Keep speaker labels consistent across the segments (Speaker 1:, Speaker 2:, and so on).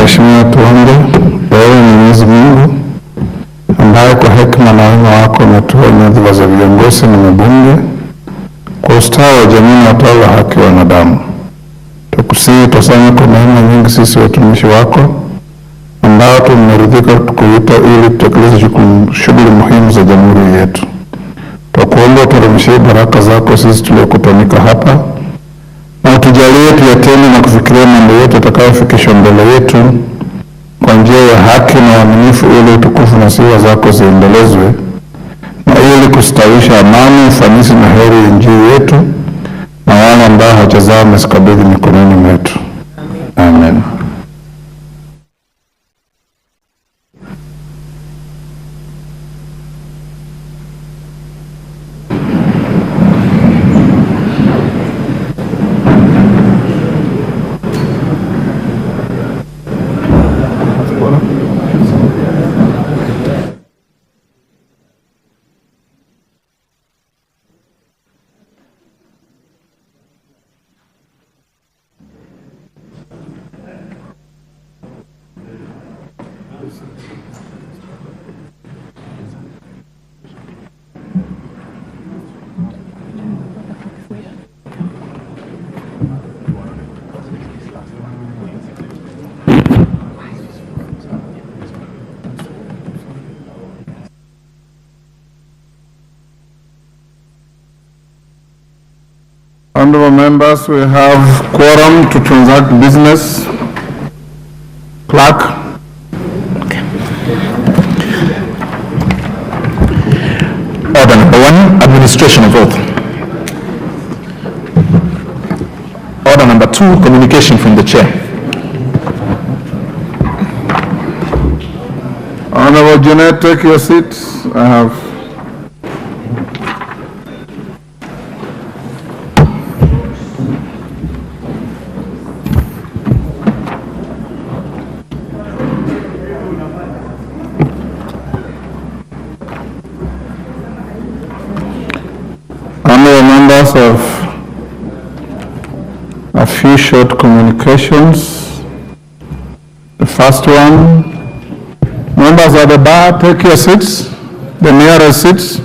Speaker 1: Mheshimiwa, tuombe. Wewe ni Mwenyezi Mungu ambaye kwa hekima na wema wako umetoa nyadhifa za viongozi na mabunge kwa ustawi wa jamii na utawala wa haki wa wanadamu. Tukusihi tusanye kwa neema nyingi sisi watumishi wako ambao tumeridhika kukuita ili tutekeleze shughuli muhimu za jamhuri yetu. Tukuomba uturumishie baraka zako sisi tuliokutanika hapa, na utujalie tuyatende na kufikiria mambo yote yatakayofikishwa mbele yetu kwa njia ya haki na uaminifu, ili utukufu na sifa zako ziendelezwe, na ili kustawisha amani, ufanisi na heri ya nchi yetu na wale ambao haja zao wamesikabidhi mikononi mwetu. Amen. Honorable members, we have quorum to transact business. Clerk.
Speaker 2: Okay. Order number 1, administration of oath. Order number 2, communication from the chair.
Speaker 1: Honorable Janet, take your seat. I have of a few short communications. The first one, members of the bar, take your seats, the nearest seats.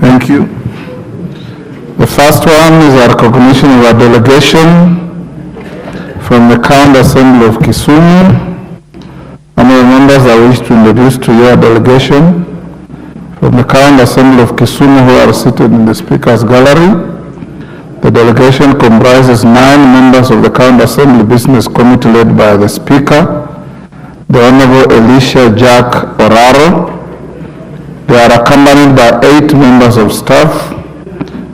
Speaker 1: Thank you. The first one is a recognition of a delegation from the County Assembly of Kisumu. Honorable members, I wish to introduce to you a delegation from the County Assembly of Kisumu who are seated in the Speaker's Gallery. The delegation comprises 9 members of the County Assembly Business Committee led by the Speaker, the Honorable Elisha Jack Oraro. They are accompanied by 8 members of staff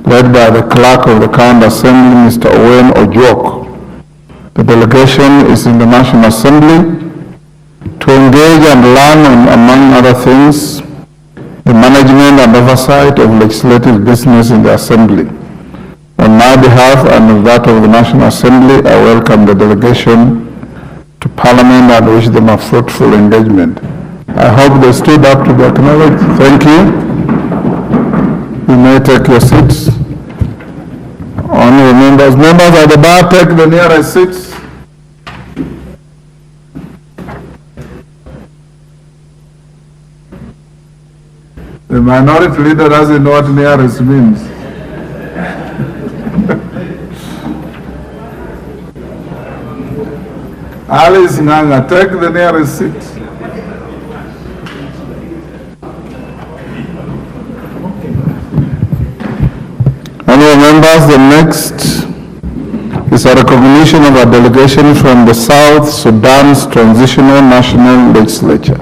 Speaker 1: led by the Clerk of the County Assembly, Mr. Owen Ojuok. The delegation is in the National Assembly to engage and learn on, among other things, the management and oversight of legislative business in the Assembly. On my behalf and on that of the National Assembly, I welcome the delegation to Parliament and wish them a fruitful engagement. I hope they stood up to be acknowledged. Thank you. You may take your seats. Honorable members of the bar, take the nearest seats. The minority leader doesn't know what nearest means. Alice Nganga, take the nearest seat. Honorable members, the next is a recognition of a delegation from the South Sudan's Transitional National Legislature.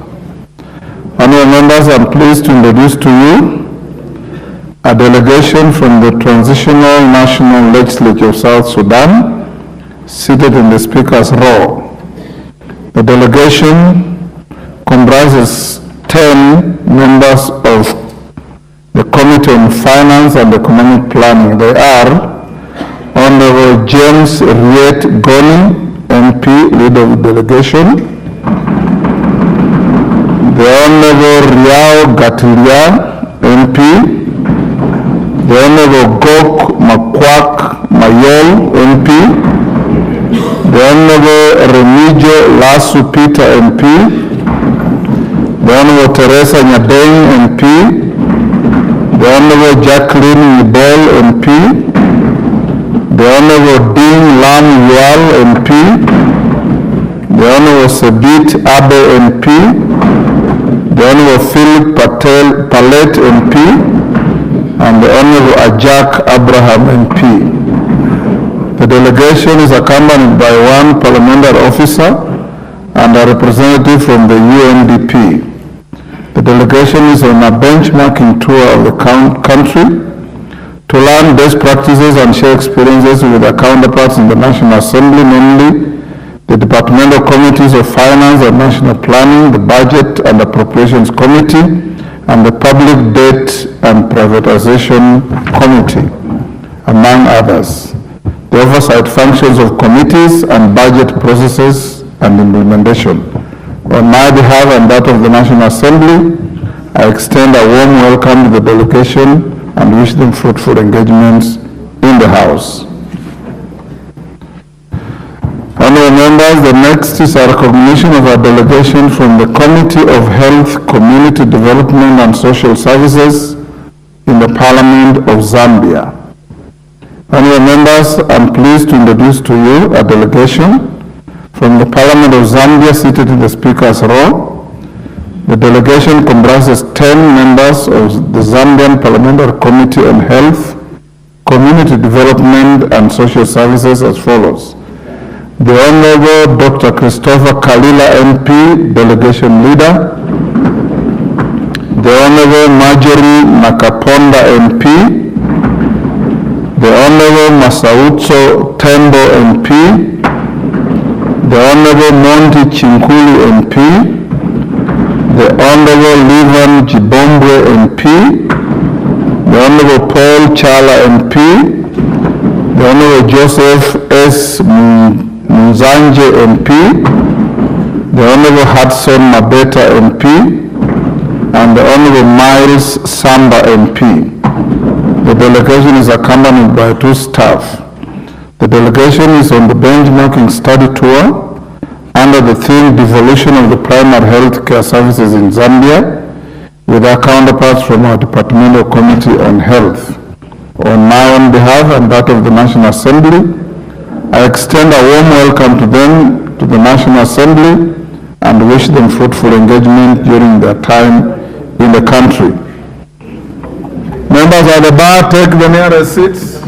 Speaker 1: Honorable members, I'm pleased to introduce to you a delegation from the Transitional National Legislature of South Sudan, seated in the Speaker's row. The delegation comprises 10 members of the Committee on Finance and Economic Planning. They are Honorable James Riet Goni, MP, leader of the delegation, the Honorable Riao Gatilia, MP, the Honorable Honorable Gok Makwak Mayol, MP. The Honorable Remigio Lasu Peter, MP. The Honorable Teresa Nyadeng, MP. The Honorable Jacqueline Nibel, MP. The Honorable Dean Lam Yual, MP. The Honorable Sebit Abe, MP. The Honorable Philip Palet, MP. And the Honorable Ajak Abraham, MP. The delegation is accompanied by one parliamentary officer and a representative from the UNDP. The delegation is on a benchmarking tour of the country to learn best practices and share experiences with their counterparts in the National Assembly, namely the Departmental Committees of Finance and National Planning, the Budget and Appropriations Committee, and the Public Debt and Privatization Committee, among others. The oversight functions of committees and budget processes and implementation. On my behalf and that of the National Assembly, I extend a warm welcome to the delegation and wish them fruitful engagements in the House. Honourable members, the next is a recognition of a delegation from the Committee of Health, Community Development and Social Services in the Parliament of Zambia. Honourable members, I'm pleased to introduce to you a delegation from the Parliament of Zambia seated in the Speaker's row. The delegation comprises 10 members of the Zambian Parliamentary Committee on Health, Community Development and Social Services as follows. The Honorable Dr. Christopher Kalila, MP, Delegation Leader. The Honorable Marjorie Nakaponda, MP. The Honorable Masautso Tembo, MP. The Honorable Monty Chinkuli, MP. The Honorable Livan Jibombwe, MP. The Honorable Paul Chala, MP. The Honorable Joseph S. Muzanje, MP. The Honorable Hudson Mabeta, MP. And the Honorable Miles Samba, MP. The delegation is accompanied by 2 staff. The delegation is on the benchmarking study tour under the theme Devolution of the Primary Health Care Services in Zambia with our counterparts from our Departmental Committee on Health. On my own behalf and that of the National Assembly, I extend a warm welcome to them to the National Assembly and wish them fruitful engagement during their time in the country. Members at the bar, take the nearest seats.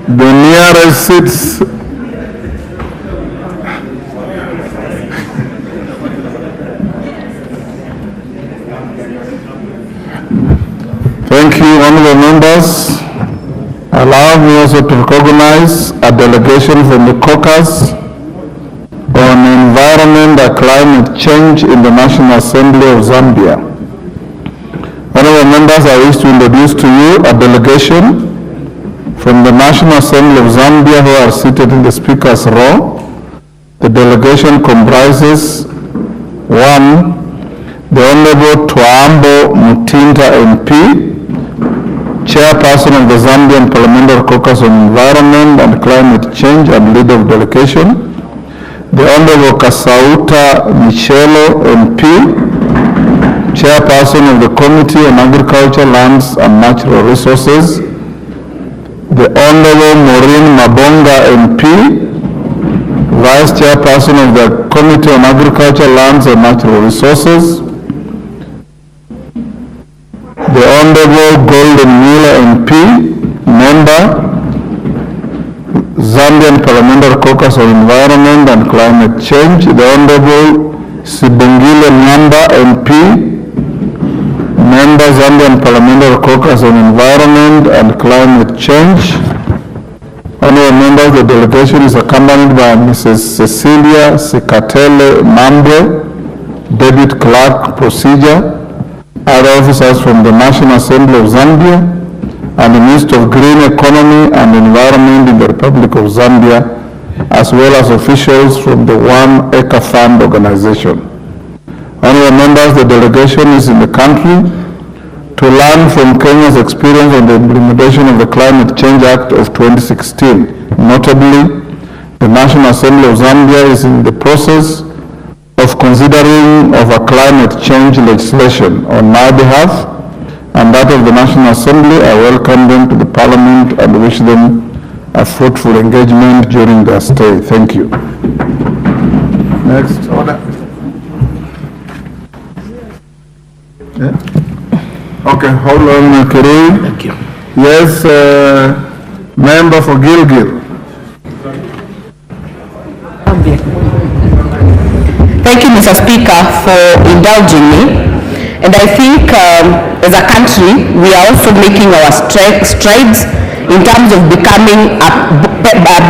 Speaker 1: The nearest seats. Thank you, honorable members. Allow me also to recognize a delegation from the caucus on environment and climate change in the National Assembly of Zambia. Honorable members, I wish to introduce to you a delegation from the National Assembly of Zambia who are seated in the Speaker's row. The delegation comprises 1. The Honorable Tuambo Mutinda, MP, Chairperson of the Zambian Parliamentary Caucus on Environment and Climate Change and Leader of Delegation. The Honorable Kasauta Michelo, MP, Chairperson of the Committee on Agriculture, Lands and Natural Resources. The Honorable Maureen Mabonga, MP, Vice Chairperson of the Committee on Agriculture, Lands and Natural Resources. The Honorable Golden Miller, MP, Member, Zambian Parliamentary Caucus on Environment and Climate Change. The Honorable Sibongile Nyamba, MP, Member, Zambian Parliamentary Caucus on Environment and Climate Change. Honorable members, the delegation is accompanied by Mrs. Cecilia Sikatele Mambre, Deputy Clerk, Procedure, other officers from the National Assembly of Zambia, and the Minister of Green Economy and Environment in the Republic of Zambia, as well as officials from the One Acre Fund organization. Honorable members, the delegation is in the country to learn from Kenya's experience on the implementation of the Climate Change Act of 2016. Notably, the National Assembly of Zambia is in the process of considering of a climate change legislation on my behalf and that of the National Assembly. I welcome them to the Parliament and wish them a fruitful engagement during their stay. Thank you. Next order. Yeah. Okay, hold on, Kiri.
Speaker 3: Thank you.
Speaker 1: Yes, member for Gilgil.
Speaker 4: Thank you, Mr. Speaker, for indulging me. And I think as a country, we are also making our strides in terms of becoming a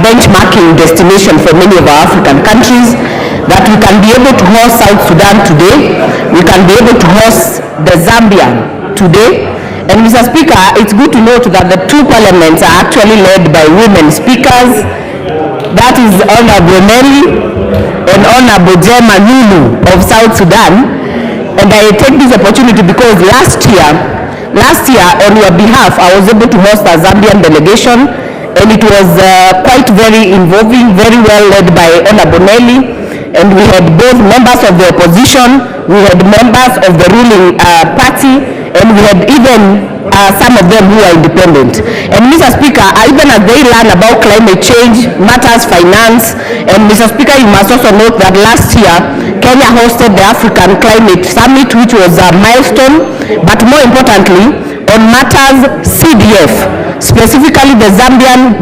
Speaker 4: benchmarking destination for many of our African countries, that we can be able to host South Sudan today, we can be able to host the Zambia today. And Mr. Speaker, it's good to note that the two parliaments are actually led by women speakers. That is Honorable Nelly and Honorable Jema Lulu of South Sudan. And I take this opportunity because last year on your behalf, I was able to host a Zambian delegation, and it was quite very involving, very well led by Honorable Nelly. And we had both members of the opposition, we had members of the ruling party, and we had even some of them who are independent. And Mr. Speaker, even as they learn about climate change, matters, finance, and Mr. Speaker, you must also note that last year, Kenya hosted the African Climate Summit, which was a milestone, but more importantly, on matters CDF, specifically the Zambian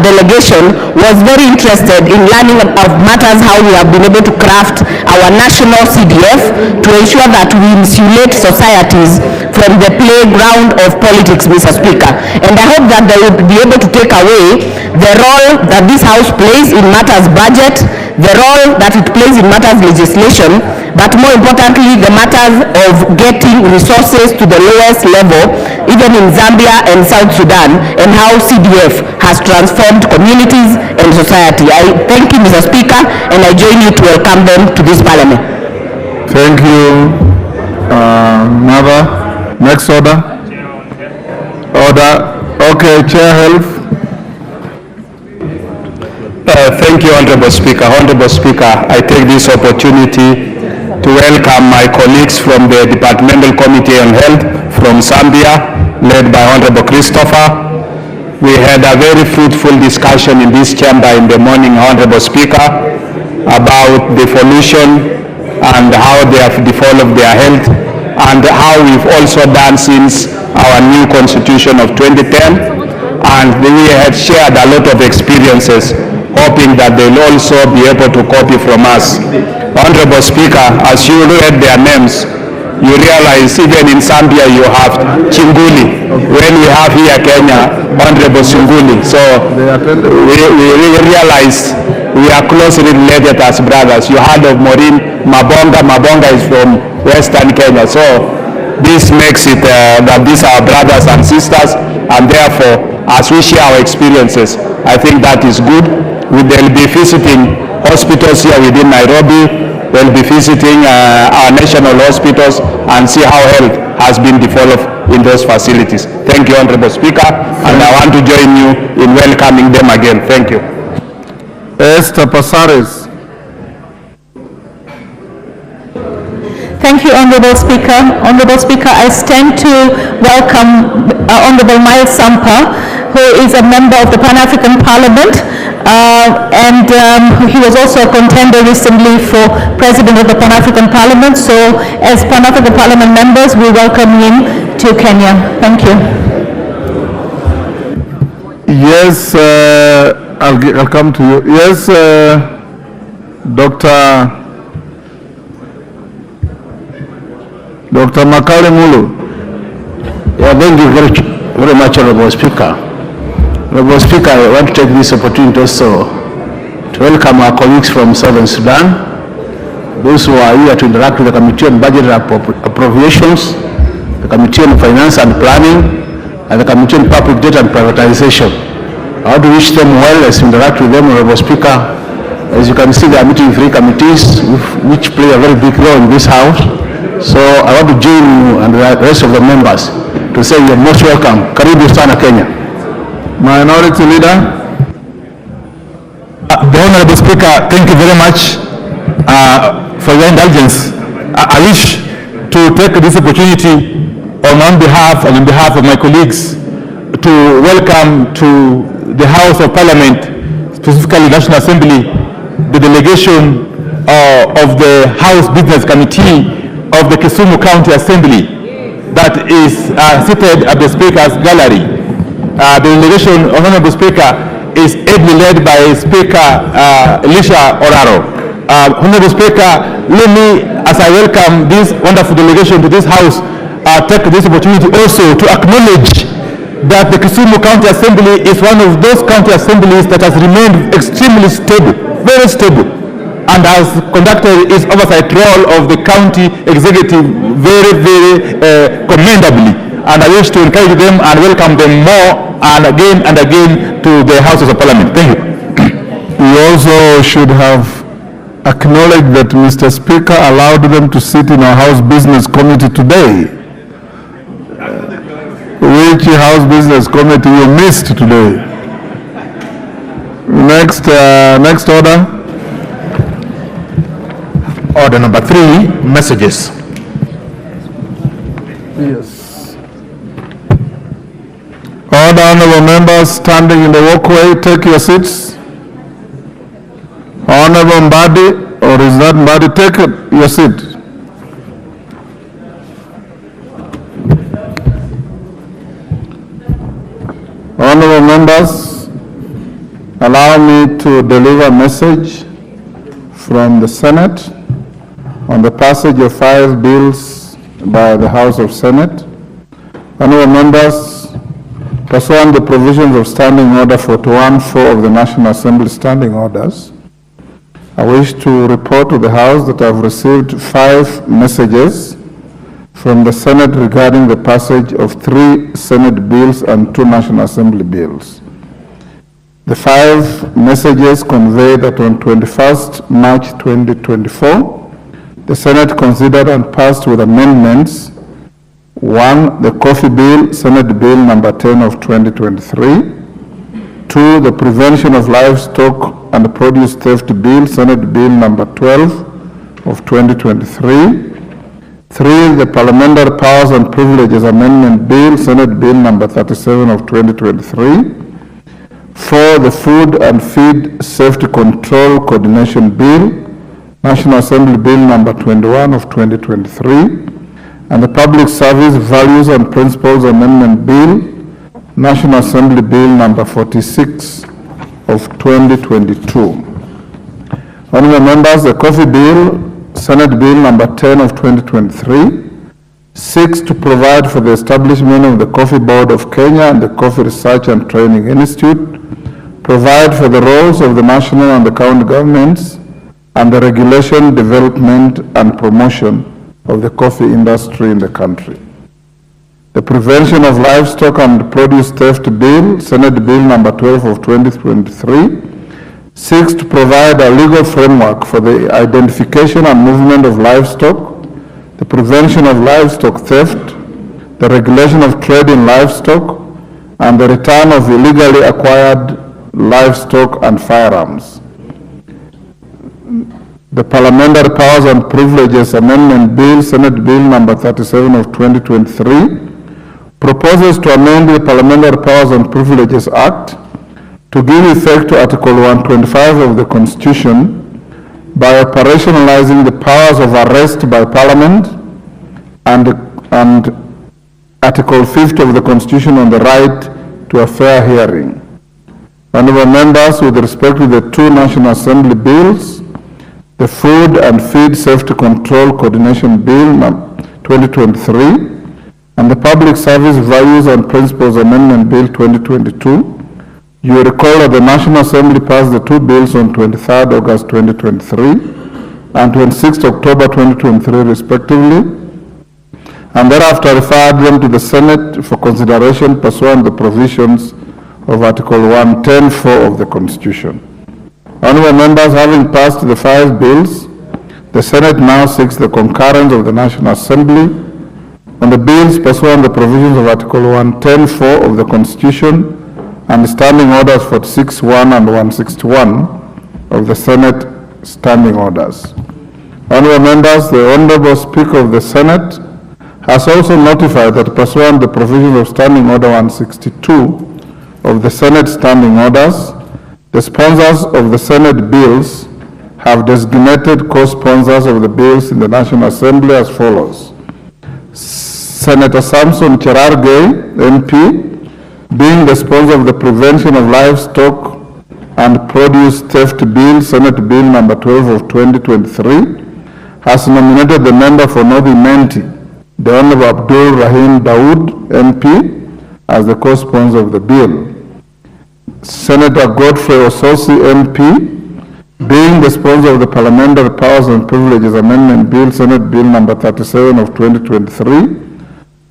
Speaker 4: delegation was very interested in learning of matters how we have been able to craft our national CDF to ensure that we insulate societies from the playground of politics, Mr. Speaker. And I hope that they will be able to take away the role that this House plays in matters budget, the role that it plays in matters legislation, but more importantly, the matters of getting resources to the lowest level, even in Zambia and South Sudan, and how CDF has transformed communities and society. I thank you, Mr. Speaker, and I join you to welcome them to this Parliament.
Speaker 1: Thank you, Mother. Next order. Okay, Chair Health.
Speaker 5: Thank you, Honorable Speaker. Honorable Speaker, I take this opportunity to welcome my colleagues from the Departmental Committee on Health from Zambia, led by Honorable Christopher. We had a very fruitful discussion in this chamber in the morning, Honorable Speaker, about the devolution and how they have developed their health and how we've also done since our new constitution of 2010. And we have shared a lot of experiences, hoping that they'll also be able to copy from us. Honorable Speaker, as you read their names, you realize even in Zambia you have Chinguli, when we have here Kenya, Honorable Sunguli. So we realize we are closely related as brothers. You heard of Maureen Mabonga. Mabonga is from Western Kenya. So this makes it that these are brothers and sisters, and therefore, as we share our experiences, I think that is good. They'll be visiting hospitals here within Nairobi. We'll be visiting our national hospitals and see how health has been developed in those facilities. Thank you, Honorable Speaker, and I want to join you in welcoming them again. Thank you.
Speaker 1: Esther Pasares.
Speaker 6: Thank you, Honorable Speaker. Honorable Speaker, I stand to welcome Honorable Miles Sampa, who is a member of the Pan-African Parliament, and he was also a contender recently for President of the Pan-African Parliament. So as Pan-African Parliament members, we welcome him to Kenya. Thank you.
Speaker 1: Yes, I'll come to you. Yes, Dr. Makale Mulu.
Speaker 3: Yeah, thank you very much, Honorable Speaker. Honorable Speaker, I want to take this opportunity also to welcome our colleagues from Southern Sudan, those who are here to interact with the Committee on Budget Appropriations, the Committee on Finance and Planning, and the Committee on Public Debt and Privatization. I want to wish them well as we interact with them, Honorable Speaker. As you can see, they are meeting 3 committees which play a very big role in this House. So I want to join you and the rest of the members to say you're most welcome. Karibu sana Kenya.
Speaker 1: Minority Leader.
Speaker 2: The Honorable Speaker, thank you very much for your indulgence. I wish to take this opportunity on behalf and on behalf of my colleagues to welcome to the House of Parliament, specifically National Assembly, the delegation of the House Business Committee of the Kisumu County Assembly that is seated at the Speaker's gallery. The delegation, Honorable Speaker, is ably led by Speaker Elisha Oraro. Honorable Speaker, let me, as I welcome this wonderful delegation to this House, take this opportunity also to acknowledge that the Kisumu County Assembly is one of those county assemblies that has remained extremely stable, very stable, and has conducted its oversight role of the county executive very, very commendably. And I wish to encourage them and welcome them more and again to the Houses of Parliament. Thank you.
Speaker 1: We also should have acknowledged that Mr. Speaker allowed them to sit in our House Business Committee today. Which House Business Committee you missed today? Next order.
Speaker 2: Order number 3, messages.
Speaker 1: Yes. Order, honorable members standing in the walkway, take your seats. Honorable Mbadi, or is that Mbadi? Take your seat. Honorable members, allow me to deliver a message from the Senate on the passage of 5 bills by the House of Senate. Honorable members, pursuant to the provisions of Standing Order 41-4 of the National Assembly Standing Orders, I wish to report to the House that I have received 5 messages from the Senate regarding the passage of 3 Senate bills and 2 National Assembly bills. The 5 messages convey that on 21st March 2024, the Senate considered and passed with amendments 1. The Coffee Bill, Senate Bill number 10 of 2023. 2. The Prevention of Livestock and Produce Theft Bill, Senate Bill number 12 of 2023. 3. The Parliamentary Powers and Privileges Amendment Bill, Senate Bill number 37 of 2023. 4. The Food and Feed Safety Control Coordination Bill, National Assembly Bill number 21 of 2023. And the Public Service Values and Principles Amendment Bill, National Assembly Bill number 46 of 2022. Honorable members, the Coffee Bill, Senate Bill number 10 of 2023, seeks to provide for the establishment of the Coffee Board of Kenya and the Coffee Research and Training Institute, provide for the roles of the national and the county governments, and the regulation, development, and promotion of the coffee industry in the country. The Prevention of Livestock and Produce Theft Bill, Senate Bill number 12 of 2023, seeks to provide a legal framework for the identification and movement of livestock, the prevention of livestock theft, the regulation of trade in livestock, and the return of illegally acquired livestock and firearms. The Parliamentary Powers and Privileges Amendment Bill, Senate Bill number 37 of 2023, proposes to amend the Parliamentary Powers and Privileges Act to give effect to Article 125 of the Constitution by operationalizing the powers of arrest by Parliament and Article 50 of the Constitution on the right to a fair hearing. Honorable members, with respect to the 2 National Assembly bills, the Food and Feed Safety Control Coordination Bill 2023 and the Public Service Values and Principles Amendment Bill 2022, you will recall that the National Assembly passed the 2 bills on 23rd August 2023 and 26th October 2023 respectively, and thereafter referred them to the Senate for consideration pursuant to the provisions of Article 110(4) of the Constitution. Honorable members, having passed the 5 bills, The Senate now seeks the concurrence of the National Assembly on the bills pursuant to the provisions of Article 110(4) of the Constitution and Standing Orders 46(1) and 161 of the Senate Standing Orders. Honourable members, the Honourable Speaker of the Senate has also notified that pursuant to the provisions of Standing Order 162 of the Senate Standing Orders, the sponsors of the Senate bills have designated co-sponsors of the bills in the National Assembly as follows. Senator Samson Cherargei, MP, being the sponsor of the Prevention of Livestock and Produce Theft Bill, Senate Bill number 12 of 2023, has nominated the member for North Imenti, the Honorable Abdul Rahim Dawood, MP, as the co-sponsor of the bill. Senator Godfrey Ososi, MP, being the sponsor of the Parliamentary Powers and Privileges Amendment Bill, Senate Bill number 37 of 2023,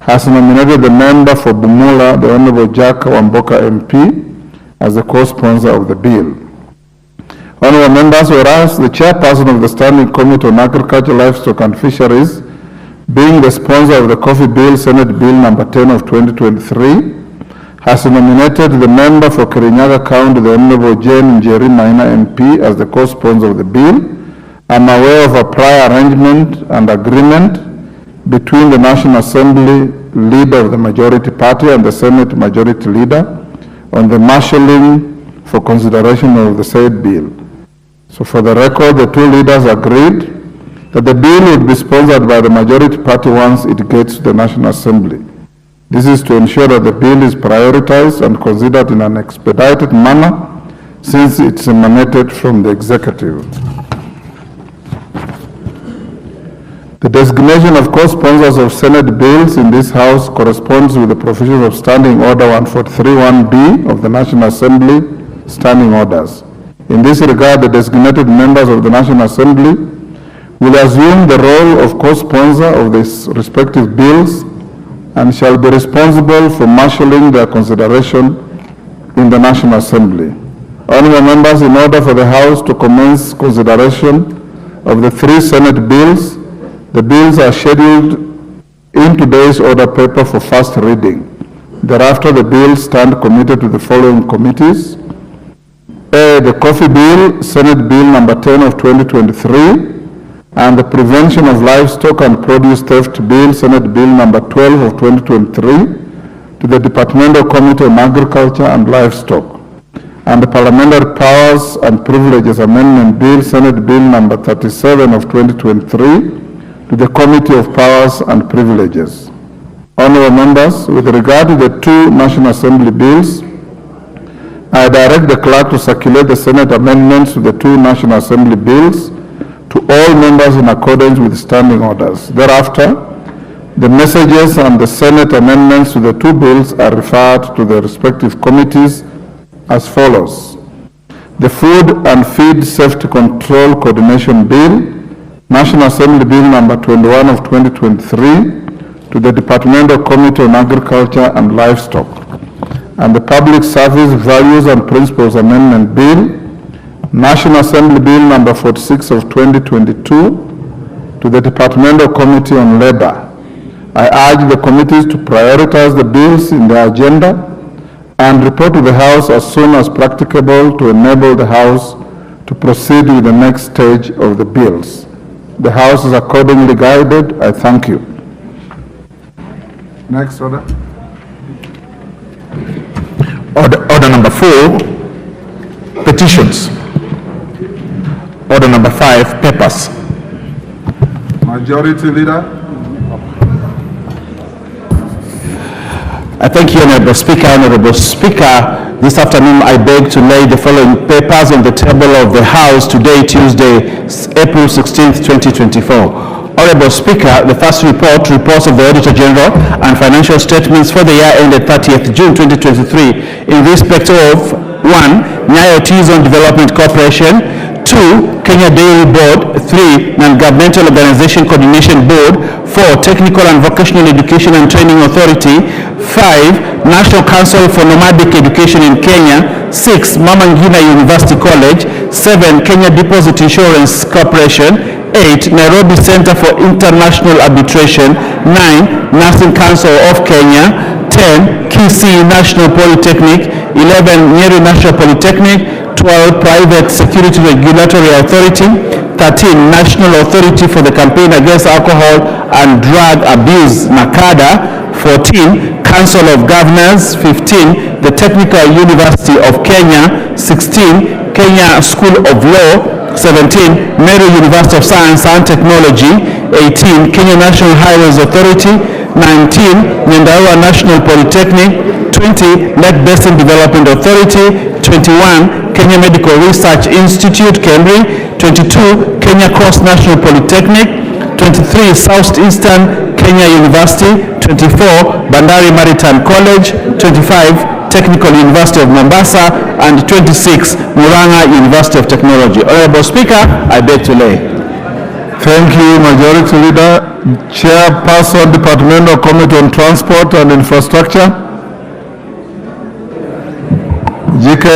Speaker 1: has nominated the member for Bumula, the Honorable Jack Wamboka, MP, as the co-sponsor of the bill. Honourable members, whereas the chairperson of the Standing Committee on Agriculture, Livestock and Fisheries, being the sponsor of the Coffee Bill, Senate Bill number 10 of 2023, has nominated the member for Kirinyaga County, the Honourable Jane Njeri Maina, MP, as the co-sponsor of the bill. I'm aware of a prior arrangement and agreement between the National Assembly leader of the majority party and the Senate majority leader on the marshalling for consideration of the said bill. So for the record, the two leaders agreed that the bill would be sponsored by the majority party once it gets to the National Assembly. This is to ensure that the bill is prioritized and considered in an expedited manner since it's emanated from the executive. The designation of co-sponsors of Senate bills in this House corresponds with the provisions of Standing Order 143(1)B of the National Assembly Standing Orders. In this regard, the designated members of the National Assembly will assume the role of co-sponsor of these respective bills and shall be responsible for marshalling their consideration in the National Assembly. Honourable members, in order for the House to commence consideration of the three Senate bills, the bills are scheduled in today's order paper for first reading. Thereafter, the bills stand committed to the following committees. A, the Coffee Bill, Senate Bill number 10 of 2023, and the Prevention of Livestock and Produce Theft Bill, Senate Bill number 12 of 2023, to the Departmental Committee on Agriculture and Livestock, and the Parliamentary Powers and Privileges Amendment Bill, Senate Bill number 37 of 2023, to the Committee of Powers and Privileges. Honourable members, with regard to the two National Assembly bills, I direct the clerk to circulate the Senate amendments to the two National Assembly bills to all members in accordance with standing orders. Thereafter, the messages and the Senate amendments to the two bills are referred to the respective committees as follows. The Food and Feed Safety Control Coordination Bill, National Assembly Bill number 21 of 2023, to the Departmental Committee on Agriculture and Livestock, and the Public Service Values and Principles Amendment Bill, National Assembly Bill number 46 of 2022, to the Departmental Committee on Labor. I urge the committees to prioritize the bills in their agenda and report to the House as soon as practicable to enable the House to proceed with the next stage of the bills. The House is accordingly guided. I thank you. Next order.
Speaker 2: Order number 4, petitions. Order number 5, papers.
Speaker 1: Majority Leader.
Speaker 3: I thank you, Honourable Speaker. Honourable Speaker, this afternoon I beg to lay the following papers on the table of the House today, Tuesday, April 16th, 2024. Honourable Speaker, the first reports of the Auditor General and financial statements for the year ended 30th June 2023 in respect of 1. Nyayo T-Zone Development Corporation, 2. Kenya Dairy Board, 3. Non-Governmental Organization Coordination Board, 4. Technical and Vocational Education and Training Authority, 5. National Council for Nomadic Education in Kenya, 6. Mama Ngina University College, 7. Kenya Deposit Insurance Corporation, 8. Nairobi Center for International Arbitration. 9. Nursing Council of Kenya. 10. Kisii National Polytechnic. 11. Nyeri National Polytechnic. 12. Private Security Regulatory Authority. 13. National Authority for the Campaign Against Alcohol and Drug Abuse, NACADA. 14. Council of Governors. 15. The Technical University of Kenya. 16. Kenya School of Law. 17. Meru University of Science and Technology. 18. Kenya National Highways Authority. 19. Nyandarua National Polytechnic. 20. Lake Basin Development Authority. 21. Kenya Medical Research Institute, KEMRI. 22. Kenya Cross National Polytechnic. 23. Southeastern Kenya University. 24. Bandari Maritime College. 25. Technical University of Mombasa, and 26. Murang'a University of Technology. Honorable Speaker, I beg to lay.
Speaker 1: Thank you, Majority Leader. Chairperson, Departmental Committee on Transport and Infrastructure. GK.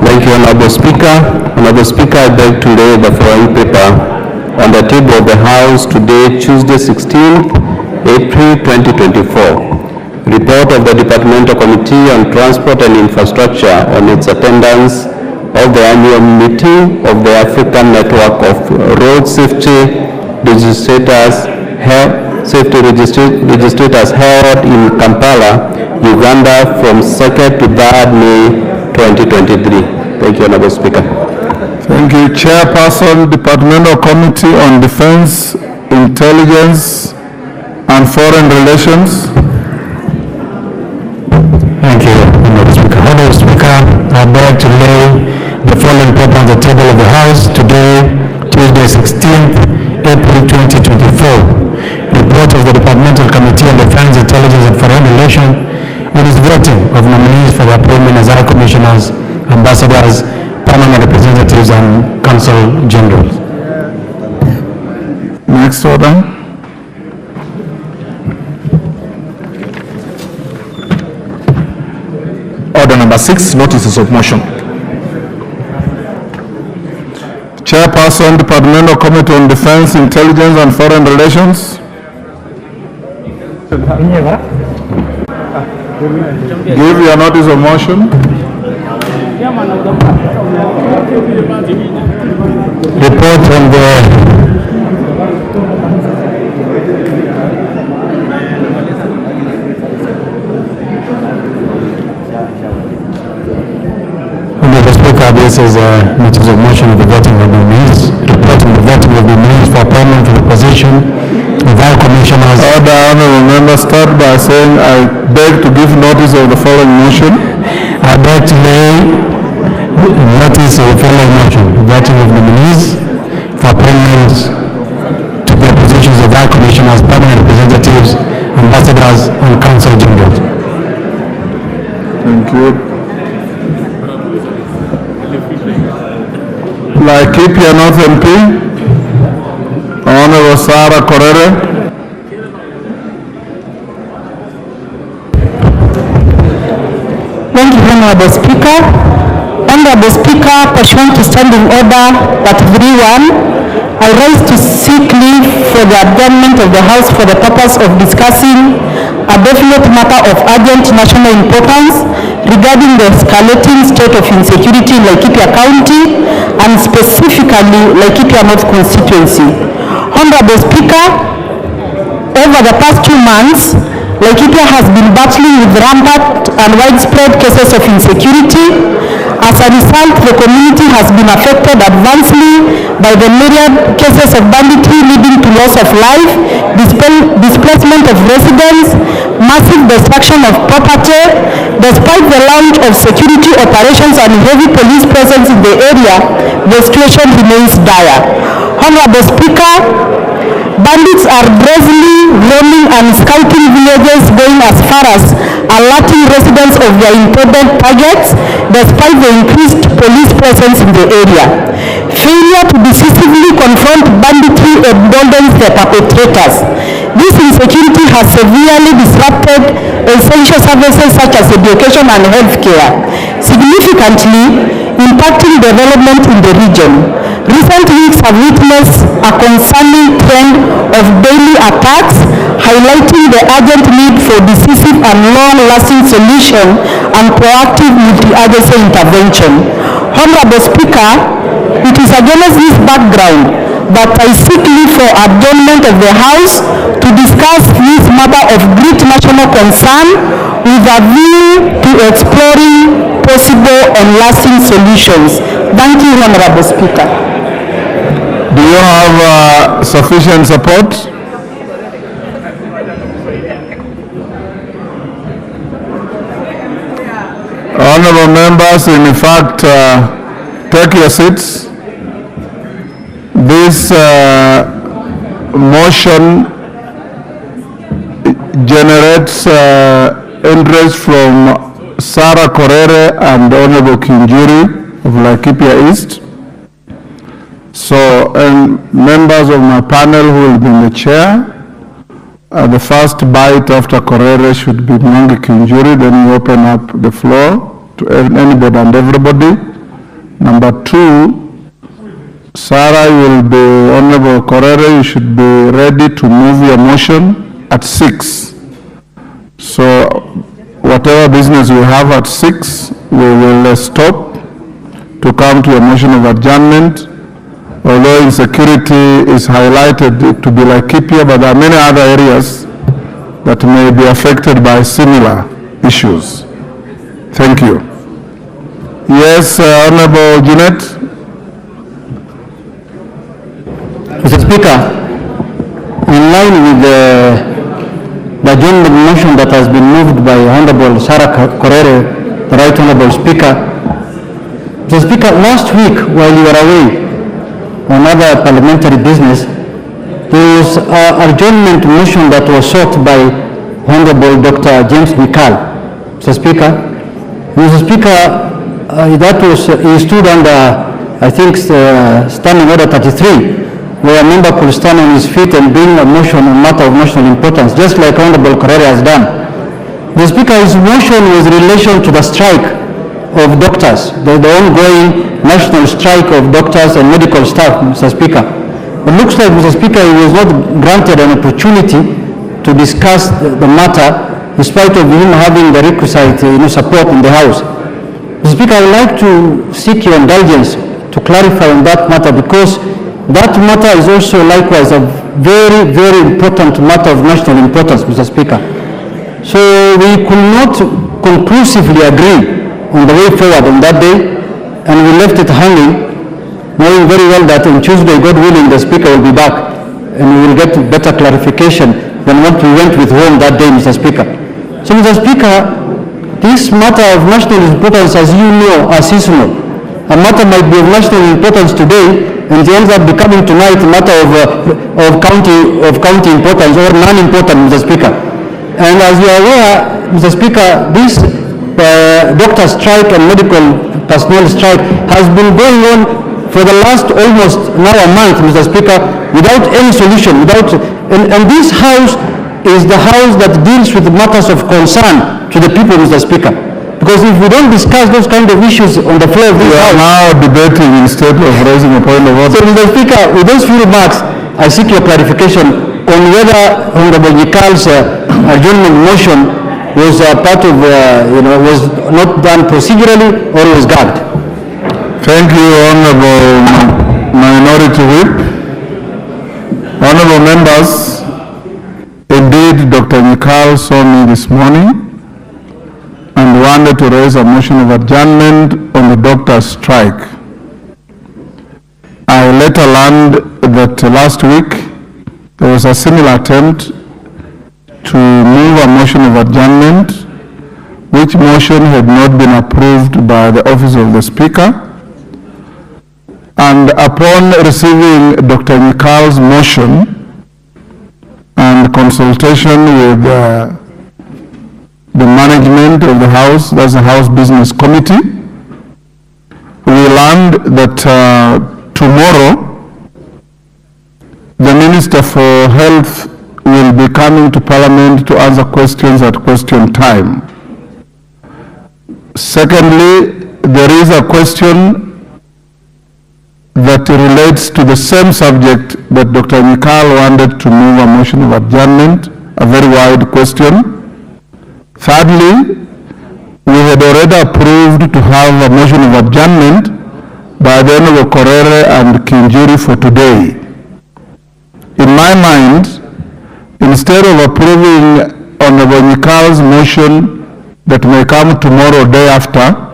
Speaker 5: Thank you, Honorable Speaker. Honorable Speaker, I beg to lay the following paper on the table of the House today, Tuesday, 16th April 2024. Report of the Departmental Committee on Transport and Infrastructure on its attendance of the annual meeting of the African Network of Road Safety Registrators held in Kampala, Uganda from 2nd to 3rd May 2023. Thank you, Honorable Speaker.
Speaker 1: Thank you. Chairperson, Departmental Committee on Defense, Intelligence and Foreign Relations.
Speaker 7: Thank you, Honorable Speaker. Honorable Speaker, I beg to lay the following paper on the table of the House today, Tuesday, 16th April 2024. Report of the Departmental Committee on Defense, Intelligence and Foreign Relations on its voting of nominees for the appointment as High Commissioners, Ambassadors, Permanent Representatives and Consul Generals.
Speaker 1: Next order.
Speaker 2: Order number 6, notices of motion.
Speaker 1: Chairperson, Departmental Committee on Defense, Intelligence and Foreign Relations. Give your notice of motion.
Speaker 7: Report on the this is a notice of motion of the voting of the nominees, reporting the voting of the nominees for appointment to the position of High Commissioners.
Speaker 1: Order, honorable member, start by saying I beg to give notice of the following motion.
Speaker 7: I beg to lay notice of the following motion, voting of nominees for appointment to the positions of High Commissioners, Permanent Representatives, Ambassadors and Consul Generals.
Speaker 1: Thank you. Laikipia North MP, Honorable Sarah Korere.
Speaker 6: Thank you, Honorable Speaker. Honorable Speaker, pursuant to Standing Order 3.1, I rise to seek leave for the adjournment of the House for the purpose of discussing a definite matter of urgent national importance regarding the escalating state of insecurity in Laikipia County and specifically Laikipia North constituency. Honorable Speaker, over the past 2 months, Laikipia has been battling with rampant and widespread cases of insecurity. As a result, the community has been affected adversely by the myriad cases of banditry leading to loss of life, displacement of residents, massive destruction of property. Despite the launch of security operations and heavy police presence in the area, the situation remains dire. Honorable Speaker, bandits are brazenly roaming and scouting villages, going as far as alerting residents of their intended targets despite the increased police presence in the area. Failure to decisively confront banditry emboldens the perpetrators. This insecurity has severely disrupted essential services such as education and healthcare, significantly impacting development in the region.
Speaker 8: Recent weeks have witnessed a concerning trend of daily attacks, highlighting the urgent need for decisive and long-lasting solution and proactive multi-agency intervention. Honorable Speaker, it is against this background that I seek leave for adjournment of the House to discuss this matter of great national concern with a view to exploring possible and lasting solutions. Thank you, Honorable Speaker.
Speaker 1: Do you have sufficient support? Honorable members, in fact, take your seats. This motion generates interest from Sarah Korere and Honorable Kinjuri of Laikipia East. So, and members of my panel who will be in the chair, the first bite after Korere should be Mwangi Kinjuri, then we open up the floor to anybody and everybody. Number two, Sarah will be, Honorable Korere, you should be ready to move your motion at 6. So whatever business we have at 6, we will stop to come to a motion of adjournment. Although insecurity is highlighted to be like Laikipia, but there are many other areas that may be affected by similar issues. Thank you. Yes, Honorable Jeanette.
Speaker 9: Mr. Speaker, in line with the adjournment motion that has been moved by Honorable Sarah Korere, the Right Honorable Speaker, Mr. Speaker, last week while you were away on other parliamentary business, there was an adjournment motion that was sought by Honorable Dr. James Mikal. Mr. Speaker, that was, he stood under, I think, Standing Order 33, where a member could stand on his feet and bring a motion on matter of national importance, just like Honorable Korere has done. The Speaker, his motion was in relation to the strike of doctors, the ongoing national strike of doctors and medical staff, Mr. Speaker. It looks like, Mr. Speaker, he was not granted an opportunity to discuss the matter in spite of him having the requisite support in the House. Mr. Speaker, I would like to seek your indulgence to clarify on that matter, because that matter is also likewise a very, very important matter of national importance, Mr. Speaker. So we could not conclusively agree on the way forward on that day, and we left it hanging, knowing very well that on Tuesday, God willing, the Speaker will be back and we will get better clarification than what we went with home that day, Mr. Speaker. So, Mr. Speaker, this matter of national importance, as you know, are seasonal. A matter might be of national importance today, and it ends up becoming tonight a matter of county importance or non-important, Mr. Speaker. And as you are aware, Mr. Speaker, this doctor strike and medical personnel strike has been going on for the last almost now a month, Mr. Speaker, without any solution. And this House is the House that deals with matters of concern to the people, Mr. Speaker. Because if we don't discuss those kind of issues on the floor of this House... We are now debating instead of raising a point of order. So, Mr. Speaker, with those few remarks, I seek your clarification on whether Honorable Nikal's adjournment motion was part of, was not done procedurally or was gagged.
Speaker 1: Thank you, Honorable Minority Whip. Honorable members, indeed, Dr. Nikal saw me this morning and wanted to raise a motion of adjournment on the doctor's strike. I later learned that last week there was a similar attempt to move a motion of adjournment, which motion had not been approved by the office of the Speaker. And upon receiving Dr. Nikal's motion and consultation with the management of the House, that's the House Business Committee, we learned that tomorrow the Minister for Health will be coming to Parliament to answer questions at question time. Secondly, there is a question that relates to the same subject, but Dr. Mikal wanted to move a motion of adjournment, a very wide question. Thirdly, we had already approved to have a motion of adjournment by the Honorable Korere and Kinjuri for today. In my mind, instead of approving Honorable Mikal's motion that may come tomorrow or day after,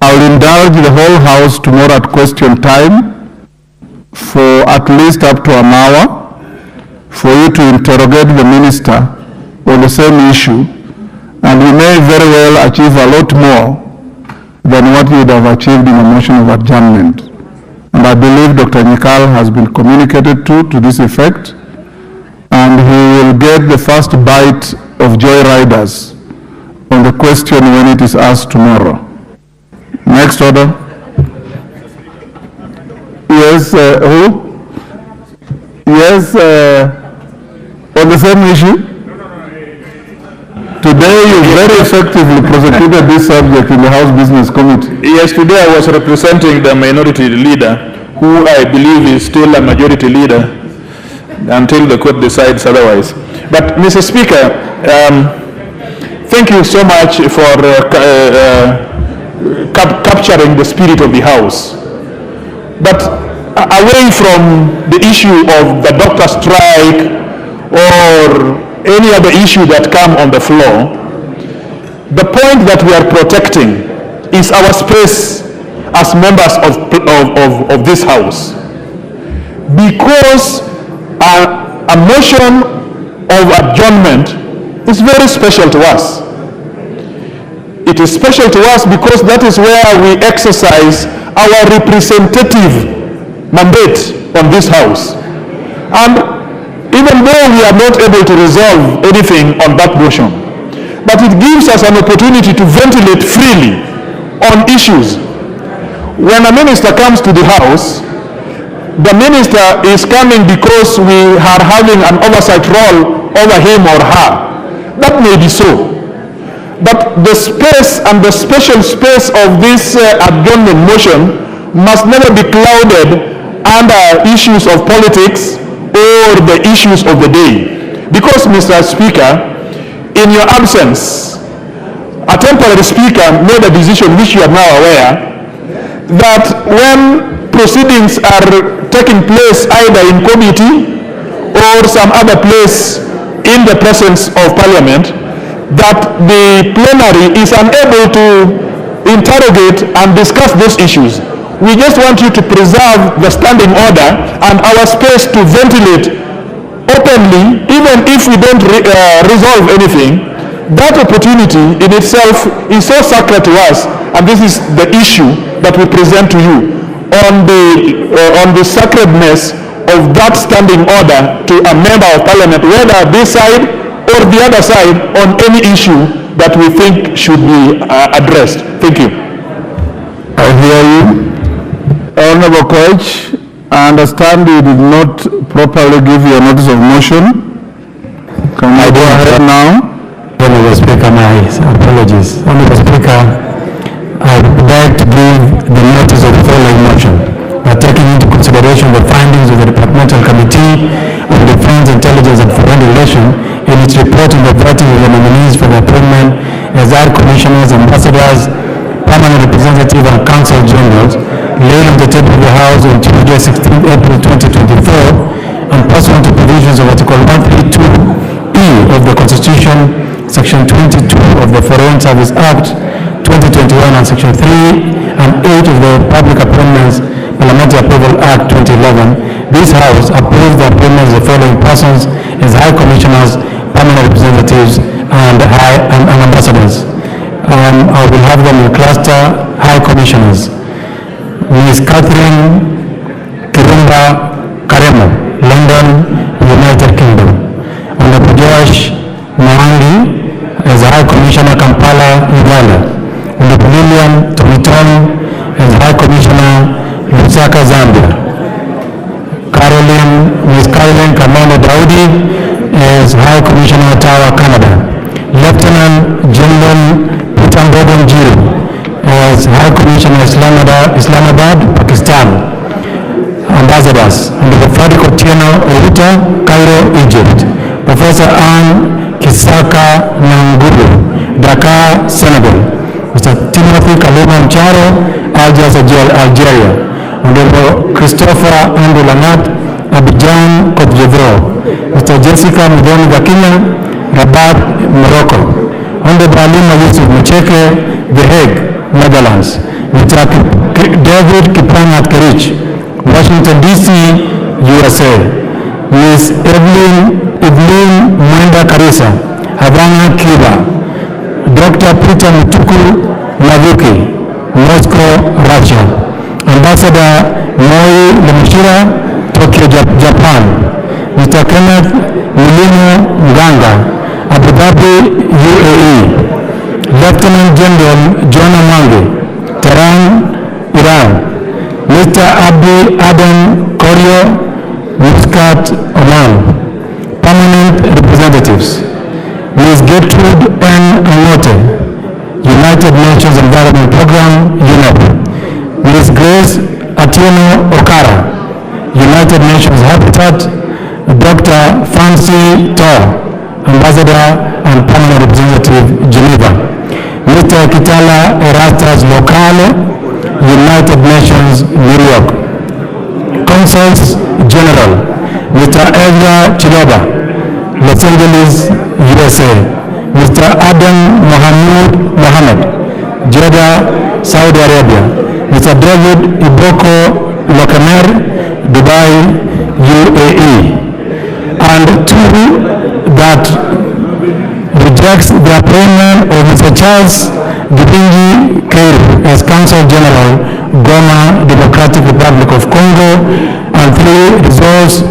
Speaker 1: I will indulge the whole House tomorrow at question time for at least up to an hour for you to interrogate the minister on the same issue, and we may very well achieve a lot more than what you would have achieved in a motion of adjournment. And I believe Dr. Mikal has been communicated to this effect, and he will get the first bite of joyriders on the question when it is asked tomorrow. Next order. Yes, who? Yes, on the same issue. Today you very effectively prosecuted this subject in the House Business Committee.
Speaker 2: Yes, today I was representing the minority leader, who I believe is still a majority leader until the court decides otherwise. But Mr. Speaker, thank you so much for capturing the spirit of the House. But away from the issue of the doctor strike or any other issue that come on the floor, the point that we are protecting is our space as members of this House. Because a motion of adjournment is very special to us. It is special to us because that is where we exercise our representative mandate on this House. And even though we are not able to resolve anything on that motion, but it gives us an opportunity to ventilate freely on issues. When a minister comes to the House, the minister is coming because we are having an oversight role over him or her. That may be so. But the space and the special space of this adjournment motion must never be clouded under issues of politics or the issues of the day. Because, Mr. Speaker, in your absence, a temporary speaker made a decision, which you are now aware, that when proceedings are taking place either in committee or some other place in the presence of Parliament, that the plenary is unable to interrogate and discuss those issues. We just want you to preserve the standing order and our space to ventilate openly, even if we don't resolve anything. That opportunity in itself is so sacred to us, and this is the issue that we present to you on the sacredness of that standing order to a member of Parliament, whether this side or the other side, on any issue that we think should be addressed. Thank you.
Speaker 1: I hear you. Honorable Coach, I understand you did not properly give your notice of motion. Can I go ahead now?
Speaker 7: Honorable Speaker, my apologies. Honorable Speaker, I would like to give the notice of the following motion. Taking into consideration the findings of the Departmental Committee on Defense, Intelligence and Foreign Relations in its report on the voting of the nominees for the appointment as High Commissioners, Ambassadors, Permanent Representatives and Consul Generals, laid on the table of the House on Tuesday, 16 April 2024, and pursuant to provisions of Article 132E of the Constitution, Section 22 of the Foreign Service Act 2021 and Section 3 and 8 of the Public Appointments Parliamentary Approval Act 2011, this House approves the appointments of the following persons as High Commissioners, Permanent Representatives, and Ambassadors. I will have them in cluster High Commissioners. Ms. Catherine Kirumba Karemo, London, United Kingdom. Honorable Josh Mwangi as High Commissioner, Kampala, Uganda. Honorable William Tomiton as High Commissioner, Lusaka, Zambia. Ms. Caroline Kamano Daudi as High Commissioner, Ottawa, Canada. Lieutenant General Peter Jiru as High Commissioner, Islamabad, Pakistan. ambassadors, Honorable Frederick Otieno Ruto, Cairo, Egypt. Professor Anne Kisaka Nyanguru, Dakar, Senegal. Mr. Timothy Kaluma Mcharo, Algiers, Algeria. Honorable Christopher Andrew Langat, Abidjan, Cote d'Ivoire. Mr. Jessica Mudoni Gakinya, Rabat, Morocco. Honorable Alima Yusuf Mucheke, The Hague, Netherlands. Mr. David Kipangat Kerich, Washington DC, USA. Ms. Evelyn Mwenda Karisa, Havana, Cuba. Dr. Peter Mutuku Mavuki, Moscow, Russia. Ambassador Moi Lemishira, Tokyo, Japan. Mr. Kenneth Milimo Nganga, Abu Dhabi, UAE. Lieutenant General John Amangi, Tehran, Iran. Mr. Abdi Adam Koryo, Muscat, Oman. Permanent representatives. Ms. Gertrude N. Angote, United Nations Environment Program, UNEP. Ms. Grace Atieno Okara, United Nations Habitat. Dr. Fancy Tor, Ambassador and Permanent Representative, Geneva. Mr. Kitala Erastus Locale, United Nations, New York. Consuls General, Mr. Ezra Chiloba, Los Angeles, USA. Mr. Adam Mohammed, Jeddah, Saudi Arabia. Mr. David Iboko Lokemer, Dubai, UAE. And two that rejects the appointment of Mr. Charles Gipingi Keiru as Consul General, Goma, Democratic Republic of Congo, and three resolves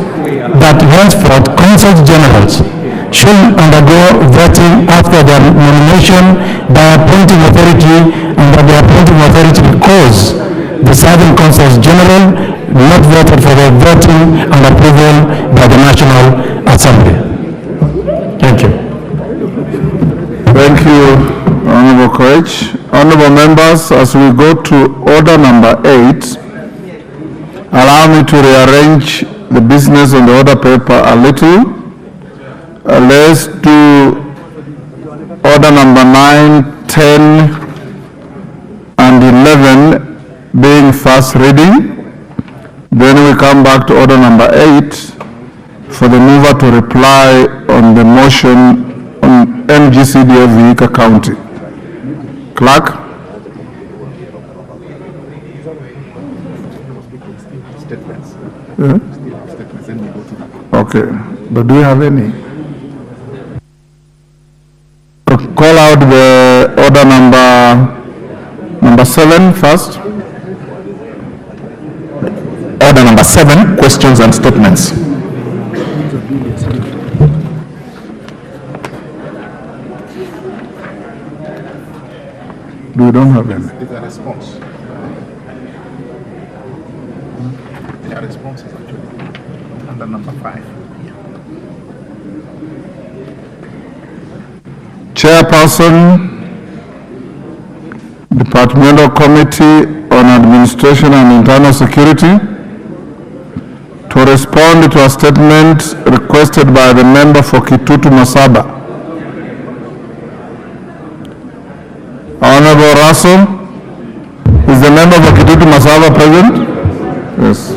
Speaker 7: that henceforth consuls generals should undergo vetting after their nomination by appointing authority, and that the appointing authority cause the serving consuls general not voted for their vetting and approval by the National Assembly. Thank you.
Speaker 1: Thank you, Honorable Coach. Honorable members, as we go to order number 8, allow me to rearrange the business on the order paper a little. Let's do order number 9, 10, and 11 being first reading. Then we come back to order number 8 for the mover to reply on the motion on MGCDF Vihiga County. Clerk? Yeah? Okay, but do you have any? Call out the order number 7 first.
Speaker 2: Order number 7, questions and statements.
Speaker 1: We don't have any.
Speaker 2: It's a response. There are responses actually under number 5.
Speaker 1: Chairperson, Departmental Committee on Administration and Internal Security, to respond to a statement requested by the member for Kitutu Masaba. Honorable Russell, is the member for Kitutu Masaba present? Yes.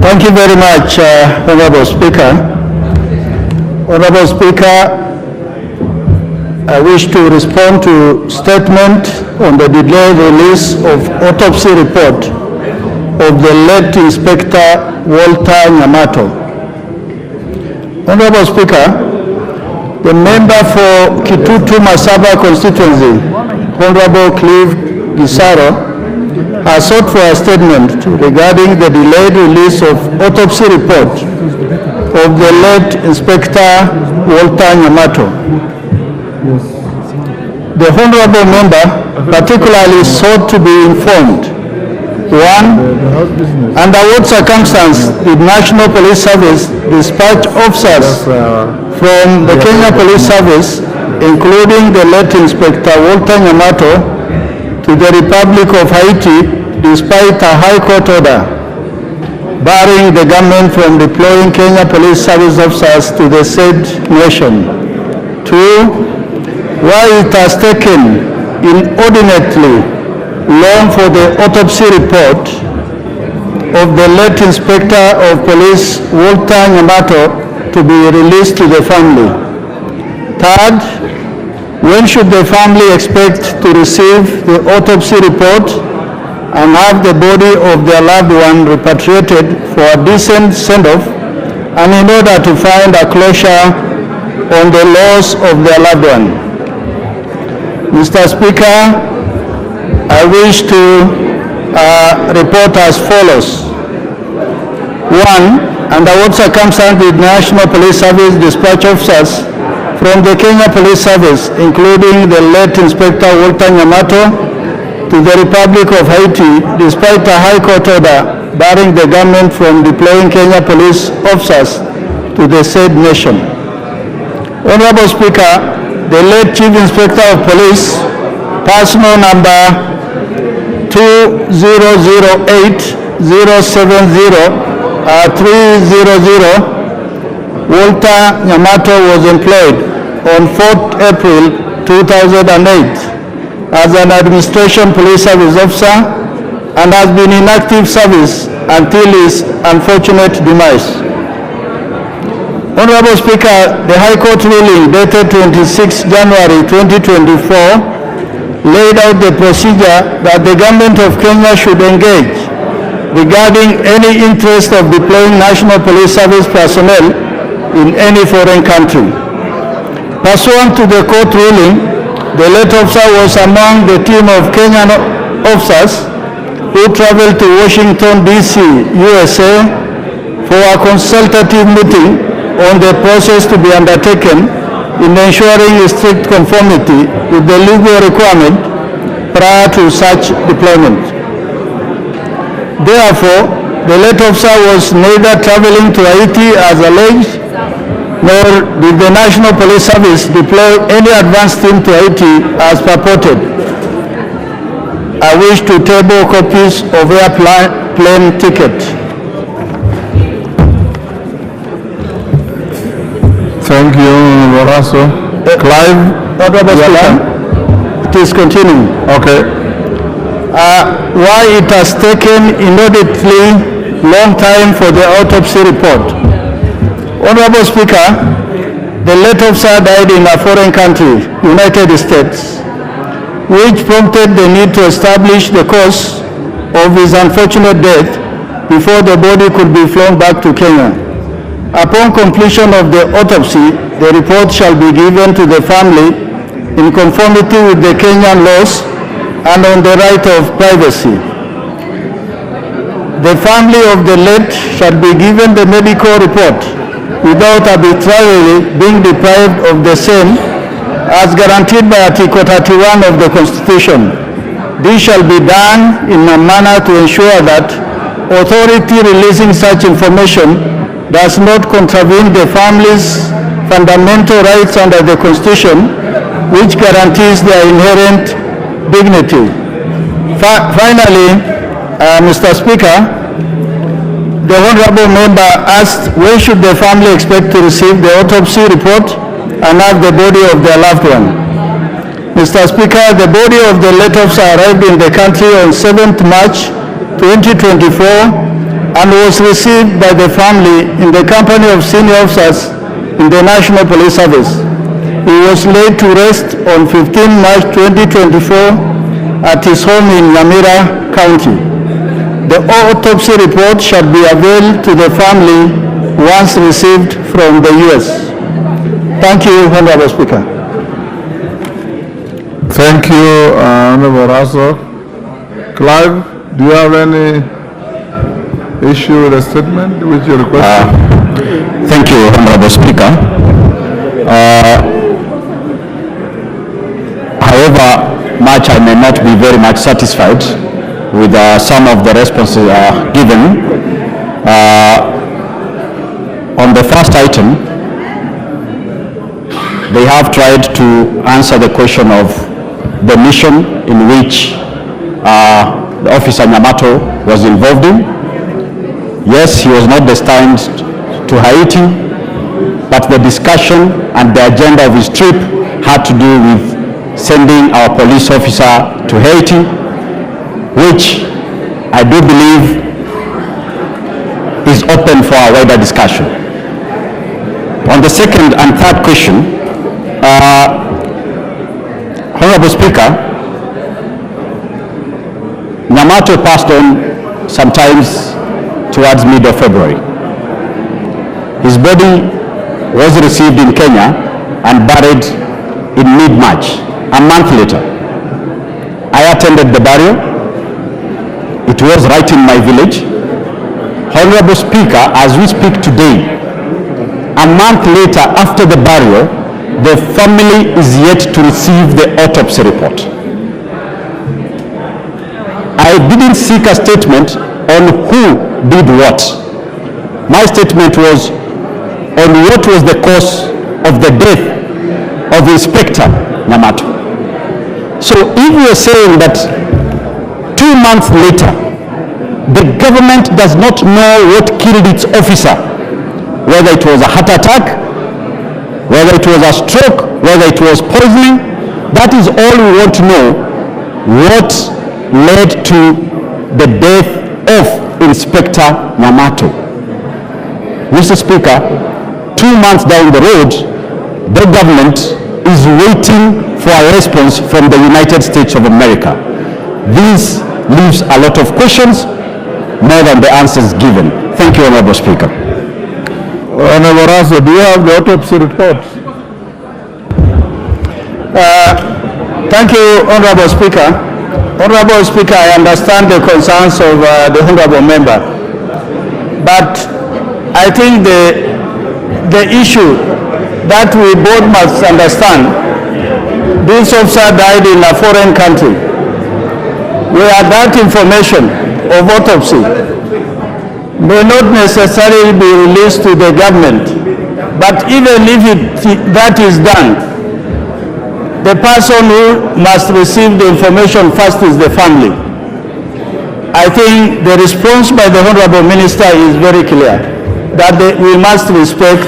Speaker 3: Thank you very much, Honorable Speaker. Honorable Speaker, I wish to respond to statement on the delayed release of autopsy report of the late Inspector Walter Nyamato. Honorable Speaker, the member for Kitutu Masaba constituency, Honorable Clive Gisaro, has sought for a statement regarding the delayed release of autopsy report of the late Inspector Walter Nyamato. The honorable member particularly sought to be informed: 1. Under what circumstance did National Police Service dispatch officers from the Kenya Police Service, including the late Inspector Walter Nyamato, to the Republic of Haiti despite a High Court order? barring the government from deploying Kenya Police Service officers to the said nation. 2. Why it has taken inordinately long for the autopsy report of the late Inspector of Police Walter Nyamato to be released to the family. 3rd, when should the family expect to receive the autopsy report and have the body of their loved one repatriated for a decent send-off and in order to find a closure on the loss of their loved one? Mr. Speaker, I wish to report as follows. 1. Under what circumstances did National Police Service dispatch officers from the Kenya Police Service, including the late Inspector Walter Nyamato, to the Republic of Haiti, despite a High Court order barring the government from deploying Kenya police officers to the said nation? Honorable Speaker, the late Chief Inspector of Police, personal number 2008-070-300, Walter Nyamato was employed on 4th April 2008 as an administration police service officer and has been in active service until his unfortunate demise. Honorable Speaker, the High Court ruling dated 26 January 2024 laid out the procedure that the government of Kenya should engage regarding any interest of deploying National Police Service personnel in any foreign country. Pursuant to the court ruling, the late officer was among the team of Kenyan officers who traveled to Washington, D.C., USA for a consultative meeting on the process to be undertaken in ensuring strict conformity with the legal requirement prior to such deployment. Therefore, the late officer was neither traveling to Haiti as alleged, nor did the National Police Service deploy any advance team to Haiti as purported. I wish to table copies of airplane ticket.
Speaker 1: Thank you, Honorable Clive.
Speaker 3: Honorable Speaker, it is continuing.
Speaker 1: Okay.
Speaker 3: Why it has taken inordinately long time for the autopsy report? Honorable Speaker, the late officer died in a foreign country, United States, which prompted the need to establish the cause of his unfortunate death before the body could be flown back to Kenya. Upon completion of the autopsy, the report shall be given to the family in conformity with the Kenyan laws and on the right of privacy. The family of the late shall be given the medical report without arbitrarily being deprived of the same as guaranteed by Article 31 of the Constitution. This shall be done in a manner to ensure that authority releasing such information does not contravene the family's fundamental rights under the Constitution, which guarantees their inherent dignity. Finally, Mr. Speaker, the honorable member asked when should the family expect to receive the autopsy report and have the body of their loved one. Mr. Speaker, the body of the late officer arrived in the country on 7th March 2024 and was received by the family in the company of senior officers in the National Police Service. He was laid to rest on 15 March 2024 at his home in Nyamira County. The autopsy report shall be availed to the family once received from the U.S. Thank you, Honorable Speaker.
Speaker 1: Thank you, Honorable Raso. Clive, do you have any issue with the statement which you requested?
Speaker 10: Thank you, Honorable Speaker. However much I may not be very much satisfied with some of the responses given. On the first item, they have tried to answer the question of the mission in which the Officer Nyamato was involved in. Yes, he was not destined to Haiti, but the discussion and the agenda of his trip had to do with sending our police officer to Haiti, which I do believe is open for a wider discussion. On the second and third question, Honorable Speaker, Nyamato passed on sometimes towards mid of February. His body was received in Kenya and buried in mid-March, a month later. I attended the burial. It was right in my village. Honorable Speaker, as we speak today, a month later after the burial, the family is yet to receive the autopsy report. I didn't seek a statement on who did what. My statement was on what was the cause of the death of Inspector Nyamato. So if we are saying that 2 months later, the government does not know what killed its officer, whether it was a heart attack, whether it was a stroke, whether it was poisoning, that is all we want to know. What led to the death of Inspector Nyamato? Mr. Speaker, 2 months down the road, the government is waiting for a response from the United States of America. This leaves a lot of questions, more than the answers given. Thank you, Honorable Speaker.
Speaker 1: Honorable Raso, do you have the autopsy report?
Speaker 3: Thank you, Honorable Speaker. Honorable Speaker, I understand the concerns of the Honorable Member, but I think the issue that we both must understand, this officer died in a foreign country, where that information of autopsy may not necessarily be released to the government, but even if that is done, the person who must receive the information first is the family. I think the response by the Honorable Minister is very clear, that we must respect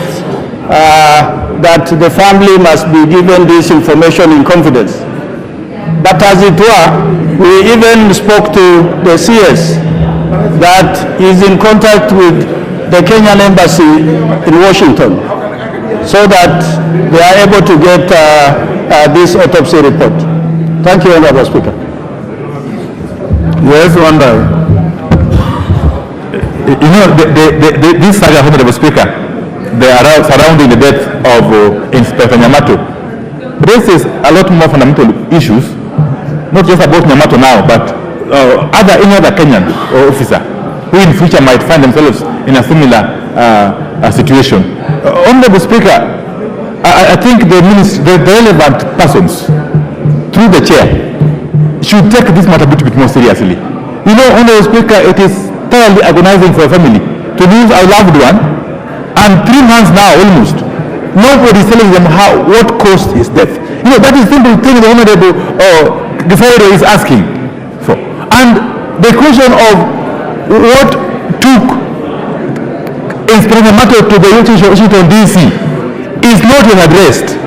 Speaker 3: that the family must be given this information in confidence. But as it were, we even spoke to the CS that is in contact with the Kenyan embassy in Washington, so that they are able to get this autopsy report. Thank you, Honorable Speaker.
Speaker 1: Yes, Wanda.
Speaker 2: You know, this saga, Honorable Speaker, they are surrounding the death of Inspector Nyamato, raises a lot more fundamental issues, not just about Nyamato now, but any other Kenyan officer who in future might find themselves in a similar situation. Honorable Speaker, I think the relevant persons, through the chair, should take this matter a bit more seriously. You know, Honorable Speaker, it is thoroughly agonizing for a family to lose a loved one, and 3 months now almost, nobody is telling them what caused his death. You know, that is the simple thing the Honorable Gifaro is asking for. And the question of what took Inspector Nyamato to the Washington DC is not yet addressed.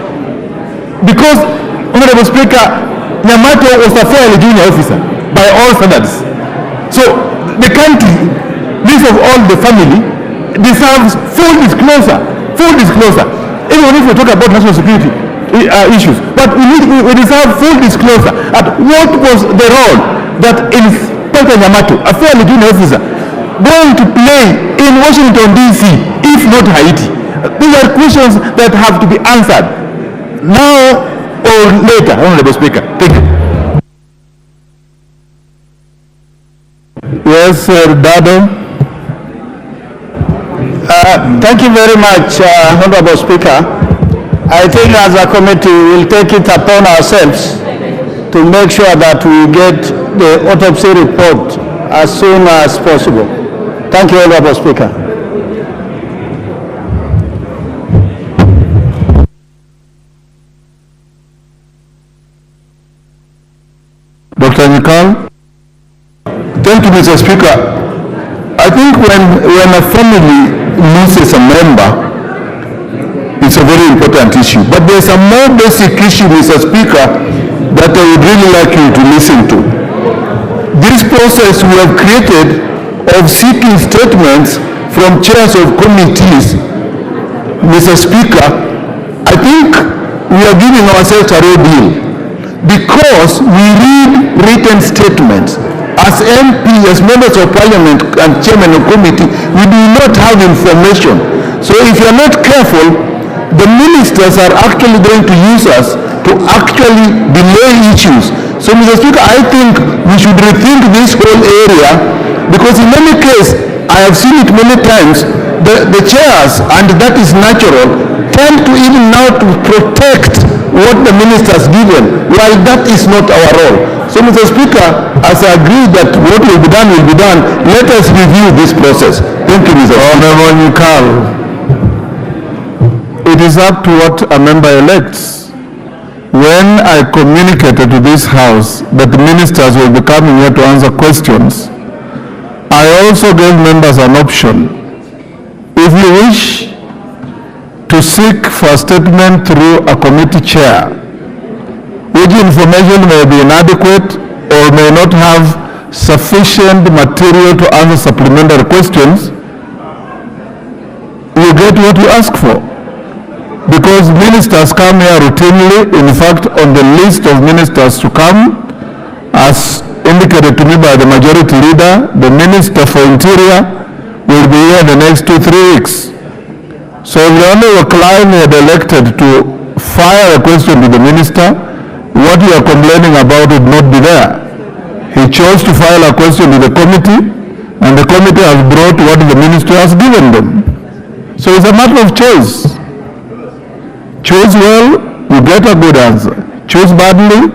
Speaker 2: Because, Honorable Speaker, Nyamato was a fairly junior officer by all standards. So the country, this of all the family, deserves full disclosure. Even if we talk about national security issues, but we deserve full disclosure at what was the role that Inspector Nyamato, a fairly junior officer, going to play in Washington DC, if not Haiti. These are questions that have to be answered now or later, Honorable Speaker. Thank you.
Speaker 1: Yes, Sir Dado.
Speaker 3: Thank you very much, Honorable Speaker. I think as a committee we will take it upon ourselves to make sure that we get the autopsy report as soon as possible. Thank you, Honorable Speaker.
Speaker 1: Dr. Nikal.
Speaker 2: Thank you, Mr. Speaker. I think when a family loses a member, it's a very important issue. But there's a more basic issue, Mr. Speaker, that I would really like you to listen to. This process we have created of seeking statements from chairs of committees, Mr. Speaker, I think we are giving ourselves a real deal because we read written statements. As MP, as members of parliament and chairman of committee, we do not have information. So if you are not careful, the ministers are actually going to use us to actually delay issues. So, Mr. Speaker, I think we should rethink this whole area because in any case, I have seen it many times, the chairs, and that is natural, tend to even now to protect what the ministers given, while that is not our role. So, Mr. Speaker, as I agree that what will be done, let us review this process. Thank you, Mr. Speaker. It is up to what a member elects. When I communicated to this House that the ministers will be coming here to answer questions, I also gave members an option. If you wish to seek for a statement through a committee chair, which information may be inadequate or may not have sufficient material to answer supplementary questions, you get what you ask for. Because ministers come here routinely. In fact, on the list of ministers to come, as indicated to me by the majority leader, the Minister for Interior will be here in the next 2-3 weeks. So if the Honorable Klein had elected to fire a question to the minister, what you are complaining about would not be there. He chose to file a question to the committee, and the committee has brought what the minister has given them. So it's a matter of choice. Choose well, you get a good answer. Choose badly,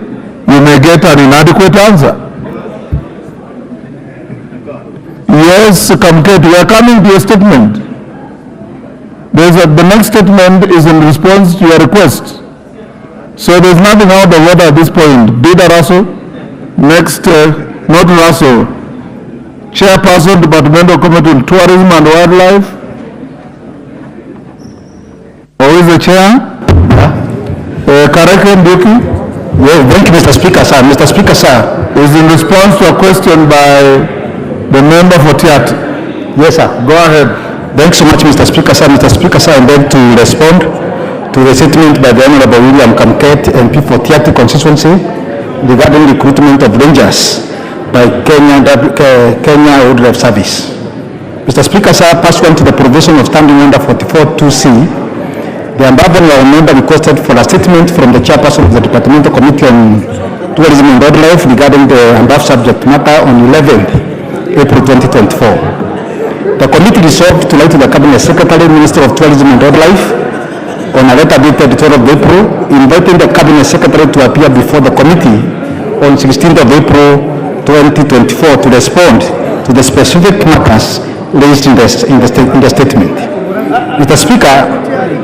Speaker 2: you may get an inadequate answer. Yes, Kamket, we are coming to your statement. The next statement is in response to your request. So there's nothing out of order at this point. Dida Russell, next, not Russell, Chairperson, Departmental Committee on Tourism and Wildlife. Who is the chair? Kareke Nduki.
Speaker 10: Well, thank you, Mr. Speaker, sir. Mr. Speaker, sir.
Speaker 2: Is in response to a question by the member for Tiat.
Speaker 10: Yes, sir.
Speaker 2: Go ahead.
Speaker 10: Thanks so much, Mr. Speaker, sir. Mr. Speaker, sir, I'm going to respond to the statement by the Honorable William Kamket, MP for Tiat constituency, regarding recruitment of rangers by Kenya Wildlife Service. Mr. Speaker, sir, pursuant to the provision of Standing Order 44(2)C, the above member requested for a statement from the chairperson of the Departmental Committee on Tourism and Wildlife regarding the above subject matter on 11th April 2024. The committee resolved to write to the Cabinet Secretary, Minister of Tourism and Wildlife, on a letter dated 12th of April, inviting the Cabinet Secretary to appear before the committee on 16th of April 2024 to respond to the specific matters raised in the statement. Mr. Speaker,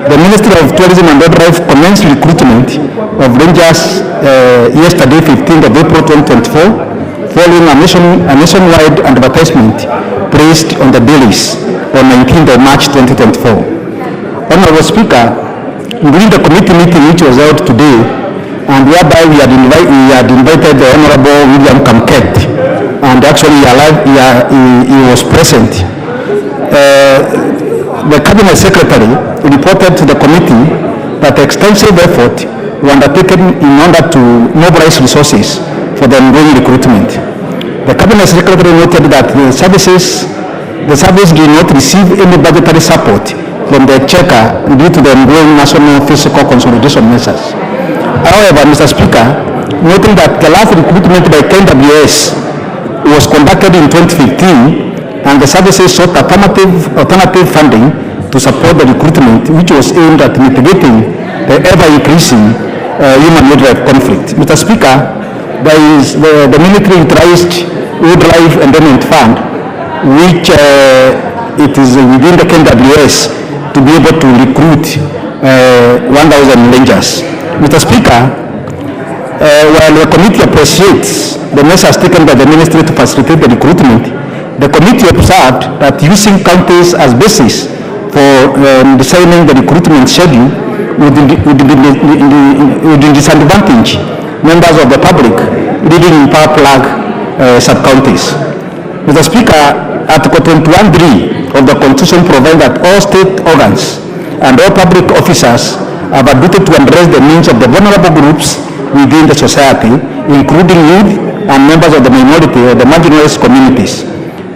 Speaker 10: the Ministry of Tourism and Wildlife commenced recruitment of rangers yesterday, 15th of April 2024, following a nationwide advertisement placed on the dailies on 19th of March 2024. Honorable Speaker, during the committee meeting which was held today, and whereby we had invited the Honorable William Kamket, and actually he was present. The Cabinet Secretary reported to the committee that extensive effort were undertaken in order to mobilize resources for the ongoing recruitment. The Cabinet Secretary noted that the service did not receive any budgetary support from the Exchequer due to the ongoing national fiscal consolidation measures. However, Mr. Speaker, noting that the last recruitment by KWS was conducted in 2015, and the services sought alternative funding to support the recruitment, which was aimed at mitigating the ever-increasing human-wildlife conflict. Mr. Speaker, there is the military utilized Wildlife Endowment Fund, which it is within the KWS to be able to recruit 1,000 rangers. Mr. Speaker, while the committee appreciates the measures taken by the ministry to facilitate the recruitment, the committee observed that using counties as basis for designing the recruitment schedule would disadvantage members of the public living in power plug sub-counties. Mr. Speaker, Article 21(3) of the Constitution provides that all state organs and all public officers have a duty to address the needs of the vulnerable groups within the society, including youth and members of the minority or the marginalized communities.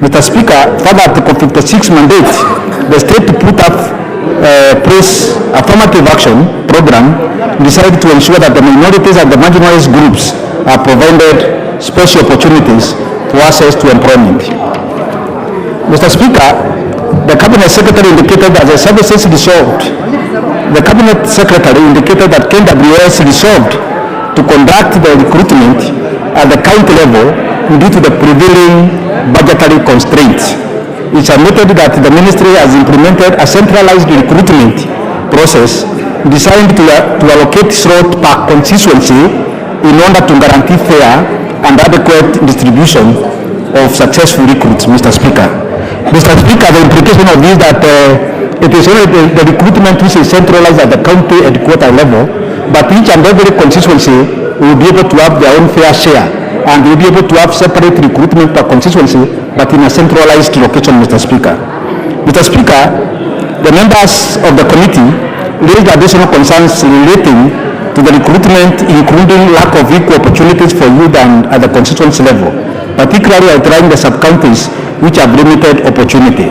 Speaker 10: Mr. Speaker, further Article 56 mandates the state to put up place affirmative action program designed to ensure that the minorities and the marginalized groups are provided special opportunities for access to employment. Mr. Speaker, the Cabinet Secretary indicated that the services resolved. The Cabinet Secretary indicated that KWS resolved to conduct the recruitment at the county level due to the prevailing budgetary constraints. It admitted that the ministry has implemented a centralized recruitment process designed to allocate slot per constituency in order to guarantee fair and adequate distribution of successful recruits, Mr. Speaker. Mr. Speaker, the implication of this is that it is only the recruitment which is centralized at the county headquarters level, but each and every constituency will be able to have their own fair share and will be able to have separate recruitment per constituency, but in a centralized location, Mr. Speaker. Mr. Speaker, the members of the committee raised additional concerns relating to the recruitment, including lack of equal opportunities for youth and at the constituency level, particularly outlining the sub-counties which have limited opportunity.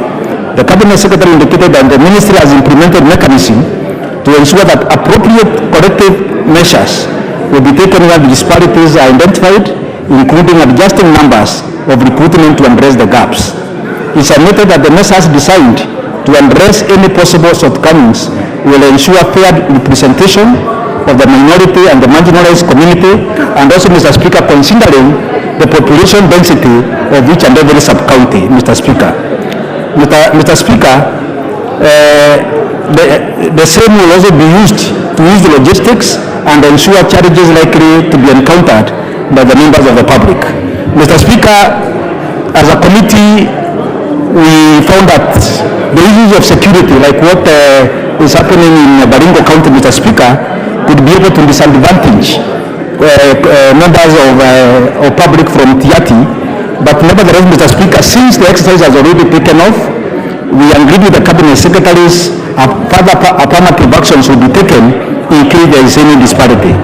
Speaker 10: The Cabinet Secretary indicated that the Ministry has implemented mechanisms to ensure that appropriate corrective measures will be taken where the disparities are identified, including adjusting numbers of recruitment to address the gaps. It's admitted that the measures designed to address any possible shortcomings will ensure fair representation of the minority and the marginalized community, and also, Mr. Speaker, considering the population density of each and every sub-county, Mr. Speaker. Mr. Speaker, the same will also be used to use the logistics and ensure challenges likely to be encountered by the members of the public. Mr. Speaker, as a committee, we found that the issues of security, like what is happening in Baringo County, Mr. Speaker, could be able to disadvantage members of public from Tiati. But nevertheless, Mr. Speaker, since the exercise has already taken off, we agreed with the Cabinet Secretaries further affirmative actions will be taken in case there is any disparity.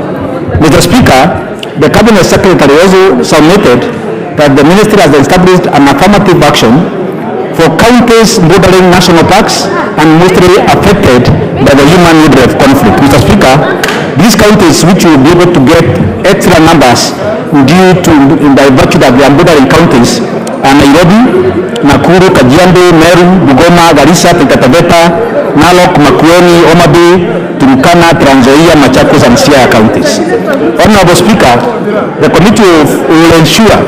Speaker 10: Mr. Speaker, the Cabinet Secretary also submitted that the Ministry has established an affirmative action for counties bordering national parks and mostly affected by the human wildlife conflict. Mr. Speaker, these counties which will be able to get extra numbers due to by virtue that they are bordering counties are Nairobi, Nakuru, Kajiado, Meru, Bungoma, Garissa, Taita Taveta, Narok, Makwiny, Homa Bay, Turkana, Trans Nzoia, Machakos, and Siaya counties. Honorable Speaker, the committee will ensure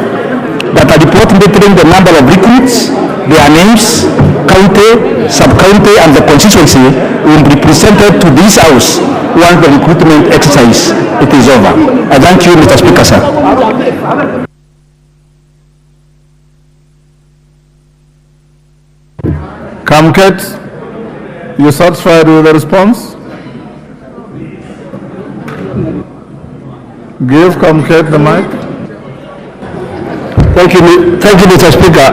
Speaker 10: that a report detailing the number of recruits, their names, county, sub-county, and the constituency will be presented to this House once the recruitment exercise is over. I thank you, Mr. Speaker, sir.
Speaker 1: Kamket, you satisfied with the response? Give Kamket the mic.
Speaker 10: Thank you, Mr. Speaker.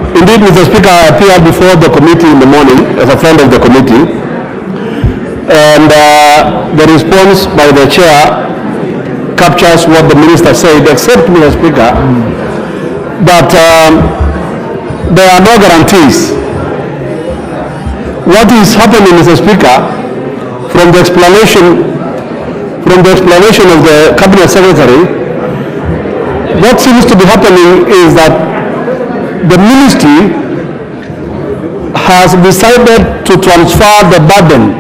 Speaker 10: Indeed, Mr. Speaker, I appeared before the committee in the morning as a friend of the committee, and the response by the chair captures what the minister said, except, Mr. Speaker, that there are no guarantees. What is happening, Mr. Speaker, from the explanation of the Cabinet Secretary, what seems to be happening is that the ministry has decided to transfer the burden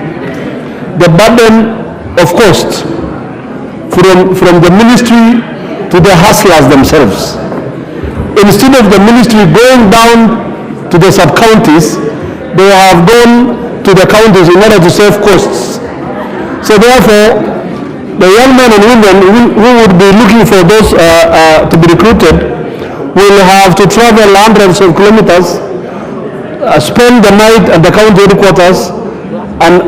Speaker 10: of cost from the ministry to the hustlers themselves. Instead of the ministry going down to the sub-counties, they have gone to the counties in order to save costs. So therefore, the young men and women who would be looking for those to be recruited will have to travel hundreds of kilometers, spend the night at the county headquarters, and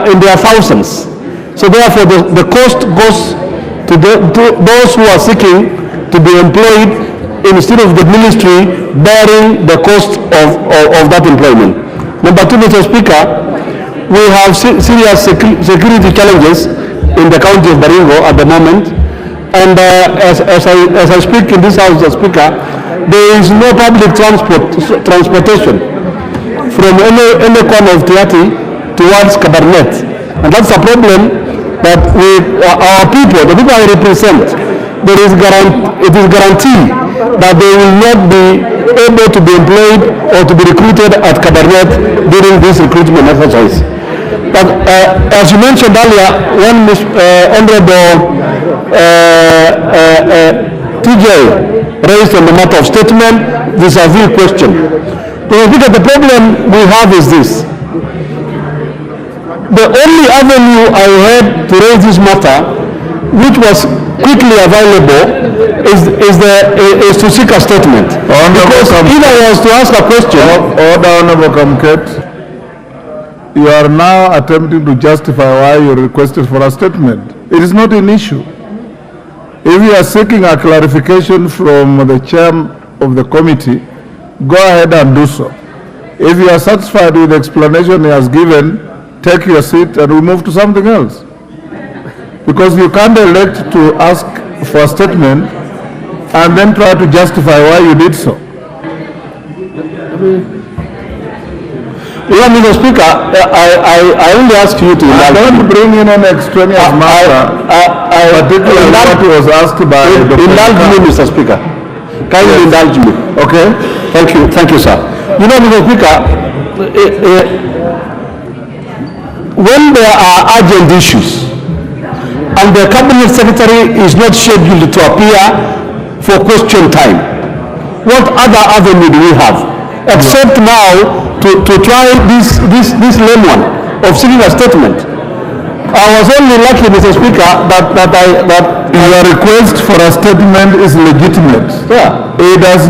Speaker 10: in their thousands. So therefore, the cost goes to those who are seeking to be employed instead of the ministry bearing the cost of that employment. Number two, Mr. Speaker, we have serious security challenges in the county of Baringo at the moment. And as I speak in this house, Mr. Speaker, there is no public transportation from any corner of Tiati towards Kabarnet. And that's a problem that our people, the people I represent, it is guaranteed that they will not be able to be employed or to be recruited at Kabarnet during this recruitment exercise. But as you mentioned earlier, when Honorable TJ raised on the matter of statement, this is a real question. Because the problem we have is this. The only avenue I had to raise this matter, which was quickly available, is to seek a statement. Because if I was to ask a question...
Speaker 1: Honorable Kamket, you are now attempting to justify why you requested for a statement. It is not an issue. If you are seeking a clarification from the chairman of the committee, go ahead and do so. If you are satisfied with the explanation he has given, take your seat and we move to something else. Because you can't elect to ask for a statement and then try to justify why you did so.
Speaker 10: Mr. Speaker, I only ask you to...
Speaker 1: I don't bring in an extraneous matter, particularly what was asked by...
Speaker 10: Indulge me, Mr. Speaker. Can you indulge me? Okay? Thank you, sir. You know, Mr. Speaker, when there are urgent issues and the Cabinet Secretary is not scheduled to appear for question time, what other avenue do we have? Except now to try this lame one of seeking a statement. I was only lucky, Mr. Speaker, that
Speaker 1: your request for a statement is legitimate.
Speaker 10: Yeah.
Speaker 1: It does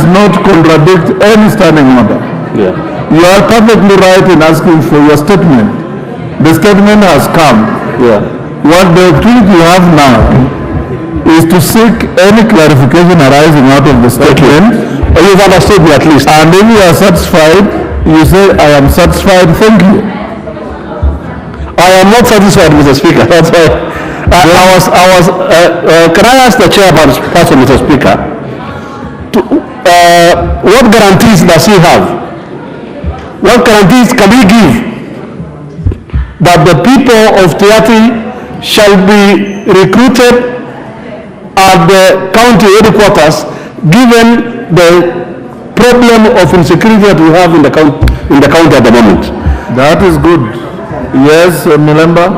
Speaker 1: not contradict any standing order.
Speaker 10: Yeah.
Speaker 1: You are perfectly right in asking for your statement. The statement has come.
Speaker 10: Yeah.
Speaker 1: What the opportunity you have now is to seek any clarification arising out of the statement.
Speaker 10: You've understood me at least.
Speaker 1: And if you are satisfied, you say, I am satisfied, thank you.
Speaker 10: I am not satisfied, Mr. Speaker. That's why can I ask the chairperson, Mr. Speaker, what guarantees does he have? What guarantees can he give that the people of Tiati shall be recruited at the county headquarters, given the problem of insecurity that we have in the county at the moment?
Speaker 1: That is good. Yes, Milemba.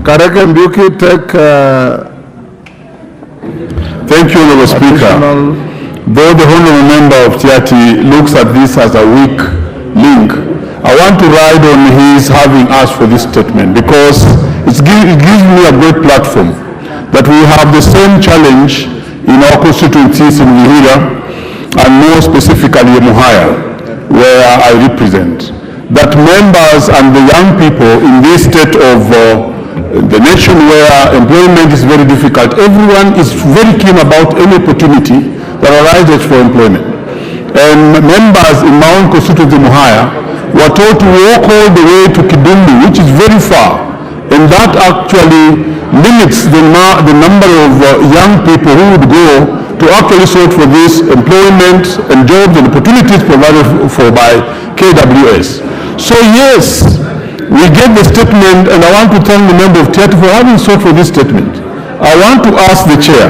Speaker 1: Kareke Mbuki, take...
Speaker 2: Thank you, Honorable Speaker. Though the Honorable Member of Tiati looks at this as a weak link, I want to ride on his having asked for this statement because it gives me a great platform that we have the same challenge in our constituencies in Uhuru and more specifically in Muhaya, where I represent. That members and the young people in this state of the nation where employment is very difficult, everyone is very keen about any opportunity that arises for employment. And members in my own constituency Muhaya were told to walk all the way to Kisumu, which is very far, and that actually limits the number of young people who would go to actually sort for this employment and jobs and opportunities provided for by KWS. So yes, we get the statement, and I want to thank the member of Tiati for having sought for this statement. I want to ask the chair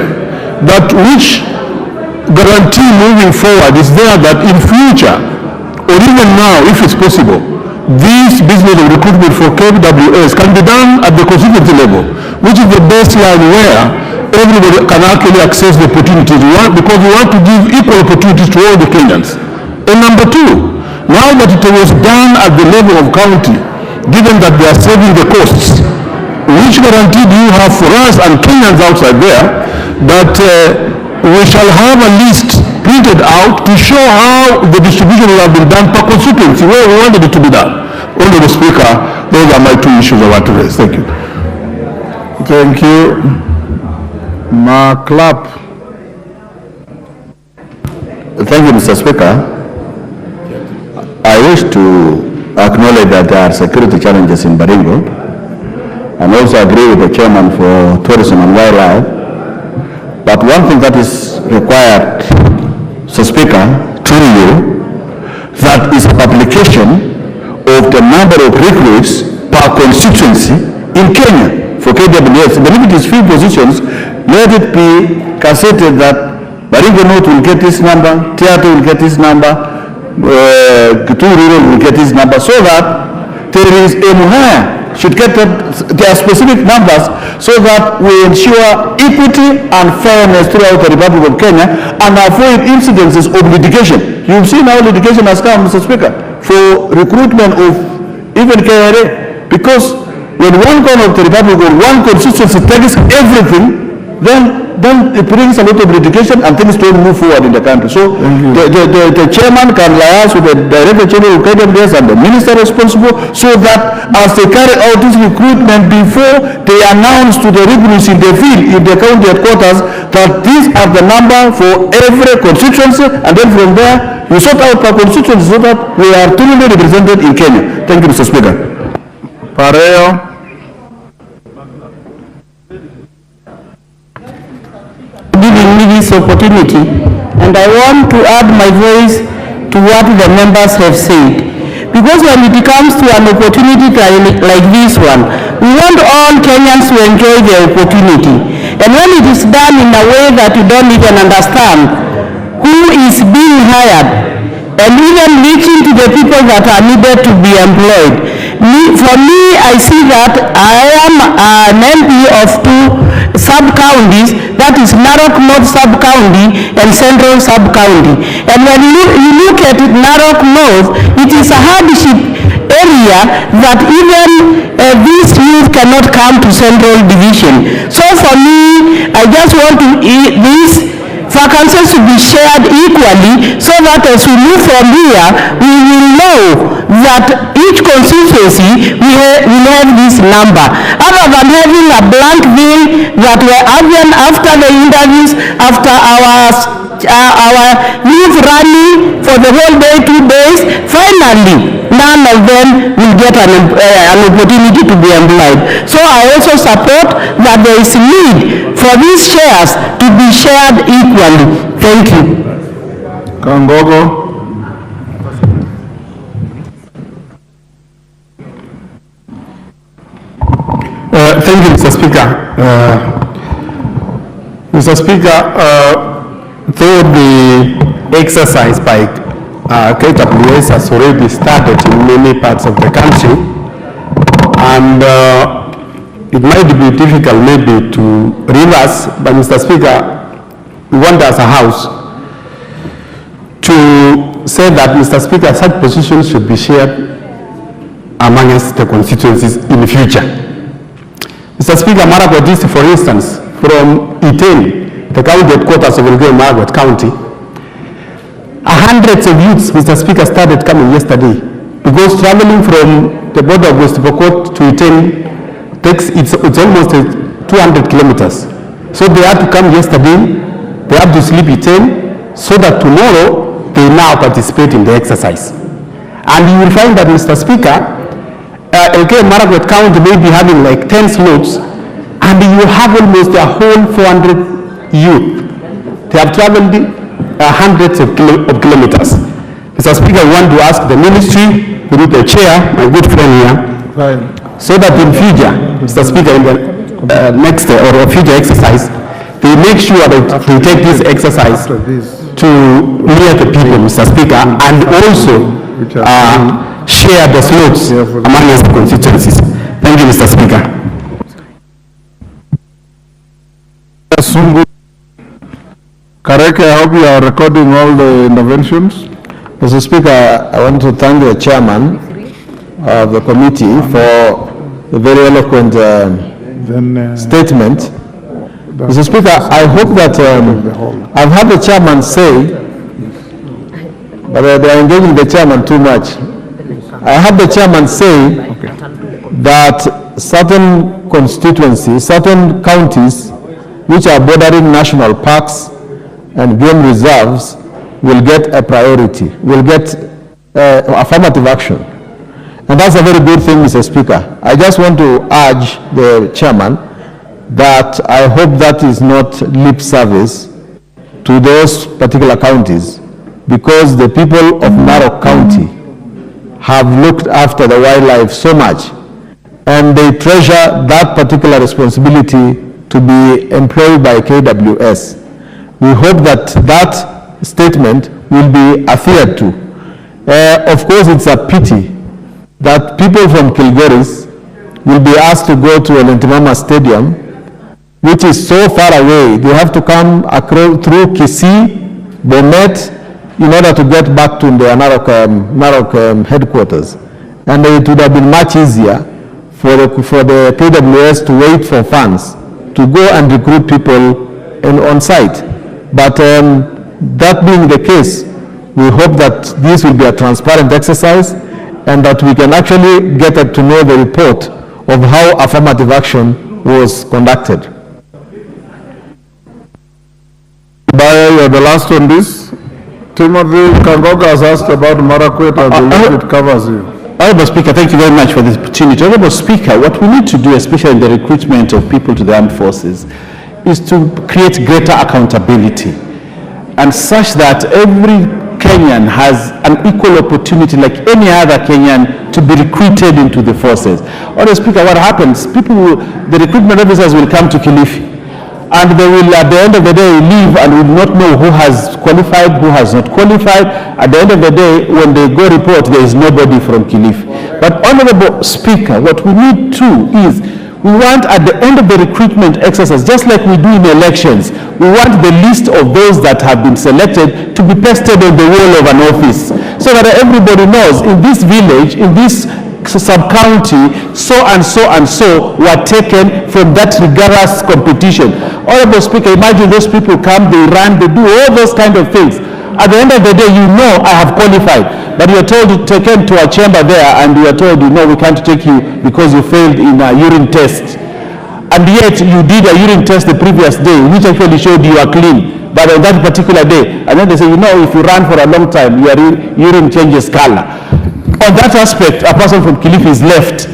Speaker 2: that which guarantee moving forward is there that in future, or even now, if it's possible, this business of recruitment for KWS can be done at the constituency level, which is the baseline where everybody can actually access the opportunities because we want to give equal opportunities to all the Kenyans. And number two, now that it was done at the level of county, given that they are saving the costs,
Speaker 10: which guarantee do you have for us and Kenyans outside there that we shall have a list printed out to show how the distribution will have been done per constituency, where we wanted it to be done? Honorable Speaker, those are my two issues I want to raise. Thank you.
Speaker 1: Thank you. Clap.
Speaker 3: Thank you, Mr. Speaker. I wish to acknowledge that there are security challenges in Baringo, and also agree with the chairman for tourism and wildlife. But one thing that is required, Mr. Speaker, through you, that is a publication of the number of recruits per constituency in Kenya for KWS. Even if it is few positions, let it be cassetted that Baringo North will get this number, Theatre will get this number, Kisumu Rural will get this number, so that there is a muhaya should get their specific numbers, so that we ensure equity and fairness throughout the Republic of Kenya and avoid incidences of litigation. You've seen how litigation has come, Mr. Speaker, for recruitment of even KRA, because when one corner of the Republic or one constituency takes everything, then it brings a lot of litigation and things don't move forward in the country. So the chairman can liaise with the Director General of KWS and the minister responsible, so that as they carry out this recruitment, before they announce to the recruits in the field, in the county headquarters, that these are the number for every constituency, and then from there you sort out per constituency, so that we are truly represented in Kenya. Thank you, Mr. Speaker.
Speaker 1: Pareo.
Speaker 8: Giving me this opportunity, and I want to add my voice to what the members have said, because when it comes to an opportunity like this one, we want all Kenyans to enjoy the opportunity, and when it is done in a way that you don't even understand who is being hired, and even reaching to the people that are needed to be employed. For me, I see that I am an MP of two sub-counties, that is Narok North sub-county and Central sub-county. And when you look at it, Narok North, it is a hardship area that even these youth cannot come to Central Division. So for me, I just want to these vacancies to be shared equally, so that as we move from here, we will know that each constituency will have this number, other than having a blank bill that were given after the interviews, after our youth rally for the whole day, 2 days. Finally, none of them will get an opportunity to be employed. So I also support that there is a need for these shares to be shared equally. Thank you.
Speaker 1: Kangogo.
Speaker 5: Thank you, Mr. Speaker. Mr. Speaker, though the exercise by KWS has already started in many parts of the country, and it might be difficult maybe to reverse, but Mr. Speaker, we want as a House to say that, Mr. Speaker, such positions should be shared amongst the constituencies in the future. Mr. Speaker, Marakwet East, for instance, from Iten, the county headquarters of Marakwet County, hundreds of youths, Mr. Speaker, started coming yesterday, because traveling from the border of West Pokot to Iten takes, it's almost 200 kilometers. So they had to come yesterday, they have to sleep Iten, so that tomorrow they now participate in the exercise. And you will find that, Mr. Speaker, Marakwet County may be having like 10 slots, and you have almost a whole 400 youth. They have traveled hundreds of kilometers. Mr. Speaker, I want to ask the ministry, through the chair, my good friend here, so that in future, Mr. Speaker, in the next or future exercise, they make sure that they take this exercise to near the people, Mr. Speaker, and also share the slots among the constituencies. Thank you, Mr. Speaker.
Speaker 1: Kareke, I hope you are recording all the interventions.
Speaker 3: Mr. Speaker, I want to thank the chairman of the committee for the very eloquent statement. Mr. Speaker, I hope that I've had the chairman say, but they are engaging the chairman too much. I had the chairman say that certain constituencies, certain counties which are bordering national parks and game reserves will get a priority, will get affirmative action. And that's a very good thing, Mr. Speaker. I just want to urge the chairman that I hope that is not lip service to those particular counties, because the people of Narok County have looked after the wildlife so much, and they treasure that particular responsibility to be employed by KWS. We hope that that statement will be adhered to. Of course, it's a pity that people from Kilgoris will be asked to go to Lentimama Stadium, which is so far away. They have to come across through Kisii, Bomet, in order to get back to the Narok headquarters. And it would have been much easier for the KWS to wait for funds to go and recruit people on site. But that being the case, we hope that this will be a transparent exercise and that we can actually get to know the report of how affirmative action was conducted.
Speaker 1: Baya, you're the last on this. Timothy Kangoga has asked about Marakwet. I believe it covers you.
Speaker 10: Honourable Speaker, thank you very much for this opportunity. Honourable Speaker, what we need to do, especially in the recruitment of people to the armed forces, is to create greater accountability, and such that every Kenyan has an equal opportunity like any other Kenyan to be recruited into the forces. Honourable Speaker, what happens, the recruitment officers will come to Kilifi, and they will at the end of the day leave and will not know who has qualified, who has not qualified. At the end of the day, when they go report, there is nobody from Kilifi. But Honourable Speaker, what we need to is, we want at the end of the recruitment exercise, just like we do in elections, we want the list of those that have been selected to be pasted on the wall of an office, so that everybody knows in this village, in this sub-county, so and so and so were taken from that rigorous competition. Honourable Speaker, imagine those people come, they run, they do all those kind of things. At the end of the day, you know I have qualified, but you are told to take him to a chamber there, and you are told, you know, we can't take you because you failed in a urine test. And yet you did a urine test the previous day, which actually showed you are clean. But on that particular day, and then they say, you know, if you run for a long time, your urine changes color. On that aspect, a person from Kilifi is left,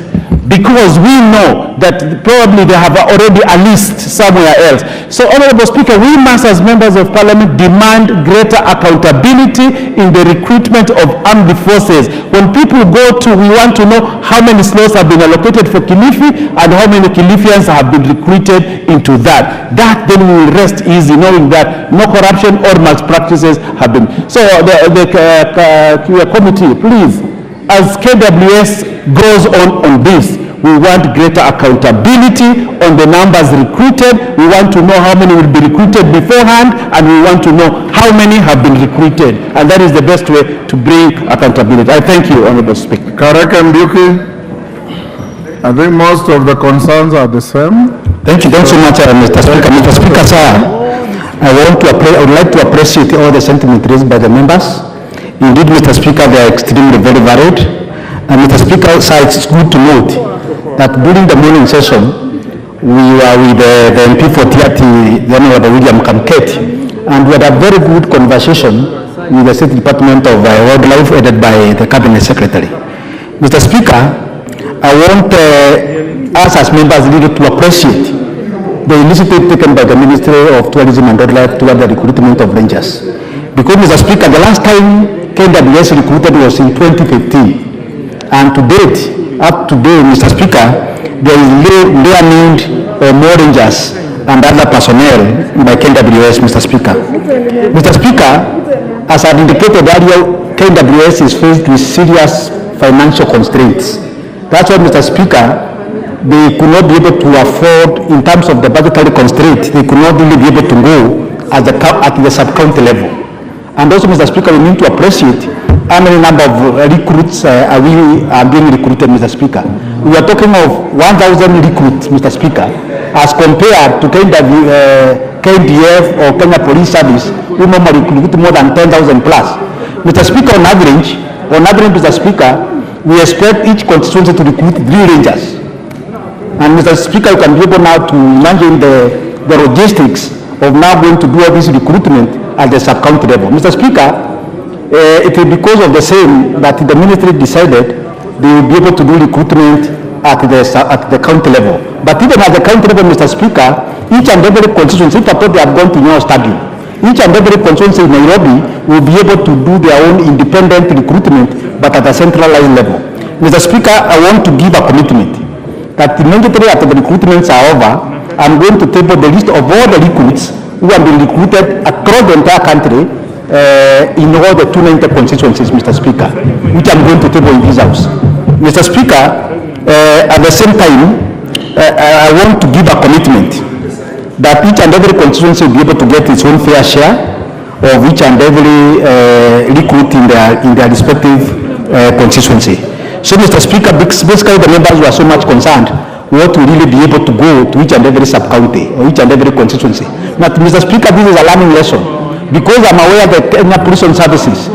Speaker 10: because we know that probably they have already a list somewhere else. So, Honourable Speaker, we must, as members of Parliament, demand greater accountability in the recruitment of armed forces. When people go to, we want to know how many slots have been allocated for Kilifi and how many Kilifians have been recruited into that. That then we will rest easy, knowing that no corruption or malpractices have been. So, the committee, please, as KWS goes on this, we want greater accountability on the numbers recruited. We want to know how many will be recruited beforehand, and we want to know how many have been recruited. And that is the best way to bring accountability. I thank you, Honourable Speaker.
Speaker 1: Karek and Buki, I think most of the concerns are the same.
Speaker 9: Thank you so much, Mr. Speaker. Mr. Speaker, sir, I would like to appreciate all the sentiment raised by the members. Indeed, Mr. Speaker, they are extremely very varied. And Mr. Speaker, sir, it's good to note that during the morning session, we were with the MP for Tiati, then William Kamket, and we had a very good conversation with the State Department of Wildlife, headed by the Cabinet Secretary. Mr. Speaker, I want us as members to appreciate the initiative taken by the Ministry of Tourism and Wildlife toward the recruitment of rangers. Because, Mr. Speaker, the last time KWS recruited was in 2015. And to date, up to date, Mr. Speaker, there is their need more rangers and other personnel by KWS, Mr. Speaker. Mr. Speaker, as I indicated earlier, KWS is faced with serious financial constraints. That's why, Mr. Speaker, they could not be able to afford, in terms of the budgetary constraint, they could not really be able to go at the sub-county level. And also, Mr. Speaker, we need to appreciate how many number of recruits are being recruited, Mr. Speaker.
Speaker 10: We are talking of 1,000 recruits, Mr. Speaker, as compared to KDF or Kenya Police Service, who normally recruit more than 10,000 plus. Mr. Speaker, on average, Mr. Speaker, we expect each constituency to recruit 3 rangers. And Mr. Speaker, you can be able now to imagine the logistics of now going to do all this recruitment at the sub-county level. Mr. Speaker, it is because of the same that the ministry decided they will be able to do recruitment at the county level. But even at the county level, Mr. Speaker, each and every constituency, if they have gone to your stadium, each and every constituency in Nairobi will be able to do their own independent recruitment, but at a centralized level. Mr. Speaker, I want to give a commitment that immediately after the recruitments are over, I'm going to table the list of all the recruits who have been recruited across the entire country in all the 290 constituencies, Mr. Speaker, which I'm going to table in this house. Mr. Speaker, at the same time, I want to give a commitment that each and every constituency will be able to get its own fair share of each and every recruit in their respective constituency. So, Mr. Speaker, basically the members were so much concerned what to really be able to go to each and every sub-county or each and every constituency. But, Mr. Speaker, this is a learning lesson because I'm aware that Kenya Police Services,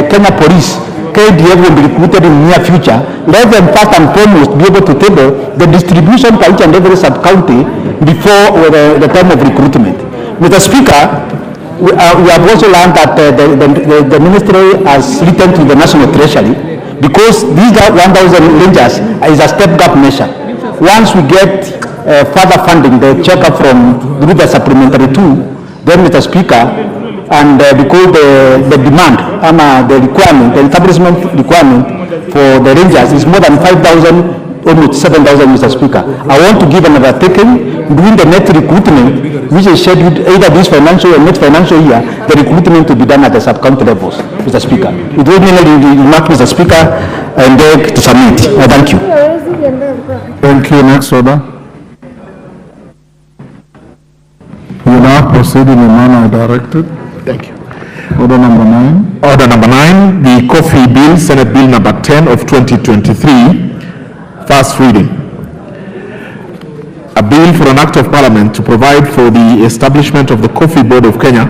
Speaker 10: Kenya Police, KDF will be recruited in the near future. Let them first and foremost be able to table the distribution for each and every sub-county before the time of recruitment. Mr. Speaker, we have also learned that the ministry has written to the National Treasury because these 1,000 rangers is a step-gap measure. Once we get further funding, the check-up from the supplementary tool, then, Mr. Speaker, and because the demand, the requirement, the establishment requirement for the rangers is more than 5,000, almost 7,000, Mr. Speaker. I want to give another taken during the next recruitment, which is scheduled either this financial or next financial year, the recruitment to be done at the sub-county levels, Mr. Speaker. It will mainly remark, Mr. Speaker, and beg to submit. Thank you.
Speaker 1: Thank you. Next order. We now proceed in the manner directed.
Speaker 2: Thank you.
Speaker 1: Order number 9.
Speaker 2: Order number 9, the Coffee Bill, Senate Bill number 10 of 2023, first reading. A bill for an act of parliament to provide for the establishment of the Coffee Board of Kenya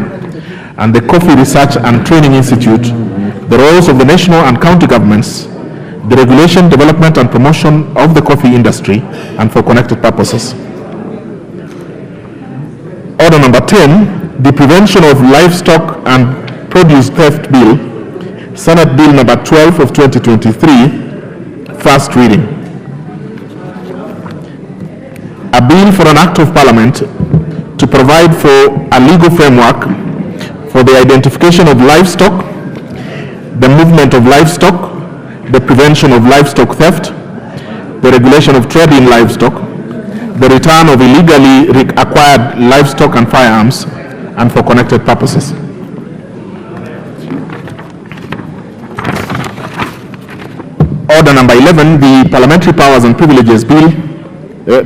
Speaker 2: and the Coffee Research and Training Institute, the roles of the national and county governments, the regulation, development and promotion of the coffee industry, and for connected purposes. Order number 10, the Prevention of Livestock and Produce Theft Bill, Senate Bill number 12 of 2023, first reading. A bill for an act of parliament to provide for a legal framework for the identification of livestock, the movement of livestock, the prevention of livestock theft, the regulation of trade in livestock, the return of illegally acquired livestock and firearms, and for connected purposes. Order number 11, the Parliamentary Powers and Privileges Bill,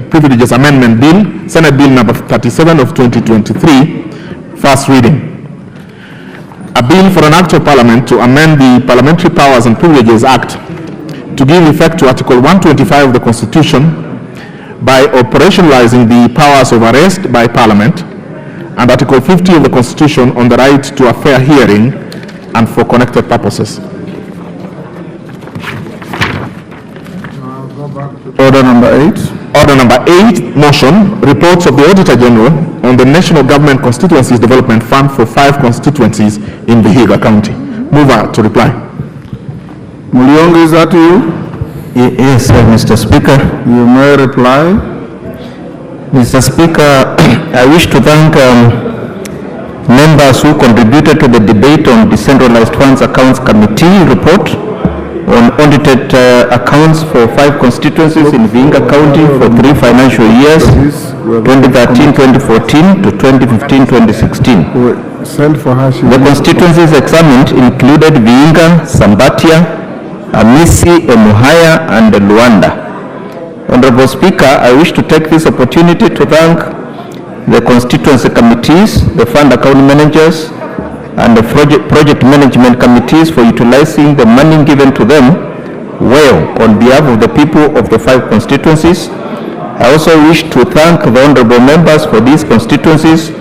Speaker 2: Privileges Amendment Bill, Senate Bill number 37 of 2023, first reading. A bill for an act of parliament to amend the Parliamentary Powers and Privileges Act to give effect to Article 125 of the Constitution by operationalizing the powers of arrest by Parliament and Article 50 of the Constitution on the right to a fair hearing and for connected purposes.
Speaker 1: Order number 8.
Speaker 2: Order number 8, motion, reports of the Auditor General on the National Government Constituencies Development Fund for 5 constituencies in Vihiga County. Mover to reply.
Speaker 1: Muliongo, is that you?
Speaker 7: Yes, Mr. Speaker.
Speaker 1: You may reply.
Speaker 7: Mr. Speaker, I wish to thank members who contributed to the debate on Decentralized Funds Accounts Committee report on audited accounts for 5 constituencies in Vihiga County for 3 financial years, 2013-2014 to 2015-2016. The constituencies examined included Vihiga, Sambatia, Amisi, Emuhaya, and Luanda. Honorable Speaker, I wish to take this opportunity to thank the constituency committees, the fund account managers, and the project management committees for utilizing the money given to them
Speaker 11: well on behalf of the people of the 5 constituencies. I also wish to thank the honorable members for these constituencies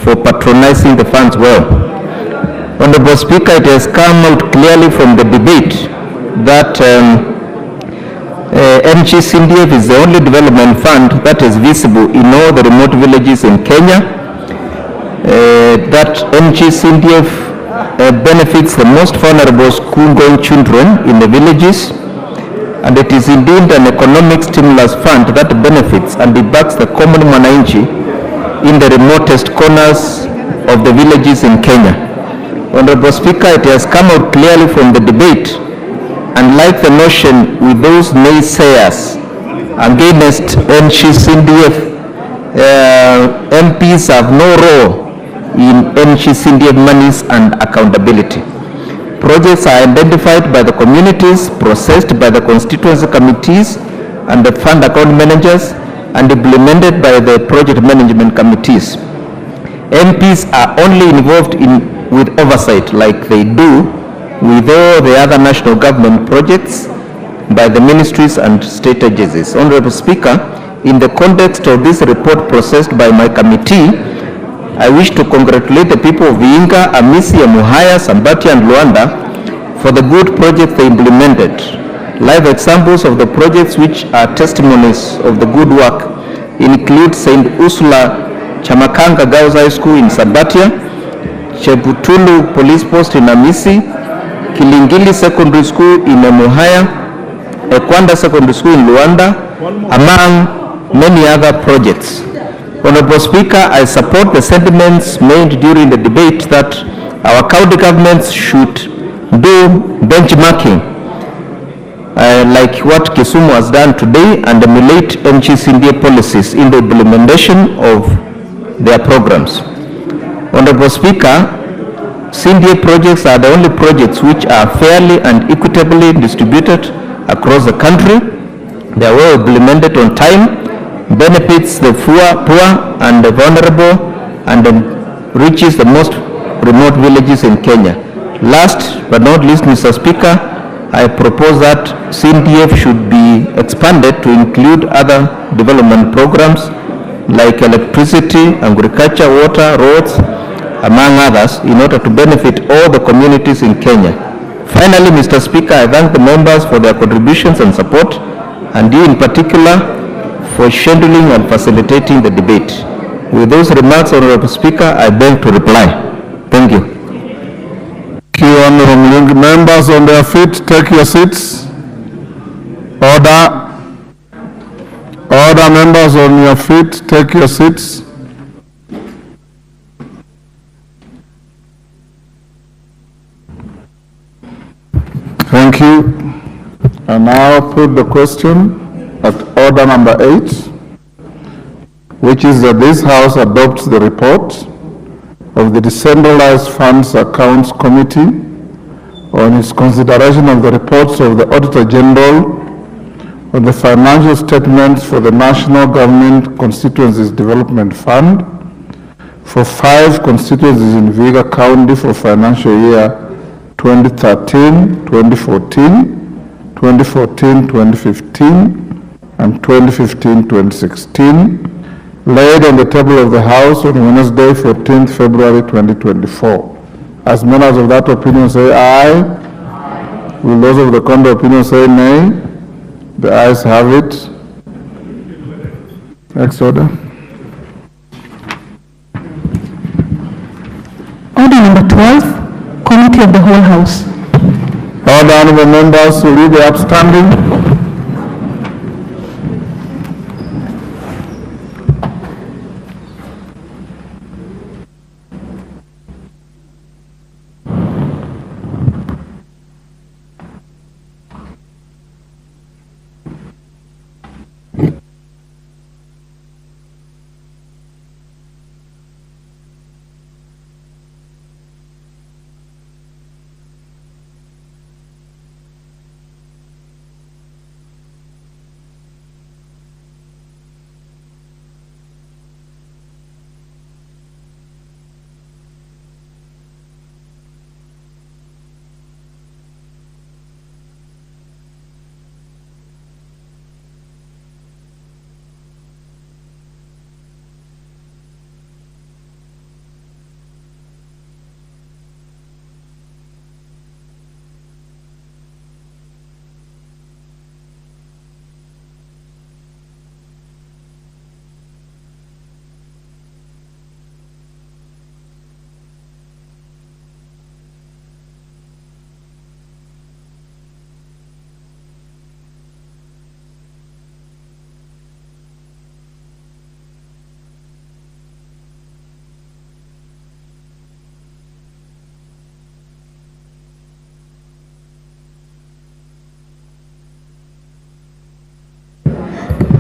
Speaker 11: for patronizing the funds well. Honorable Speaker, it has come out clearly from the debate that NGCDF is the only development fund that is visible in all the remote villages in Kenya. That NGCDF benefits the most vulnerable school-going children in the villages, and it is indeed an economic stimulus fund that benefits and backs the common mwananchi in the remotest corners of the villages in Kenya. Honorable Speaker, it has come out clearly from the debate, and like the notion with those naysayers against NGCDF, MPs have no role in NGCDF monies and accountability. Projects are identified by the communities, processed by the constituency committees and the fund account managers, and implemented by the project management committees. MPs are only involved with oversight, like they do with all the other national government projects by the ministries and state agencies. Honorable Speaker, in the context of this report processed by my committee, I wish to congratulate the people of Vihiga, Amisi, Muhaya, Sambati and Luanda for the good projects they implemented. Live examples of the projects which are testimonies of the good work include St. Ursula Chamakanga Girls High School in Sabatia, Chebutulu Police Post in Amisi, Kilingili Secondary School in Muhaya, Ekwanda Secondary School in Luanda, among many other projects. Honorable Speaker, I support the sentiments made during the debate that our county governments should do benchmarking like what Kisumu has done today and emulate NGCDA policies in the implementation of their programs. Honorable Speaker, CDA projects are the only projects which are fairly and equitably distributed across the country. They are well implemented on time, benefits the poor and the vulnerable, and reaches the most remote villages in Kenya. Last but not least, Mr. Speaker, I propose that CDF should be expanded to include other development programs like electricity, agriculture, water, roads, among others, in order to benefit all the communities in Kenya. Finally, Mr. Speaker, I thank the members for their contributions and support, and you in particular for scheduling and facilitating the debate. With those remarks, Honorable Speaker, I beg to reply. Thank you.
Speaker 1: Thank you, Honorable members on their feet. Take your seats. Order. Order, members on your feet. Take your seats. Thank you. I now put the question at order number 8, which is that this House adopts the report of the Decentralized Funds Accounts Committee on its consideration of the reports of the Auditor General on the financial statements for the National Government Constituencies Development Fund for 5 constituencies in Vihiga County for financial year 2013, 2014, 2015, and 2015-2016, laid on the table of the House on Wednesday, 14th February 2024. As members of that opinion say aye, will those of the contrary opinion say nay? The ayes have it. Next order.
Speaker 6: Order number 12, Committee of the Whole House.
Speaker 1: Order, honorable members, will you be upstanding?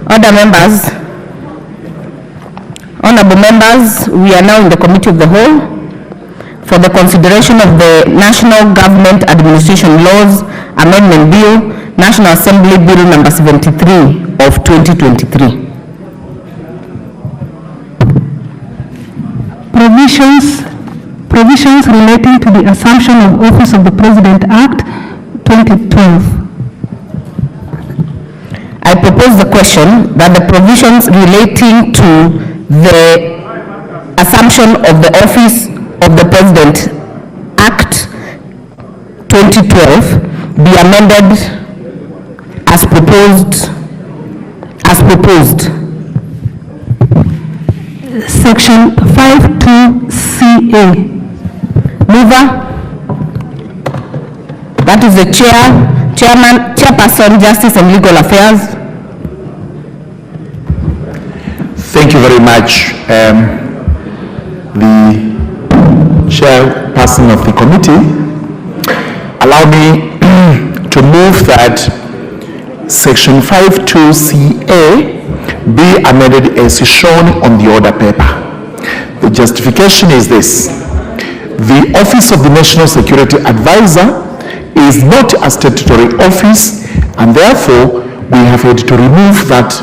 Speaker 4: Other members, honorable members, we are now in the Committee of the Whole for the consideration of the National Government Administration Laws Amendment Bill, National Assembly Bill number 73 of 2023.
Speaker 8: Provisions relating to the Assumption of Office of the President Act 2012.
Speaker 4: I propose the question that the provisions relating to the Assumption of the Office of the President Act 2012 be amended as proposed.
Speaker 8: Section 52CA.
Speaker 4: Mover. That is the Chairperson, Justice and Legal Affairs.
Speaker 12: Thank you very much. The chairperson of the committee, allow me to move that Section 52CA be amended as shown on the order paper. The justification is this: the Office of the National Security Advisor is not a statutory office, and therefore we have had to remove that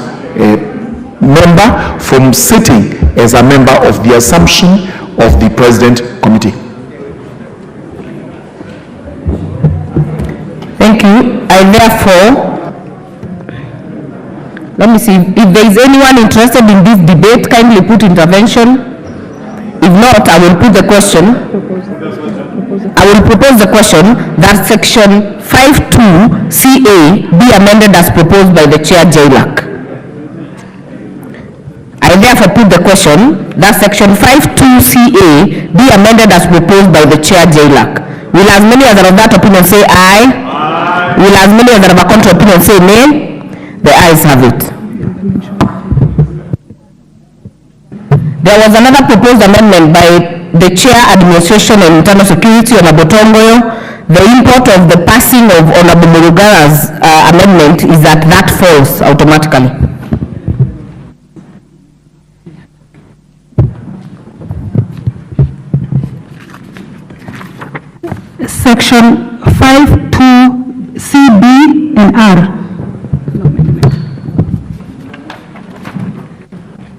Speaker 12: member from sitting as a member of the Assumption of the President Committee.
Speaker 4: Thank you. I therefore, let me see, if there is anyone interested in this debate, kindly put intervention. If not, I will put the question. I will propose the question that Section 52CA be amended as proposed by the Chair JLAC. I therefore put the question that Section 52CA be amended as proposed by the Chair JLAC. Will as many as are of that opinion say aye? Aye. Will as many as are of a contrary opinion say nay? The ayes have it. There was another proposed amendment by the Chair, Administration and Internal Security, Honorable Tongoyo. The import of the passing of Honorable Murugara's amendment is that that falls automatically.
Speaker 8: Section 52CB and R.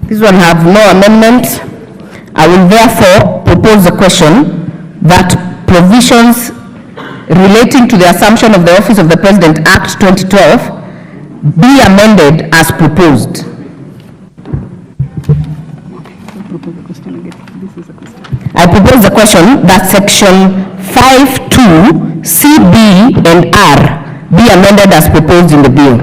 Speaker 4: This one have no amendment. I will therefore propose the question that provisions relating to the Assumption of the Office of the President Act 2012 be amended as proposed. I propose the question that Section 52CB and R be amended as proposed in the bill.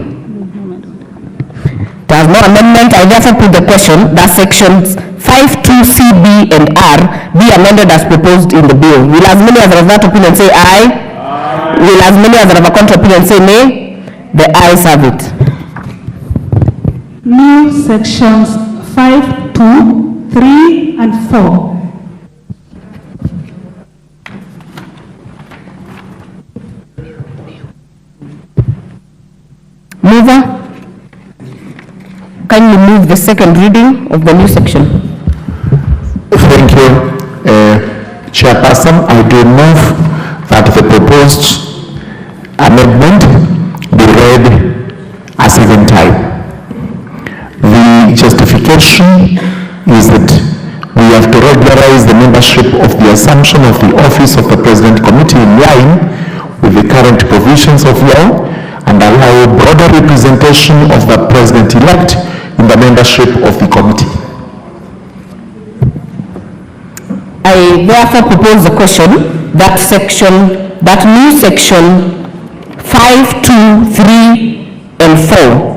Speaker 4: There is no amendment. I therefore put the question that Sections 52CB and R be amended as proposed in the bill. Will as many as are of that opinion say aye? Aye. Will as many as are of a contrary opinion say nay? The ayes have it.
Speaker 8: New sections 5, 2, 3, and 4.
Speaker 4: Mover, kindly move the second reading of the new section.
Speaker 12: Thank you, Chairperson. I do move that the proposed amendment be read a second time. The justification is that we have to regularize the membership of the Assumption of the Office of the President Committee in line with the current provisions of law and allow broader representation of the President-elect in the membership of the committee.
Speaker 4: I therefore propose the question that new section 5, 2, 3, and 4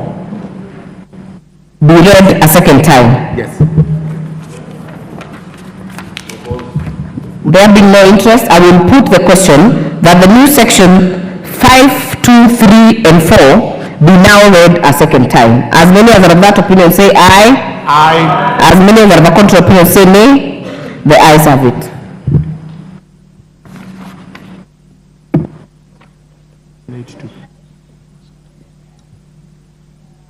Speaker 4: be read a second time.
Speaker 12: Yes.
Speaker 4: There being no interest, I will put the question that the new section 5, 2, 3, and 4 be now read a second time. As many as are of that opinion say aye.
Speaker 12: Aye.
Speaker 4: As many as are of a contrary opinion say nay. The ayes have it.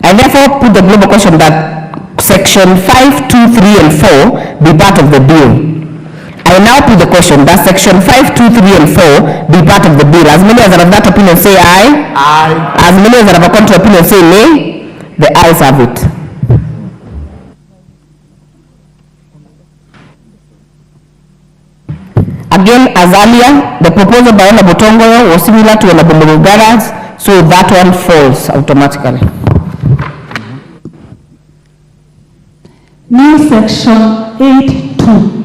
Speaker 4: I therefore put the global question that section 5, 2, 3, and 4 be part of the bill. I now put the question that section 5, 2, 3, and 4 be part of the bill. As many as are of that opinion say aye. Aye. As many as are of a contrary opinion say nay. The ayes have it. Again, as earlier, the proposal by Honorable Tongoro was similar to Honorable Murugara's, so that one falls automatically.
Speaker 6: New section 8.2.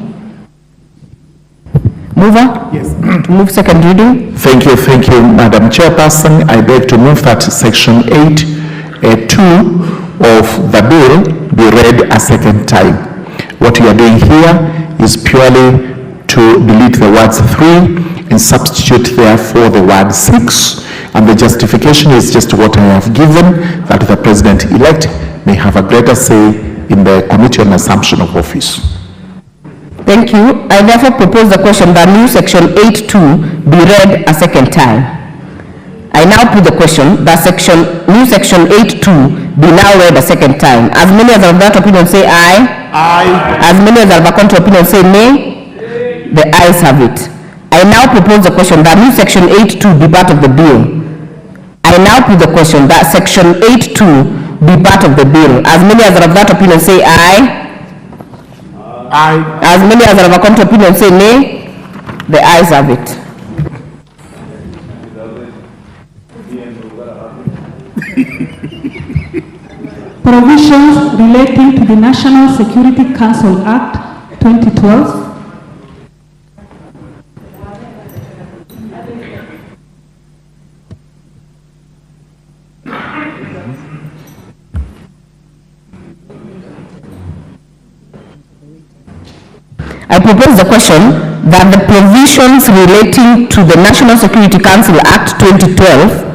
Speaker 4: Mover? Yes. To move second reading.
Speaker 12: Thank you, Madam Chairperson. I beg to move that section 8.2 of the bill be read a second time. What we are doing here is purely to delete the words 3 and substitute therefore the word 6, and the justification is just what I have given, that the President-elect may have a greater say in the Committee on Assumption of Office.
Speaker 4: Thank you. I therefore propose the question that new section 8.2 be read a second time. I now put the question that new section 8.2 be now read a second time. As many as are of that opinion say aye. Aye. As many as are of a contrary opinion say nay. The ayes have it. I now propose the question that new section 8.2 be part of the bill. I now put the question that section 8.2 be part of the bill. As many as are of that opinion say aye. Aye. As many as are of a contrary opinion say nay. The ayes have it.
Speaker 6: Provisions relating to the National Security Council Act 2012.
Speaker 4: I propose the question that the provisions relating to the National Security Council Act 2012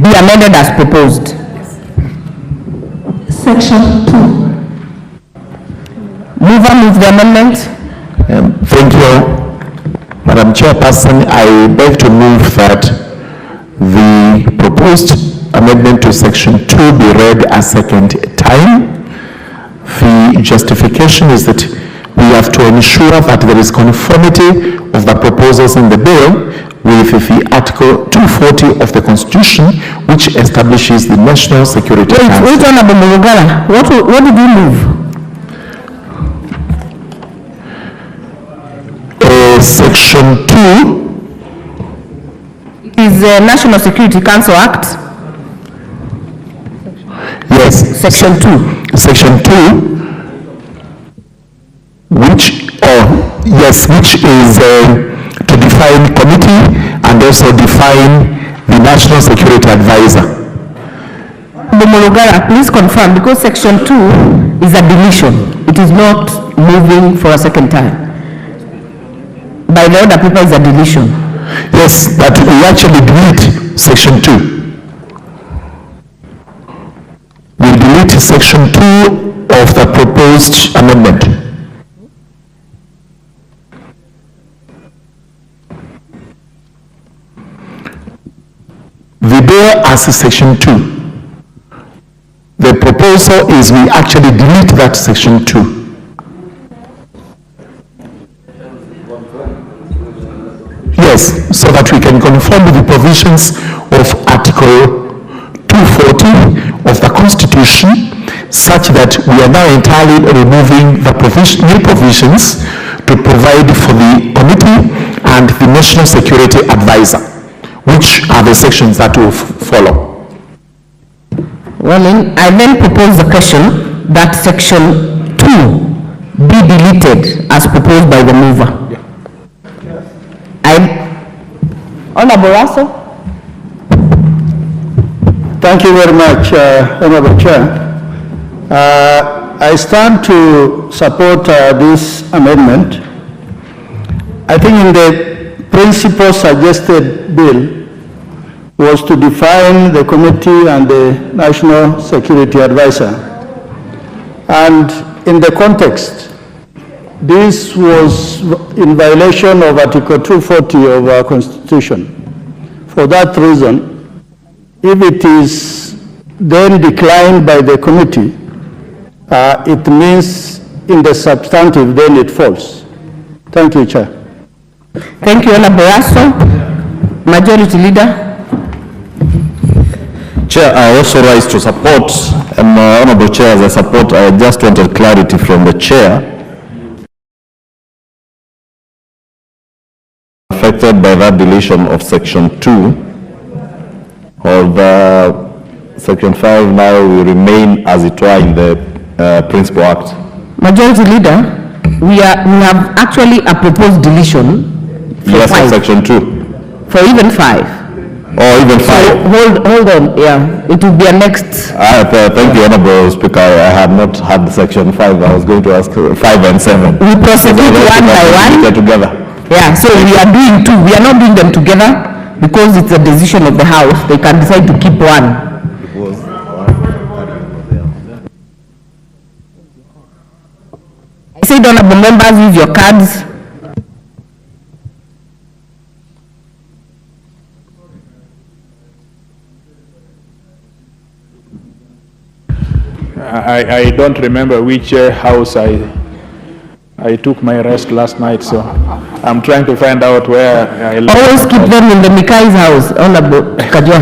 Speaker 4: be amended as proposed.
Speaker 6: Section 2.
Speaker 4: Mover, move the amendment.
Speaker 12: Thank you, Madam Chairperson. I beg to move that the proposed amendment to section 2 be read a second time. The justification is that we have to ensure that there is conformity of the proposals in the bill with the Article 240 of the Constitution, which establishes the National Security Council.
Speaker 4: Wait, Honorable Murugara, what did you move?
Speaker 12: Section 2
Speaker 4: is the National Security Council Act.
Speaker 12: Yes.
Speaker 4: Section 2.
Speaker 12: Section 2, which is to define committee and also define the National Security Advisor.
Speaker 4: The Mulugara, please confirm, because Section 2 is a deletion. It is not moving for a second time. By the order paper is a deletion.
Speaker 12: Yes, but we actually delete Section 2. We delete Section 2 of the proposed amendment. The bill as Section 2. The proposal is we actually delete that Section 2. Yes, so that we can conform with the provisions of Article 240 of the Constitution, such that we are now entirely removing the new provisions to provide for the committee and the National Security Advisor, which are the sections that will follow.
Speaker 4: Well, I then propose the question that Section 2 be deleted as proposed by the mover. Honorable Russell.
Speaker 3: Thank you very much, Honorable Chair. I stand to support this amendment. I think in the principle suggested bill was to define the committee and the National Security Advisor. And in the context, this was in violation of Article 240 of our Constitution. For that reason, if it is
Speaker 9: then declined by the committee, it means in the substantive, then it falls. Thank you, Chair.
Speaker 4: Thank you, Honorable Aso. Majority Leader.
Speaker 13: Chair, I also rise to support, and Honorable Chair, as I support, I just wanted clarity from the Chair. Affected by that deletion of Section 2 of Section 5 now will remain as it were in the Principal Act.
Speaker 4: Majority Leader, we have actually a proposed deletion for
Speaker 13: yes,
Speaker 4: 5.
Speaker 13: Section 2.
Speaker 4: For even 5.
Speaker 13: Or even 5.
Speaker 4: So hold on, yeah. It will be a next.
Speaker 13: Thank you, Honorable Speaker. I had not had Section 5. I was going to ask 5 and 7.
Speaker 4: We prosecute one by one.
Speaker 13: Together.
Speaker 4: Yeah, so we are doing 2. We are not doing them together because it's a decision of the House. They can decide to keep one. I said, honorable members, use your cards.
Speaker 14: I don't remember which house I took my rest last night, so I'm trying to find out where I left.
Speaker 4: Always keep them in the Mikai's house, Honorable Kajwa.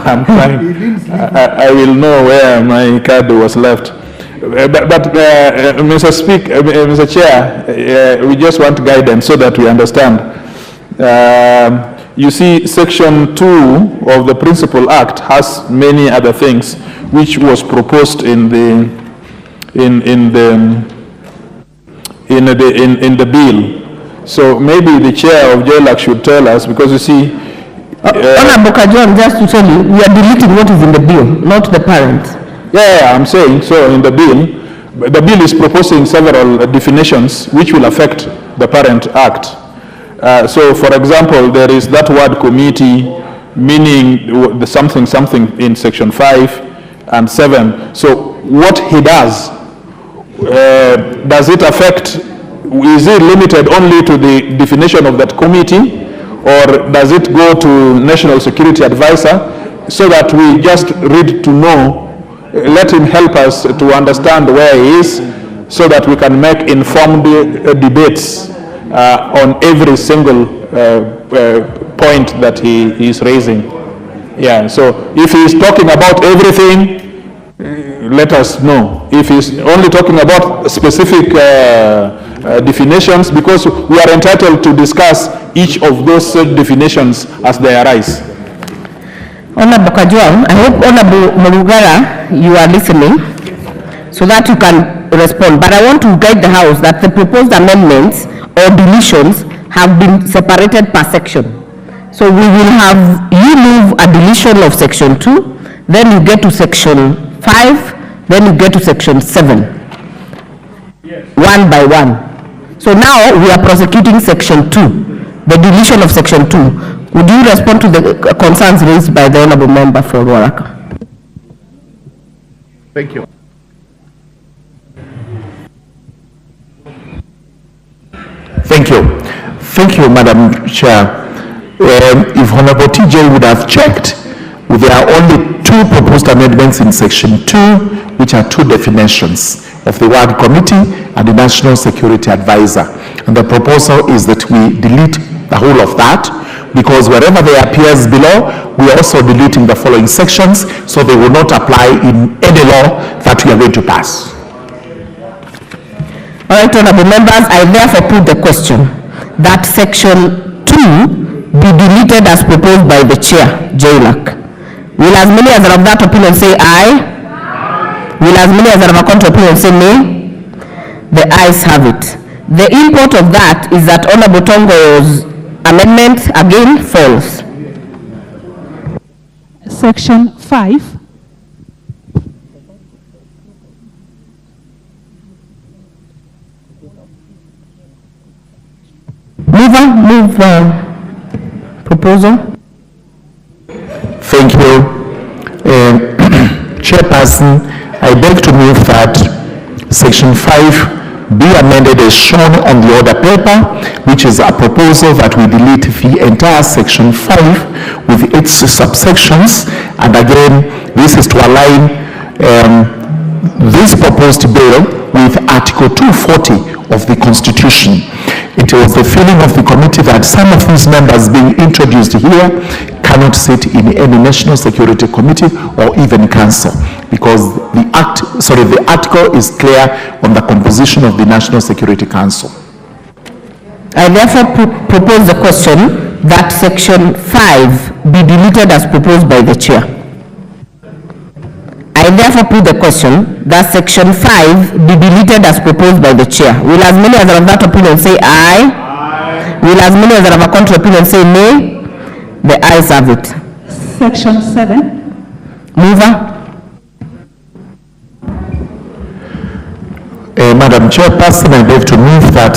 Speaker 14: I'm trying. I will know where my card was left. But Mr. Chair, we just want guidance so that we understand. You see, Section 2 of the Principal Act has many other things which was proposed in the bill. So maybe the chair of JLAC should tell us, because you see,
Speaker 4: Honorable Kajwa, just to tell you, we are deleting what is in the bill, not the parent.
Speaker 14: Yeah, I'm saying so in the bill is proposing several definitions which will affect the parent act. So for example, there is that word committee, meaning the something in Section 5 and 7. So what he does it affect, is it limited only to the definition of that committee, or does it go to National Security Advisor, so that we just read to know, let him help us to understand where he is, so that we can make informed debates on every single point that he is raising. Yeah, so if he is talking about everything, let us know. If he's only talking about specific definitions, because we are entitled to discuss each of those definitions as they arise.
Speaker 4: Honorable Kajwa, I hope Honorable Murugara, you are listening, so that you can respond. But I want to guide the House that the proposed amendments or deletions have been separated per section. So we will have, you move a deletion of Section 2, then you get to Section 5, then you get to Section 7. Yes. One by one. So now we are prosecuting Section 2, the deletion of Section 2. Would you respond to the concerns raised by the Honorable Member for Waraka?
Speaker 12: Thank you. Thank you. Thank you, Madam Chair. If Honorable TJ would have checked, there are only 2 proposed amendments in Section 2, which are 2 definitions of the word committee and the National Security Advisor. And the proposal is that we delete the whole of that, because wherever they appears below, we are also deleting the following sections, so they will not apply in any law that we are going to pass.
Speaker 4: All right, honorable members, I therefore put the question that Section 2 be deleted as proposed by the chair, JLAC. Will as many as are of that opinion say aye? Will as many as are of a contrary opinion say nay? The ayes have it. The import of that is that Honorable Tongo's amendment again falls.
Speaker 6: Section 5.
Speaker 4: Move proposal.
Speaker 12: Thank you. Chairperson, I beg to move that Section 5 be amended as shown on the order paper, which is a proposal that we delete the entire Section 5 with its subsections, and again This is to align this proposed bill with Article 240 of the Constitution. It was the feeling of the committee that some of these members being introduced here cannot sit in any national security committee or even council, because the article is clear on the composition of the National Security Council.
Speaker 4: I therefore propose the question that section 5 be deleted as proposed by the chair. I therefore put the question that section 5 be deleted as proposed by the chair. Will as many as are of that opinion say aye? Aye. Will as many as are of a contrary opinion say nay? The ayes have it.
Speaker 6: Section 7.
Speaker 4: Mover.
Speaker 12: Madam Chairperson, I beg to move that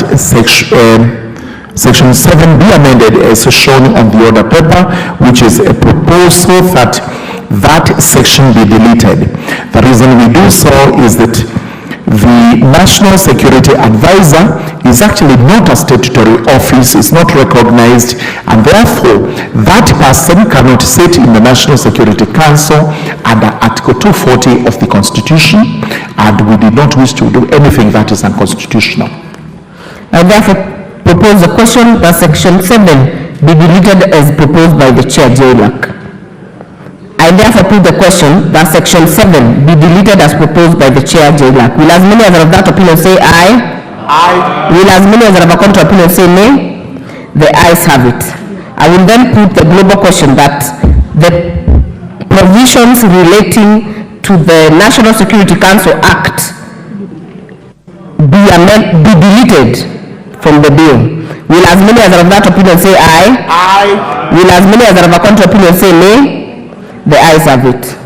Speaker 12: section 7 be amended as shown on the order paper, which is a proposal that that section be deleted. The reason we do so is that the National Security Advisor is actually not a statutory office, it's not recognized, and therefore that person cannot sit in the National Security Council under Article 240 of the Constitution, and we did not wish to do anything that is unconstitutional.
Speaker 4: I therefore propose the question that section 7 be deleted as proposed by the chair, JLAC. I therefore put the question that section 7 be deleted as proposed by the chair, JLAC. Will as many as are of that opinion say aye? Aye. Will as many as are of a contrary opinion say nay? The ayes have it. I will then put the global question that the provisions relating to the National Security Council Act be deleted from the bill. Will as many as are of that opinion say aye? Aye. Will as many as are of a contrary opinion say nay? The ayes have it.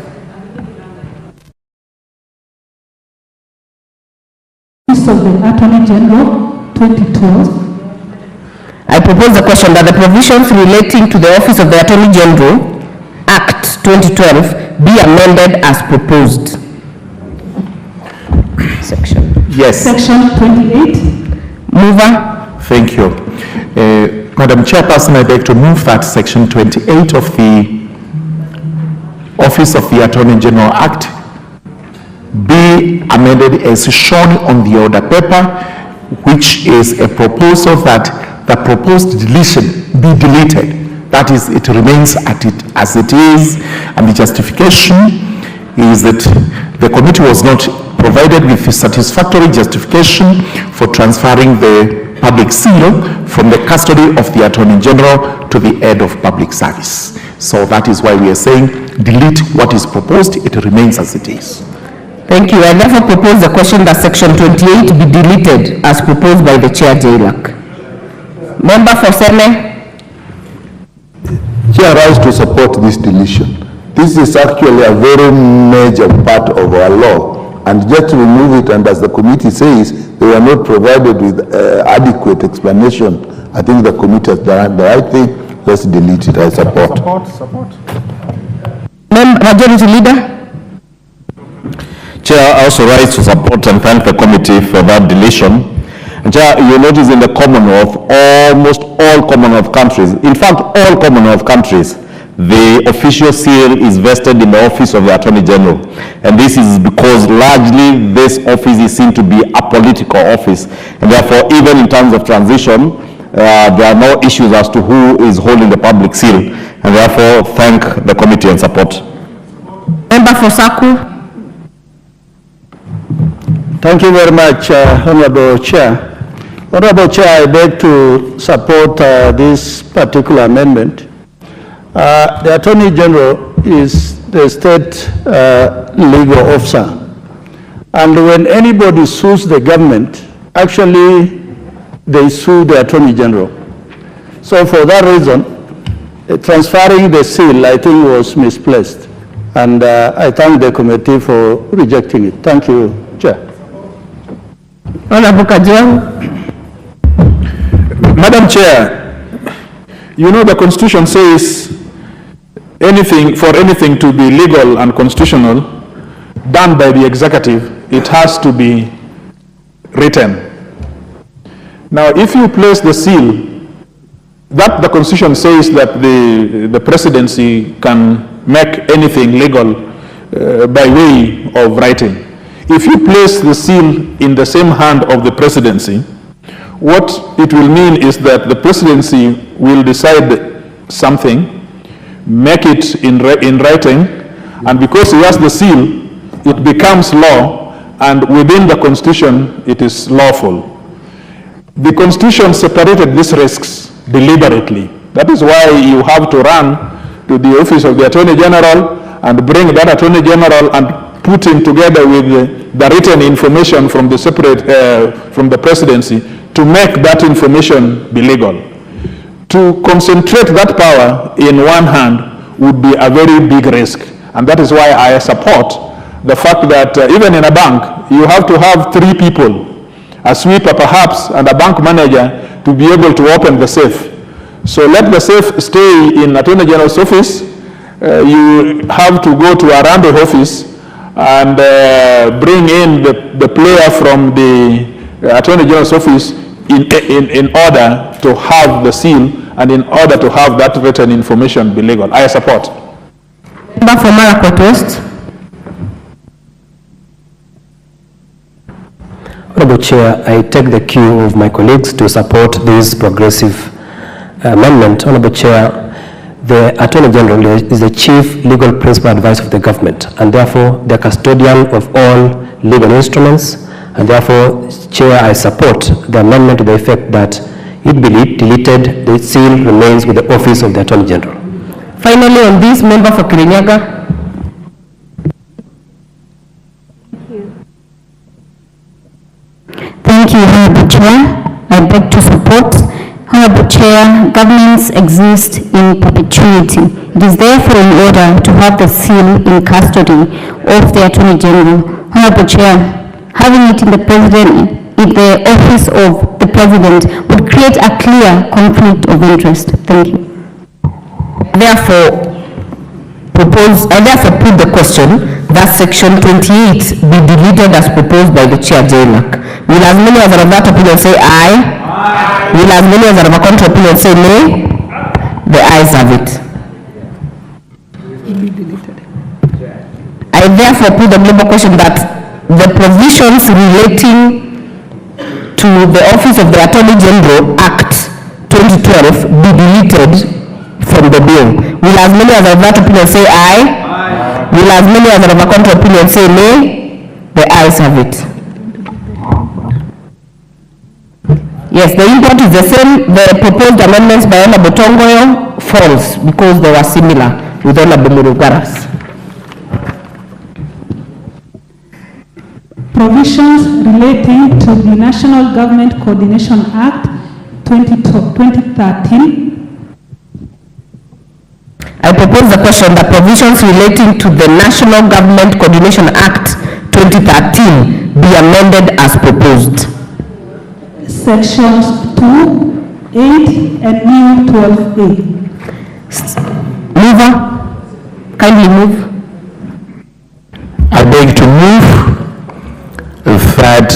Speaker 6: Office of the Attorney General, 2012.
Speaker 4: I propose the question that the provisions relating to the Office of the Attorney General Act 2012 be amended as proposed. Section.
Speaker 12: Yes.
Speaker 6: Section 28.
Speaker 4: Mover.
Speaker 12: Thank you. Madam Chairperson, I beg to move that section 28 of the Office of the Attorney General Act be amended as shown on the order paper, which is a proposal that the proposed deletion be deleted. That is, it remains as it is, and the justification is that the committee was not provided with a satisfactory justification for transferring the public seal from the custody of the Attorney General to the head of public service. So that is why we are saying delete what is proposed, it remains as it is.
Speaker 4: Thank you. I therefore propose the question that section 28 be deleted as proposed by the chair, JLAC. Member for Seme.
Speaker 15: Chair, rise to support this deletion. This is actually a very major part of our law, and just to remove it, and as the committee says, they were not provided with adequate explanation. I think the committee has done the right thing. Let's delete it. I support.
Speaker 12: Support.
Speaker 4: Majority Leader.
Speaker 13: Chair, I also rise to support and thank the committee for that deletion. And Chair, you notice in the Commonwealth, almost all Commonwealth countries, in fact all Commonwealth countries, the official seal is vested in the Office of the Attorney General. And this is because largely this office is seen to be a political office. And therefore, even in terms of transition, there are no issues as to who is holding the public seal. And therefore, thank the committee and support.
Speaker 4: Member for Saku.
Speaker 10: Thank you very much, Honorable Chair. Honorable Chair, I beg to support this particular amendment. The Attorney General is the state legal officer. And when anybody sues the government, actually they sue the Attorney General. So for that reason, transferring the seal, I think, was misplaced. And I thank the committee for rejecting it. Thank you, Chair.
Speaker 4: Honorable Kajang.
Speaker 14: Madam Chair, you know the Constitution says for anything to be legal and constitutional done by the executive, it has to be written. Now, if you place the seal, that the Constitution says that the presidency can make anything legal by way of writing. If you place the seal in the same hand of the presidency, what it will mean is that the presidency will decide something, make it in writing, and because he has the seal, it becomes law, and within the Constitution, it is lawful. The Constitution separated these risks deliberately. That is why you have to run to the office of the Attorney General and bring that Attorney General and put him together with the written information from the from the presidency to make that information be legal. To concentrate that power in one hand would be a very big risk. And that is why I support the fact that even in a bank, you have to have 3 people, a sweeper perhaps and a bank manager, to be able to open the safe. So let the safe stay in Attorney General's office. You have to go to a rando office and bring in the player from the Attorney General's office in order to have the seal and in order to have that written information be legal. I support.
Speaker 4: Member for Marakwet West.
Speaker 16: Honorable Chair, I take the cue of my colleagues to support this progressive amendment. Honorable Chair, the Attorney General is the chief legal principal advisor of the government and therefore the custodian of all legal instruments, and therefore, Chair, I support the amendment to the effect that it be deleted, the seal remains with the office of the Attorney General.
Speaker 4: Finally, on this, member for Kirinyaga.
Speaker 8: Thank you, Honorable Chair. I beg to support. Honorable Chair, governments exist in perpetuity. It is therefore in order to have the seal in custody of the Attorney General. Honorable Chair, having it in the office of the President would create a clear conflict of interest. Thank you.
Speaker 4: Therefore, put the question that section 28 be deleted as proposed by the Chair JMAC. Will as many as are of that opinion say aye? Aye. Will as many as are of a contrary opinion say nay? The ayes have it. I therefore put the global question that the provisions relating to the Office of the Attorney General Act 2012 be deleted from the bill. Will as many as are of that opinion say aye? Aye. Will as many as are of a contrary opinion say nay? The ayes have it. Yes, the import is the same. The proposed amendments by Honorable Tongoyo falls because they were similar with Honorable Murugaras.
Speaker 17: Provisions relating to the National Government Coordination Act 2013.
Speaker 4: I propose the question that provisions relating to the National Government Coordination Act 2013 be amended as proposed.
Speaker 17: Sections 2, 8, and new 12A.
Speaker 4: Mover, kindly move.
Speaker 12: I beg to move that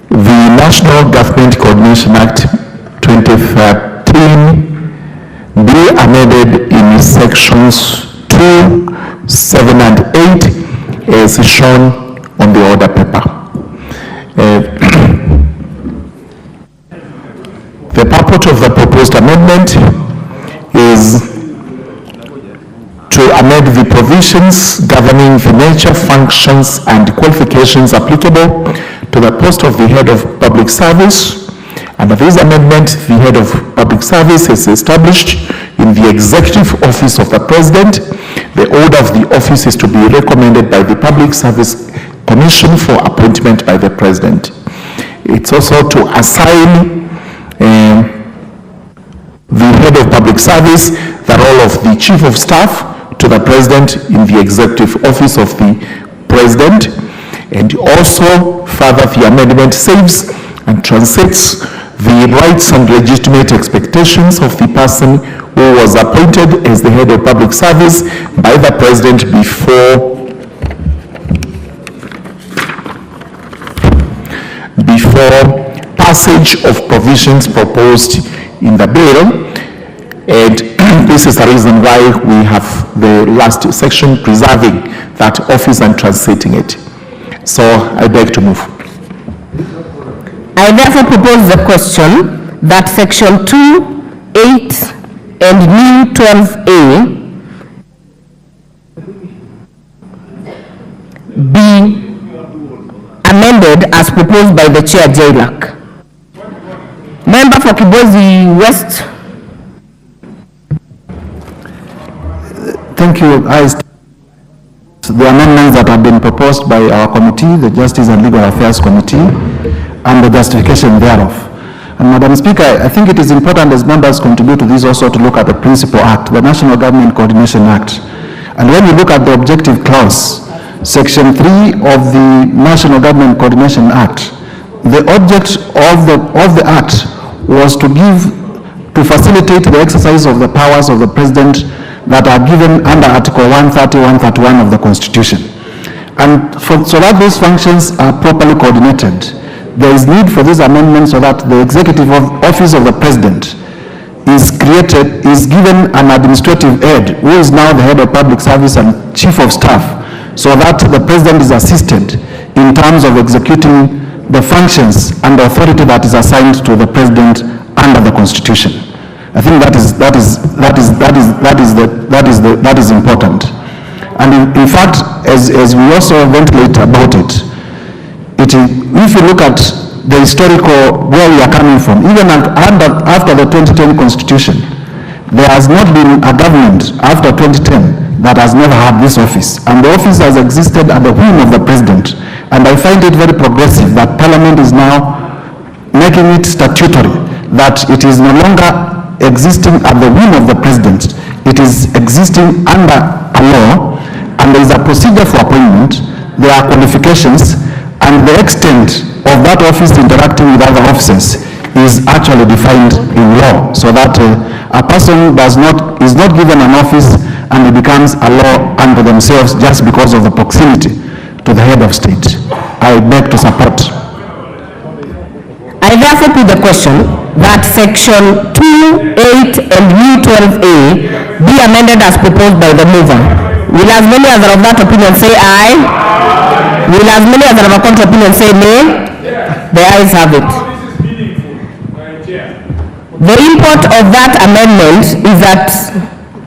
Speaker 12: the National Government Coordination Act 2013 be amended in sections 2, 7, and 8 as shown on the order paper. The purport of the proposed amendment is to amend the provisions governing the nature, functions, and qualifications applicable to the post of the head of public service. Under this amendment, the head of public service is established in the executive office of the President. The order of the office is to be recommended by the Public Service Commission for appointment by the President. It's also to assign the head of public service the role of the chief of staff to the President in the executive office of the President. And also further, the amendment saves and translates the rights and legitimate expectations of the person who was appointed as the head of public service by the President before passage of provisions proposed in the bill. And this is the reason why we have the last section, preserving that office and translating it. So I beg to move.
Speaker 4: I therefore propose the question that section 2, 8, and new 12A be amended as proposed by the Chair JLAC. Member for Kibwezi West.
Speaker 9: Thank you. The amendments that have been proposed by our committee, the Justice and Legal Affairs Committee, and the justification thereof. And Madam Speaker, I think it is important as members contribute to this also to look at the Principal Act, the National Government Coordination Act. And when you look at the objective clause, Section 3 of the National Government Coordination Act, the object of the act was to facilitate the exercise of the powers of the President that are given under Article 130, 131 of the Constitution. And so that these functions are properly coordinated, there is need for this amendment so that the executive office of the President is given an administrative head who is now the head of public service and chief of staff, so that the President is assisted in terms of executing the functions and the authority that is assigned to the President under the Constitution. I think that is important. And in fact, as we also ventilate about it, if you look at the historical where we are coming from, even after the 2010 Constitution, there has not been a government after 2010 that has never had this office, and the office has existed at the whim of the President. And I find it very progressive that Parliament is now making it statutory, that it is no longer existing at the whim of the President. It is existing under a law, and there is a procedure for appointment, there are qualifications, and the extent of that office interacting with other officers is actually defined in law, so that a person is not given an office and it becomes a law unto themselves just because of the proximity to the head of state. I beg to support.
Speaker 4: I therefore put the question that section 2, 8, and new 12A be amended as proposed by the mover. Will as many as are of that opinion say aye? Will as many as are of a contrary opinion say nay? The ayes have it. The import of that amendment is that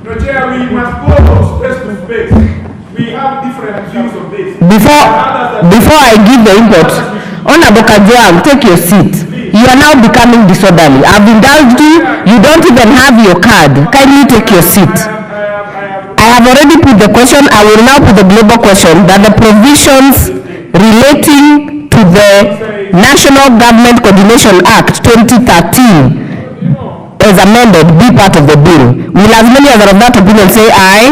Speaker 14: we must go space to space. We have different views of this.
Speaker 4: Before I give the import, Honorable Kajwang, take your seat. You are now becoming disorderly. I've indulged you. You don't even have your card. Kindly take your seat. I have already put the question. I will now put the global question that the provisions relating to the National Government Coordination Act 2013 as amended be part of the bill. Will as many as are of that opinion say aye?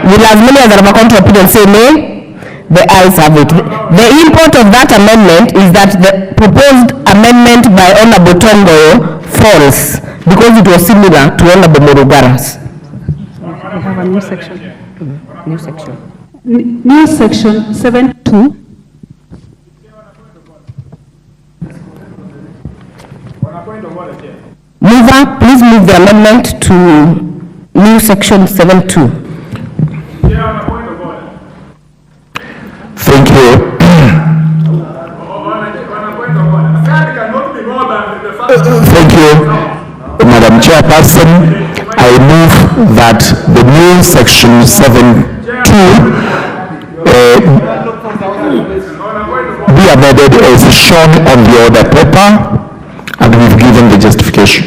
Speaker 4: Will as many as are of a contrary opinion say nay? The ayes have it. The import of that amendment is that the proposed amendment by Honorable Tongo falls because it was similar to Honorable Morugara's.
Speaker 17: We have a new section. New section. New section 7.2.
Speaker 4: Mover, please move the amendment to new section 7.2.
Speaker 12: Thank you. Thank you, Madam Chairperson. I move that the new section 7.2 be amended as shown on the order paper, and we've given the justification.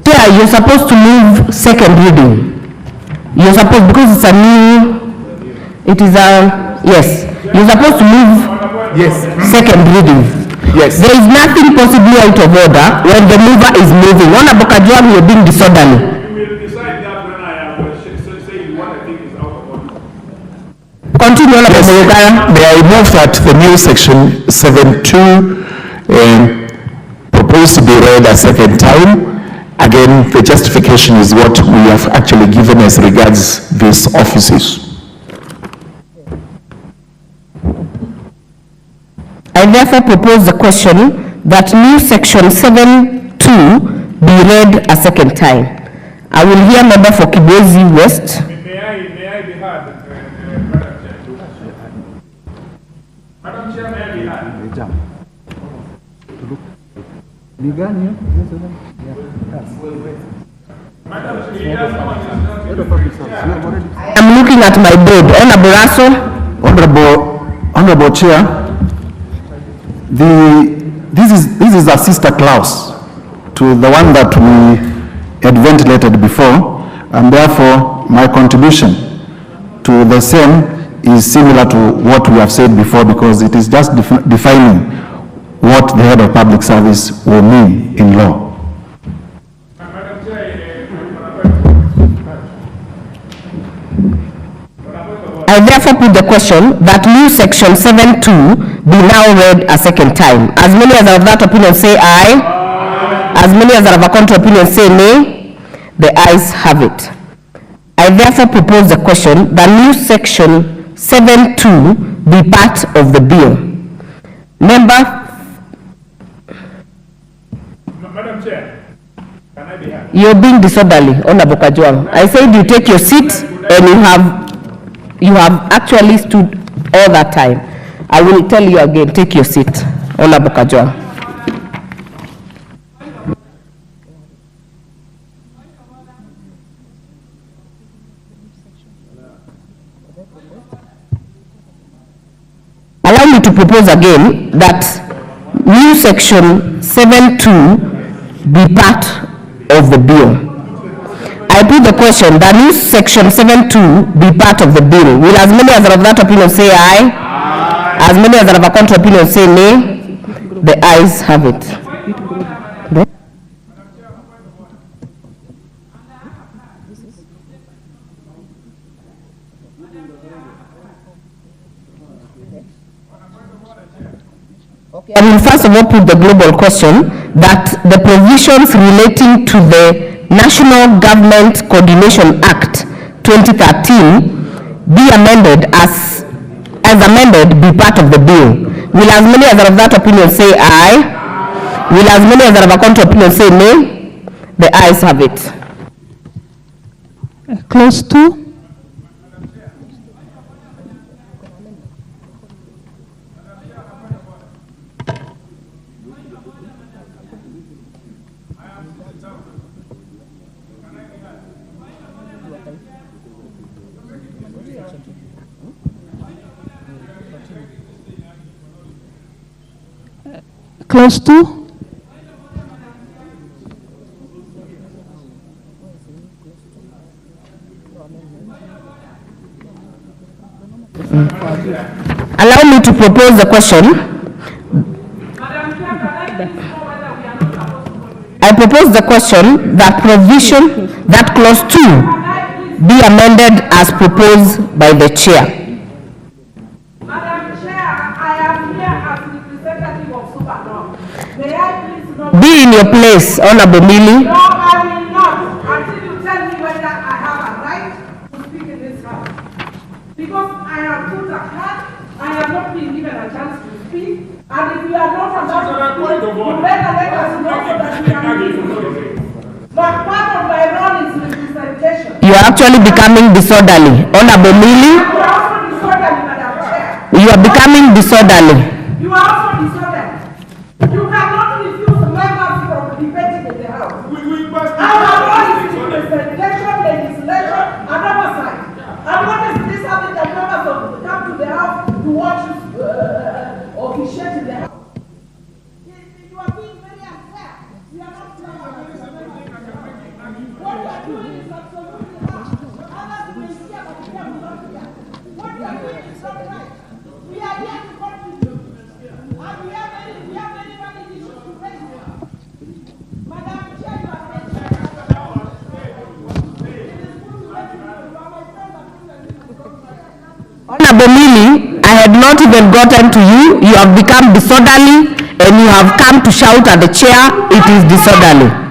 Speaker 4: Yeah, you're supposed to move second reading. You're supposed, because it's a new, it is a, yes, you're supposed to move second reading.
Speaker 12: Yes.
Speaker 4: There is nothing possibly out of order when the mover is moving. Honorable Kajwang, you're being disorderly.
Speaker 14: You will decide that when I am saying what I think is out of order.
Speaker 4: Continue, Honorable Morugara.
Speaker 12: May I move that the new section 7.2 proposed to be read a second time. Again, the justification is what we have actually given as regards these offices.
Speaker 4: I therefore propose the question that new section 7.2 be read a second time. I will hear member for Kibwezi West.
Speaker 14: May I be heard, Madam Chair, may I be heard?
Speaker 4: I'm looking at my board. Honorable Russell.
Speaker 10: Honorable Chair, this is a sister clause to the one that we had ventilated before, and therefore my contribution to the same is similar to what we have said before, because it is just defining what the head of public service will mean in law.
Speaker 4: I therefore put the question that new section 7.2 be now read a second time. As many as are of that opinion say aye. As many as are of a contrary opinion say nay. The ayes have it. I therefore propose the question that new section 7.2 be part of the bill. Member.
Speaker 14: Madam Chair, can I be heard?
Speaker 4: You're being disorderly, Honorable Kajwang. I said you take your seat and you have actually stood all that time. I will tell you again, take your seat, Honorable Kajwang. Allow me to propose again that new section 7.2 be part of the bill. I put the question that new section 7.2 be part of the bill. Will as many as are of that opinion say aye? As many as are of a contrary opinion say nay? The ayes have it. Okay. I will first of all put the global question that the provisions relating to the National Government Coordination Act 2013 be amended as amended be part of the bill. Will as many as are of that opinion say aye? Will as many as are of a contrary opinion say nay? The ayes have it.
Speaker 17: Clause 2. Clause 2.
Speaker 4: Allow me to propose the question. I propose the question that provision, that clause 2 be amended as proposed by the chair.
Speaker 18: Madam Chair, I am here as representative of Sudan. May I please not...
Speaker 4: Be in your place, Honorable Millie.
Speaker 18: No, I will not until you tell me whether I have a right to speak in this house. Because I have put a card, I have not been given a chance to speak, and if you are not allowed to speak, you better let us know so that we can speak. But part of my role is representation.
Speaker 4: You are actually becoming disorderly. Honorable Millie.
Speaker 18: You are also disorderly, Madam Chair.
Speaker 4: You are becoming disorderly.
Speaker 18: You are also disorderly. You cannot refuse members from debating in the House. Our role is representation, legislation, and oversight. And what is this having that members of come to the House to watch officiate in the House? You are being very unfair. We are not playing. What you are doing is absolutely wrong. Others may hear, but we are not here. What you are doing is not right. We are here to contribute. And we have many issues to raise. Madam Chair, you are right.
Speaker 4: Honorable Millie, I had not even gotten to you. You have become disorderly and you have come to shout at the chair. It is disorderly.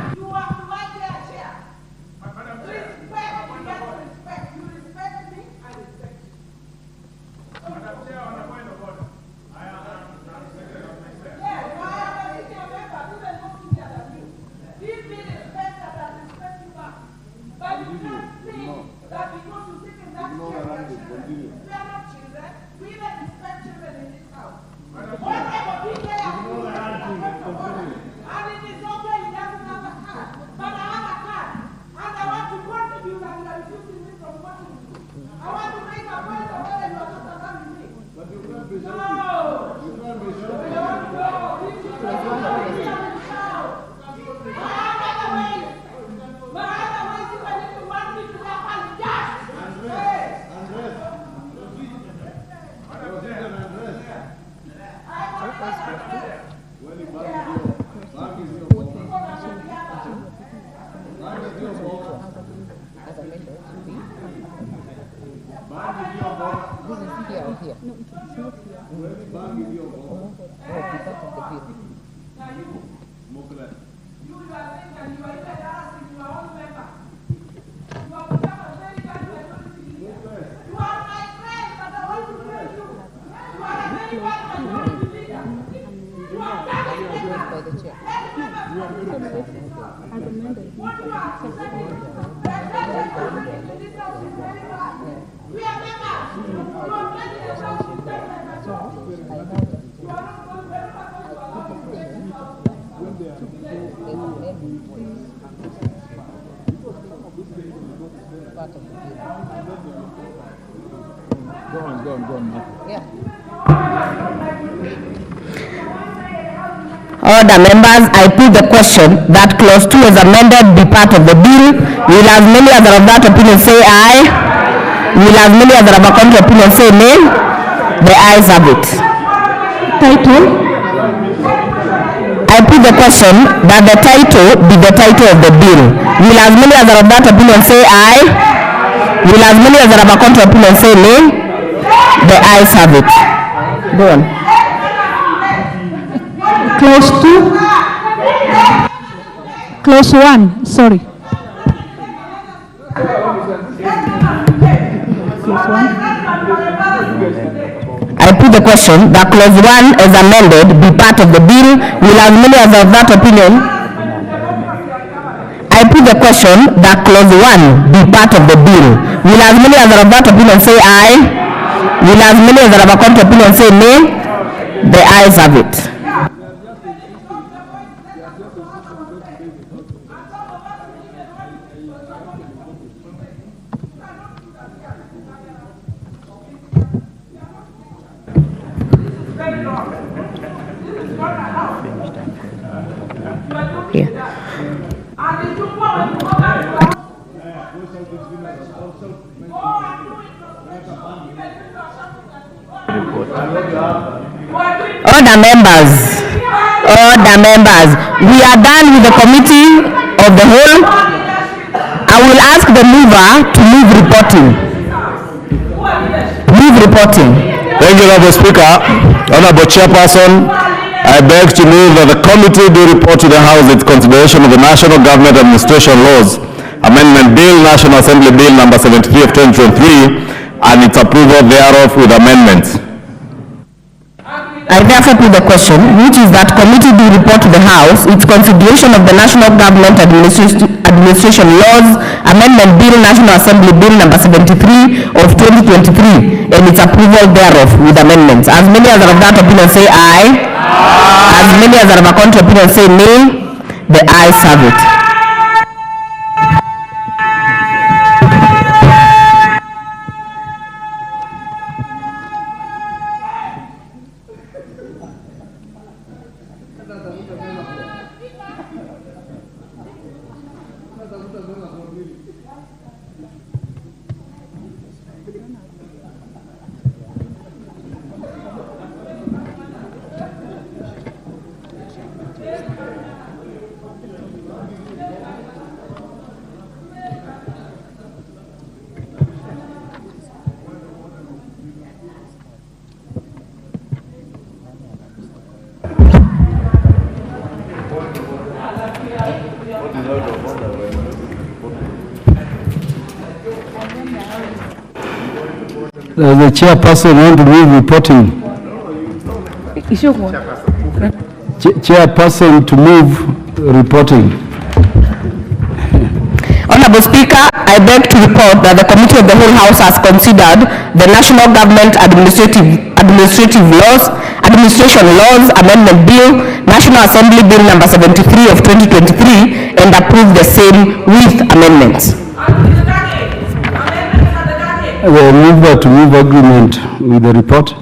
Speaker 4: Order, members, I put the question that clause 2 is amended be part of the bill. Will as many as are of that opinion say aye? Will as many as are of a contrary opinion say nay? The ayes have it.
Speaker 17: Title.
Speaker 4: I put the question that the title be the title of the bill. Will as many as are of that opinion say aye? Will as many as are of a contrary opinion say nay? The ayes have it. Go on.
Speaker 17: Clause 2. Clause 1, sorry. Clause 1.
Speaker 4: I put the question that clause 1 is amended be part of the bill. Will as many as of that opinion. I put the question that clause 1 be part of the bill. Will as many as are of that opinion say aye? Will as many as are of a contrary opinion say nay? The ayes have it. Order members, we are done with the committee of the whole. I will ask the mover to move reporting. Move reporting.
Speaker 13: Thank you, Honorable Speaker. Honorable Chairperson, I beg to move that the committee do report to the House its consideration of the National Government Administration Laws Amendment Bill, National Assembly Bill number 73 of 2023, and its approval thereof with amendments.
Speaker 4: I therefore put the question, which is that committee do report to the House its consideration of the National Government Administration Laws Amendment Bill, National Assembly Bill number 73 of 2023, and its approval thereof with amendments. As many as are of that opinion say aye. As many as are of a contrary opinion say nay. The ayes have it.
Speaker 9: The chairperson want to move reporting. Chairperson to move reporting.
Speaker 4: Honorable Speaker, I beg to report that the Committee of the Whole House has considered the National Government Administration Laws Amendment Bill, National Assembly Bill number 73 of 2023, and approved the same with amendments.
Speaker 9: The mover to move agreement with the report.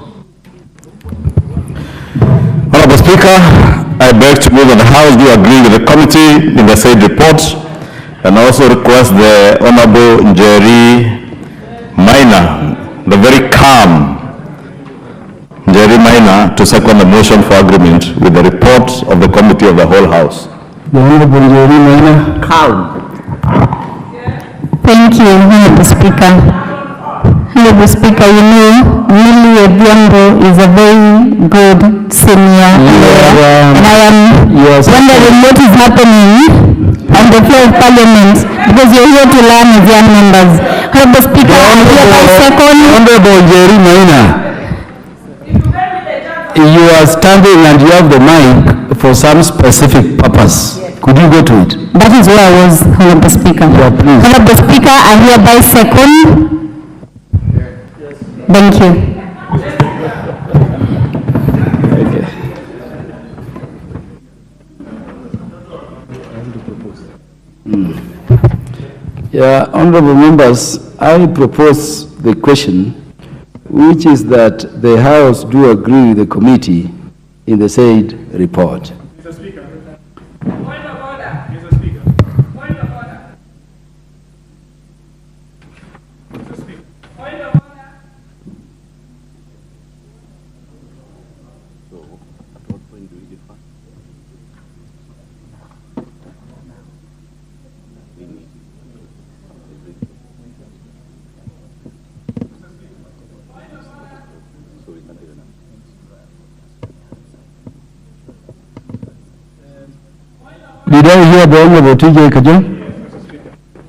Speaker 13: Honorable Speaker, I beg to move that the House do agree with the committee in the said report, and also request the Honorable Njeri Maina, the very calm Njeri Maina, to second the motion for agreement with the report of the Committee of the Whole House.
Speaker 9: The Honorable Njeri Maina.
Speaker 13: Calm.
Speaker 8: Thank you, Honorable Speaker. Honorable Speaker, you know, Millie Odinga is a very good senior lawyer, and I am wondering what is happening on the floor of Parliament, because you're here to learn as young members. Honorable Speaker, I hereby second.
Speaker 9: Honorable Njeri Maina, you are standing and you have the mic for some specific purpose. Could you go to it?
Speaker 8: That is where I was, Honorable Speaker.
Speaker 9: Yeah, please.
Speaker 8: Honorable Speaker, I hereby second. Thank you.
Speaker 9: Yeah, honorable members, I propose the question, which is that the House do agree with the committee in the said report.
Speaker 14: Mr. Speaker.
Speaker 18: Point of order.
Speaker 14: Mr. Speaker.
Speaker 18: Point of order.
Speaker 14: Mr. Speaker.
Speaker 18: Point of order.
Speaker 9: Did I hear the Honorable TJ Kajun?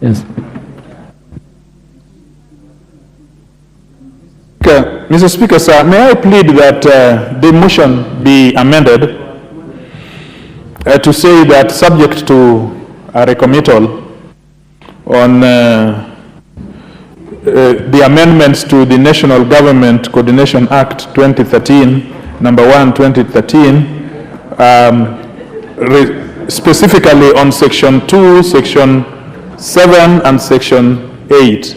Speaker 9: Yes.
Speaker 14: Mr. Speaker, sir, may I plead that the motion be amended to say that subject to a recommittal on the amendments to the National Government Coordination Act 2013, number 1, 2013, specifically on Section 2, Section 7, and Section 8.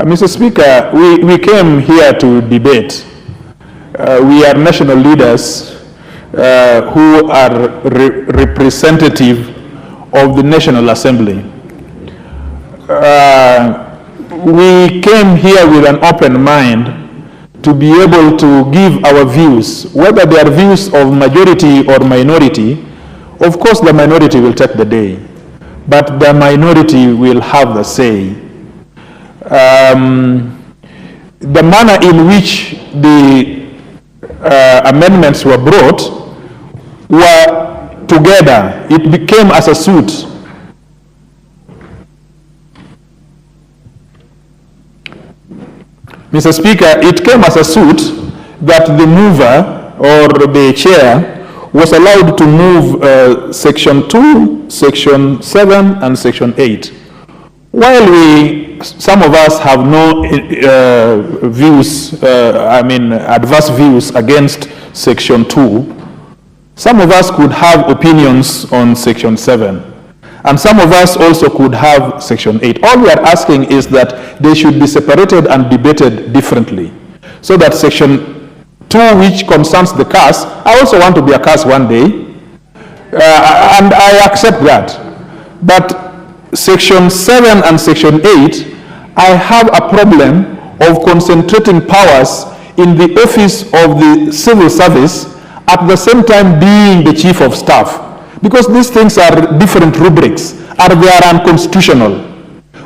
Speaker 14: Mr. Speaker, we came here to debate. We are national leaders who are representative of the National Assembly. We came here with an open mind to be able to give our views, whether they are views of majority or minority. Of course, the minority will take the day, but the minority will have the say. The manner in which the amendments were brought were together. It became as a suit. Mr. Speaker, it came as a suit that the mover or the chair was allowed to move Section 2, Section 7, and Section 8. While some of us have no views, adverse views against Section 2, some of us could have opinions on Section 7. And some of us also could have Section 8. All we are asking is that they should be separated and debated differently. So that Section 2, which concerns the cars, I also want to be a cars one day, and I accept that. But Section 7 and Section 8, I have a problem of concentrating powers in the office of the civil service at the same time being the chief of staff. Because these things are different rubrics, and they are unconstitutional.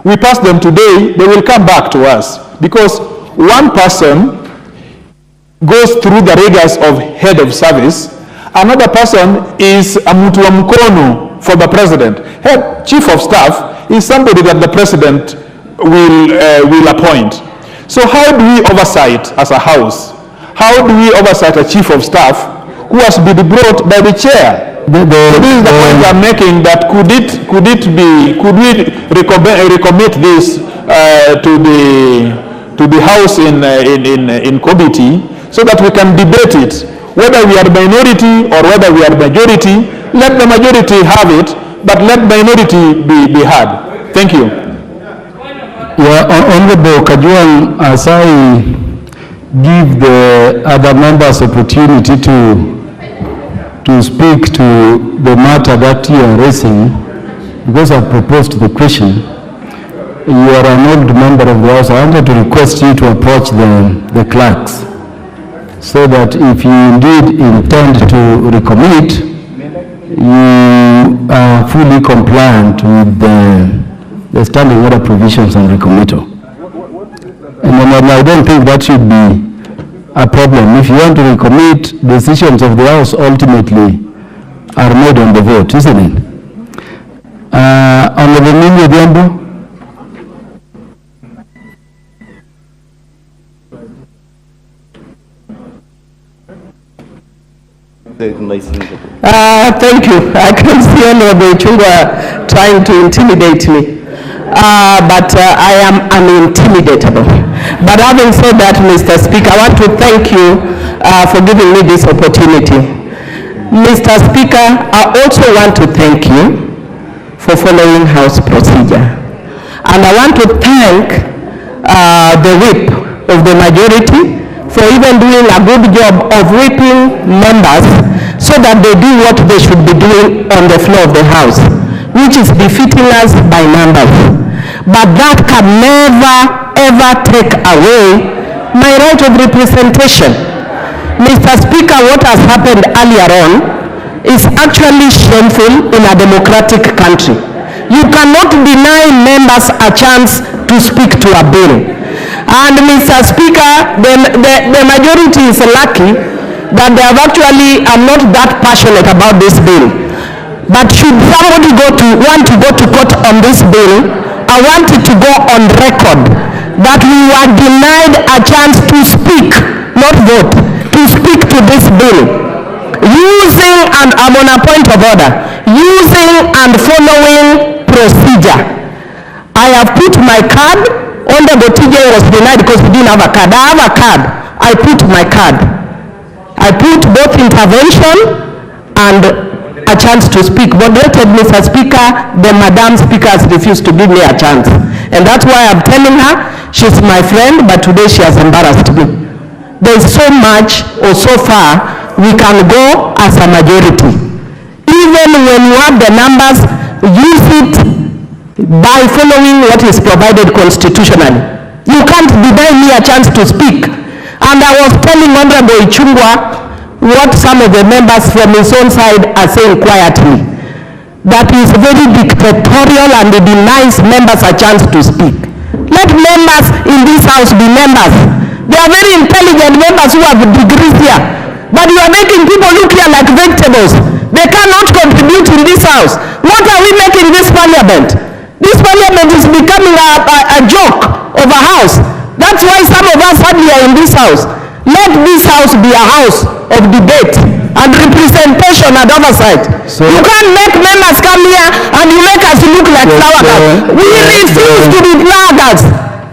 Speaker 14: We pass them today, they will come back to us. Because one person goes through the rigors of head of service, another person is a mtu wa mkono for the president. Head chief of staff is somebody that the president will appoint. So how do we oversight as a house? How do we oversight a chief of staff who has been brought by the chair? So this is the point I'm making, that could we recommit this to the House in committee so that we can debate it. Whether we are minority or whether we are majority, let the majority have it, but let minority be heard. Thank you.
Speaker 9: Yeah, Honorable Kajwang, as I give the other members opportunity to speak to the matter that you are raising, because I've proposed the question, you are an old member of the House. I wanted to request you to approach the clerks so that if you indeed intend to recommit, you are fully compliant with the standing order provisions on recommittal. And I don't think that should be a problem. If you want to recommit, decisions of the House ultimately are made on the vote, isn't it? Honorable Mimi Odhiambo.
Speaker 19: Thank you. I can see Honorable Chungwa trying to intimidate me. But I am unintimidatable. But having said that, Mr. Speaker, I want to thank you for giving me this opportunity. Mr. Speaker, I also want to thank you for following House procedure. And I want to thank the whip of the majority for even doing a good job of whipping members so that they do what they should be doing on the floor of the House, which is befitting us by numbers. But that can never, ever take away my right of representation. Mr. Speaker, what has happened earlier on is actually shameful in a democratic country. You cannot deny members a chance to speak to a bill. And Mr. Speaker, the majority is lucky that they have actually are not that passionate about this bill. But should somebody want to go to court on this bill, I want it to go on record that we were denied a chance to speak, not vote, to speak to this bill. Using, and I'm on a point of order, using and following procedure. I have put my card. Honorable TJ was denied because he didn't have a card. I have a card. I put my card. I put both intervention and a chance to speak. Moderated, Mr. Speaker, the Madam Speaker has refused to give me a chance. And that's why I'm telling her she's my friend, but today she has embarrassed me. There's so much or so far we can go as a majority. Even when you have the numbers, use it by following what is provided constitutionally. You can't deny me a chance to speak. And I was telling Honorable Chungwa what some of the members from his own side are saying quietly, that is very dictatorial and it denies members a chance to speak. Let members in this House be members. They are very intelligent members who have degrees here. But you are making people look here like vegetables. They cannot contribute in this House. What are we making this parliament? This parliament is becoming a joke of a house. That's why some of us hardly are in this House. Let this House be a house of debate and representation and oversight. So you can't make members come here and you make us look like flower. We refuse to be blackguards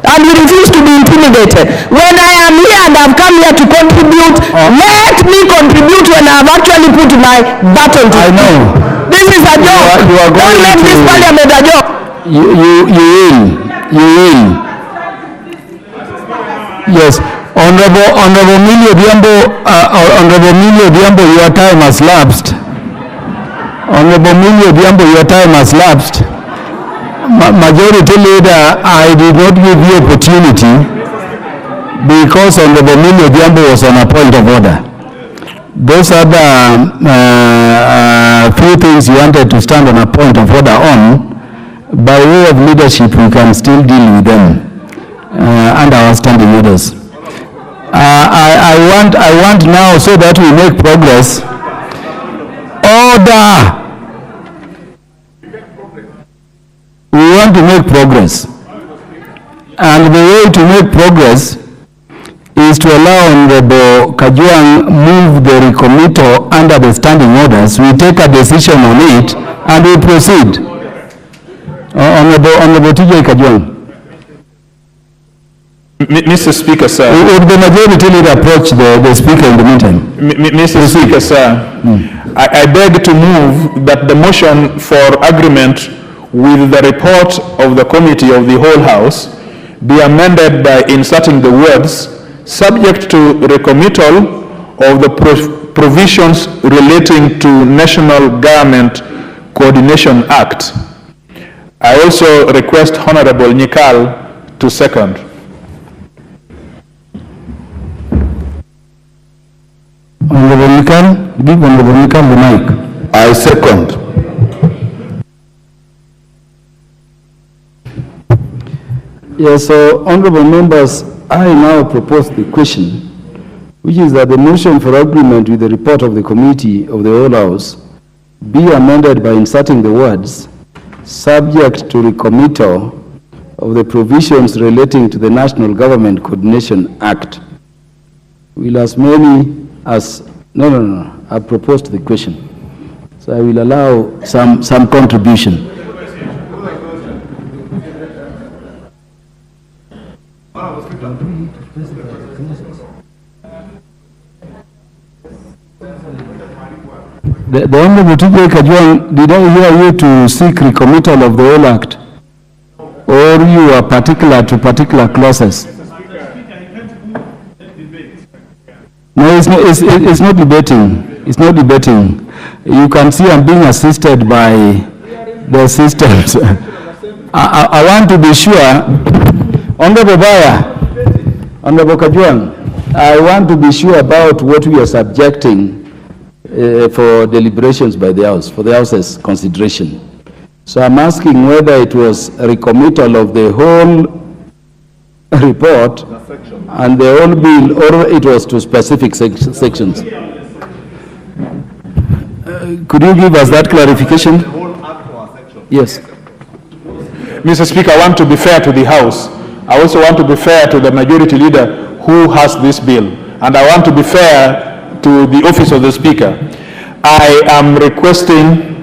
Speaker 19: and we refuse to be intimidated. When I am here and I've come here to contribute, let me contribute when I've actually put my button to I know. This is a joke. Don't make this parliament a joke.
Speaker 9: You will. Yes. Honorable Mili Odhiambo, your time has lapsed. Honorable Mili Odhiambo, your time has lapsed. Majority Leader, I did not give you opportunity because Honorable Mili Odhiambo was on a point of order. Those are the few things you wanted to stand on a point of order on. By way of leadership, we can still deal with them under our standing orders. I want now, so that we make progress, order. We want to make progress. And the way to make progress is to allow Honorable Kajwang move the recommittal under the standing orders. We take a decision on it and we proceed. Honorable TJ Kajwang.
Speaker 14: Mr. Speaker, sir.
Speaker 9: Would the majority leader approach the speaker in the meantime?
Speaker 14: Mr. Speaker, sir. I beg to move that the motion for agreement with the report of the committee of the whole house be amended by inserting the words subject to recommittal of the provisions relating to National Government Coordination Act. I also request Honorable Nyikal to second.
Speaker 9: Honorable Nyikal, give Honorable Nyikal the mic.
Speaker 15: I second.
Speaker 9: Yes, so honorable members, I now propose the question, which is that the motion for agreement with the report of the committee of the whole house be amended by inserting the words subject to recommittal of the provisions relating to the National Government Coordination Act. Will as many as, no, I proposed the question. So I will allow some contribution. The Honorable TJ Kajwang, did I hear you to seek recommittal of the whole act? Or you are particular to particular clauses? No, it's not debating. It's not debating. You can see I'm being assisted by the systems. I want to be sure, Honorable Baya, Honorable Kajwang, I want to be sure about what we are subjecting for deliberations by the House, for the House's consideration. So I'm asking whether it was a recommittal of the whole report and the whole bill, or it was to specific sections. Could you give us that clarification? Yes.
Speaker 14: Mr. Speaker, I want to be fair to the House. I also want to be fair to the majority leader who has this bill. And I want to be fair to the office of the Speaker. I am requesting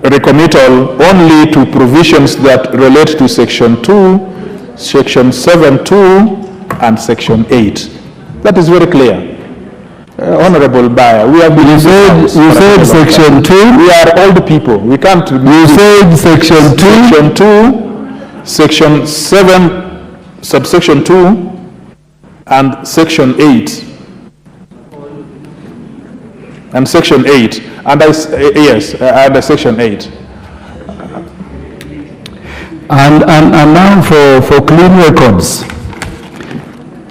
Speaker 14: recommittal only to provisions that relate to Section 2, Section 7.2, and Section 8. That is very clear. Honorable Bayer, we have been... You
Speaker 9: said Section 2?
Speaker 14: We are old people. We can't...
Speaker 9: You said Section 2?
Speaker 14: Section 2, Section 7, subsection 2, and Section 8. And Section 8. And yes, and Section 8.
Speaker 9: And now for clean records,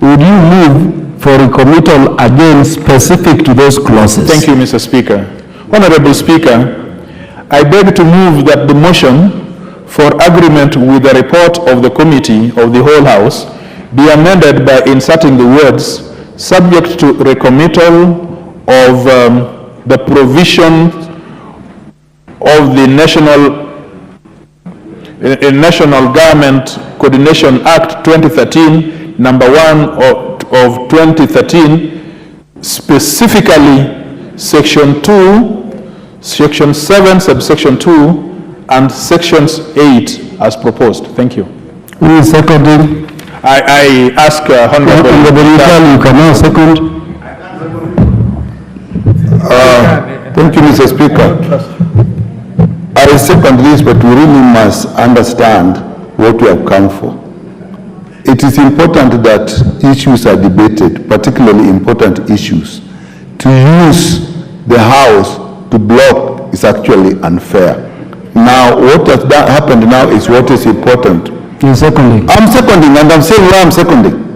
Speaker 9: would you move for recommittal again specific to those clauses?
Speaker 14: Thank you, Mr. Speaker. Honorable Speaker, I beg to move that the motion for agreement with the report of the committee of the whole House be amended by inserting the words subject to recommittal of the provision of the National Government Coordination Act 2013, number 1 of 2013, specifically Section 2, Section 7, subsection 2, and Sections 8 as proposed. Thank you.
Speaker 9: Who is seconding?
Speaker 14: I ask Honorable...
Speaker 9: You can now second.
Speaker 15: Thank you, Mr. Speaker. I second this, but we really must understand what we have come for. It is important that issues are debated, particularly important issues. To use the House to block is actually unfair. Now, what has happened now is what is important.
Speaker 9: You're seconding.
Speaker 15: I'm seconding, and I'm saying why I'm seconding.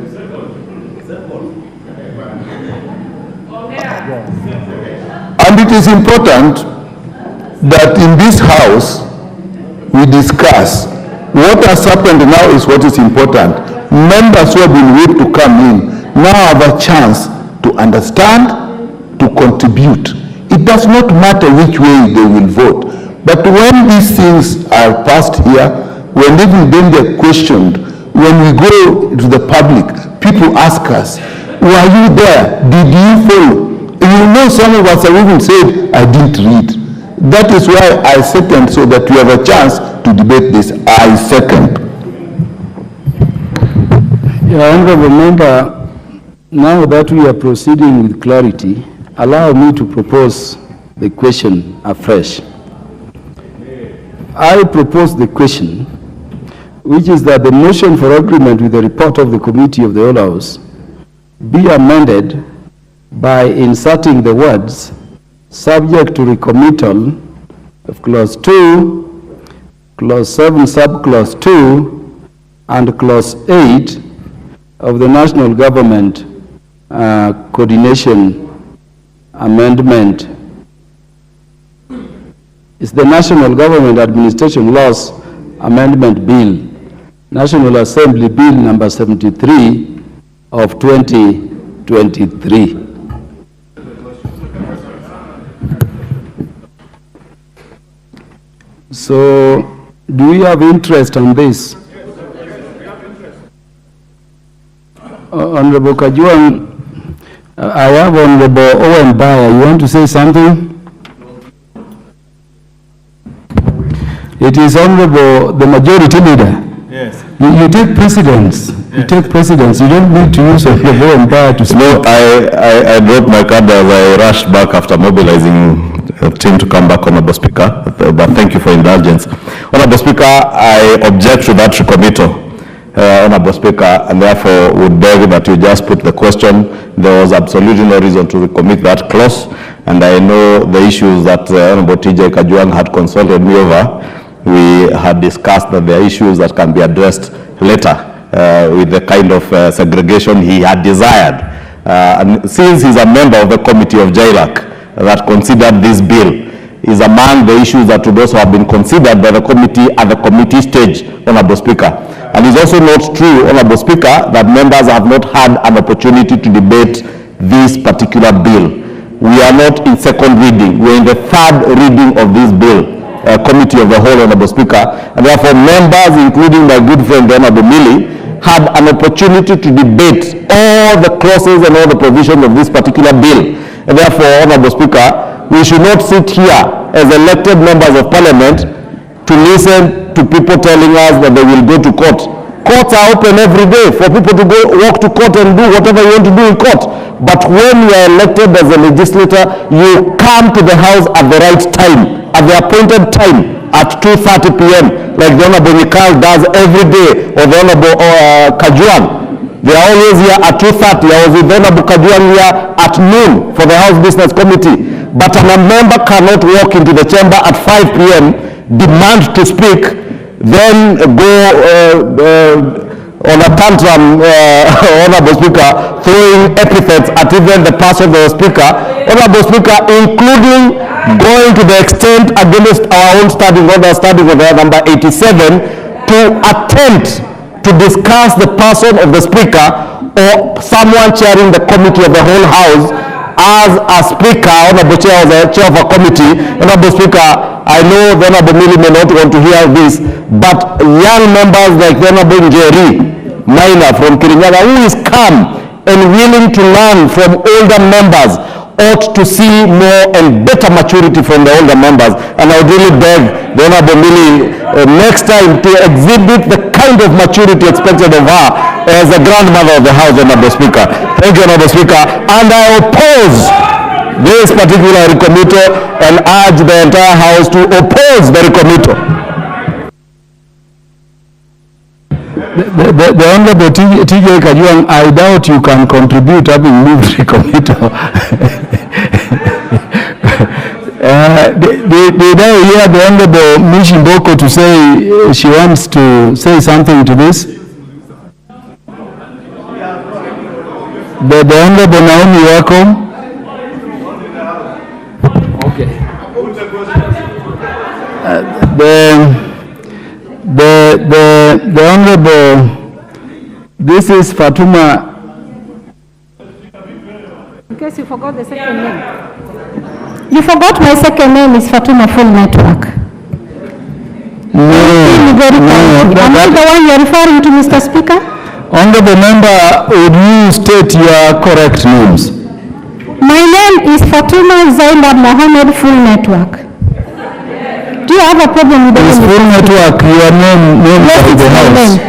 Speaker 15: And it is important that in this House we discuss what has happened now is what is important. Members who have been waiting to come in now have a chance to understand, to contribute. It does not matter which way they will vote. But when these things are passed here, when even then they're questioned, when we go to the public, people ask us, were you there? Did you follow? You know, some of us have even said, I didn't read. That is why I second, so that we have a chance to debate this. I second.
Speaker 9: Honorable Member, now that we are proceeding with clarity, allow me to propose the question afresh. I propose the question, which is that the motion for agreement with the report of the Committee of the Whole House be amended by inserting the words subject to recommittal of clause 2, clause 7 subclause 2, and clause 8 of the National Government Coordination Amendment. It's the National Government Administration Laws Amendment Bill, National Assembly Bill number 73 of 2023. So, do we have interest on this? Honorable Kajuan, I have Honorable Owen Baya. You want to say something? It is Honorable the Majority Leader.
Speaker 2: Yes.
Speaker 9: You take precedence. Yes. You take precedence. You don't need to use Honorable Owen Baya to speak.
Speaker 13: No, I dropped my card as I rushed back after mobilizing a team to come back, Honorable Speaker. But thank you for indulgence. Honorable Speaker, I object to that recommittal. Honorable Speaker, and therefore would beg that you just put the question. There was absolutely no reason to recommit that clause, and I know the issues that Honorable TJ Kajuan had consulted me over. We had discussed that there are issues that can be addressed later with the kind of segregation he had desired. And since he's a member of the committee of JILAC that considered this bill, is among the issues that would also have been considered by the committee at the committee stage, Honorable Speaker. And it's also not true, Honorable Speaker, that members have not had an opportunity to debate this particular bill. We are not in second reading. We are in the third reading of this bill, Committee of the Whole, Honorable Speaker. And therefore, members, including my good friend, Honorable Millie, had an opportunity to debate all the clauses and all the provisions of this particular bill. And therefore, Honorable Speaker, we should not sit here as elected members of Parliament to listen to people telling us that they will go to court. Courts are open every day for people to go walk to court and do whatever you want to do in court. But when you are elected as a legislator, you come to the House at the right time, at the appointed time, at 2:30 p.m., like the Honorable Mikal does every day, or the Honorable Kajuan. They are always here at 2:30. I was with the Honorable Kajuan here at noon for the House Business Committee. But a member cannot walk into the chamber at 5 p.m., demand to speak, then go on a tantrum, Honorable Speaker, throwing epithets at even the person of the Speaker, Honorable Speaker, including going to the extent against our own standing order number 87, to attempt to discuss the person of the Speaker or someone chairing the committee of the whole House as a Speaker, Honorable Chair, as a chair of a committee. Honorable Speaker, I know the Honorable Millie may not want to hear this, but young members like the Honorable Njeri Minor from Kirinyaga, who is calm and willing to learn from older members, ought to see more and better maturity from the older members. And I would really beg the Honorable Millie next time to exhibit the kind of maturity expected of her as a grandmother of the House, Honorable Speaker. Thank you, Honorable Speaker. And I oppose this particular recommittal and urge the entire House to oppose the recommittal.
Speaker 9: The Honorable TJ Kajuan, I doubt you can contribute having moved recommittal. Did I hear the Honorable Mishimboko to say she wants to say something to this? The Honorable Naomi Wako. Okay. The Honorable, this is Fatuma.
Speaker 17: In case you forgot the second name. You forgot my second name is Fatuma Full Network.
Speaker 9: No.
Speaker 17: Am I the one you're referring to, Mr. Speaker?
Speaker 9: Honorable Member, would you state your correct names?
Speaker 17: My name is Fatuma Zainab Mohammed Full Network.
Speaker 8: you have a problem with the
Speaker 9: Is
Speaker 8: name?
Speaker 9: full network your name
Speaker 8: Yes,
Speaker 9: by
Speaker 8: it's
Speaker 9: the
Speaker 8: my
Speaker 9: house?
Speaker 8: name.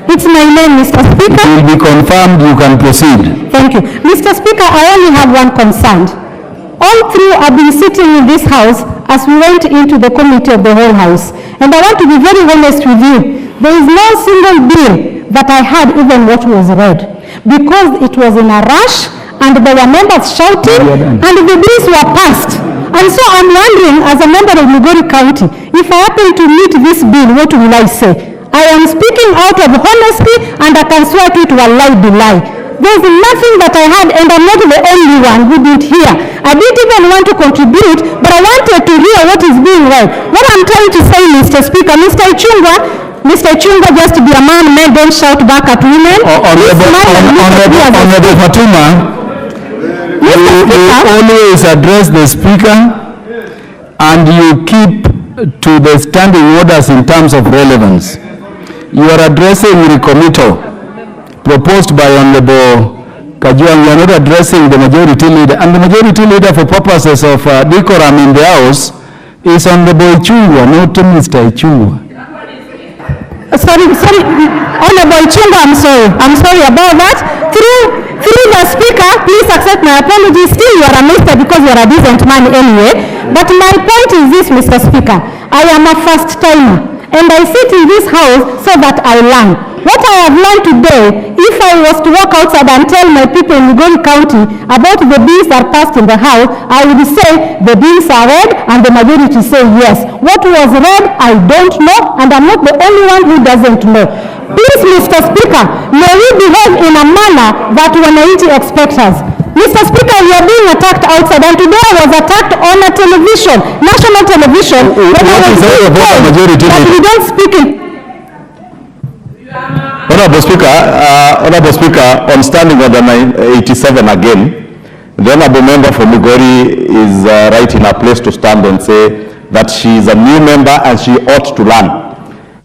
Speaker 8: It's my name, Mr. Speaker.
Speaker 9: It will be confirmed, you can proceed.
Speaker 8: Thank you. Mr. Speaker, I only have one concern. All through I've been sitting in this house as we went into the committee of the whole house. And I want to be very honest with you. There is no single bill that I had even what was read. Because it was in a rush and there were members shouting and the bills were passed. And so I'm wondering, as a member of Migori County, if I happen to meet this bill, what will I say? I am speaking out of honesty and I can swear to it will be lie. There's nothing that I had, and I'm not the only one who didn't hear. I didn't even want to contribute, but I wanted to hear what is being read. What I'm trying to say, Mr. Speaker, Mr. Ichungwa, just to be a man, men don't shout back at women.
Speaker 9: Honorable Fatuma, you always address the Speaker and you keep to the standing orders in terms of relevance. You are addressing Recruitment proposed by Honorable Kajwang. You are not addressing the majority leader. And the majority leader, for purposes of decorum in the House, is Honorable Ichungwa, not Mr. Ichungwa.
Speaker 8: Sorry, Honorable Ichungwa, I'm sorry about that. Through the Speaker, please accept my apology. Still, you are a minister because you are a decent man anyway. But my point is this, Mr. Speaker. I am a first timer, and I sit in this house so that I learn. What I have learned today, if I was to walk outside and tell my people in Migori County about the bills that are passed in the House, I would say the bills are read and the majority say yes. What was read, I don't know, and I'm not the only one who doesn't know. Please, Mr. Speaker, may we behave in a manner that wananchi expect us. Mr. Speaker, we are being attacked outside, and today I was attacked on a television, national television, when I was being told that we don't speak in...
Speaker 13: Honorable Speaker, on standing order 87 again, the Honorable Member for Migori is right in her place to stand and say that she is a new member and she ought to learn.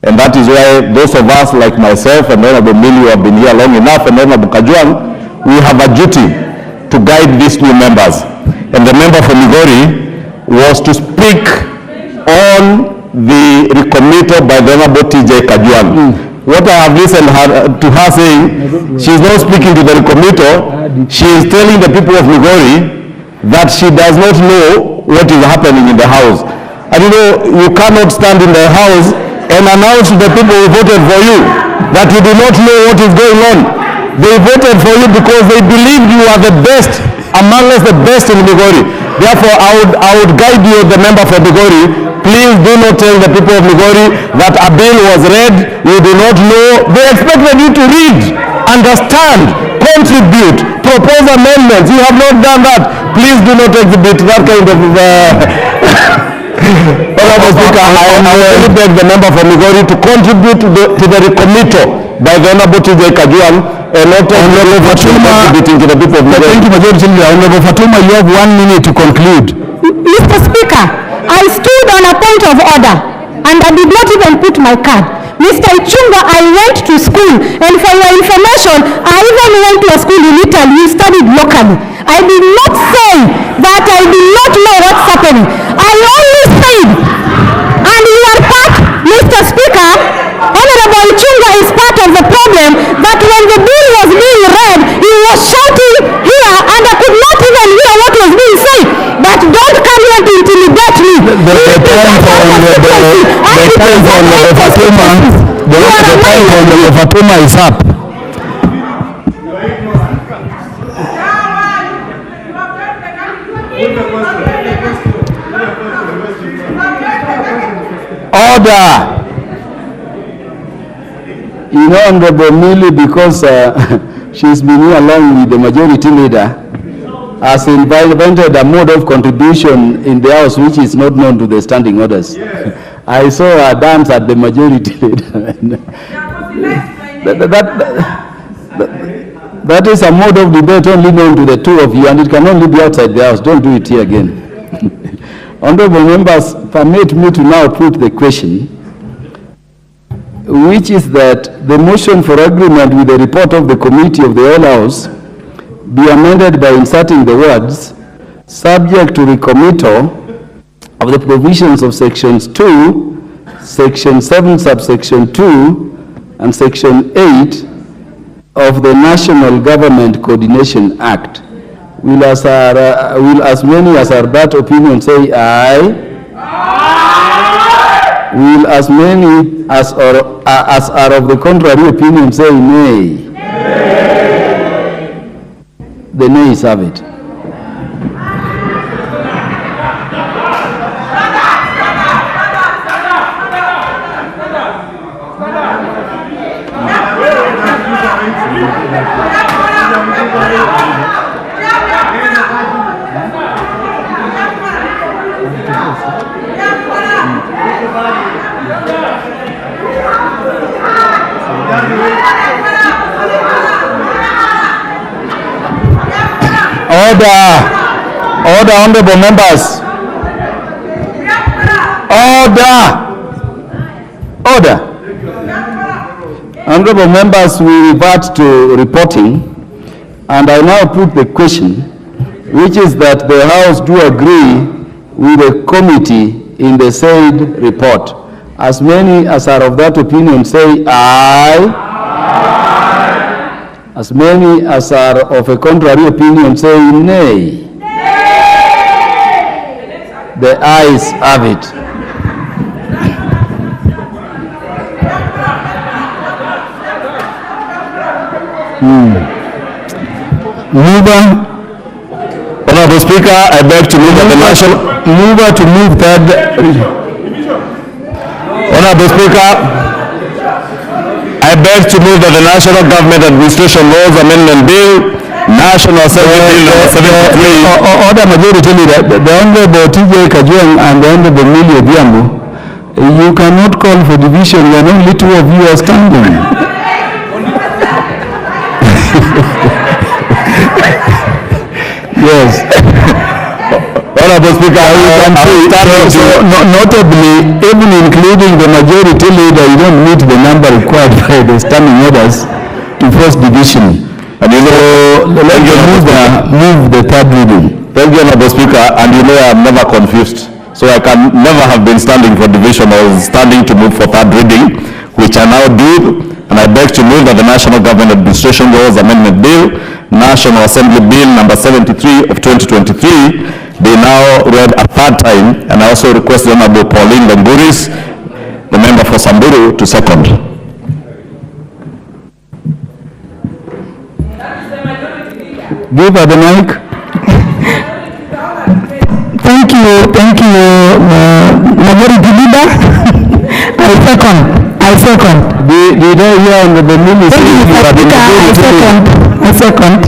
Speaker 13: And that is why those of us like myself and Honorable Millie who have been here long enough and Honorable Kajwang, we have a duty to guide these new members. And the member for Migori was to speak on the recommittal by the Honorable TJ Kajwang. What I have listened to her saying, she is not speaking to the recommittal, she is telling the people of Migori that she does not know what is happening in the House. And you know, you cannot stand in the House and announce to the people who voted for you that you do not know what is going on. They voted for you because they believe you are the best, among us the best in Migori. Therefore, I would guide you, the member for Migori. Please do not tell the people of Migori that a bill was read, you do not know. They expected you to read, understand, contribute, propose amendments. You have not done that. Please do not exhibit that kind of... Honorable Speaker, I will beg the member for Migori to contribute to the recommittal by the Honorable TJ Kajwang and not Honorable Fatuma contributing to the people of Migori.
Speaker 9: Thank you, Majority Leader. Honorable Fatuma, you have 1 minute to conclude.
Speaker 8: Mr. Speaker, I stood on a point of order and I did not even put my card. Mr. Ichungwa, I went to school, and for your information, I even went to a school in Italy. You studied locally. I did not say that I did not know what's happening. I only said, and you are part, Mr. Speaker, Honorable Ichungwa is part of the problem, that when the bill was being read, he was shouting here, and I could not even hear what was being said. But don't come here to intimidate me. The time for
Speaker 9: Honorable Fatuma is up. Order. You know, Honorable Millie, because she's been here along with the majority leader, has invented a mode of contribution in the House which is not known to the standing orders. I saw her dance at the majority leader. That is a mode of debate only known to the two of you, and it can only be outside the House. Don't do it here again. Honorable members, permit me to now put the question, which is that the motion for agreement with the report of the committee of the whole House be amended by inserting the words, subject to recommittal
Speaker 3: of the provisions of sections 2, section 7 subsection 2, and section 8 of the National Government Coordination Act. Will as many as are that opinion say aye? Aye. Will as many as are of the contrary opinion say nay? Nay. The nays have it. Order, honorable members. Order. Honorable members, we revert to reporting, and I now put the question, which is that the House do agree with the committee in the said report. As many as are of that opinion say aye. Aye. As many as are of a contrary opinion say nay. The ayes have it.
Speaker 13: Honorable Speaker, I beg to move that the national... Honorable Speaker, I beg to move that the National Government Administration Laws Amendment Bill, National Assembly Bill number 73...
Speaker 3: Order majority leader, the Honorable TJ Kajwang and the Honorable Millie Odhiambo, you cannot call for division when only two of you are standing. Yes.
Speaker 13: Honorable Speaker,
Speaker 3: notably, even including the majority leader, you don't meet the number required by the standing orders to first division. And you know, let me move the third reading.
Speaker 13: Thank you, Honorable Speaker, and you know I'm never confused. So I can never have been standing for division or standing to move for third reading, which I now do, and I beg to move that the National Government Administration Laws Amendment Bill, National Assembly Bill number 73 of 2023, be now read a third time, and I also request the Honorable Pauline Lamburis, the member for Samburu, to second.
Speaker 3: Give her the mic.
Speaker 8: Thank you, majority leader. I second.
Speaker 3: Did I hear on the Benini say you have been
Speaker 8: I second.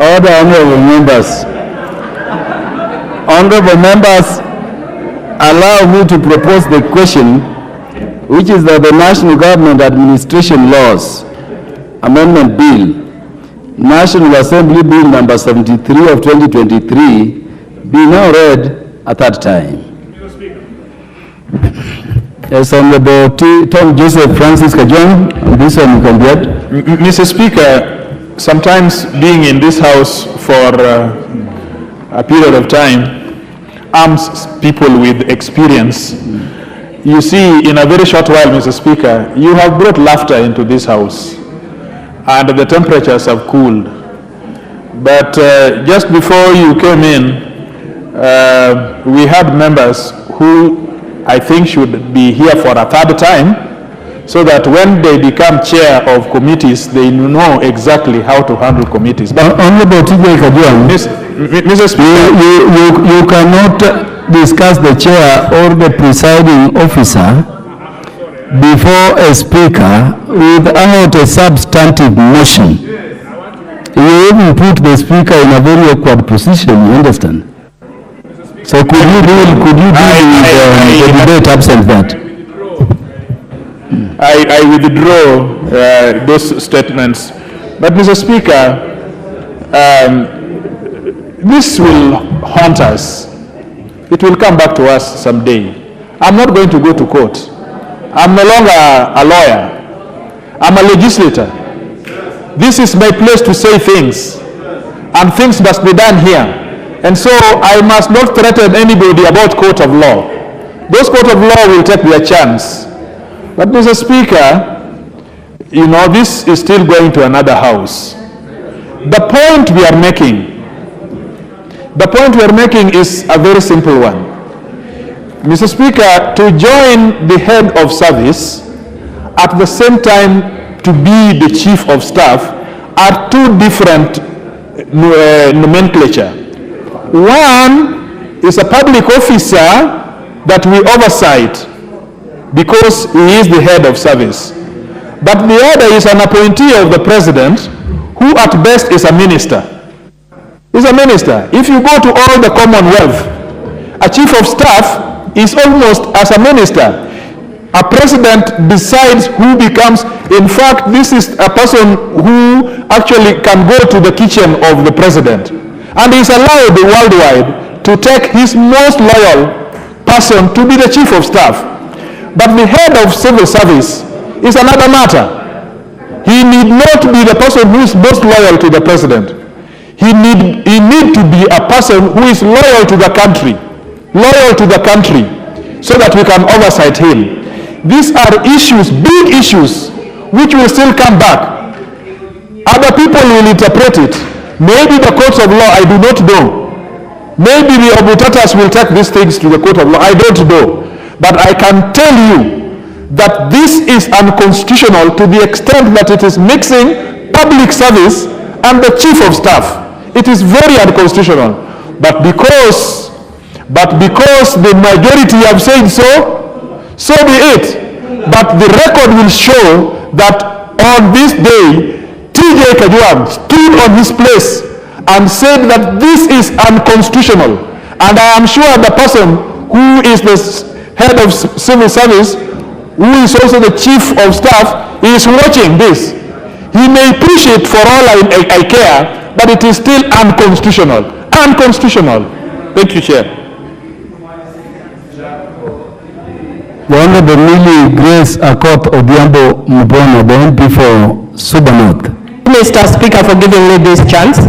Speaker 3: Order, honorable members. Honorable members, allow me to propose the question, which is that the National Government Administration Laws Amendment Bill, National Assembly Bill number 73 of 2023, be now read a third time. Yes, Honorable Tom Joseph Francis Kajwang, this one you can get.
Speaker 14: Mr. Speaker, sometimes being in this house for a period of time arms people with experience. You see, in a very short while, Mr. Speaker, you have brought laughter into this house, and the temperatures have cooled. But just before you came in, we had members who I think should be here for a third time, so that when they become chair of committees, they know exactly how to handle committees. But
Speaker 3: Honorable TJ Kajwang,
Speaker 14: Mr. Speaker,
Speaker 3: you cannot discuss the chair or the presiding officer before a speaker without a substantive motion. You even put the speaker in a very awkward position, you understand? So could you do the debate absent that?
Speaker 14: I withdraw those statements. But Mr. Speaker, this will haunt us. It will come back to us someday. I'm not going to go to court. I'm no longer a lawyer. I'm a legislator. This is my place to say things, and things must be done here. And so I must not threaten anybody about court of law. Those court of law will take their chance. But Mr. Speaker, you know, this is still going to another house. The point we are making is a very simple one. Mr. Speaker, to join the head of service at the same time to be the chief of staff are two different nomenclature. One is a public officer that we oversight because he is the head of service. But the other is an appointee of the president who at best is a minister. Is a minister. If you go to all the Commonwealth, a chief of staff is almost as a minister. A president decides who becomes, in fact, this is a person who actually can go to the kitchen of the president. And is allowed worldwide to take his most loyal person to be the chief of staff. But the head of civil service is another matter. He need not be the person who is most loyal to the president. He need to be a person who is loyal to the country, so that we can oversight him. These are issues, big issues, which will still come back. Other people will interpret it. Maybe the courts of law, I do not know. Maybe the arbitrators will take these things to the court of law, I don't know. But I can tell you that this is unconstitutional to the extent that it is mixing public service and the chief of staff. It is very unconstitutional. But because the majority have said so, so be it. But the record will show that on this day, TJ Kajwang stood on his place and said that this is unconstitutional. And I am sure the person who is the head of civil service, who is also the chief of staff, is watching this. He may push it for all I care, but it is still unconstitutional. Unconstitutional. Thank you, Chair.
Speaker 9: The Honorable Millie Grace Akot Odhiambo Mbwana, the MP for Sudan North.
Speaker 19: Mr. Speaker, for giving me this chance.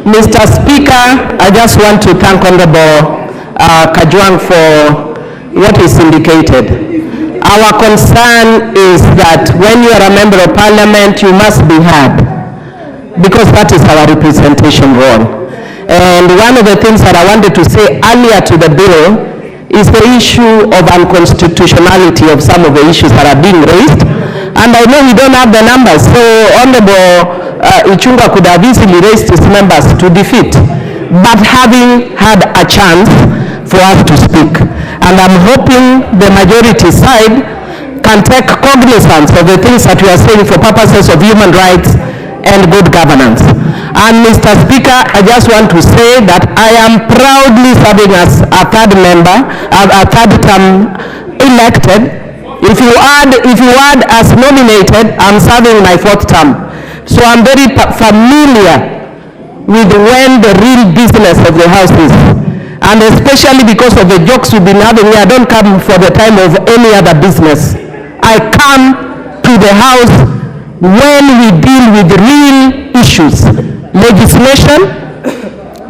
Speaker 19: Mr. Speaker, I just want to thank Honorable Kajwang for what is indicated. Our concern is that when you are a member of parliament, you must be heard, because that is our representation role. And one of the things that I wanted to say earlier to the bill is the issue of unconstitutionality of some of the issues that are being raised. And I know we don't have the numbers, so Honorable Ichunga could have easily raised his members to defeat, but having had a chance for us to speak. And I'm hoping the majority side can take cognizance of the things that we are saying for purposes of human rights and good governance. And Mr. Speaker, I just want to say that I am proudly serving as a third member, a third term elected. If you add as nominated, I'm serving my fourth term. So I'm very familiar with when the real business of the house is. And especially because of the jokes we've been having, I don't come for the time of any other business. I come to the house when we deal with real issues, legislation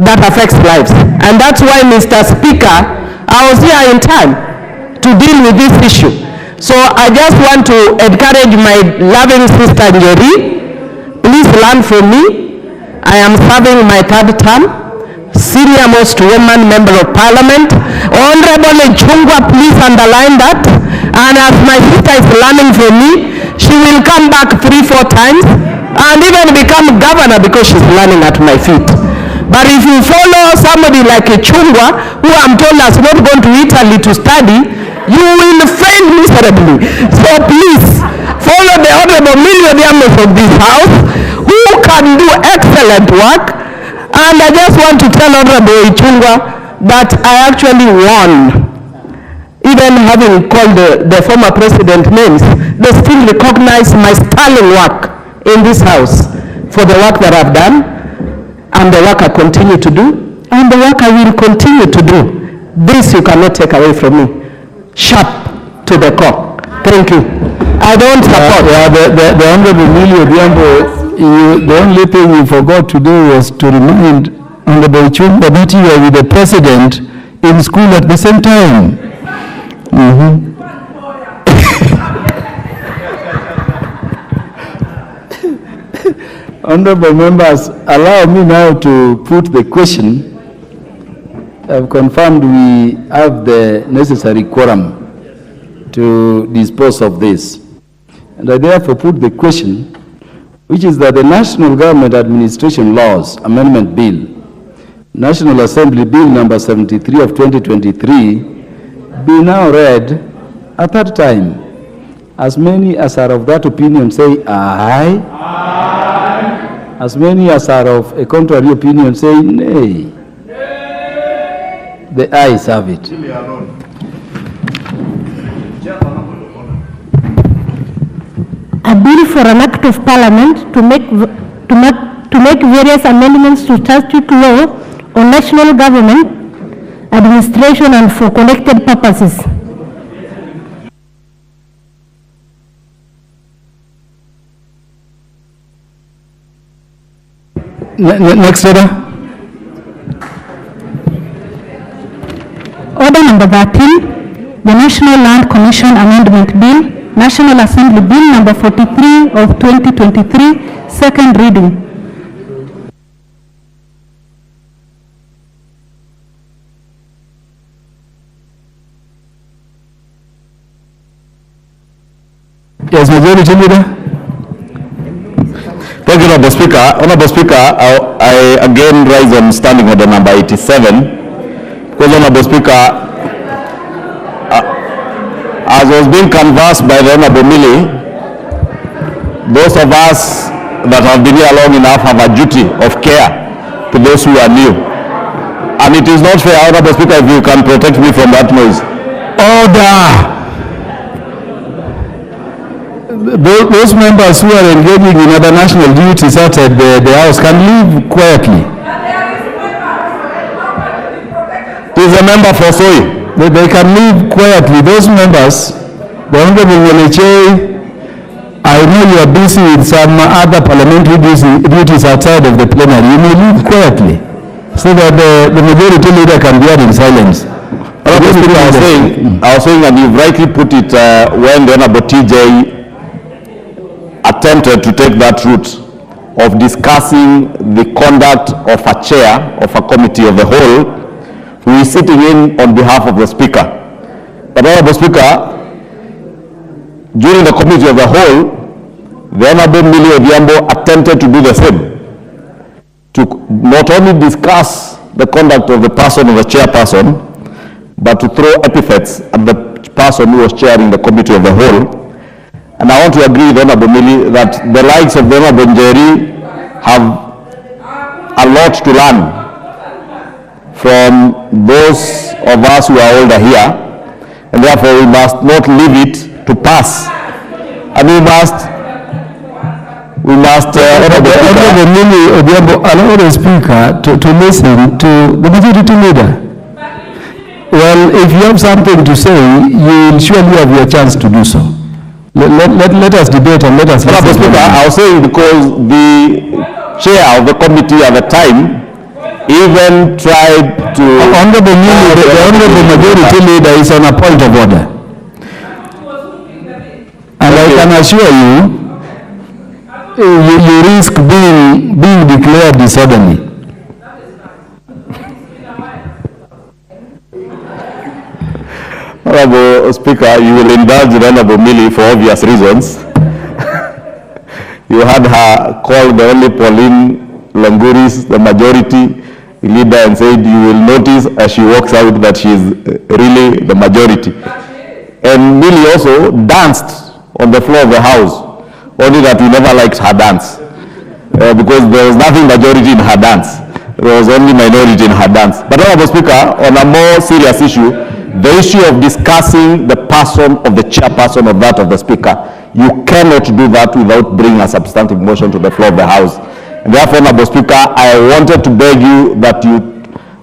Speaker 19: that affects lives. And that's why, Mr. Speaker, I was here in time to deal with this issue. So I just want to encourage my loving sister Njeri, please learn from me. I am serving my third term, senior most woman member of parliament. Honorable Chungwa, please underline that. And as my sister is learning from me, she will come back 3-4 times and even become governor because she's learning at my feet. But if you follow somebody like a Chungwa, who I'm told has not gone to Italy to study, you will fail miserably. So please, follow the Honorable Millionaires of this house, who can do excellent work. And I just want to tell Honorable Ichungwa that I actually won. Even having called the former president names, they still recognize my sterling work in this house for the work that I've done, and the work I continue to do, and the work I will continue to do. This you cannot take away from me. Sharp to the core.
Speaker 10: Thank you. I don't support.
Speaker 3: The Honorable Millie Odhiambo, the only thing you forgot to do was to remind Honorable Chumba that you were with the President in school at the same time. Honorable members, allow me now to put the question. I've confirmed we have the necessary quorum to dispose of this. And I therefore put the question, which is that the National Government Administration Laws Amendment Bill, National Assembly Bill number 73 of 2023, be now read a third time. As many as are of that opinion say aye. Aye. As many as are of a contrary opinion say nay. The ayes have it.
Speaker 8: A bill for an act of parliament to make various amendments to statute law on national government administration and for connected purposes.
Speaker 3: Next order.
Speaker 8: Order number 13, the National Land Commission Amendment Bill, National Assembly Bill number 43 of 2023, second reading.
Speaker 3: Yes, Majority Leader.
Speaker 13: Thank you, Honorable Speaker. Honorable Speaker, I again rise on standing order number 87. Because, Honorable Speaker, as was being canvassed by the Honorable Millie, those of us that have been here long enough have a duty of care to those who are new. And it is not fair, Honorable Speaker, if you can protect me from that noise.
Speaker 3: Order! Those members who are engaging in other national duties outside the House can leave quietly.
Speaker 13: He's a member for Soy.
Speaker 3: They can leave quietly. Those members, the Honorable Weleche, I know you are busy with some other parliamentary duties outside of the plenary. You may leave quietly so that the majority leader can be heard in silence.
Speaker 13: I was saying, and you've rightly put it, when the Honorable TJ attempted to take that route of discussing the conduct of a chair of a committee of the whole who is sitting in on behalf of the Speaker. But Honorable Speaker, during the committee of the whole, the Honorable Millie Odhiambo attempted to do the same, to not only discuss the conduct of the person or the chairperson, but to throw epithets at the person who was chairing the committee of the whole. And I want to agree with Honorable Millie that the likes of the Honorable Njeri have a lot to learn from those of us who are older here, and therefore we must not leave it to pass. And we must
Speaker 3: Honorable Millie Odhiambo, allow the Speaker to listen to the majority leader. Well, if you have something to say, you will surely have your chance to do so. Let us debate and let us listen.
Speaker 13: Mr. Speaker, I was saying because the chair of the committee at the time even tried to...
Speaker 3: Honorable Millie, the Honorable Majority Leader is on a point of order. And I can assure you, you risk being declared disorderly.
Speaker 13: Honorable Speaker, you will indulge the Honorable Millie for obvious reasons. You had her call the only Pauline Languris, the majority leader, and said you will notice as she walks out that she is really the majority. And Millie also danced on the floor of the House, only that we never liked her dance. Because there was nothing majority in her dance. There was only minority in her dance. But Honorable Speaker, on a more serious issue, the issue of discussing the person of the chairperson of that of the Speaker, you cannot do that without bringing a substantive motion to the floor of the House. And therefore, Honorable Speaker, I wanted to beg you that you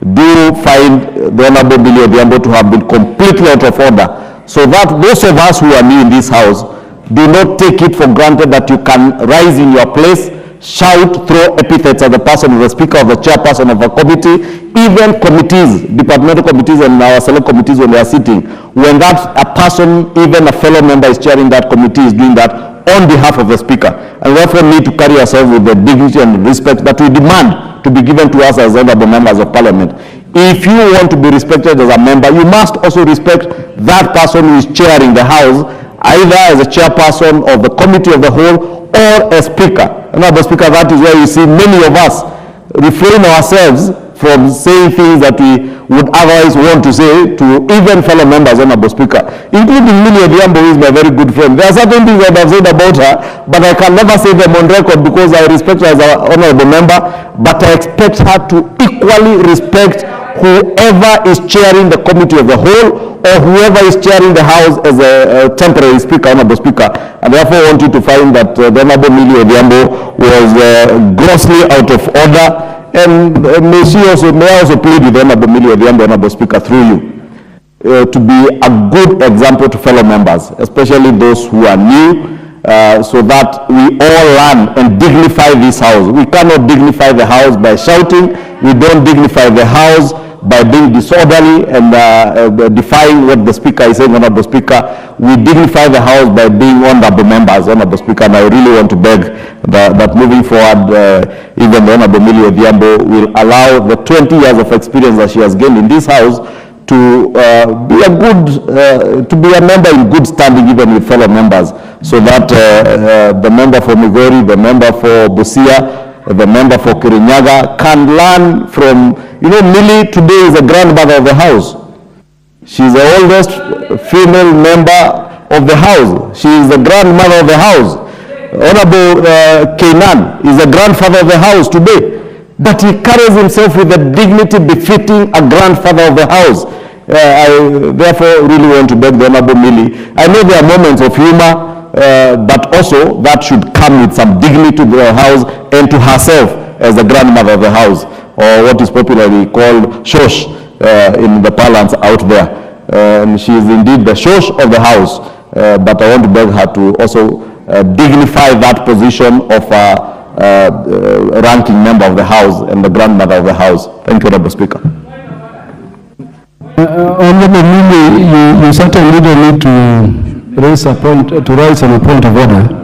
Speaker 13: do find the Honorable Millie Odhiambo to have been completely out of order so that those of us who are new in this house do not take it for granted that you can rise in your place, shout, throw epithets at the person who is the speaker or the chairperson of a committee, even committees, departmental committees and our select committees when they are sitting, when that a person, even a fellow member is chairing that committee, is doing that on behalf of the speaker. And therefore need to carry ourselves with the dignity and respect that we demand to be given to us as honorable members of parliament. If you want to be respected as a member, you must also respect that person who is chairing the house, either as a chairperson of the committee of the whole or a speaker. Honorable Speaker, that is where you see many of us refrain ourselves from saying things that we would otherwise want to say to even fellow members, Honorable Speaker, including Millie Odhiambo, who is my very good friend. There are certain things that I've said about her, but I can never say them on record because I respect her as an honorable member, but I expect her to equally respect whoever is chairing the committee of the whole or whoever is chairing the house as a temporary speaker, honorable speaker. And therefore I want you to find that the honorable Millie Odhiambo was grossly out of order, and may I also plead with the honorable Millie Odhiambo, honorable speaker, through you, to be a good example to fellow members, especially those who are new, so that we all learn and dignify this house. We cannot dignify the house by shouting. We don't dignify the house by being disorderly and defying what the speaker is saying, honorable speaker. We dignify the house by being honorable members, honorable speaker. And I really want to beg that moving forward, even the honorable Millie Odhiambo will allow the 20 years of experience that she has gained in this house to be a good, to be a member in good standing even with fellow members, so that the member for Migori, the member for Busia, the member for Kirinyaga can learn from, Millie today is a grandmother of the house. She's the oldest female member of the house. She is the grandmother of the house. Honorable Kenan is the grandfather of the house today. But he carries himself with the dignity befitting a grandfather of the house. I therefore really want to beg the Honorable Millie. I know there are moments of humor, but also that should come with some dignity to the house and to herself as the grandmother of the house, or what is popularly called shosh in the parlance out there. And she is indeed the shosh of the house, but I want to beg her to also dignify that position of a ranking member of the house and the grandmother of the house. Thank you, Honorable Speaker.
Speaker 9: Honorable Millie, you certainly don't need to raise a point, to raise a point of order.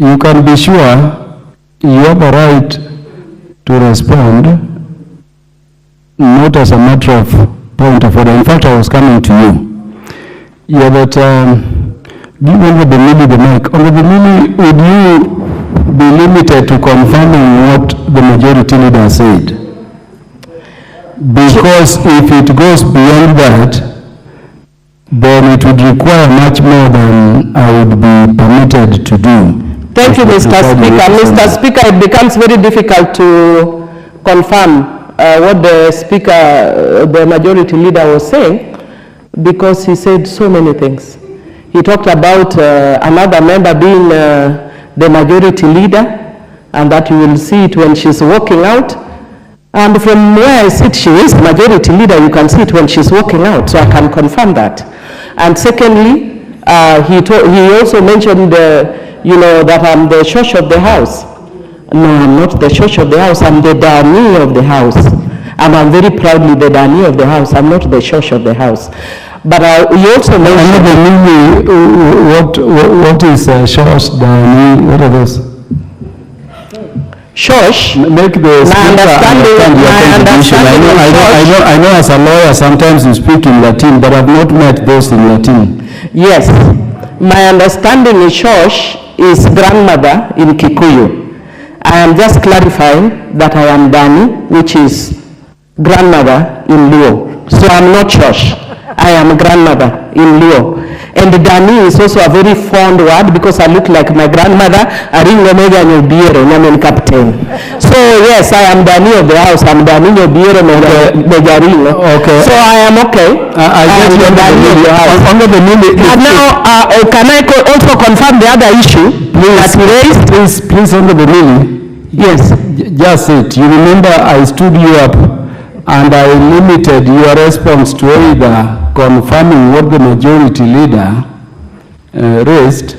Speaker 9: You can be sure you have a right to respond, not as a matter of point of order. In fact, I was coming to you. Yeah, but give Honorable Millie the mic. Honorable Millie, would you be limited to confirming what the majority leader said? Because if it goes beyond that, then it would require much more than I would be permitted to do.
Speaker 19: Thank you, Mr. Speaker. Mr. Speaker, it becomes very difficult to confirm what the Speaker, the majority leader was saying, because he said so many things. He talked about another member being the majority leader, and that you will see it when she's walking out. And from where I sit, she is majority leader. You can see it when she's walking out, so I can confirm that. And secondly, he also mentioned, that I'm the church of the house. No, I'm not the church of the house. I'm the Dani of the house. And I'm very proudly the Dani of the house. I'm not the church of the house. But he also mentioned...
Speaker 9: What is church, Dani? What are those?
Speaker 19: Church?
Speaker 9: Make the speaker understand your contribution. I know as a lawyer sometimes you speak in Latin, but I've not met those in Latin.
Speaker 19: Yes. My understanding in church is grandmother in Kikuyu. I am just clarifying that I am Dani, which is grandmother in Luo. So I'm not church. I am grandmother in Luo. And Dani is also a very fond word because I look like my grandmother, Aringo Mega Nyobiero, Namen Captain. So yes, I am Dani of the house. I'm Dani Nyobiero Megarino. Okay. So I am okay. I get you Dani of the house. And now, can I also confirm the other issue that we raised?
Speaker 9: Please, Honorable Millie.
Speaker 19: Yes.
Speaker 9: Just it. You remember I stood you up
Speaker 3: and I limited your response to either confirming what the majority leader raised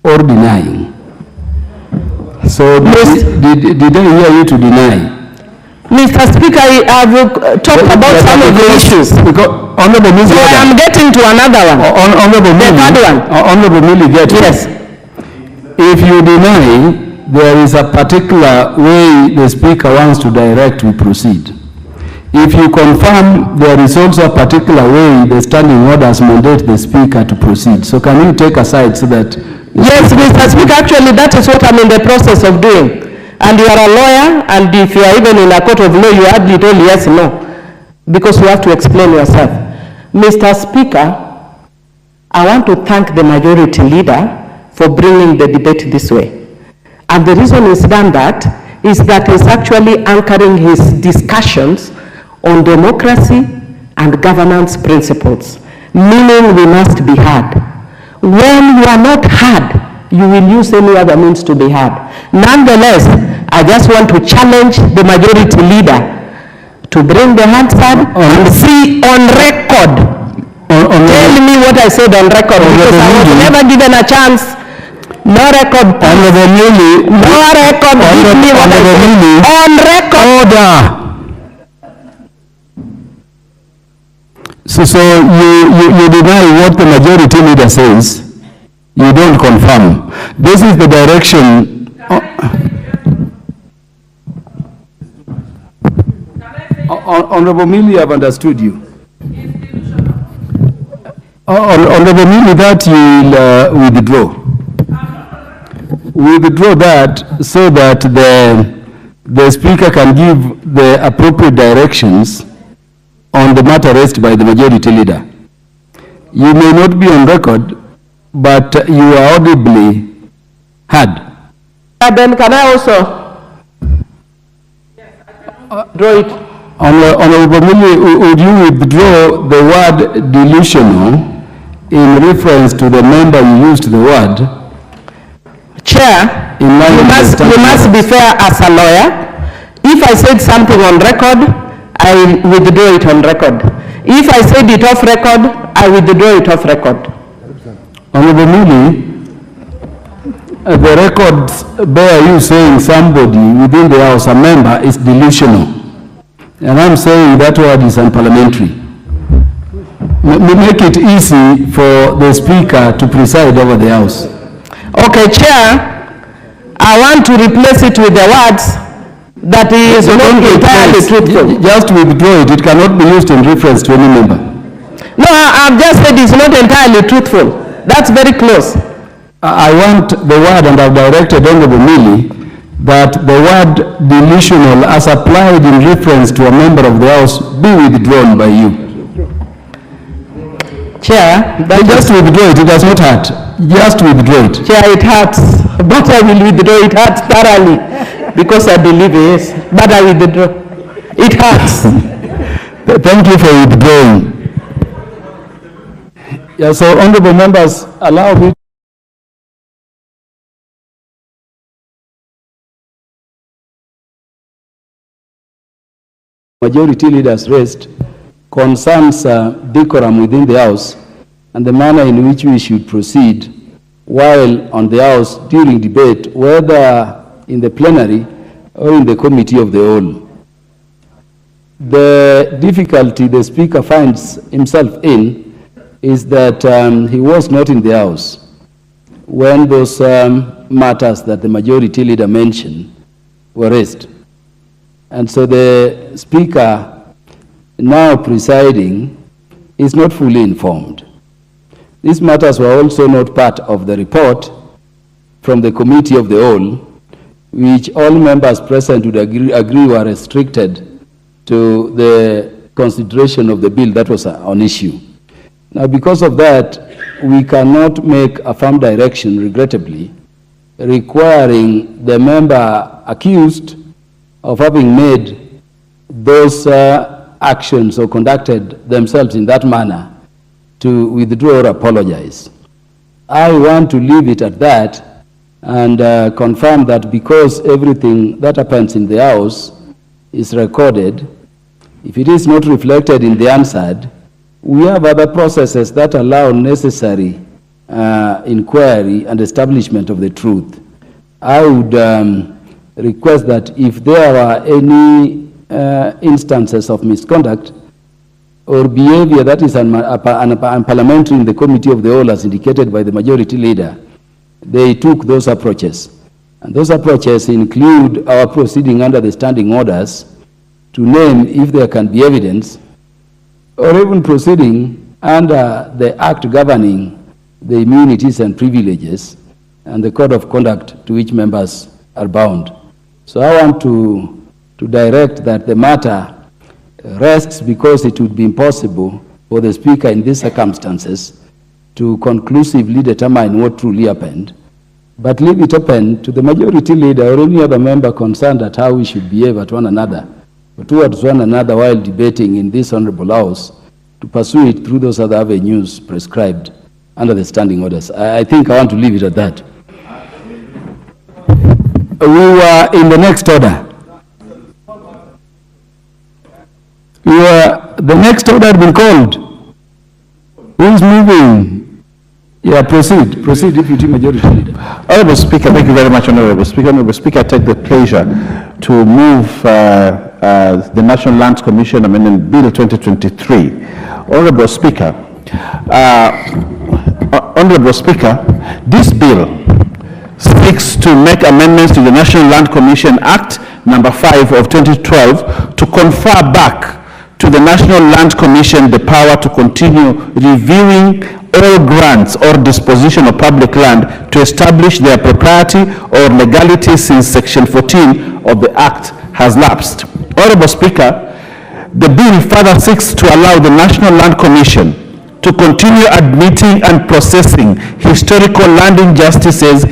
Speaker 3: or denying. So did I hear you to deny?
Speaker 19: Mr. Speaker, I will talk about some of the issues.
Speaker 3: Honorable Millie,
Speaker 19: so I am getting to another one.
Speaker 3: Honorable
Speaker 19: the third one.
Speaker 3: Honorable Millie,
Speaker 19: yes.
Speaker 3: If you deny, there is a particular way the Speaker wants to direct we proceed. If you confirm, there is also a particular way the standing orders mandate the Speaker to proceed. So can you take aside so that...
Speaker 19: Yes, Mr. Speaker, actually that is what I'm in the process of doing. And you are a lawyer, and if you are even in a court of law, you hardly tell yes, no, because you have to explain yourself. Mr. Speaker, I want to thank the majority leader for bringing the debate this way. And the reason he's done that is that he's actually anchoring his discussions on democracy and governance principles, meaning we must be heard. When you are not heard, you will use any other means to be heard. Nonetheless, I just want to challenge the majority leader to bring the Hansard and see on record. Tell me what I said on record, because I was never given a chance. No record. No record. Give me what I said. On record.
Speaker 3: Order. So you deny what the majority leader says. You don't confirm. This is the direction. Honorable Millie, I've understood you. Honorable Millie, that you will withdraw. Withdraw that so that the Speaker can give the appropriate directions on the matter raised by the majority leader. You may not be on record, but you are audibly heard.
Speaker 19: Then can I also draw it?
Speaker 3: Honorable Millie, would you withdraw the word delusional in reference to the member you used the word?
Speaker 19: Chair, you must be fair as a lawyer. If I said something on record, I withdraw it on record. If I said it off record, I withdraw it off record.
Speaker 3: Honorable Millie, the records bear you saying somebody within the House, a member, is delusional. And I'm saying that word is unparliamentary. Make it easy for the Speaker to preside over the House.
Speaker 19: Okay, Chair, I want to replace it with the words that is not entirely truthful.
Speaker 3: Just withdraw it. It cannot be used in reference to any member.
Speaker 19: No, I've just said it's not entirely truthful. That's very close.
Speaker 3: I want the word, and I've directed Honorable Millie, that the word delusional as applied in reference to a member of the House be withdrawn by you.
Speaker 19: Chair,
Speaker 3: just withdraw it. It does not hurt. Just withdraw it.
Speaker 19: Chair, it hurts. But I will withdraw. It hurts thoroughly because I believe it is. But I will withdraw. It hurts.
Speaker 3: Thank you for withdrawing. Yeah, so honorable members, allow me. Majority leaders raised concerns decorum within the House and the manner in which we should proceed while on the House during debate, whether in the plenary or in the committee of the whole. The difficulty the Speaker finds himself in is that he was not in the House when those matters that the majority leader mentioned were raised. And so the Speaker, now presiding, is not fully informed. These matters were also not part of the report from the committee of the whole, which all members present would agree were restricted to the consideration of the bill that was on issue. Now, because of that, we cannot make a firm direction, regrettably, requiring the member accused of having made those actions or conducted themselves in that manner to withdraw or apologize. I want to leave it at that and confirm that because everything that happens in the House is recorded,
Speaker 9: If it is not reflected in the answered, we have other processes that allow necessary inquiry and establishment of the truth. I would request that if there are any instances of misconduct or behavior that is unparliamentary in the committee of the whole as indicated by the majority leader, they took those approaches. And those approaches include our proceeding under the standing orders to name if there can be evidence, or even proceeding under the act governing the immunities and privileges and the code of conduct to which members are bound. So I want to direct that the matter rests, because it would be impossible for the Speaker in these circumstances to conclusively determine what truly happened, but leave it open to the majority leader or any other member concerned at how we should behave at one another, or towards one another while debating in this honorable house, to pursue it through those other avenues prescribed under the standing orders. I think I want to leave it at that. We were in the next order. The next order had been called. Who is moving? Yeah, proceed, Deputy Majority Leader.
Speaker 3: Honorable Speaker, thank you very much, Honorable Speaker. Honorable Speaker, I take the pleasure to move the National Lands Commission Amendment Bill 2023. Honorable Speaker, this bill seeks to make amendments to the National Land Commission Act number 5 of 2012 to confer back to the National Land Commission the power to continue reviewing all grants or disposition of public land to establish their propriety or legality since Section 14 of the Act has lapsed. Honorable Speaker, the bill further seeks to allow the National Land Commission to continue admitting and processing historical land injustices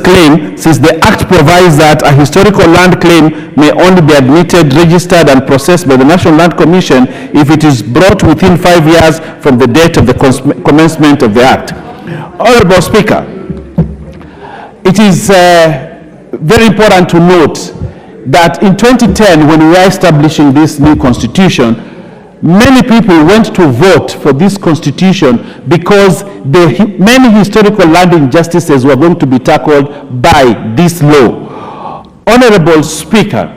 Speaker 3: claim, since the Act provides that a historical land claim may only be admitted, registered, and processed by the National Land Commission if it is brought within 5 years from the date of the commencement of the Act. Honorable Speaker, it is very important to note that in 2010, when we were establishing this new constitution, many people went to vote for this constitution because many historical land injustices were going to be tackled by this law. Honorable Speaker,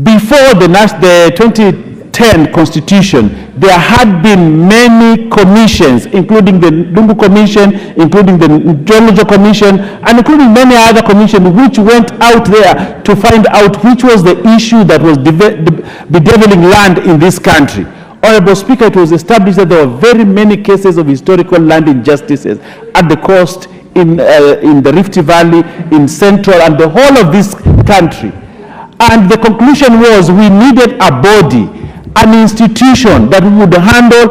Speaker 3: before the 2010 constitution, there had been many commissions, including the Lungu Commission, including the Geological Commission, and including many other commissions which went out there to find out which was the issue that was bedeviling land in this country. Honorable Speaker, it was established that there were very many cases of historical land injustices at the coast, in the Rift Valley, in Central, and the whole of this country. And the conclusion was we needed a body, an institution that would handle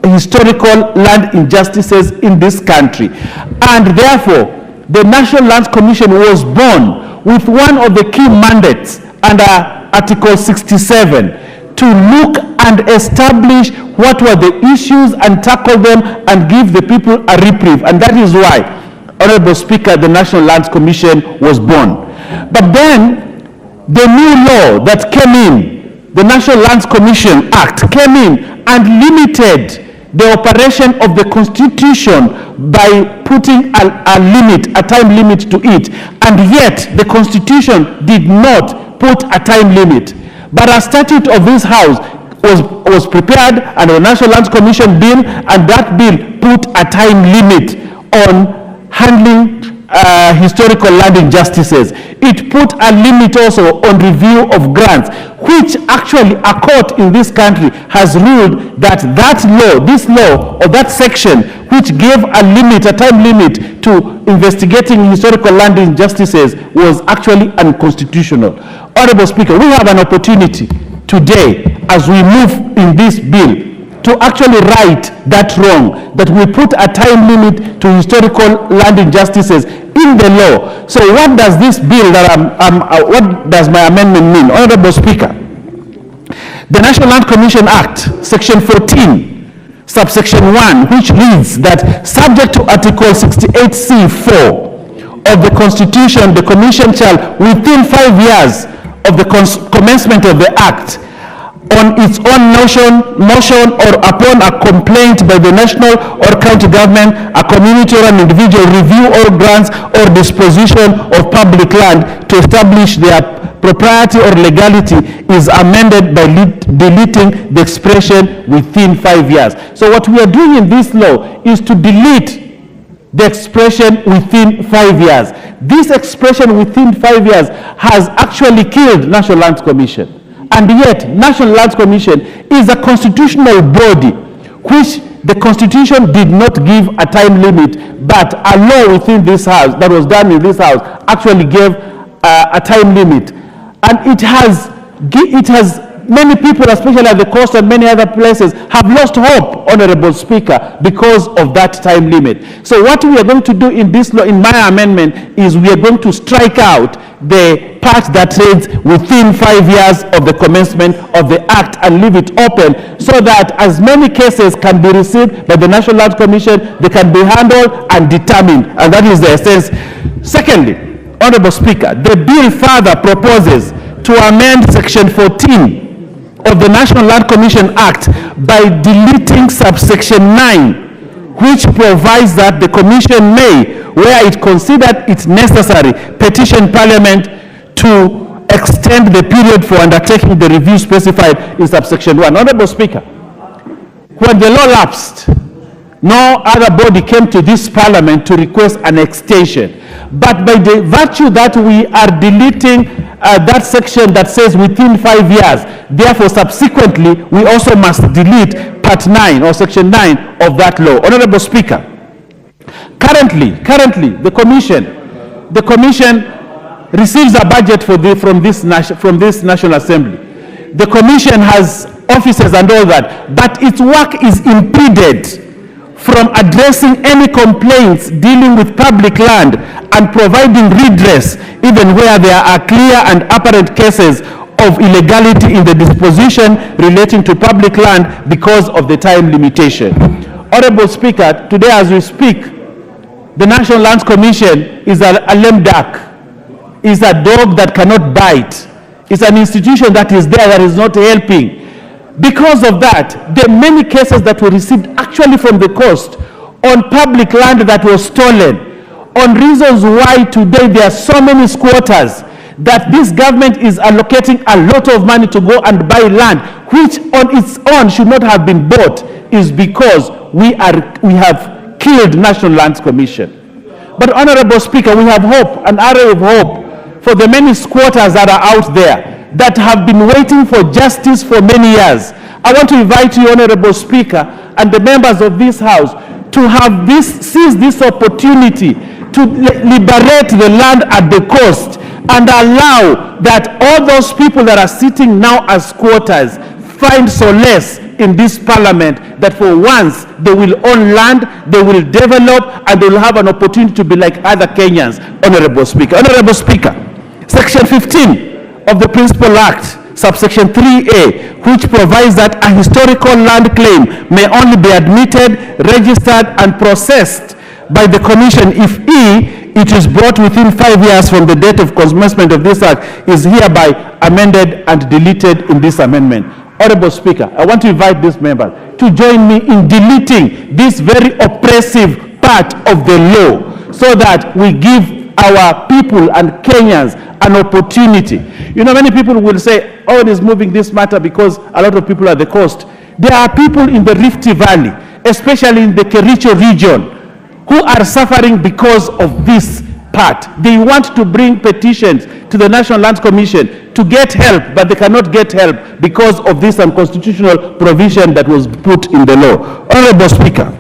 Speaker 3: historical land injustices in this country. And therefore, the National Lands Commission was born with one of the key mandates under Article 67 to look and establish what were the issues and tackle them and give the people a reprieve. And that is why, Honorable Speaker, the National Lands Commission was born. But then, the new law that came in, the National Lands Commission Act, came in and limited the operation of the Constitution by putting a limit, a time limit to it. And yet, the Constitution did not put a time limit. But a statute of this House was prepared under the National Lands Commission bill, and that bill put a time limit on handling historical land injustices. It put a limit also on review of grants, which actually a court in this country has ruled that this law or that section which gave a limit, a time limit to investigating historical land injustices was actually unconstitutional. Honorable Speaker, we have an opportunity today as we move in this bill to actually right that wrong, that we put a time limit to historical land injustices in the law. So what does this bill what does my amendment mean? Honorable Speaker, the National Land Commission Act, Section 14, subsection 1, which reads that subject to Article 68C4 of the Constitution, the Commission shall, within 5 years of the commencement of the Act,
Speaker 10: on its own motion or upon a complaint by the national or county government, a community or an individual review all grants or disposition of public land to establish their propriety or legality is amended by deleting the expression within 5 years. So what we are doing in this law is to delete the expression within 5 years. This expression within 5 years has actually killed National Lands Commission. And yet, National Lands Commission is a constitutional body which the Constitution did not give a time limit, but a law within this house that was done in this house actually gave a time limit. And it has many people, especially at the coast and many other places, have lost hope, Honorable Speaker, because of that time limit. So what we are going to do in this law, in my amendment, is we are going to strike out the part that reads within 5 years of the commencement of the act and leave it open so that as many cases can be received by the National Lands Commission, they can be handled and determined. And that is the essence. Secondly, Honorable Speaker, the bill further proposes to amend Section 14 of the National Land Commission Act by deleting subsection 9, which provides that the Commission may, where it considered it necessary, petition Parliament to extend the period for undertaking the review specified in subsection 1. Honorable Speaker, when the law lapsed, no other body came to this Parliament to request an extension. But by the virtue that we are deleting that section that says within 5 years, therefore subsequently we also must delete part 9 or section 9 of that law. Honorable Speaker, currently the commission receives a budget from this National Assembly. The commission has officers and all that, but its work is impeded from addressing any complaints dealing with public land and providing redress even where there are clear and apparent cases of illegality in the disposition relating to public land because of the time limitation. Honorable Speaker, today as we speak, the National Lands Commission is a lame duck, is a dog that cannot bite. It's an institution that is there that is not helping. Because of that, the many cases that were received actually from the coast on public land that was stolen, on reasons why today there are so many squatters, that this government is allocating a lot of money to go and buy land, which on its own should not have been bought, is because we have killed National Lands Commission. But Honorable Speaker, we have hope, an array of hope for the many squatters that are out there that have been waiting for justice for many years. I want to invite you, Honorable Speaker, and the members of this House to have seize this opportunity to liberate the land at the coast and allow that all those people that are sitting now as squatters find solace in this Parliament, that for once they will own land, they will develop, and they will have an opportunity to be like other Kenyans. Honorable Speaker. Honorable Speaker, Section 15 of the Principal Act, subsection 3A, which provides that a historical land claim may only be admitted, registered, and processed by the Commission if it is brought within 5 years from the date of commencement of this Act, is hereby amended and deleted in this amendment. Honorable Speaker, I want to invite this member to join me in deleting this very oppressive part of the law so that we give our people and Kenyans an opportunity. You know, many people will say, oh, it is moving this matter because a lot of people are at the coast. There are people in the Rift Valley, especially in the Kericho region, who are suffering because of this part. They want to bring petitions to the National Lands Commission to get help, but they cannot get help because of this unconstitutional provision that was put in the law. Honorable Speaker,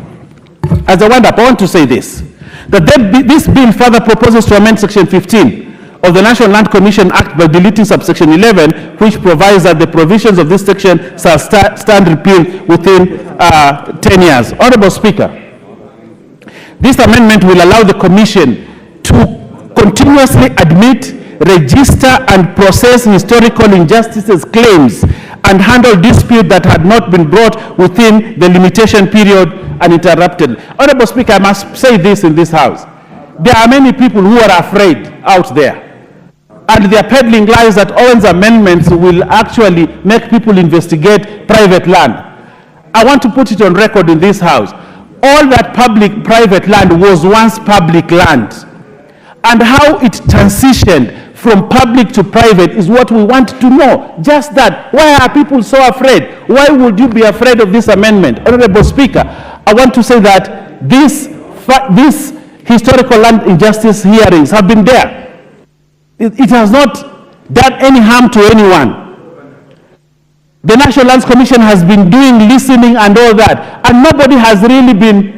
Speaker 10: as I wind up, I want to say this, that this bill further proposes to amend Section 15 of the National Land Commission Act by deleting subsection 11, which provides that the provisions of this section shall stand repealed within 10 years. Honorable Speaker, this amendment will allow the Commission to continuously admit, register, and process historical injustices claims and handle disputes that had not been brought within the limitation period uninterrupted. Honorable Speaker, I must say this in this House. There are many people who are afraid out there.
Speaker 2: And they are peddling lies that Owen's amendments will actually make people investigate private land. I want to put it on record in this house. All that private land was once public land. And how it transitioned from public to private is what we want to know. Just that. Why are people so afraid? Why would you be afraid of this amendment? Honorable Speaker, I want to say that these historical land injustice hearings have been there. It has not done any harm to anyone. The National Lands Commission has been doing listening and all that, and nobody has really been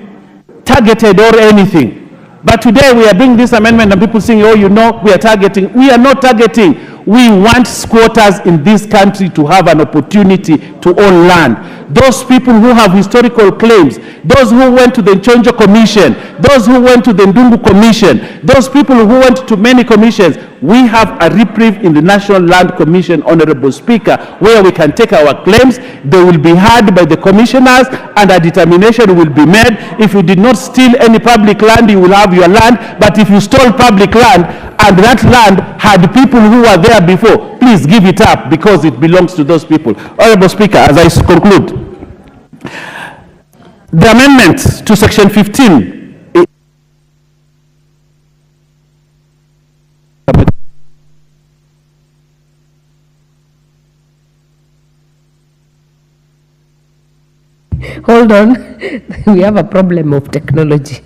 Speaker 2: targeted or anything. But today we are doing this amendment and people saying, oh, you know, we are targeting. We are not targeting. We want squatters in this country to have an opportunity to own land. Those people who have historical claims, those who went to the Nchonjo Commission, those who went to the Ndungu Commission, those people who went to many commissions, we have a reprieve in the National Land Commission, Honorable Speaker, where we can take our claims. They will be heard by the commissioners and a determination will be made. If you did not steal any public land, you will have your land. But if you stole public land and that land had people who were there before, please give it up because it belongs to those people. Honorable Speaker, as I conclude, the amendment to Section 15
Speaker 19: Hold on, we have a problem of technology.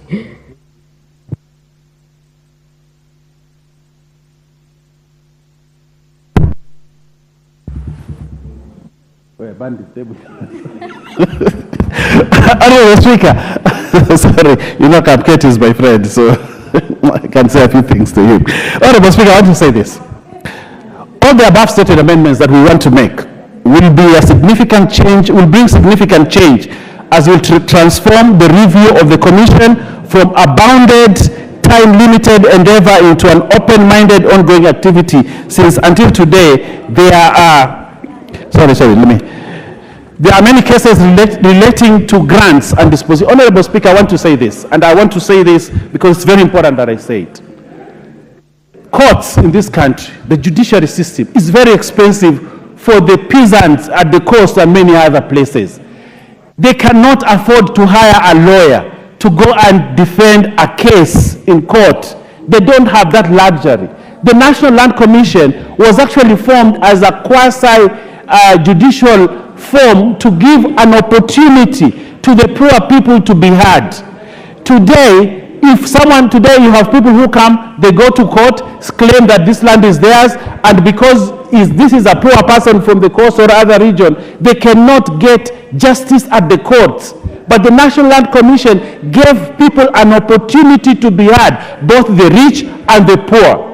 Speaker 2: Honorable Speaker, sorry, you know Cupcake is my friend, so I can say a few things to him. Honorable Speaker, I want to say this. All the above stated amendments that we want to make will be a significant change, will bring significant change as we transform the review of the Commission from a bounded, time-limited endeavor into an open-minded, ongoing activity, since until today there are there are many cases relating to grants and disposition. Honorable Speaker, I want to say this, and I want to say this because it's very important that I say it. Courts in this country, the judiciary system, is very expensive for the peasants at the coast and many other places. They cannot afford to hire a lawyer to go and defend a case in court. They don't have that luxury. The National Land Commission was actually formed as a quasi-judicial form to give an opportunity to the poor people to be heard. Today, if someone today you have people who come, they go to court, claim that this land is theirs, and because this is a poor person from the coast or other region, they cannot get justice at the courts. But the National Land Commission gave people an opportunity to be heard, both the rich and the poor.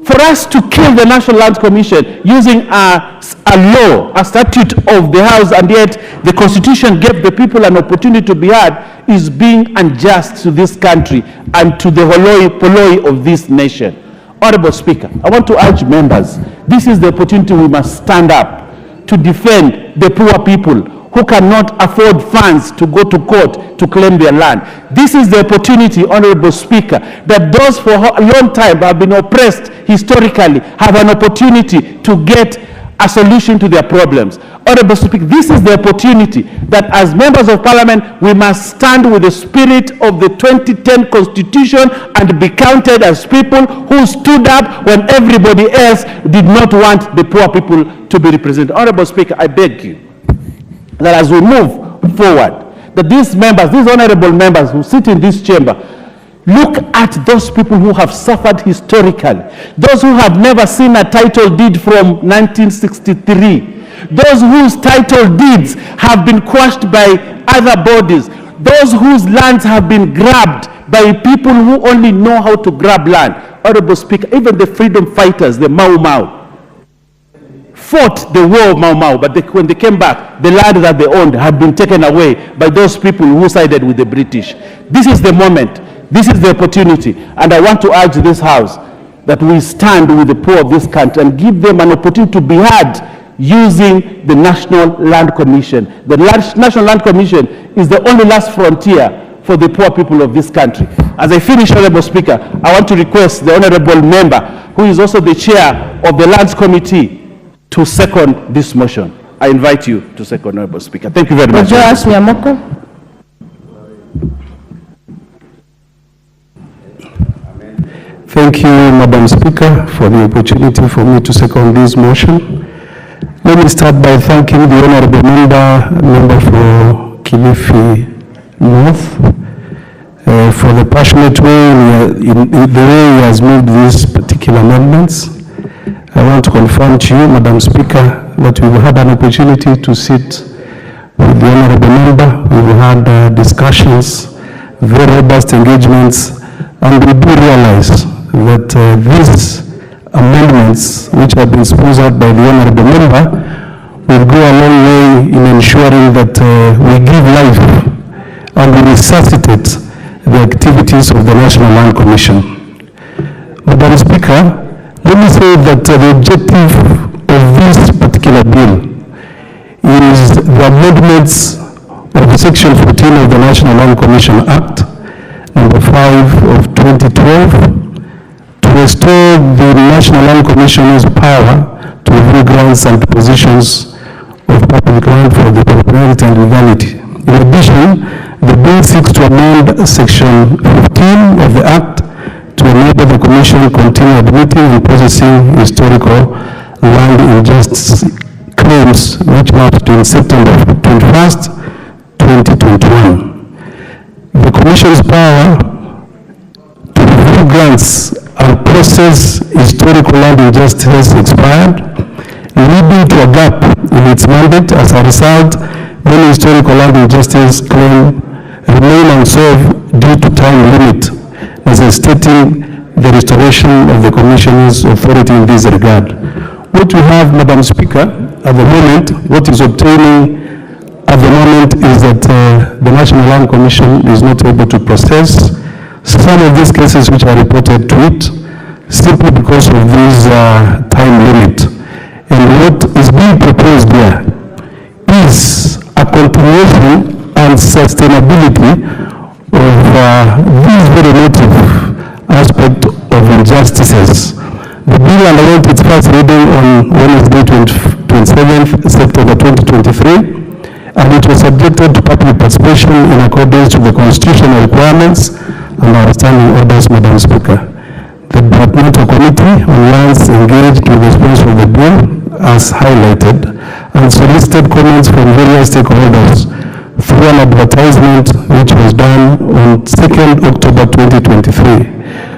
Speaker 2: For us to kill the National Land Commission using a law, a statute of the House, and yet the Constitution gave the people an opportunity to be heard, is being unjust to this country and to the holoi polloi of this nation. Honorable Speaker, I want to urge members, this is the opportunity we must stand up to defend the poor people who cannot afford funds to go to court to claim their land. This is the opportunity, Honorable Speaker, that those for a long time have been oppressed historically have an opportunity to get a solution to their problems. Honorable Speaker, this is the opportunity that as members of Parliament, we must stand with the spirit of the 2010 Constitution and be counted as people who stood up when everybody else did not want the poor people to be represented. Honorable Speaker, I beg you that as we move forward, that these members, these honorable members who sit in this chamber, look at those people who have suffered historically, those who have never seen a title deed from 1963, those whose title deeds have been quashed by other bodies, those whose lands have been grabbed by people who only know how to grab land. Honorable Speaker, even the freedom fighters, the Mau Mau, fought the war of Mau Mau, but when they came back, the land that they owned had been taken away by those people who sided with the British. This is the moment. This is the opportunity, and I want to urge this House that we stand with the poor of this country and give them an opportunity to be heard using the National Land Commission. The National Land Commission is the only last frontier
Speaker 10: for the poor people of this country. As I finish, Honorable Speaker, I want to request the Honorable Member, who is also the Chair of the Lands Committee, to second this motion. I invite you to second, Honorable Speaker. Thank you very much.
Speaker 20: Thank you, Madam Speaker, for the opportunity for me to second this motion. Let me start by thanking the Honorable Member for Kilifi North for the passionate way in the way he has moved these particular amendments. I want to confirm to you, Madam Speaker, that we've had an opportunity to sit with the Honorable Member. We've had discussions, very robust engagements, and we do realize that these amendments, which have been sponsored by the Honorable Member, will go a long way in ensuring that we give life and we resuscitate the activities of the National Land Commission. Madam Speaker, let me say that the objective of this particular bill is the amendments of Section 14 of the National Land Commission Act, number 5 of 2012, to restore the National Land Commission's power to review grants and positions of public land for the propriety and legality. In addition, the bill seeks to amend Section 15 of the Act to enable the Commission to continue admitting and processing historical land injustice claims which lapsed in September 21st, 2021. The Commission's power to review grants and process historical land injustice expired, leading to a gap in its mandate. As a result, many historical land injustice claims remain unsolved due to time limit, necessitating the restoration of the Commission's authority in this regard. What we have, Madam Speaker, at the moment, what is obtaining at the moment is that the National Land Commission is not able to process some of these cases which are reported to it simply because of this time limit. And what is being proposed here is a continuation and sustainability of this very native aspect of injustices. The bill underwent its first reading on Wednesday, 27th September 2023, and it was subjected to public participation in accordance with the constitutional requirements and our standing orders, Madam Speaker. The Departmental Committee on Lands engaged with the sponsor of the bill, as highlighted, and solicited comments from various stakeholders through an advertisement which was done on 2nd October 2023.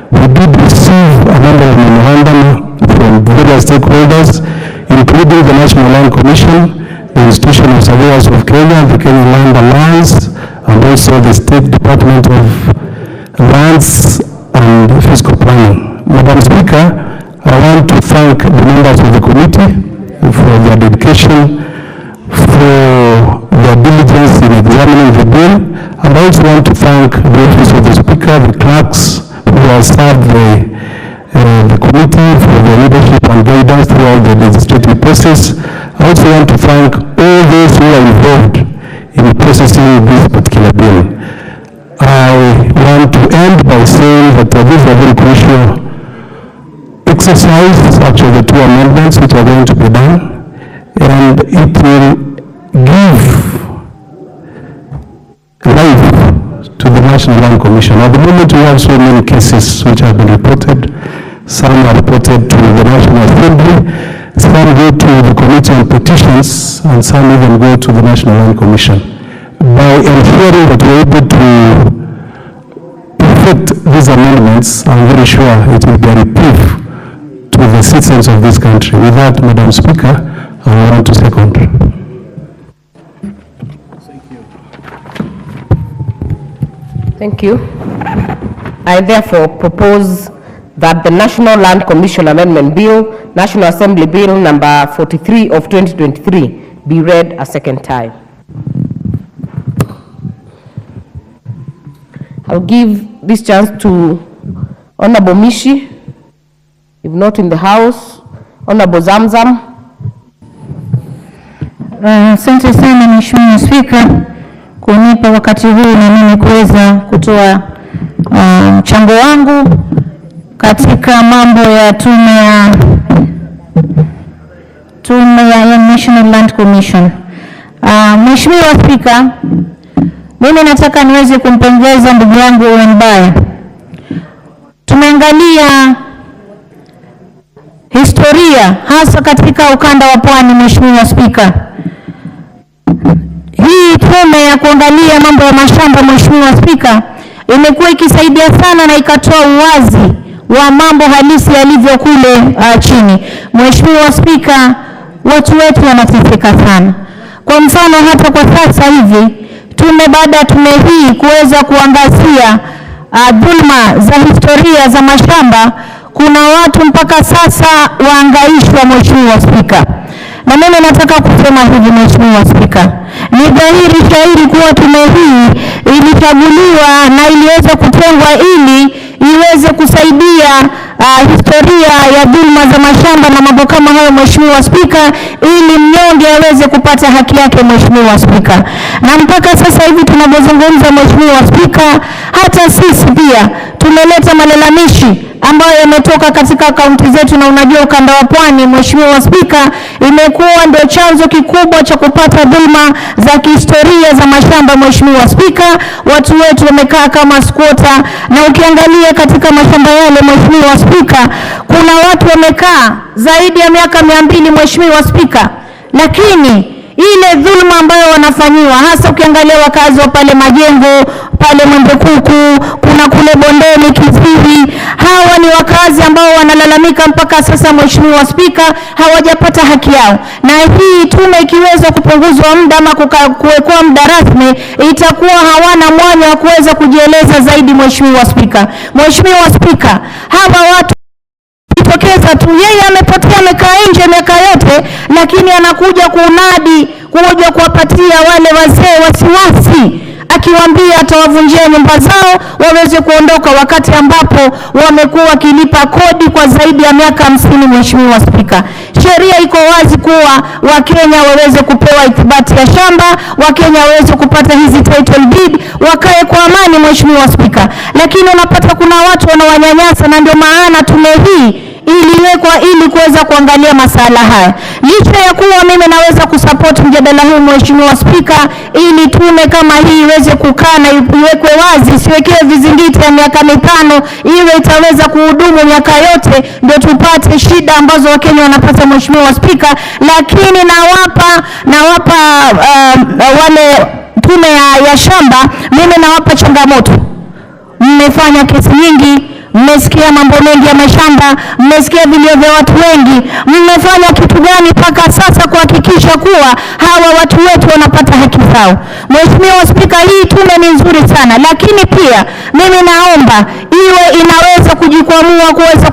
Speaker 20: We did receive a number of memorandum from various stakeholders, including the National Land Commission, the Institution of Surveyors of Kenya, the Kenya Land Alliance, and also the State Department of Lands and Fiscal Planning. Madam Speaker, I want to thank the members of the committee for their dedication, for their diligence in examining the bill, and I also want to thank the Office of the Speaker, the clerks who have served the committee for their leadership and guidance throughout the legislative process. I also want to thank all those who are involved in processing this particular bill. I want to end by saying that this is a very crucial exercise, actually the two amendments which are going to be done, and it will give life to the National Land Commission. At the moment we have so many cases which have been reported. Some are reported to the National Assembly, some go to the Committee on Petitions, and some even go to the National Land Commission. By ensuring that we're able to perfect these amendments, I'm very sure it will be a reprieve to the citizens of this country. With that, Madam Speaker, I want to second.
Speaker 4: Thank you. I therefore propose that the National Land Commission Amendment Bill, National Assembly Bill number 43 of 2023, be read a second time. I'll give this chance to Honorable Mishi, if not in the House, Honorable Zamzam.
Speaker 8: Asante sana Mheshimiwa Spika.
Speaker 6: kunipa wakati huu na mimi kuweza kutoa mchango wangu katika mambo ya tume ya National Land Commission. Mheshimiwa Spika, mimi nataka niweze kumpongeza ndugu yangu Mutembei. Tumeangalia historia hasa katika ukanda wa Pwani. Mheshimiwa Spika, hii tume ya kuangalia mambo ya mashamba, Mheshimiwa Spika, imekuwa ikisaidia sana na ikatoa uwazi wa mambo halisi yalivyo kule chini. Mheshimiwa Spika, watu wetu wanateseka sana. Kwa mfano hata kwa sasa hivi baada ya tume hii kuweza kuangazia dhulma za historia za mashamba, kuna watu mpaka sasa waangaishwa. Mheshimiwa Spika, na mimi nataka kusema hivi Mheshimiwa Spika, ni dhahiri shahiri kuwa tume hii ilichaguliwa na iliweza kutengwa ili iweze kusaidia historia ya dhulma za mashamba na mambo kama hayo Mheshimiwa Spika, ili mnyonge aweze kupata haki yake Mheshimiwa Spika. Na mpaka sasa hivi tunapozungumza Mheshimiwa Spika, hata sisi pia tumeleta malalamishi ambayo yametoka katika kaunti zetu, na unajua ukanda wa Pwani Mheshimiwa Spika imekuwa ndio chanzo kikubwa cha kupata dhulma za kihistoria za mashamba Mheshimiwa Spika. Watu wetu wamekaa kama squatter, na ukiangalia katika mashamba yale Mheshimiwa Spika, kuna watu wamekaa zaidi ya miaka 200 Mheshimiwa Spika, lakini ile dhulma ambayo wanafanyiwa, hasa ukiangalia wakazi wa pale Majengo, pale Mwembekuku, kuna kule Bondeni, Kiziri, hawa ni wakazi ambao wanalalamika mpaka sasa Mheshimiwa Spika hawajapata haki yao. Na hii tume ikiweza kupunguzwa muda ama kuwekwa muda rasmi, itakuwa hawana mwanya wa kuweza kujieleza zaidi Mheshimiwa Spika. Mheshimiwa Spika, hawa watu tokeza tu, yeye amepotea, amekaa nje miaka yote, lakini anakuja kunadi, kuja kuwapatia wale wazee wasiwasi, akiwaambia atawavunjia nyumba zao waweze kuondoka, wakati ambapo wamekuwa wakilipa kodi kwa zaidi ya miaka 50 Mheshimiwa Spika. Sheria iko wazi kuwa Wakenya waweze kupewa ithibati ya shamba, Wakenya waweze kupata hizi title deed, wakae kwa amani Mheshimiwa Spika. Lakini unapata kuna watu wanawanyanyasa, na ndio maana tume hii iliwekwa ili kuweza kuangalia masala haya. Licha ya kuwa mimi naweza kusupport mjadala huu Mheshimiwa Spika, ili tume kama hii iweze kukaa na iwekwe wazi, siwekewe vizingiti ya miaka 5, iwe itaweza kuhudumu miaka yote, ndio tupate shida ambazo Wakenya wanapata Mheshimiwa Spika. Lakini nawapa wale tume ya shamba, mimi nawapa changamoto. Mmefanya kesi nyingi, mmesikia mambo mengi ya mashamba, mmesikia vilio vya watu wengi, mmefanya kitu gani mpaka sasa kuhakikisha kuwa hawa watu wetu wanapata haki zao? Mheshimiwa Spika, hii tume ni nzuri sana, lakini pia mimi naomba iwe inaweza kujikwamua kuweza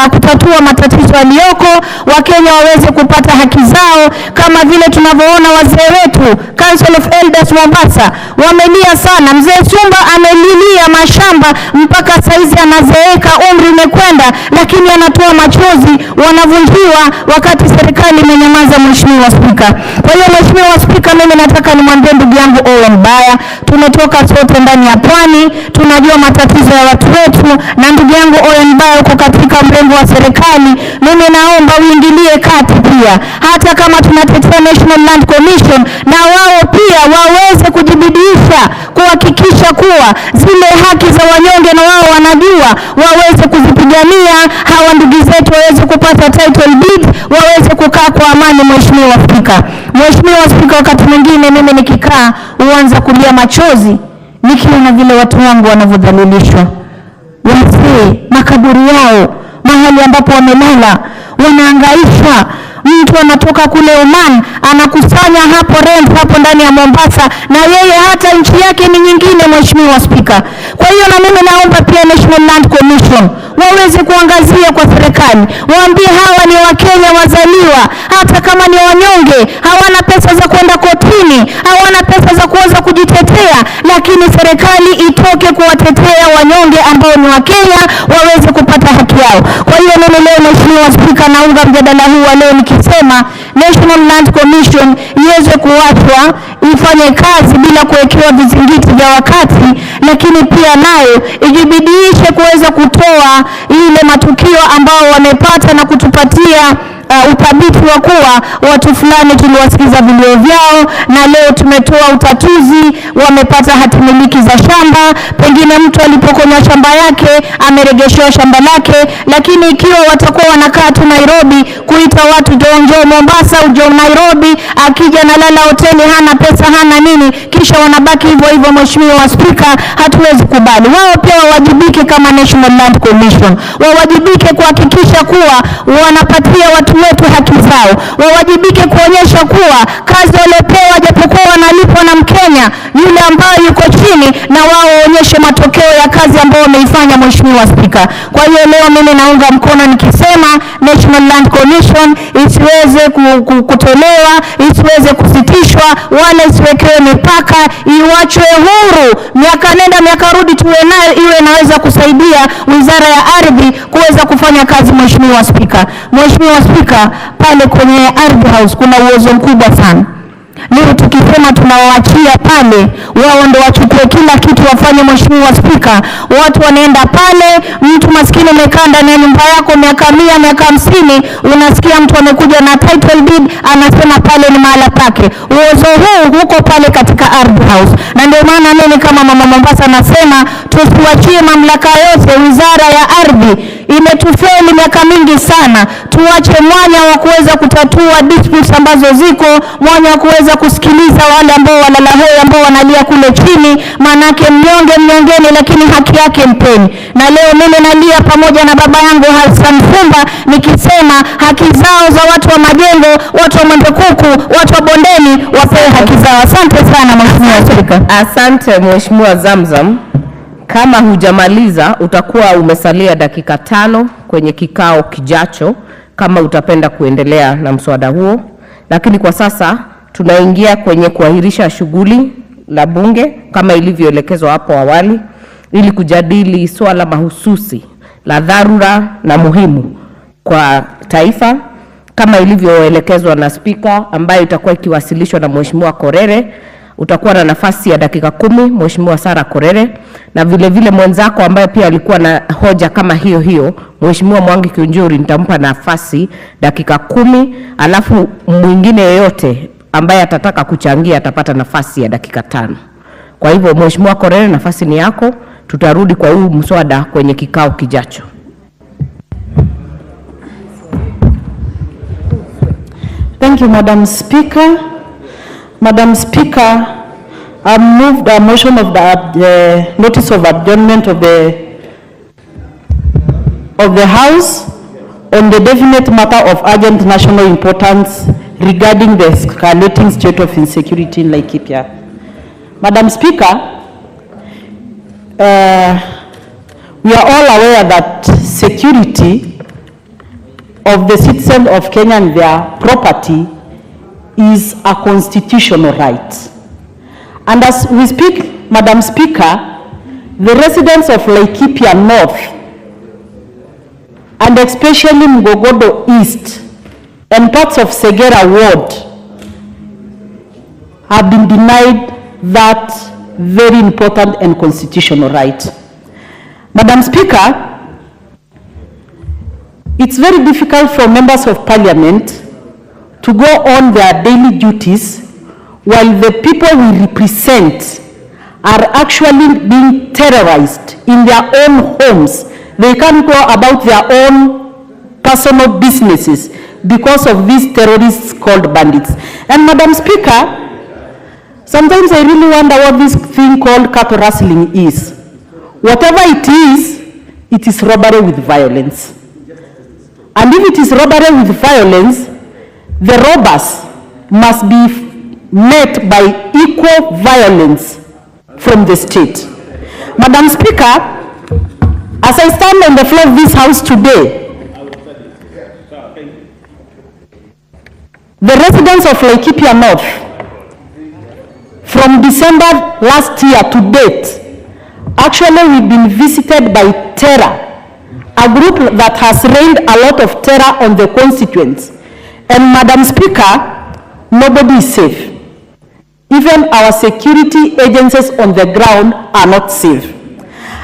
Speaker 6: kutatua matatizo yaliyoko, Wakenya waweze kupata haki zao, kama vile tunavyoona wazee wetu Council of Elders Mombasa wamelia sana. Mzee Sumba amelilia mashamba mpaka saizi anazeeka, umri umekwenda, lakini anatoa machozi, wanavunjiwa wakati serikali imenyamaza Mheshimiwa Spika. Kwa hiyo Mheshimiwa Spika, mimi nataka nimwambie ndugu yangu Mutembei, tumetoka sote ndani ya Pwani, tunajua matatizo ya watu wetu, na ndugu yangu Mutembei uko katika mrengo wa serikali, mimi naomba uingilie kati pia, hata kama tunatetea National Land Commission, na wao pia waweze kujibidisha kuhakikisha kuwa zile haki za wanyonge na wao wanajua, waweze kuzipigania, hawa ndugu zetu waweze kupata title deed, waweze kukaa kwa amani Mheshimiwa Spika. Mheshimiwa Spika, wakati mwingine mimi nikikaa huanza kulia machozi nikiona vile watu wangu wanavyodhalilishwa. Wazee makaburi yao, mahali ambapo wamelala, wanaangaishwa. Mtu anatoka kule Oman anakusanya hapo rent hapo ndani ya Mombasa, na yeye hata nchi yake ni nyingine Mheshimiwa Spika. Kwa hiyo na mimi naomba pia National Land Commission waweze kuangazia kwa serikali, waambie hawa ni Wakenya wazaliwa, hata kama ni wanyonge, hawana pesa za kwenda kotini, hawana pesa za kuweza kujitetea, lakini serikali itoke kuwatetea wanyonge ambao ni Wakenya, waweze kupata haki yao. Kwa hiyo mimi leo Mheshimiwa Spika, naunga mjadala huu wa leo nikisema National Land Commission iweze kuachwa
Speaker 8: ifanye kazi bila kuwekewa vizingiti vya wakati, lakini pia nayo ijibidiishe kuweza kutoa ile matukio ambao wamepata na kutupatia uthabiti wa kuwa watu fulani tuliwasikiza vilio vyao na leo tumetoa utatuzi, wamepata hati miliki za shamba, pengine mtu alipokonywa shamba yake ameregeshewa shamba lake. Lakini ikiwa watakuwa wanakaa tu Nairobi kuita watu njoo Mombasa, njoo Nairobi, akija na lala hoteli, hana pesa hana nini, kisha wanabaki hivyo hivyo, Mheshimiwa Spika, hatuwezi kubali. Wao pia wawajibike kama National Land Commission, wawajibike kuhakikisha kuwa wanapatia watu wetu haki zao, wawajibike kuonyesha kuwa kazi waliopewa japokuwa wanalipwa na Mkenya yule ambaye yuko chini, na wao waonyeshe matokeo ya kazi ambayo wameifanya, Mheshimiwa Spika. Kwa hiyo leo mimi naunga mkono nikisema National Land Commission isiweze kutolewa, isiweze kusitishwa, wala isiwekewe mipaka, iwachwe huru, miaka nenda miaka rudi, tuwe nayo, iwe inaweza kusaidia Wizara ya Ardhi kuweza kufanya kazi. Mheshimiwa Spika, Mheshimiwa Spika, pale kwenye Ardhi House kuna uwezo mkubwa sana. Leo tukisema tunawaachia pale, wao ndio wachukue kila kitu wafanye. Mheshimiwa Spika, watu wanaenda pale, mtu maskini amekaa ndani ya nyumba yako miaka 100 miaka 50, unasikia mtu amekuja na title deed anasema pale ni mahala pake. Uwezo huu huko pale katika Ardhi House, na ndio maana mimi kama mama Mombasa nasema tusiwachie mamlaka yote. Wizara ya Ardhi imetufeli miaka mingi sana, tuache mwanya wa kuweza kutatua disputes ambazo ziko, mwanya wa kuweza kusikiliza wale ambao walalahoi ambao wanalia kule chini, manake mnyonge mnyongeni, lakini haki yake mpeni. Na leo mimi nalia pamoja na baba yangu Hassan Fumba nikisema haki zao za watu wa majengo, watu wa Mwembekuku, watu wa bondeni wapewe haki zao. Asante sana Mheshimiwa Spika.
Speaker 4: Asante Mheshimiwa Zamzam. Kama hujamaliza utakuwa umesalia dakika 5 kwenye kikao kijacho kama utapenda kuendelea na mswada huo, lakini kwa sasa tunaingia kwenye kuahirisha shughuli la bunge kama ilivyoelekezwa hapo awali, ili kujadili swala mahususi la dharura na muhimu kwa taifa kama ilivyoelekezwa na Spika, ambayo itakuwa ikiwasilishwa na Mheshimiwa Korere. Utakuwa na nafasi ya dakika 10 Mheshimiwa Sara Korere, na vile vile mwenzako ambaye pia alikuwa na hoja kama hiyo Mheshimiwa Mwangi Kiunjuri nitampa nafasi dakika 10, alafu mwingine yeyote ambaye atataka kuchangia atapata nafasi ya dakika 5. Kwa hivyo Mheshimiwa Korere, nafasi ni yako. Tutarudi kwa huu mswada kwenye kikao kijacho.
Speaker 8: Thank you, Madam Speaker. Madam Speaker, I moved a motion of the notice of adjournment of the House on the definite matter of urgent national importance regarding the escalating state of insecurity in Laikipia. Madam Speaker, we are all aware that security of the citizens of Kenya and their property is a constitutional right. And as we speak, Madam Speaker, the residents of Laikipia North, and especially Mgogodo East and parts of Segera Ward, have been denied that very important and constitutional right. Madam Speaker, it's very difficult for members of parliament to go on their daily duties while the people we represent are actually being terrorized in their own homes. They can't go about their own personal businesses because of these terrorists called bandits. And Madam Speaker, sometimes I really wonder what this thing called cattle rustling is. Whatever it is robbery with violence. And if it is robbery with violence, the robbers must be met by equal violence from the state. Madam Speaker, as I stand on the floor of this House today, the residents of Laikipia North, from December last year to date, actually we've been visited by terror, a group that has rained a lot of terror on the constituents. And Madam Speaker, nobody is safe. even our security agencies on the ground are not safe.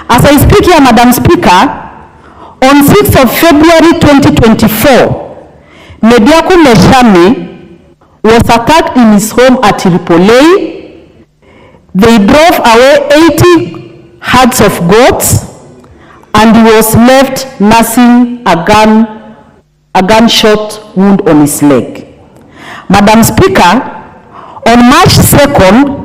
Speaker 8: As I speak here, Madam Speaker, on 6th of February 2024, Mediako Leshami was attacked in his home at Tripoli. They drove away 80 herds of goats, and he was left nursing a gunshot wound on his leg. Madam Speaker, on March 2nd,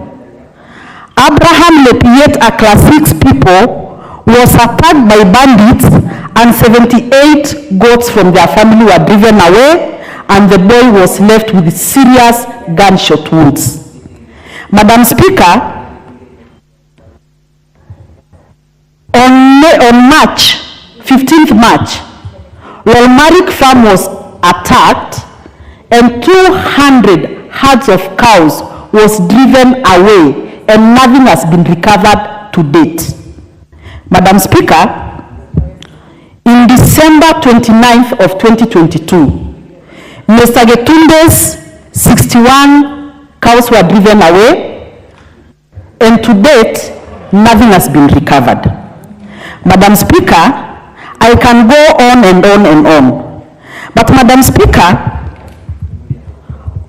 Speaker 8: Abraham Lepiet, a class 6 people, was attacked by bandits and 78 goats from their family were driven away, and the boy was left with serious gunshot wounds. Madam Speaker, on March, 15th March, Lolmarik farm was attacked and 200 herds of cows was driven away, and nothing has been recovered to date. Madam Speaker, in December 29th of 2022, Mr. Getunde's 61 cows were driven away, and to date, nothing has been recovered. Madam Speaker, I can go on and on and on. But Madam Speaker,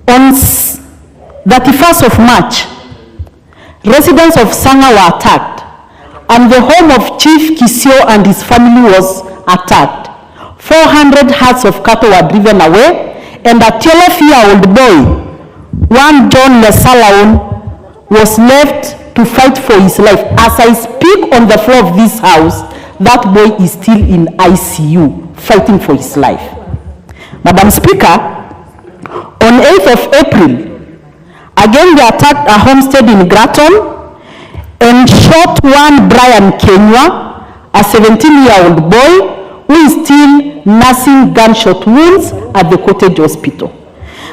Speaker 8: on 31st of March, residents of Sanga were attacked, and the home of Chief Kisio and his family was attacked. 400 herds of cattle were driven away, and a 12-year-old boy, one John Lesalaon, was left to fight for his life. As I speak on the floor of this house, that boy is still in ICU, fighting for his life. Madam Speaker, on 8th of April, again they attacked a homestead in Gratton and shot one Brian Kenya, a 17-year-old boy who is still nursing gunshot wounds at the Cottage Hospital.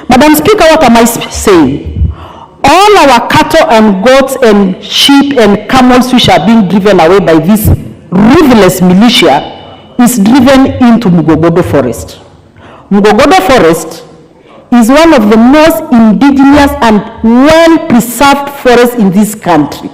Speaker 8: Madam Speaker, what am I saying? All our cattle and goats and sheep and camels which are being driven away by this ruthless militia is driven into Mugogodo Forest. Mugogodo Forest is one of the most indigenous and well-preserved forests in this country,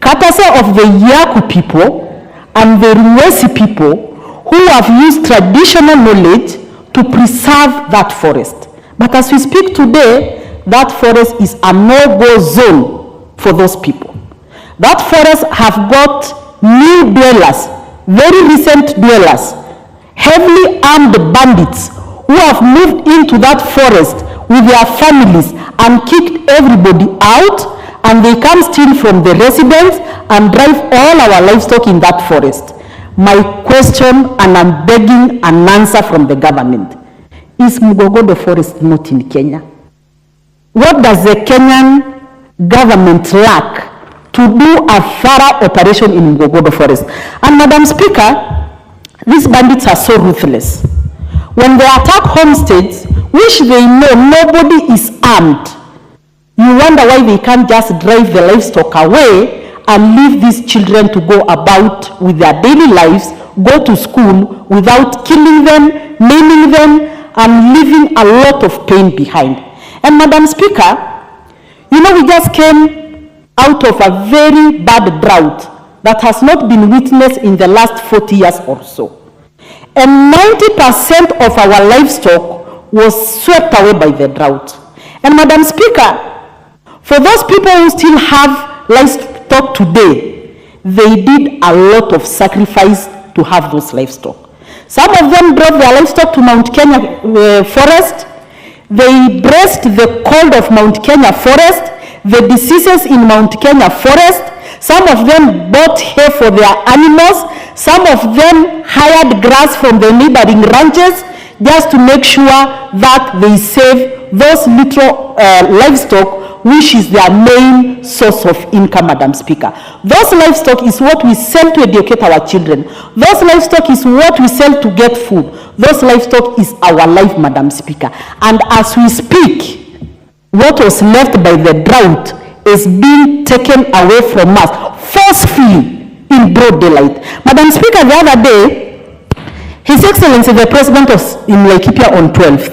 Speaker 8: courtesy of the Yaku people and the Ruwesi people who have used traditional knowledge to preserve that forest. But as we speak today, that forest is a no-go zone for those people. That forest have got new dwellers, very recent dwellers, heavily armed bandits who have moved into that forest with their families and kicked everybody out, and they come steal from the residents and drive all our livestock in that forest. My question, and I'm begging an answer from the government, is Mugogodo Forest not in Kenya? What does the Kenyan government lack to do a thorough operation in Mugogodo Forest? And Madam Speaker, these bandits are so ruthless. When they attack homesteads, which they know nobody is armed, you wonder why they can't just drive the livestock away and leave these children to go about with their daily lives, go to school without killing them, maiming them, and leaving a lot of pain behind. And Madam Speaker, you know, we just came out of a very bad drought that has not been witnessed in the last 40 years or so. And 90% of our livestock was swept away by the drought. And Madam Speaker, for those people who still have livestock today, they did a lot of sacrifice to have those livestock. Some of them brought their livestock to Mount Kenya forest. They braced the cold of Mount Kenya forest, the diseases in Mount Kenya forest. Some of them bought hay for their animals. Some of them hired grass from the neighboring ranches just to make sure that they save those little livestock, which is their main source of income, Madam Speaker. Those livestock is what we sell to educate our children. Those livestock is what we sell to get food. Those livestock is our life, Madam Speaker. And as we speak, what was left by the drought is being taken away from us forcefully in broad daylight. Madam Speaker, the other day, His Excellency the President was in Laikipia on 12th,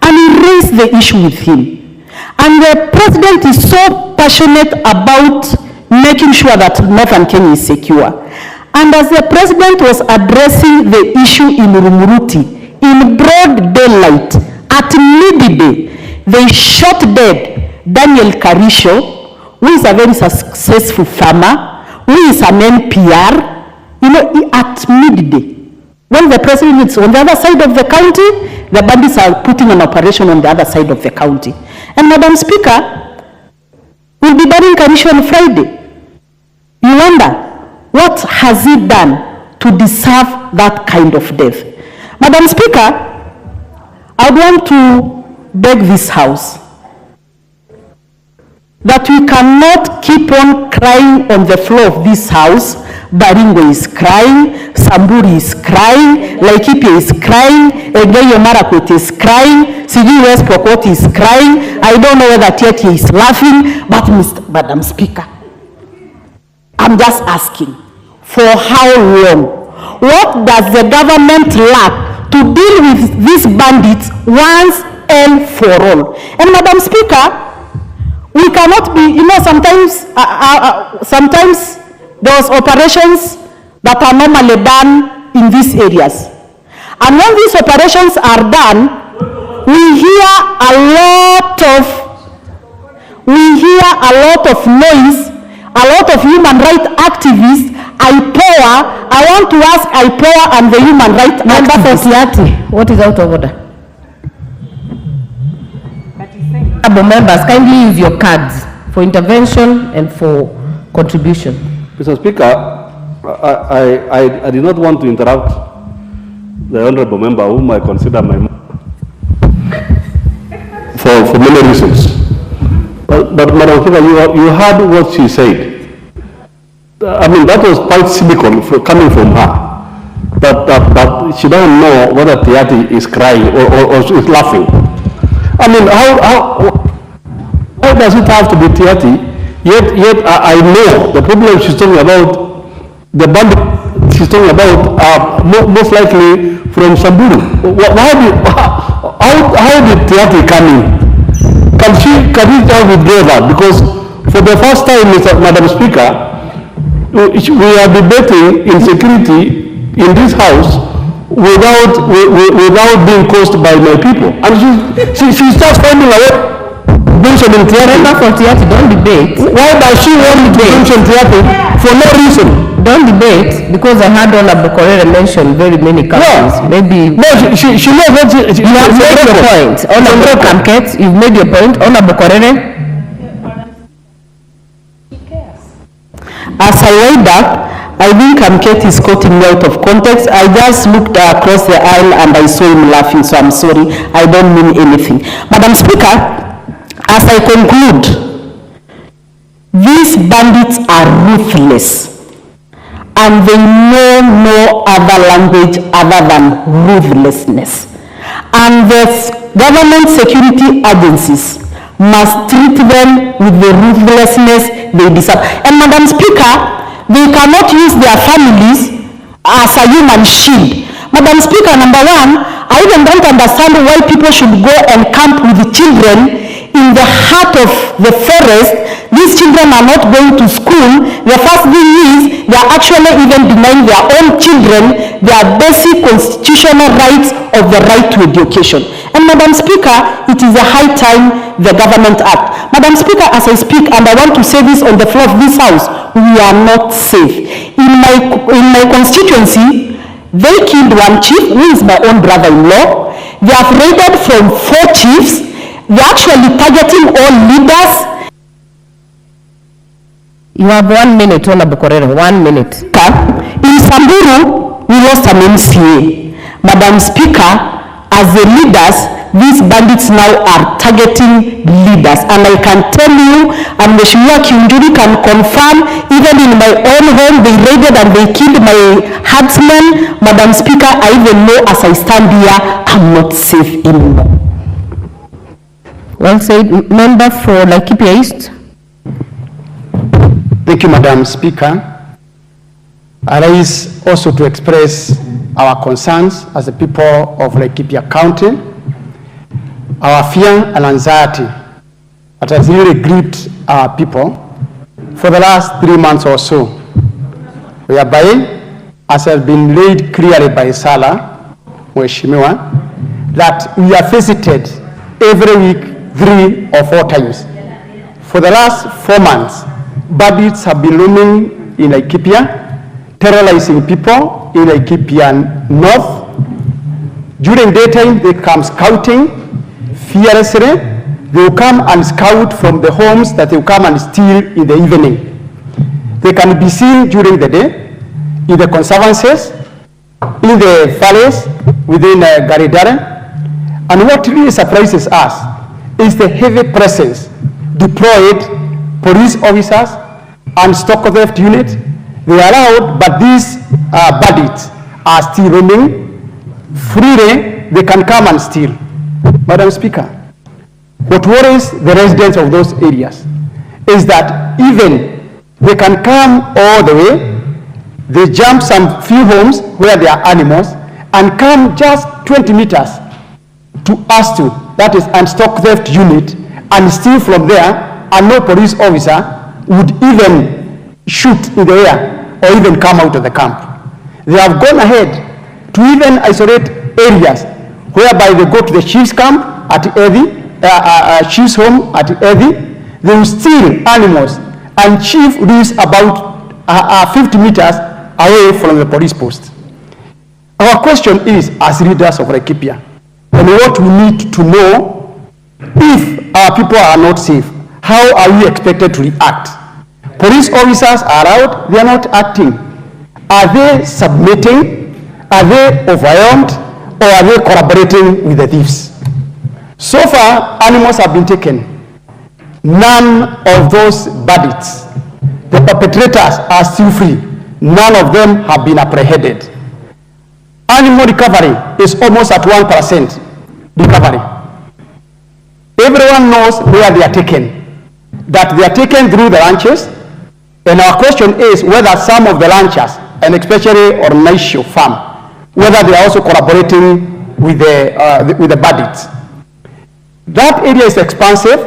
Speaker 8: and he raised the issue with him. And the president is so passionate about making sure that Northern Kenya is secure. And as the president was addressing the issue in Rumuruti, in broad daylight, at midday, they shot dead Daniel Karisho, who is a very successful farmer, who is an NPR, at midday. When the president is on the other side of the county, the bandits are putting an operation on the other side of the county. And Madam Speaker, we'll be burying Karisho on Friday. You wonder, what has he done to deserve that kind of death? Madam Speaker, I want to beg this House that we cannot keep on crying on the floor of this House. Baringo is crying, Samburu is crying, Laikipia is crying, Elgeyo Marakwet is crying, Sigi West Pokot is crying. I don't know whether Tieti is laughing, but Madam Speaker, I'm just asking, for how long? What does the government lack to deal with these bandits once and for all? And Madam Speaker, we cannot be, sometimes those operations that are normally done in these areas. And when these operations are done, we hear a lot of noise, a lot of human rights activists. I want to ask IPOA and the human rights activists.
Speaker 4: What is out of order? Members, kindly use your cards for intervention and for contribution.
Speaker 20: Mr. Speaker, I did not want to interrupt the honorable member whom I consider my for many reasons. But Madam Speaker, you heard what she said. I mean, that was quite cynical coming from her. That she doesn't know whether Tiati is crying or is laughing. I mean, how does it have to be Tiati? Yet I know the problem she's talking about, the bandit she's talking about are most likely from Samburu. How did Tiati come in? Can we now withdraw that? Because for the first time, Madam Speaker, we are debating insecurity in this House without being caused by my people. And she starts finding a way. Mentioning Tiati.
Speaker 4: For Tiati, don't debate.
Speaker 20: Why does she want to mention Tiati? For no reason.
Speaker 4: Don't debate, because I heard Honorable Korere mention very many countries.
Speaker 20: Yeah.
Speaker 4: Maybe.
Speaker 20: No, she knows what
Speaker 4: you have made your point. Honorable Kamket, you've made your point. Honorable Korere.
Speaker 8: As I read that, I think Kamket is quoting me out of context. I just looked across the aisle and I saw him laughing, so I'm sorry. I don't mean anything. Madam Speaker, as I conclude, these bandits are ruthless and they know no other language other than ruthlessness. And the government security agencies must treat them with the ruthlessness they deserve. And Madam Speaker, they cannot use their families as a human shield. Madam Speaker, number one, I even don't understand why people should go and camp with the children in the heart of the forest. These children are not going to school. The first thing is they are actually even denying their own children their basic constitutional rights of the right to education. And Madam Speaker, it is a high time the government act. Madam Speaker, as I speak, and I want to say this on the floor of this House, we are not safe. In my constituency, they killed one chief, who is my own brother-in-law. They have raided from 4 chiefs. They're actually targeting all leaders.
Speaker 4: You have 1 minute, Honorable Korere, 1 minute.
Speaker 8: In Samburu, we lost an MCA. Madam Speaker, as the leaders, these bandits now are targeting leaders. And I can tell you, and Mheshimiwa Kiunjuri can confirm, even in my own home, they raided and they killed my herdsman. Madam Speaker, I even know as I stand here, I'm not safe anymore.
Speaker 4: Well said. Member for Laikipia East.
Speaker 10: Thank you, Madam Speaker. I rise also to express our concerns as the people of Laikipia County, our fear and anxiety
Speaker 21: that has really gripped our people for the last 3 months or so, whereby, as has been laid clearly by Sala, Mheshimiwa, that we are visited every week 3 or 4 times. For the last 4 months, bandits have been roaming in Laikipia, terrorizing people in Laikipia North. During daytime, they come scouting fearlessly. They will come and scout from the homes that they will come and steal in the evening. They can be seen during the day in the conservancies, in the valleys within Garidare. And what really surprises us is the heavy presence deployed police officers and stock theft unit. They are allowed, but these bandits are still roaming freely. They can come and steal. Madam Speaker, what worries the residents of those areas is that even they can come all the way, they jump some few homes where there are animals and come just 20 meters to Astu, that is unstock theft unit, and steal from there, and no police officer would even shoot in the air or even come out of the camp. They have gone ahead to even isolate areas whereby they go to the chief's camp at Evi, chief's home at Evi. They will steal animals, and chief lives about 50 meters away from the police post. Our question is, as leaders of Laikipia, and what we need to know, if our people are not safe, how are we expected to react? Police officers are out, they are not acting. Are they submitting? Are they overwhelmed? Or are they collaborating with the thieves? So far, animals have been taken. None of those bandits, the perpetrators, are still free. None of them have been apprehended. Animal recovery is almost at 1% recovery. Everyone knows where they are taken, that they are taken through the ranches, and our question is whether some of the ranchers, and especially Ornaisho farm, whether they are also collaborating with the bandits. That area is expansive,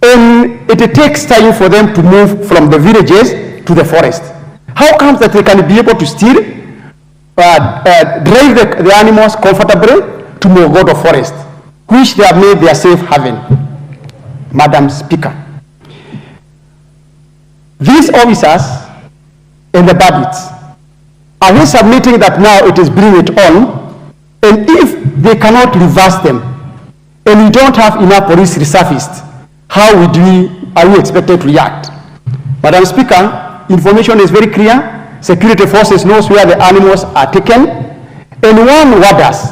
Speaker 21: and it takes time for them to move from the villages to the forest. How comes that they can be able to steal, drive the animals comfortably to Mogodo forest, which they have made their safe haven? Madam Speaker, these officers and the bandits, are they submitting that now it is bring it on? And if they cannot reverse them, and we don't have enough police resurfaced, how are we expected to react? Madam Speaker, information is very clear. Security forces knows where the animals are taken. And one wonders,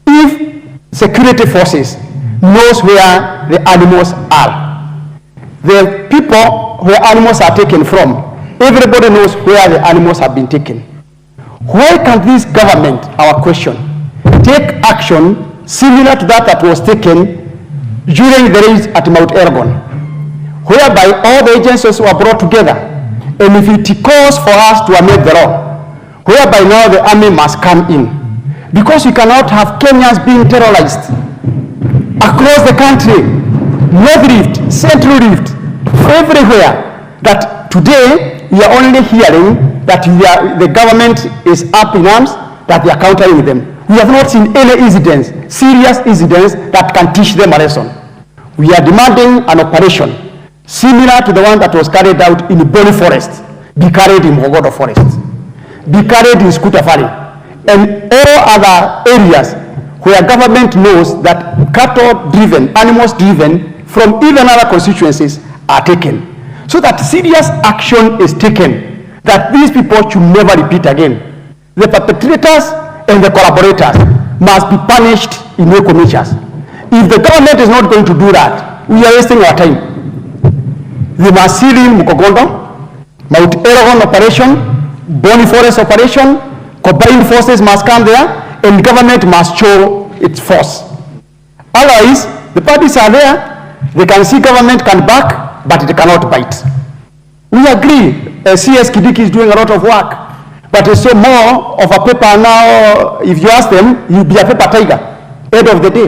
Speaker 21: if security forces knows where the animals are, the people where animals are taken from, everybody knows where the animals have been taken. Why can't this government, our question, take action similar to that was taken during the raids at Mount Elgon, whereby all the agencies were brought together, and if it calls for us to amend the law, whereby now the army must come in, because we cannot have Kenyans being terrorized across the country, North Rift, Central Rift, everywhere, that today we are only hearing that the government is up in arms, that they are countering them. We have not seen any incidents, serious incidents that can teach them a lesson. We are demanding an operation similar to the one that was carried out in Boni Forest, be carried in Mogodo Forest, be carried in Skutafari, and all other areas where government knows that cattle-driven, animals-driven from even other constituencies are taken, so that serious action is taken, that these people should never repeat again. The perpetrators and the collaborators must be punished in equal measures. If the government is not going to do that, we are wasting our time. They must seal in Mukogondo, Mount Elgon operation, Boni Forest operation, combined forces must come there, and government must show its force. Otherwise, the parties are there, they can see government can back, but it cannot bite. We agree, CS Kidiki is doing a lot of work, but it's so more of a paper now. If you ask them, you'll be a paper tiger, end of the day,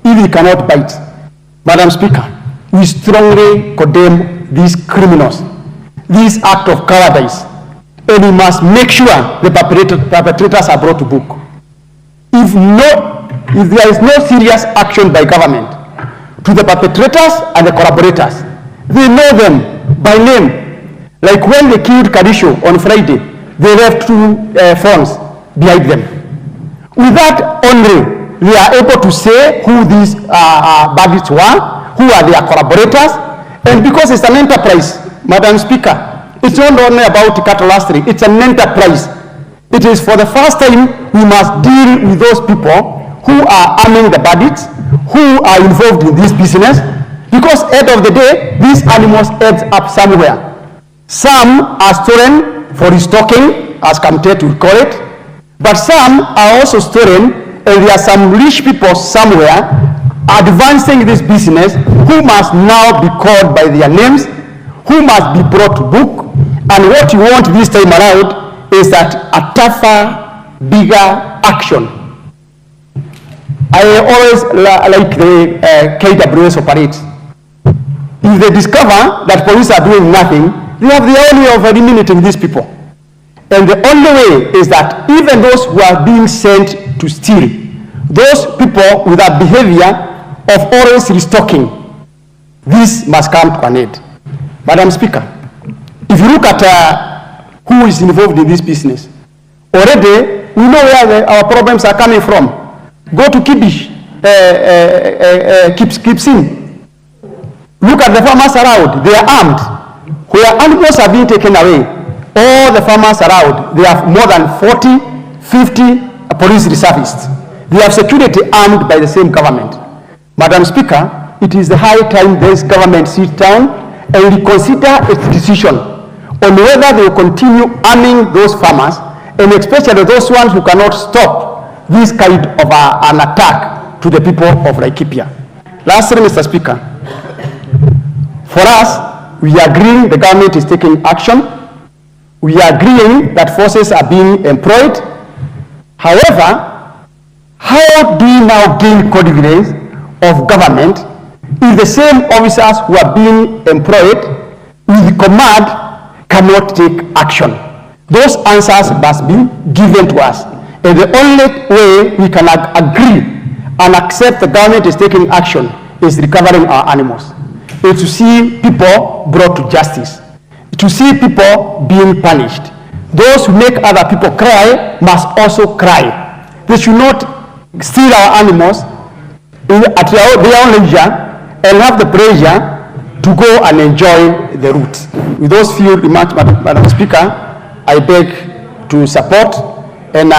Speaker 21: if he cannot bite. Madam Speaker, we strongly condemn these criminals, this act of cowardice, and we must make sure the perpetrators are brought to book. If there is no serious action by government to the perpetrators and the collaborators, they know them by name. Like when they killed Kadisho on Friday, they left 2 phones behind them. With that only, they are able to say who these bandits were, who are their collaborators, and because it's an enterprise, Madam Speaker, it's not only about cattle lastry, it's an enterprise. It is for the first time we must deal with those people who are arming the bandits, who are involved in this business, because at the end of the day, these animals end up somewhere. Some are stolen for restocking, as Kamtet would call it, but some are also stolen, and there are some rich people somewhere advancing this business who must now be called by their names, who must be brought to book. And what you want this time around is that a tougher, bigger action. I always like the KWS operates. If they discover that police are doing nothing, they have the only way of eliminating these people. And the only way is that even those who are being sent to steal, those people with a behavior of always restocking, this must come to an end. Madam Speaker, if you look at who is involved in this business, already we know where our problems are coming from. Go to Kibish, Kipsin. Look at the farmers around, they are armed. Where animals are being taken away, all the farmers around, they have more than 40, 50 police reservists. They have security armed by the same government. Madam Speaker, it is the high time this government sits down and reconsider its decision on whether they will continue arming those farmers, and especially those ones who cannot stop this kind of an attack to the people of Laikipia. Lastly, Mr. Speaker, for us, we are agreeing the government is taking action. We are agreeing that forces are being employed. However, how do we now gain confidence of government if the same officers who are being employed with the command cannot take action? Those answers must be given to us. And the only way we can agree and accept the government is taking action is recovering our animals. Is to see people brought to justice, to see people being punished. Those who make other people cry must also cry. They should not steal our animals at their own leisure and have the pleasure to go and enjoy the route. With those few remarks, Madam Speaker, I beg to support and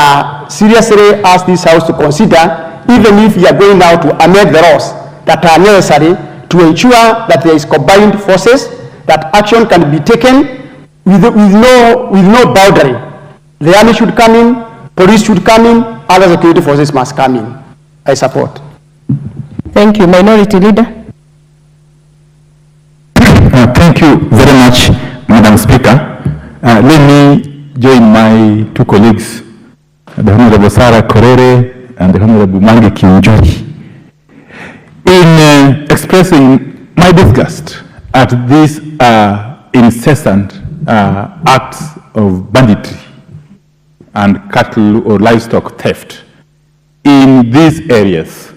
Speaker 21: seriously ask this House to consider, even if you are going now to amend the laws that are necessary to ensure that there is combined forces, that action can be taken with no boundary. The army should come in, police should come in, other security forces must come in. I support.
Speaker 4: Thank you. Minority Leader.
Speaker 2: Thank you very much, Madam Speaker. Let me join my 2 colleagues, the Honorable Sarah Korere and the Honorable Mangi Kiunjuri, in expressing my disgust at these incessant acts of banditry and cattle or livestock theft in these areas.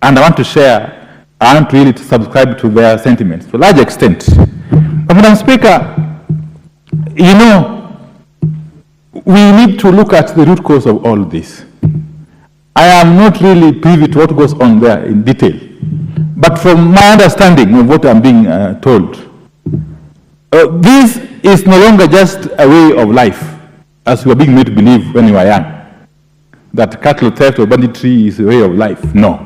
Speaker 2: And I want really to subscribe to their sentiments to a large extent. But Madam Speaker, you know, we need to look at the root cause of all this. I am not really privy to what goes on there in detail. But from my understanding of what I'm being told, this is no longer just a way of life, as we are being made to believe when we were young, that cattle theft or banditry is a way of life. No.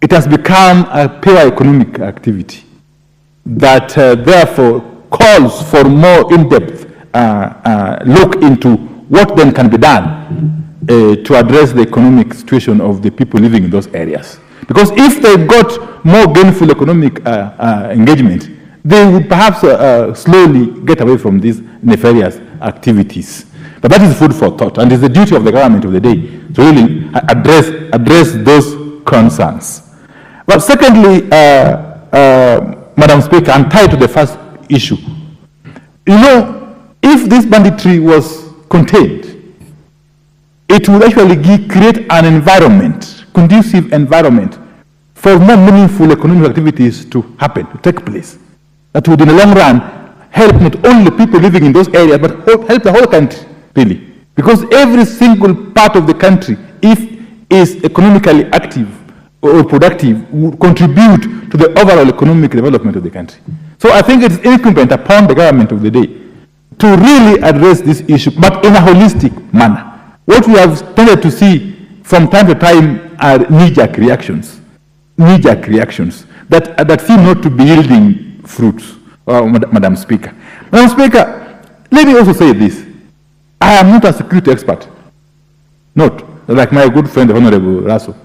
Speaker 2: It has become a pure economic activity that therefore calls for more in-depth look into what then can be done to address the economic situation of the people living in those areas. Because if they got more gainful economic engagement, they would perhaps slowly get away from these nefarious activities. But that is food for thought, and it's the duty of the government of the day to really address those concerns. But secondly, Madam Speaker, and tied to the first issue. You know, if this banditry was contained, it would actually create an environment, conducive environment, for more meaningful economic activities to happen, to take place. That would, in the long run, help not only people living in those areas, but help the whole country, really. Because every single part of the country, if is economically active or productive, would contribute to the overall economic development of the country. So I think it's incumbent upon the government of the day to really address this issue, but in a holistic manner. What we have tended to see from time to time are knee-jerk reactions that seem not to be yielding fruits, Madam Speaker. Madam Speaker, let me also say this. I am not a security expert, not like my good friend, the Honorable Russell.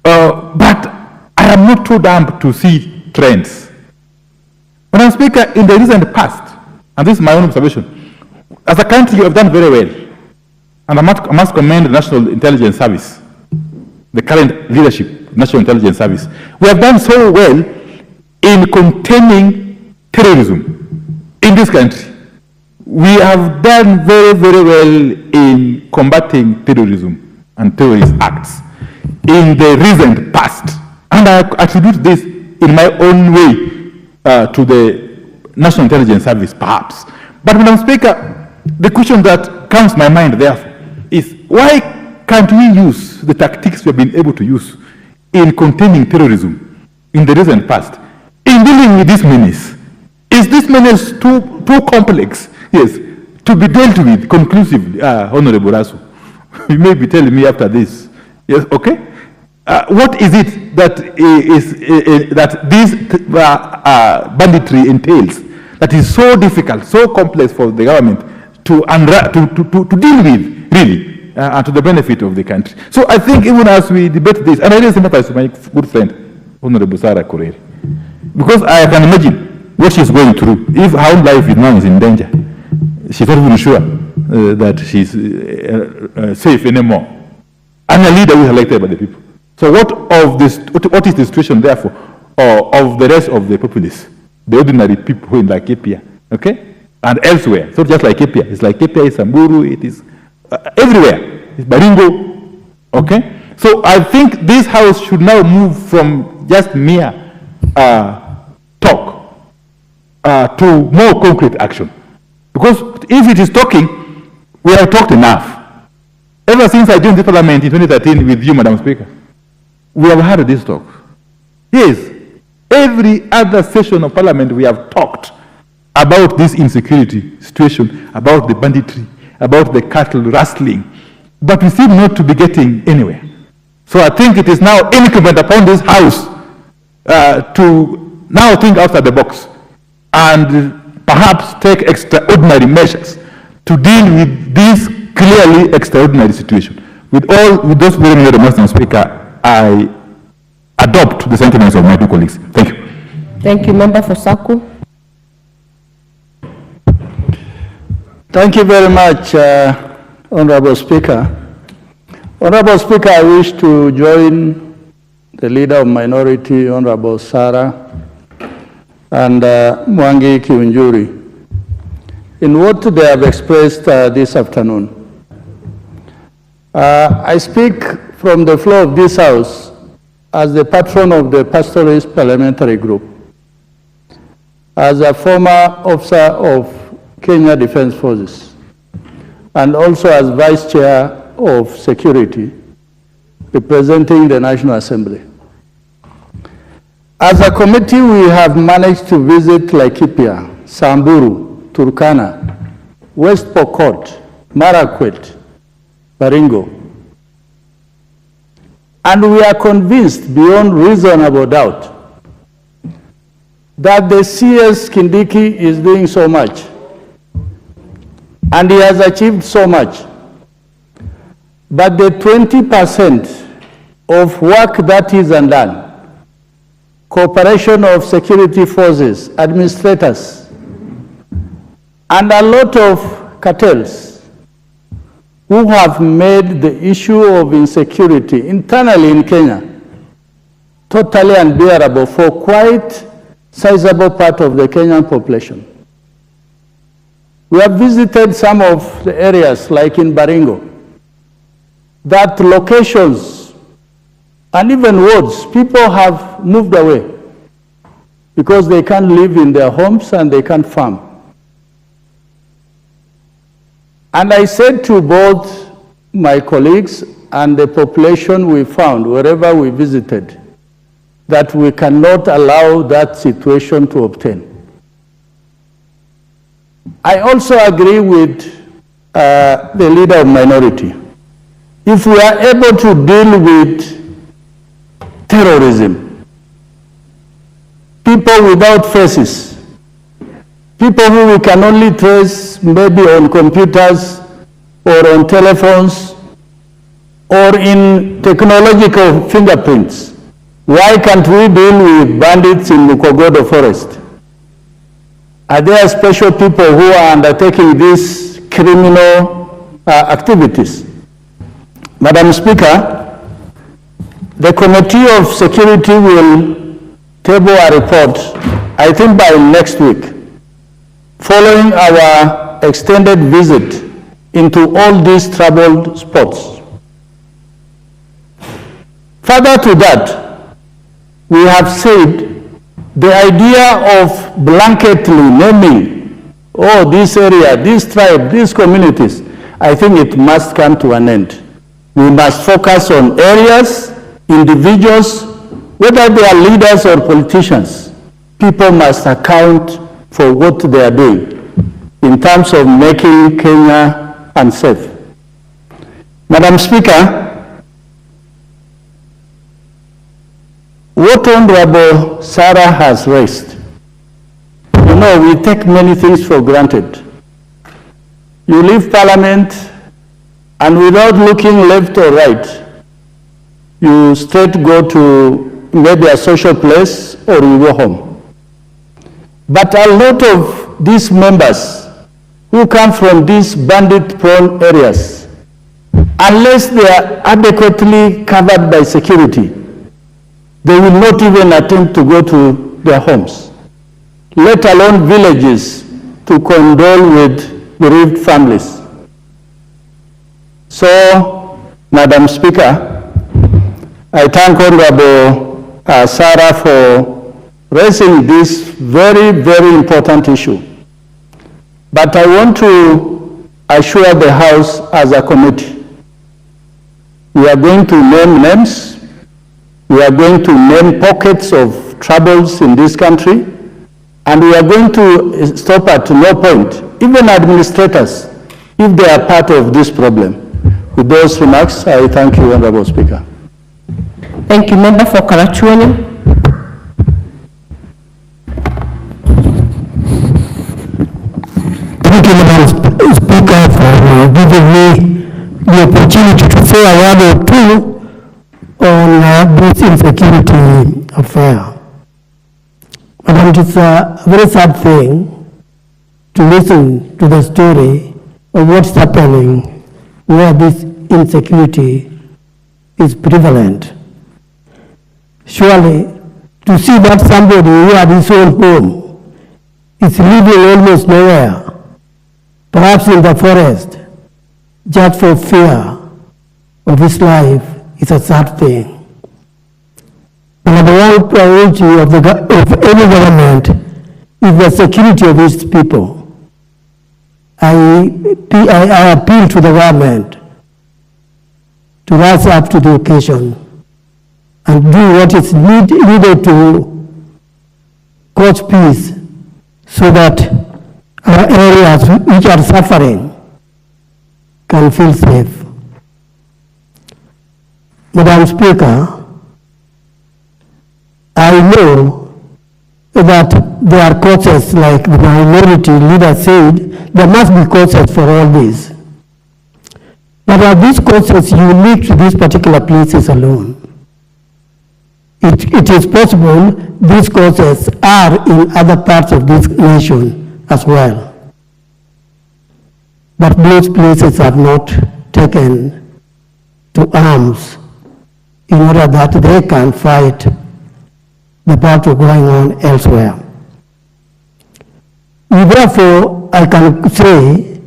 Speaker 2: But I am not too damp to see trends. Madam Speaker, in the recent past, and this is my own observation, as a country, you have done very well. And I must commend the National Intelligence Service, the current leadership, National Intelligence Service. We have done so well in containing terrorism in this country. We have done very, very well in combating terrorism and terrorist acts in the recent past. And I attribute this in my own way to the National Intelligence Service, perhaps. But, Madam Speaker, the question that comes to my mind, therefore, is why can't we use the tactics we have been able to use in containing terrorism in the recent past in dealing with this menace? Is this menace too complex, yes, to be dealt with conclusively, Honorable Rasu? You may be telling me after this. Yes, okay? What is it that that this banditry entails that is so difficult, so complex for the government to deal with, really, and to the benefit of the country? So I think even as we debate this, and I really sympathize with my good friend, Honorable Sarah Koreri, because I can imagine what she's going through. If her own life is now in danger, she's not even sure that she's safe anymore. And a leader was elected by the people. So what is the situation, therefore, of the rest of the populace, the ordinary people who in Laikipia, okay, and elsewhere? So just Laikipia, it's Laikipia, it's Samburu, it is everywhere. It's Baringo, okay? So I think this house should now move from just mere talk to more concrete action. Because if it is talking, we have talked enough. Ever since I joined the parliament in 2013 with you, Madam Speaker, we have had this talk. Yes, every other session of parliament we have talked about this insecurity situation, about the banditry, about the cattle rustling, but we seem not to be getting anywhere. So I think it is now incumbent upon this house to now think outside the box and perhaps take extraordinary measures to deal with this clearly extraordinary situation. With those very many remarks, Madam Speaker, I adopt the sentiments of my two colleagues. Thank you.
Speaker 4: Thank you. Member for Saku.
Speaker 21: Thank you very much, Honorable Speaker. Honorable Speaker, I wish to join the Leader of Minority, Honorable Sarah, and Mwangi Kiunjuri in what they have expressed this afternoon. I speak from the floor of this House as the patron of the Pastoralist Parliamentary Group, as a former officer of Kenya Defense Forces, and also as Vice Chair of Security, representing the National Assembly. As a committee, we have managed to visit Laikipia, Samburu, Turkana, West Pokot, Marakwet, Baringo. And we are convinced beyond reasonable doubt that the CS Kindiki is doing so much, and he has achieved so much. But the 20% of work that is undone, cooperation of security forces, administrators, and a lot of cartels who have made the issue of insecurity internally in Kenya totally unbearable for quite sizable part of the Kenyan population. We have visited some of the areas like in Baringo, that locations and even wards, people have moved away because they can't live in their homes and they can't farm. And I said to both my colleagues and the population we found wherever we visited that we cannot allow that situation to obtain. I also agree with the leader of minority. If we are able to deal with terrorism, people without faces, people who we can only trace maybe on computers or on telephones or in technological fingerprints, why can't we deal with bandits in Mukogodo forest? Are there special people who are undertaking these criminal activities? Madam Speaker, the Committee of Security will table a report, I think by next week, following our extended visit into all these troubled spots. Further to that, we have said the idea of blanketly naming, oh, this area, this tribe, these communities, I think it must come to an end. We must focus on areas, individuals, whether they are leaders or politicians. People must account for what they are doing in terms of making Kenya unsafe. Madam Speaker, what Honorable Sarah has raised, you know, we take many things for granted. You leave Parliament and without looking left or right, you straight go to maybe a social place or you go home. But a lot of these members who come from these bandit-prone areas, unless they are adequately covered by security, they will not even attempt to go to their homes, let alone villages to condole with bereaved families. So, Madam Speaker, I thank Honorable Sarah for raising this very, very important issue. But I want to assure the House as a committee, we are going to name names. We are going to name pockets of troubles in this country, and we are going to stop at no point, even administrators, if they are part of this problem. With those remarks, I thank you, Honorable Speaker.
Speaker 4: Thank you. Member for Karachuonyo.
Speaker 7: Thank you, Madam Speaker, for giving me the opportunity to say a word or two on this insecurity affair. Madam, it's a very sad thing to listen to the story of what's happening where this insecurity is prevalent. Surely, to see that somebody who had his own home is living almost nowhere, perhaps in the forest, just for fear of his life, is a sad thing. The number one priority of any government is the security of its people. I appeal to the government to rise up to the occasion and do what is needed to cause peace so that our areas which are suffering can feel safe. Madam Speaker, I know that there are causes, like the minority leader said, there must be causes for all this. But are these causes unique to these particular places alone? It is possible these causes are in other parts of this nation as well. But those places are not taken to arms in order that they can fight
Speaker 5: the battle going on elsewhere. We therefore, I can say,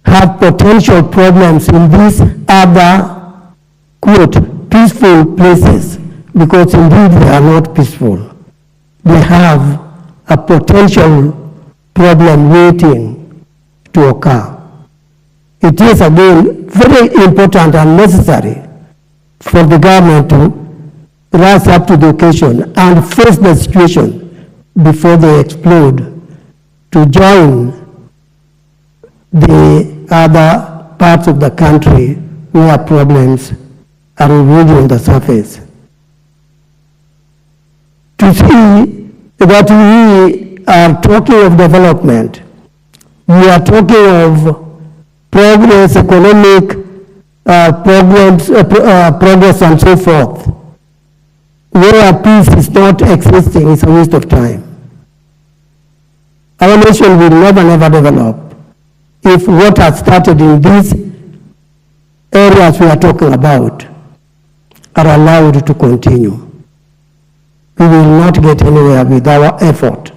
Speaker 5: have potential problems in these other, quote, peaceful places, because indeed they are not peaceful. They have a potential problem waiting to occur. It is again very important and necessary for the government to rise up to the occasion and face the situation before they explode, to join the other parts of the country where problems are already on the surface. To see that we are talking of development, we are talking of progress, economic progress and so forth, where peace is not existing, is a waste of time. Our nation will never develop if what has started in these areas we are talking about are allowed to continue. We will not get anywhere with our effort.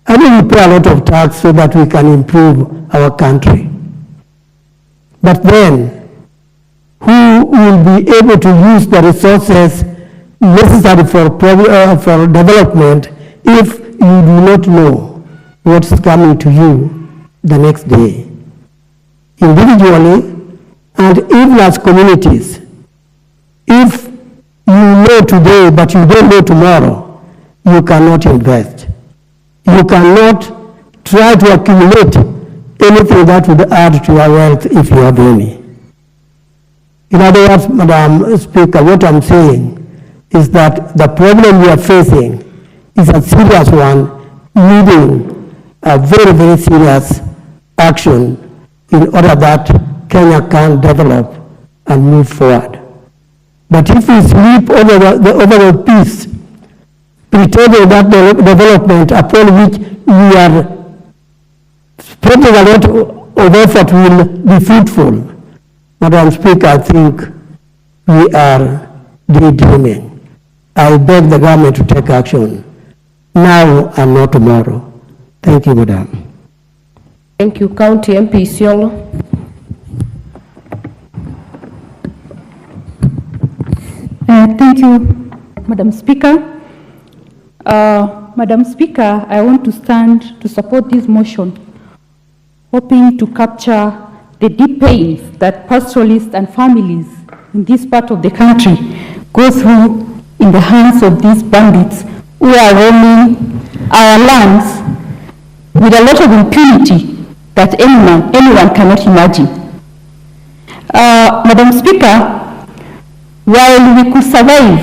Speaker 5: I mean, we pay a lot of tax so that we can improve our country. But then, who will be able to use the resources necessary for development if you do not know what's coming to you the next day? Individually, and even as communities, if you know today but you don't know tomorrow, you cannot invest. You cannot try to accumulate anything that would add to your wealth if you have any. In other words, Madam Speaker, what I'm saying is that the problem we are facing is a serious one, needing a very serious action in order that Kenya can develop and move forward. But if we sleep over the overall peace, pretending that the development upon which we are spending a lot of effort will be fruitful, Madam Speaker, I think we are daydreaming. I beg the government to take action now and not tomorrow. Thank you, Madam.
Speaker 4: Thank you, County MP Isiolo.
Speaker 17: Thank you, Madam Speaker. Madam Speaker, I want to stand to support this motion, hoping to capture the deep pains that pastoralists and families in this part of the country go through in the hands of these bandits who are roaming our lands with a lot of impunity that anyone cannot imagine. Madam Speaker, while we could survive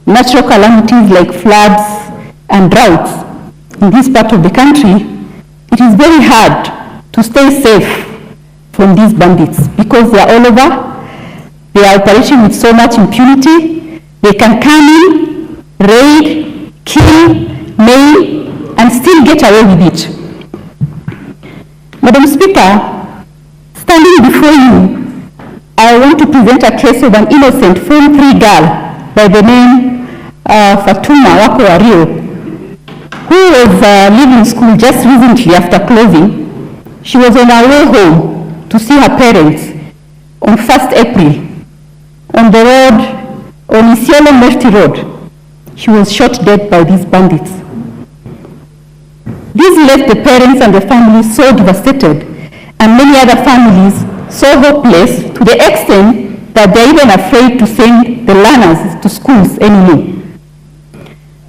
Speaker 17: natural calamities like floods and droughts in this part of the country, it is very hard to stay safe from these bandits because they are all over. They are operating with so much impunity. They can come in, raid, kill, maim, and still get away with it. Madam Speaker, standing before you, I want to present a case of an innocent Form 3 girl by the name Fatuma Wario, who was leaving school just recently after closing. She was on her way home to see her parents on 1st April on the road, on Isiolo Merti Road. She was shot dead by these bandits. This left the parents and the families so devastated, and many other families so hopeless to the extent that they're even afraid to send the learners to schools anymore.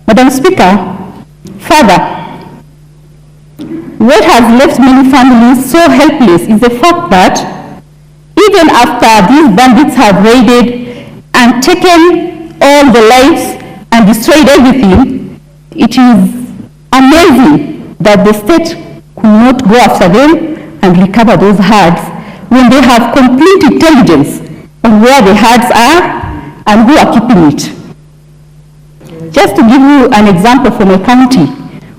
Speaker 17: Madam Speaker, further, what has left many families so helpless is the fact that even after these bandits have raided and taken all the lives and destroyed everything, it is amazing that the state could not go after them and recover those herds when they have complete intelligence on where the herds are and who are keeping it. Just to give you an example from my county,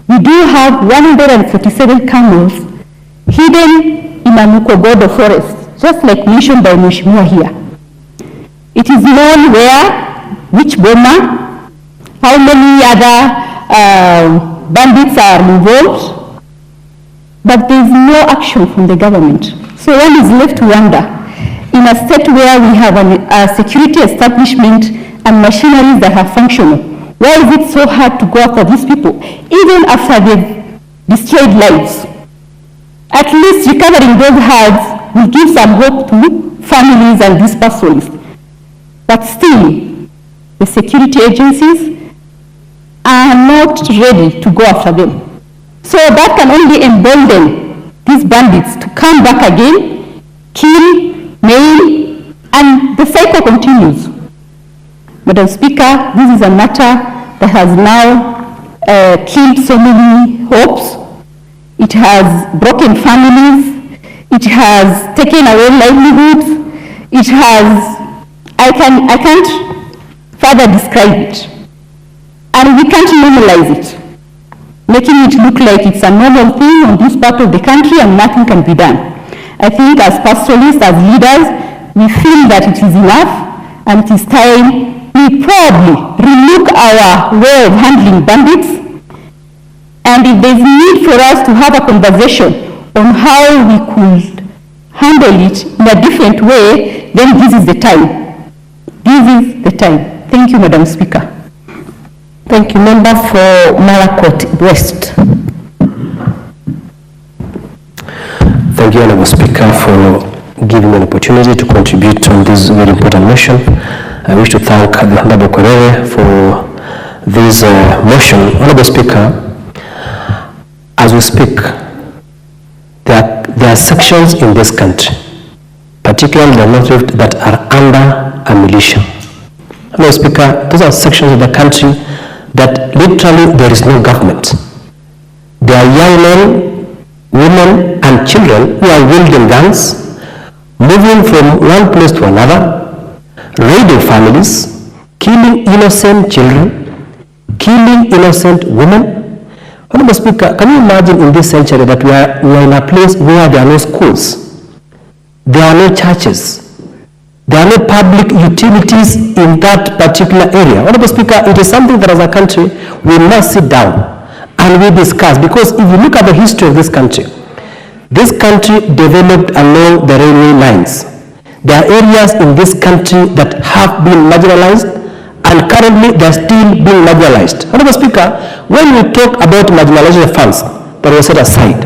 Speaker 17: we do have 147 camels hidden in a Mukogodo forest, just like mentioned by Mheshimiwa here. It is known where, which boma, how many other bandits are involved, but there is no action from the government. So one is left to wonder, in a state where we have a security establishment and machineries that are functional, why is it so hard to go after these people, even after they've destroyed lives? At least recovering those herds will give some hope to families and these persons. But still, the security agencies are not ready to go after them. So that can only embolden these bandits to come back again, kill, maim, and the cycle continues. Madam Speaker, this is a matter that has now killed so many hopes. It has broken families. It has taken away livelihoods. It has, I can't further describe it. And we can't normalize it, making it look like it's a normal thing on this part of the country and nothing can be done. I think as pastoralists, as leaders, we feel that it is enough and it is time we probably relook our way of handling bandits, and if there's need for us to have a conversation on how we could handle it in a different way, then this is the time. This is the time. Thank you, Madam Speaker.
Speaker 16: Thank you. Member for Malakot West. Thank you, Honourable Speaker, for giving me an opportunity to contribute on this very important motion. I wish to thank the Honourable Korere for this motion. Honourable Speaker, as we speak, there are sections in this country, particularly the North Rift, that are under a militia. Honourable Speaker, those are sections of the country that literally there is no government. There are young men, women, and children who are wielding guns, moving from one place to another, raiding families, killing innocent children, killing innocent women. Honourable Speaker, can you imagine in this century that we are in a place where there are no schools, there are no churches, there are no public utilities in that particular area? Honourable Speaker, it is something that as a country we must sit down and we discuss, because if you look at the history of this country developed along the railway lines. There are areas in this country that have been marginalized, and currently they are still being marginalized. Honourable Speaker, when we talk about marginalization funds that were set aside,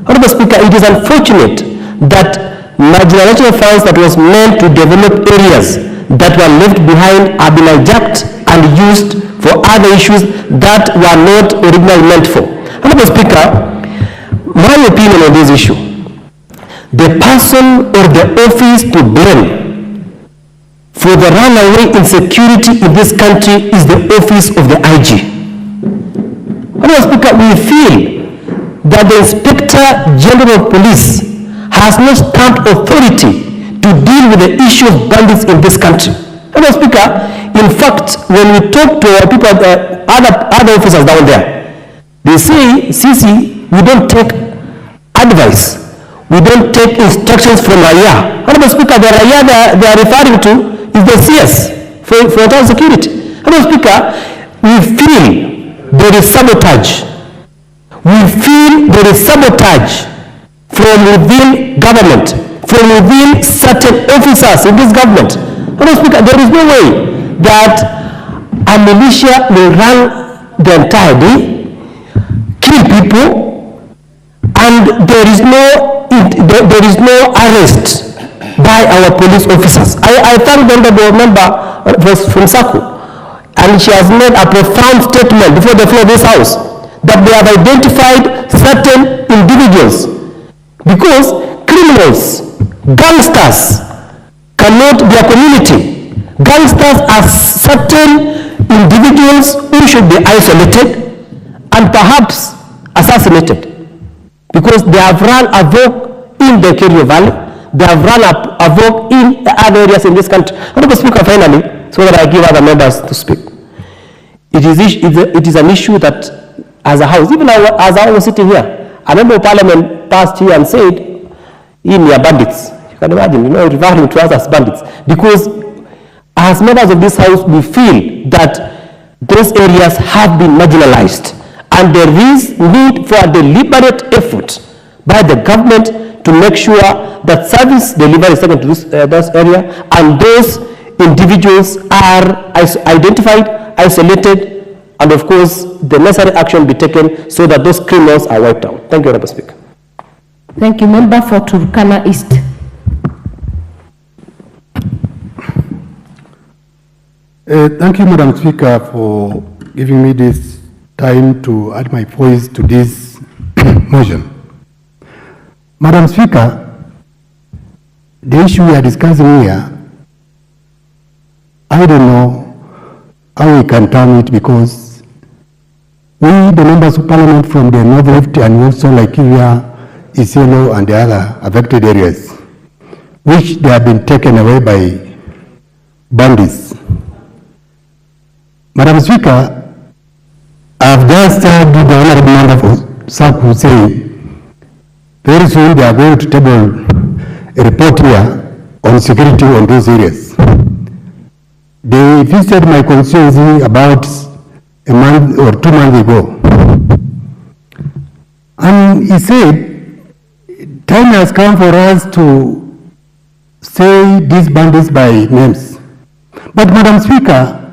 Speaker 16: Honourable Speaker, it is unfortunate that marginalization funds that was meant to develop areas that were left behind have been hijacked and used for other issues that were not originally meant for. Honourable Speaker, my opinion on this issue, the person or the office to blame for the runaway insecurity in this country is the office of the IG. Honourable Speaker, we feel that the Inspector General of Police has no stamped authority to deal with the issue of bandits in this country. Honourable Speaker, in fact, when we talk to our people, other officers down there, they say, CC, we don't take advice. We don't take instructions from Raya. Honourable Speaker, the Raya they are referring to is the CS for town security. Honourable Speaker, we feel there is sabotage. We feel there is sabotage from within government, from within certain officers in this government. Honourable Speaker, there is no way that a militia will run the entire day, kill people, and there is no arrest by our police officers. I thank the honourable member from SACO, and she has made a profound statement before the floor of this house that they have identified certain individuals, because criminals, gangsters cannot be a community. Gangsters are certain individuals who should be isolated and perhaps assassinated, because they have run amok in the Kerio Valley, they have run amok in other areas in this country. Honourable Speaker, finally, so that I give other members to speak. It is an issue that, as a house, even as I was sitting here, a member of parliament passed here and said, "In your bandits." You can imagine, referring to us as bandits, because as members of this house, we feel that those areas have been marginalized, and there is need for a deliberate effort by the government to make sure that service delivery is taken to this area, and those individuals are identified, isolated, and of course the necessary action be taken so that those criminals are wiped out. Thank you, Honorable Speaker.
Speaker 4: Thank you. Member for Turkana East.
Speaker 20: Thank you, Madam Speaker, for giving me this time to add my voice to this motion. Madam Speaker, the issue we are discussing here, I don't know how we can turn it, because we, the members of parliament from the North Rift and also Laikipia, Isiolo and the other affected areas, which they have been taken away by bandits. Madam Speaker, I have just heard the honorable member for SACU say very soon they are going to table a report here on security on those areas. They visited my constituency about a month or 2 months ago. And he said, time has come for us to say these bandits by names. But Madam Speaker,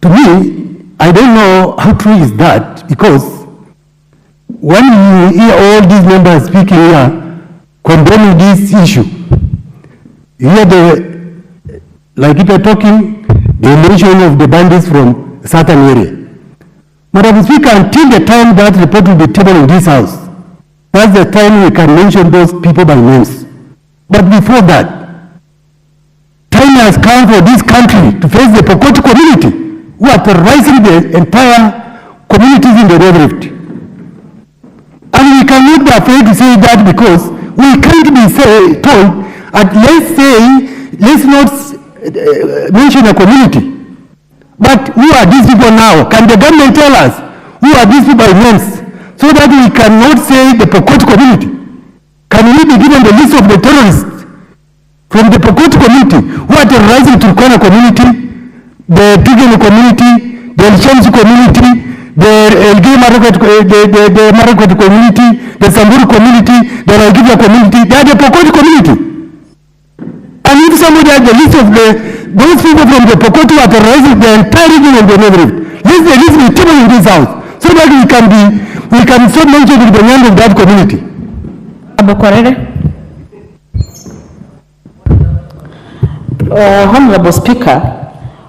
Speaker 20: to me, I don't know how true is that, because when you hear all these members speaking here, condemning this issue, you hear like if you're talking, the elimination of the bandits from a certain area. Madam Speaker, until the time that report will be tabled in this house, that's the time we can mention those people by names. But before that, time has come for this country to face the Pokoti community, who are terrorizing the entire communities in the Red Rift. And we cannot be afraid to say that, because we can't be told, let's not mention a community. But who are these people now? Can the government tell us who are these people by names, so that we cannot say the Pokot community? Can we be given the list of the terrorists from the Pokot community who are terrorizing Turkana community, the Tigani community, the Elshamsi community, the Elgei Marakwet community, the Samburu community, the Laikipia community? They are the Pokot community. And if somebody has the list of those people from the Pokot who are terrorizing the entire region of the North Rift, let the list be taken in this house, so that we can stop mentioning the name of that community.
Speaker 19: Honorable Speaker,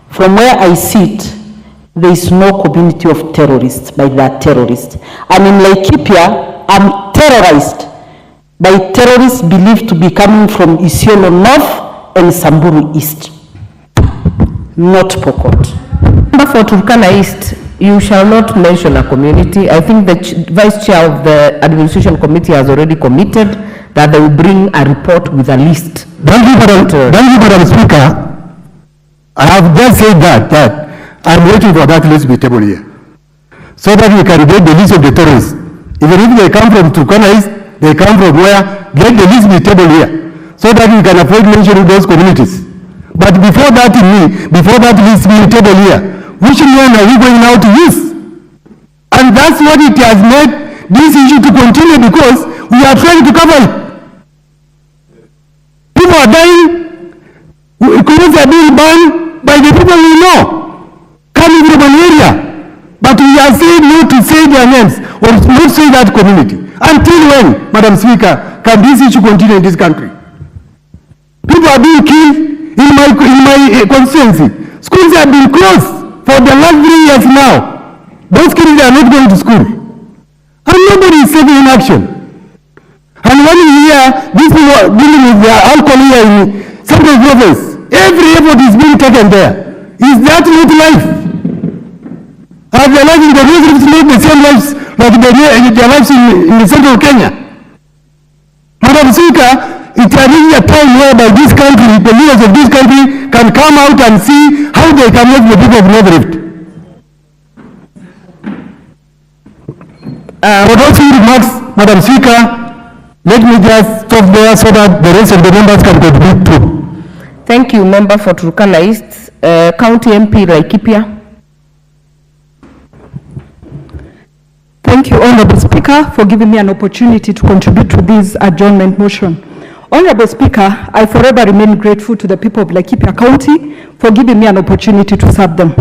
Speaker 19: from where I sit, there is no community of terrorists by that terrorist. And in Laikipia, I'm terrorized by terrorists believed to be coming from Isiolo North and Samburu East, not Pokot.
Speaker 4: Member for Turkana East, you shall not mention a community. I think the Vice Chair of the Administration Committee has already committed that they will bring a report with a list.
Speaker 20: Thank you, Madam Speaker. I have just said that I'm waiting for that list to be tabled here, so that we can get the list of the terrorists. Even if they come from Turkana East, they come from where, get the list be tabled here, so that we can avoid mentioning those communities. But before that list being tabled here, which one are we going now to use? And that's what it has made this issue to continue, because we are trying to cover it. People are dying, communities are being burned by the people we know, coming from an area. But we are saying no to say their names, or not say that community. Until when, Madam Speaker, can this issue continue in this country? People are being killed in my constituency. Schools have been closed for the last 3 years now. Those kids are not going to school. And nobody is taking in action. And when you hear these people are dealing with their alcohol here in Central Province, every effort is being taken there. Is that not life? Are their lives in the North not the same lives like their lives in the central Kenya? Madam Speaker, it has reached a time whereby this country, the leaders of this country, can come out and see how they can help the people of North Rift. For those few remarks, Madam Speaker, let me just stop there so that the rest of the members can contribute too.
Speaker 4: Thank you, Member for Turkana East. County MP Laikipia.
Speaker 11: Thank you, Honorable Speaker, for giving me an opportunity to contribute to this adjournment motion. Honorable Speaker, I forever remain grateful to the people of Laikipia County for giving me an opportunity to serve them.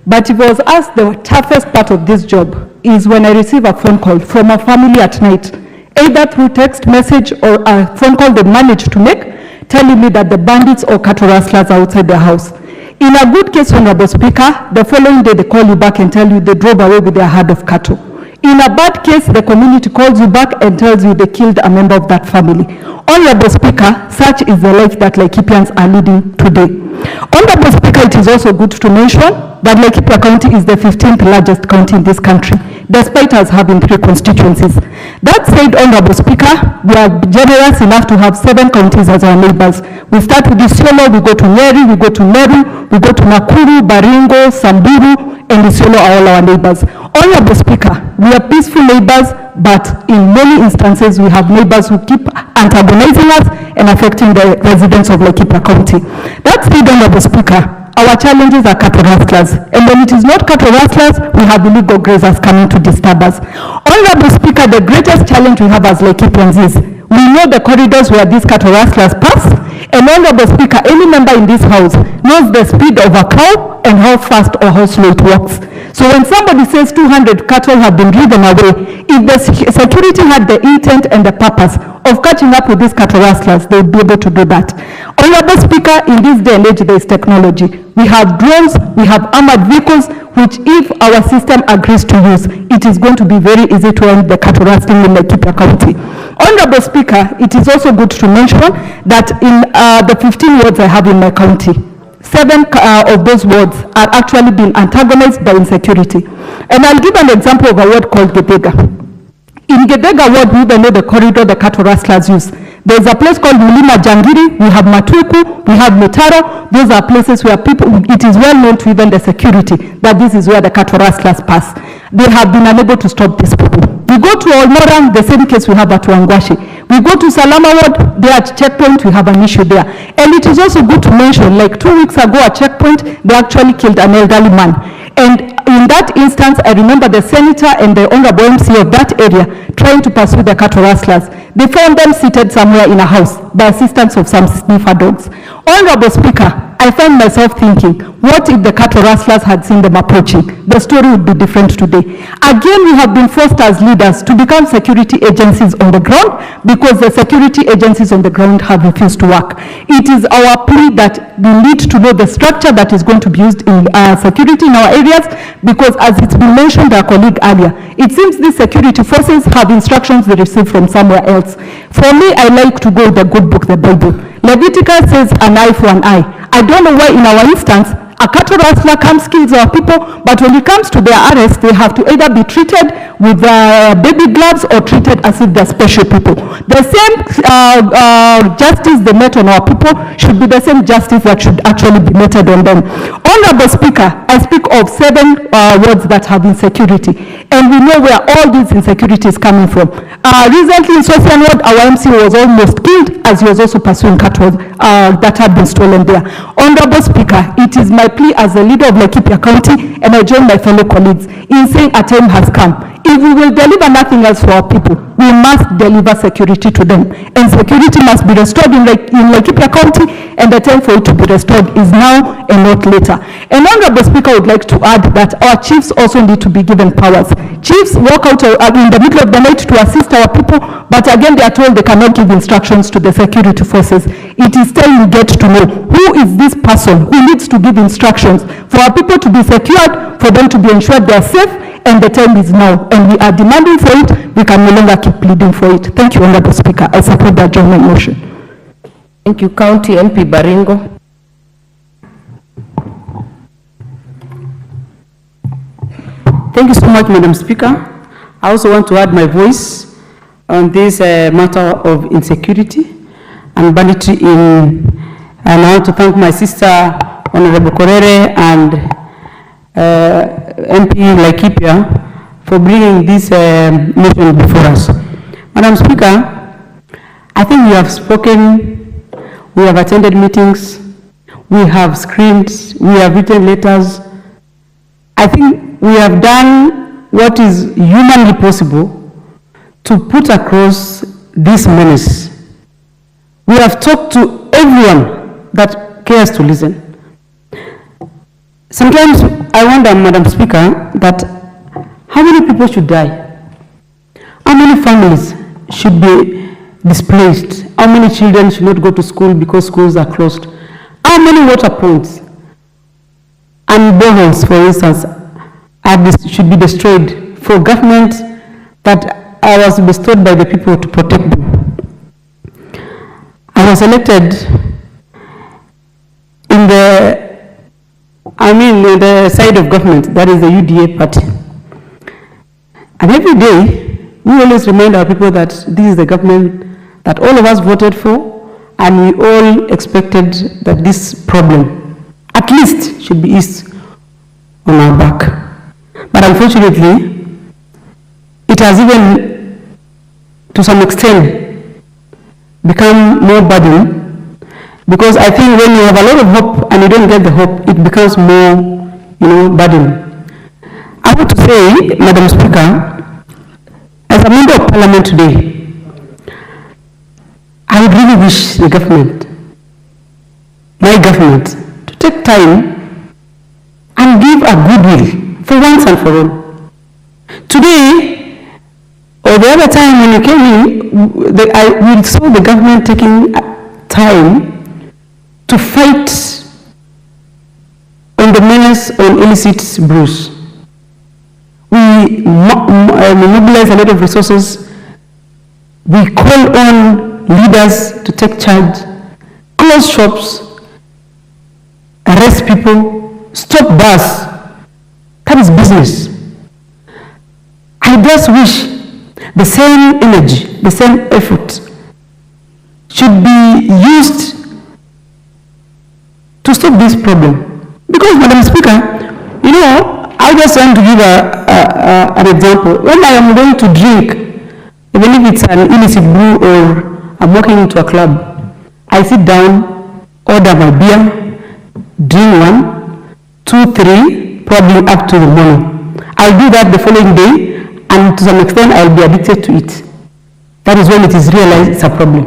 Speaker 11: But if I was asked, the toughest part of this job is when I receive a phone call from a family at night, either through text message or a phone call they managed to make, telling me that the bandits or cattle rustlers are outside their house. In a good case, Honorable Speaker, the following day they call you back and tell you they drove away with their herd of cattle. In a bad case, the community calls you back and tells you they killed a member of that family. Honorable Speaker, such is the life that Laikipians are leading today. Honorable Speaker, it is also good to mention that Laikipia County is the 15th largest county in this country, despite us having 3 constituencies. That said, Honorable Speaker, we are generous enough to have 7 counties as our neighbors. We start with Isiolo, we go to Nyeri, we go to Meru, we go to Nakuru, Baringo, Samburu, and Isiolo are all our neighbors. Honorable Speaker, we are peaceful neighbors, but in many instances we have neighbors who keep antagonizing us and affecting the residents of Laikipia County. That said, Honorable Speaker, our challenges are cattle rustlers, and when it is not cattle rustlers, we have illegal grazers coming to disturb us. Honorable Speaker, the greatest challenge we have as Laikipians is we know the corridors where these cattle rustlers pass, and Honorable Speaker, any member in this house knows the speed of a cow and how fast or how slow it walks. So when somebody says 200 cattle have been driven away, if the security had the intent and the purpose of catching up with these cattle rustlers, they would be able to do that. Honorable Speaker, in this day and age, there is technology. We have drones, we have armored vehicles, which if our system agrees to use, it is going to be very easy to end the cattle rustling in Laikipia County. Honorable Speaker, it is also good to mention that in the 15 wards I have in my county, 7 of those wards are actually being antagonized by insecurity. And I'll give an example of a ward called Gedega. In Gedega ward, we even know the corridor the cattle rustlers use. There's a place called Mulima Jangiri, we have Matuku, we have Mutaro. Those are places where people, it is well known to even the security that this is where the cattle rustlers pass. They have been unable to stop these people. We go to Olmora, the same case we have at Wangwashi. We go to Salama Ward, there at Checkpoint, we have an issue there. And it is also good to mention, like 2 weeks ago at Checkpoint, they actually killed an elderly man. And in that instance, I remember the senator and the honorable MC of that area trying to pursue the cattle rustlers. They found them seated somewhere in a house by assistance of some sniffer dogs. Honorable Speaker, I find myself thinking, what if the cattle rustlers had seen them approaching? The story would be different today. Again, we have been forced as leaders to become security agencies on the ground because the security agencies on the ground have refused to work. It is our plea that we need to know the structure that is going to be used in security in our areas, because as it's been mentioned by our colleague earlier, it seems these security forces have instructions they receive from somewhere else. For me, I like to go with the good book, the Bible. Leviticus says an eye for an eye. I don't know why in our instance, a cattle rustler comes, kills our people, but when it comes to their arrest, they have to either be treated with baby gloves or treated as if they're special people. The same justice they met on our people should be the same justice that should actually be meted on them. Honorable Speaker, I speak of 7 wards that have insecurity, and we know where all these insecurity is coming from. Recently in Social Ward, our MC was almost killed as he was also pursuing cattle that had been stolen there. Honorable Speaker, it is my plea as a leader of Laikipia County, and I join my fellow colleagues in saying a time has come. If we will deliver nothing else for our people, we must deliver security to them. And security must be restored in Laikipia County, and the time for it to be restored is now and not later. And Honorable Speaker, I would like to add that our chiefs also need to be given powers. Chiefs walk out in the middle of the night to assist our people, but again they are told they cannot give instructions to the security forces. It is time we get to know who is this person who needs to give instructions for our people to be secured, for them to be ensured they are safe, and the time is now, and we are demanding for it. We can no longer keep pleading for it. Thank you, Honorable Speaker. I support the adjournment motion.
Speaker 4: Thank you, County MP Baringo.
Speaker 22: Thank you so much, Madam Speaker. I also want to add my voice on this matter of insecurity and banditry and I want to thank my sister, Honorable Korere, and MP Laikipia for bringing this motion before us. Madam Speaker, I think we have spoken, we have attended meetings, we have screened, we have written letters. I think we have done what is humanly possible to put across this menace. We have talked to everyone that cares to listen. Sometimes I wonder, Madam Speaker, that how many people should die? How many families should be displaced? How many children should not go to school because schools are closed? How many water points and boreholes, for instance, should be destroyed for government that was bestowed by the people to protect them? I was elected in the side of government, that is the UDA party. And every day, we always remind our people that this is the government that all of us voted for, and we all expected that this problem, at least, should be eased on our back. But unfortunately, it has even, to some extent, become more burden, because I think when you have a lot of hope and you don't get the hope, it becomes more, burden. I want to say, Madam Speaker, as a member of Parliament today, I would really wish the government, my government, to take time and give a goodwill for once and for all. Today, or the other time when you came in, we saw the government taking time to fight on the menace on illicit brews. We mobilize a lot of resources. We call on leaders to take charge, close shops, arrest people, stop bars. That is business. I just wish the same energy, the same effort should be used to stop this problem. Because, Madam Speaker, I just want to give an example. When I am going to drink, even if it's an illicit brew or I'm walking into a club, I sit down, order my beer, drink 1, 2, 3, probably up to the morning. I'll do that the following day, and to some extent I'll be addicted to it. That is when it is realized it's a problem.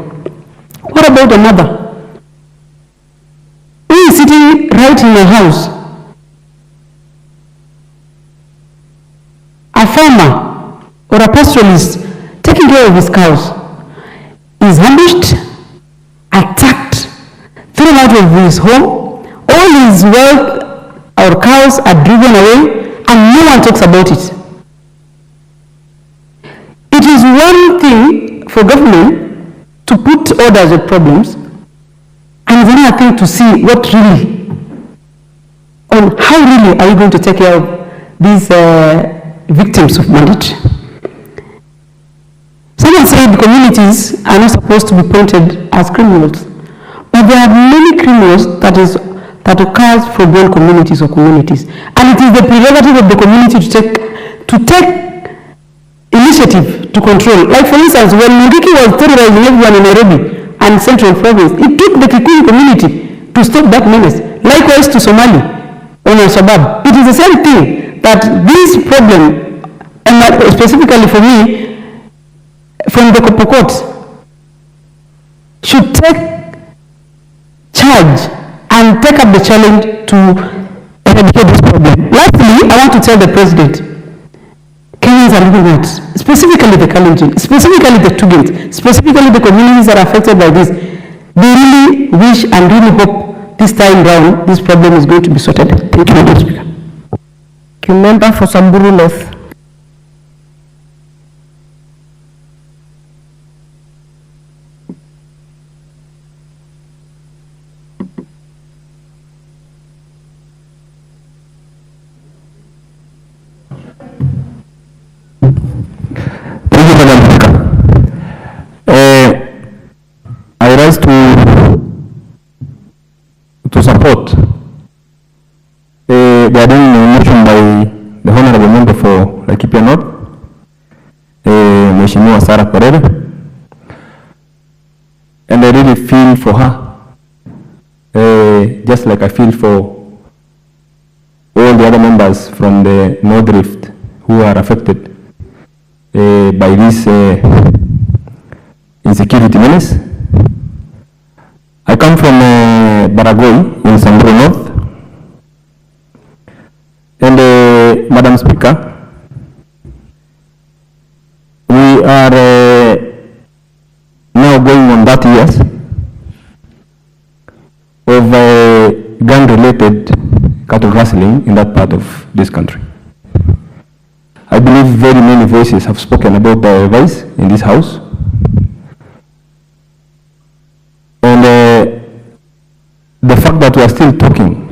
Speaker 22: What about a mother who is sitting right in your house? A farmer or a pastoralist taking care of his cows is ambushed, attacked, thrown out of his home, all his wealth or cows are driven away, and no one talks about it. It is one thing for government to put orders of problems, and it's another thing to see what really, on how really are you going to take care of these victims of banditry. Someone said communities are not supposed to be pointed as criminals, but there are many criminals that occurs from one communities or communities, and it is the prerogative of the community to take initiative to control. Like for instance, when Mungiki was terrorizing everyone in Nairobi and Central Province, it took the Kikuyu community to stop that menace. Likewise to Somali or Al-Shabaab. It is the same thing, that this problem, and specifically for me, from the Pokot, should take charge and take up the challenge to eradicate this problem. Lastly, I want to tell the President, Kenyans are looking at, specifically the Kalenjin, specifically the Tugent, specifically the communities that are affected by this. They really wish and really hope this time round this problem is going to be sorted. Thank you, Madam Speaker.
Speaker 4: Member for Samburu North.
Speaker 13: Thank you, Madam Speaker. I rise to support the motion by the Honorable Member for Laikipia North, Mheshimiwa Sarah Perere, and I really feel for her, just like I feel for all the other members from the North Rift
Speaker 1: who are affected by this insecurity menace. I come from Baragoi in Samburu North. And Madam Speaker, we are now going on 30 years of gun-related cattle rustling in that part of this country. I believe very many voices have spoken about the vice in this house. And the fact that we are still talking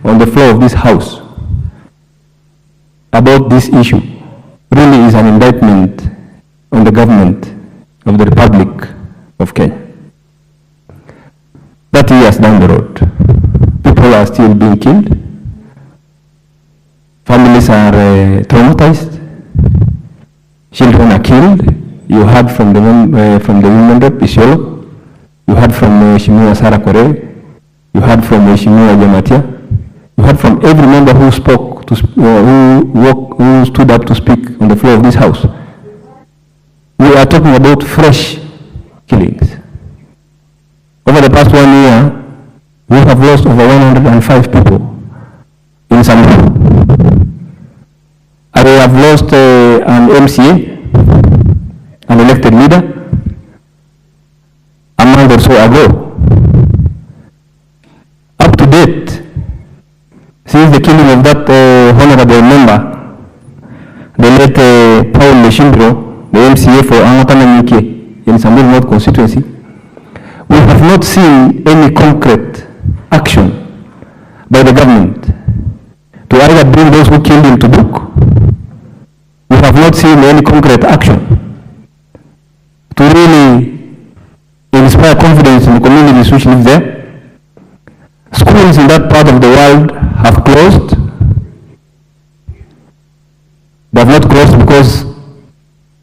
Speaker 1: on the floor of this house about this issue really is an indictment on the government of the Republic of Kenya. 30 years down the road, people are still being killed, families are traumatized, children are killed. You heard from the women rep, Isiolo. You heard from Mheshimiwa Sarah Kore. You heard from Mheshimiwa Jamatia. You heard from every member who spoke, who stood up to speak on the floor of this house. We are talking about fresh killings. Over the past 1 year, we have lost over 105 people in Zambia. I have lost an MCA, an elected leader, a month or so ago. Up to date, since the killing of that honorable member, the late Paul Leshimbro, the MCA for Angatanamike in Samburu North constituency, we have not seen any concrete action by the government to either bring those who killed him to book. We have not seen any concrete action to really inspire confidence in the communities which live there. Schools in that part of the world have closed. They have not closed because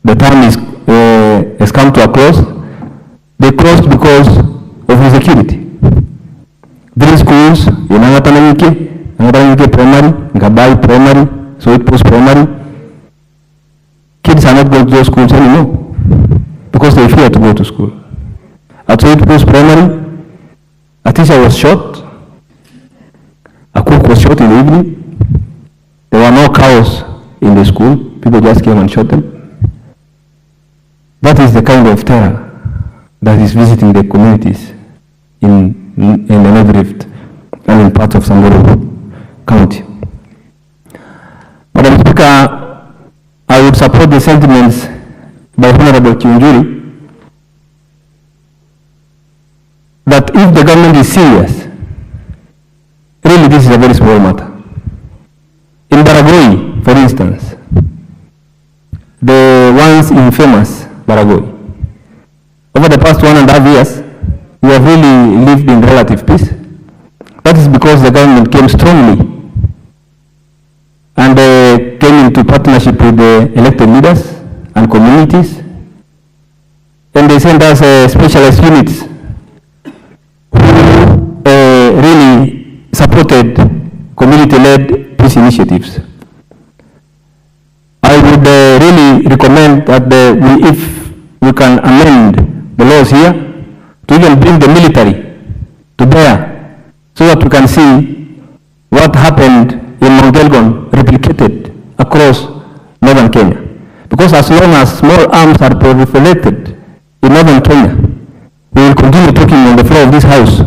Speaker 1: the term has come to a close. They closed because of insecurity. These schools in Angatanamike Primary, Ngabai Primary, Soit Post Primary, kids are not going to those schools anymore because they fear to go to school. At Soit Post Primary, a teacher was shot, a cook was shot in the evening. There were no cows in the school. People just came and shot them. That is the kind of terror that is visiting the communities in the Nile Rift and in parts of Samburu County. Madam Speaker, I would support the sentiments by Honorable Kiunjuri that if the government is serious, really this is a very small matter. In Baragoi, for instance, the once infamous Baragoi, over the past 1.5 years, we have really lived in relative peace. That is because the government came strongly and came into partnership with the elected leaders and communities, and they sent us specialized units who really supported community-led peace initiatives. I would really recommend that if we can amend the laws here to even bring the military to bear so that we can see what happened in Mount Elgon replicated across northern Kenya. Because as long as small arms are proliferated in northern Kenya, we will continue talking on the floor of this house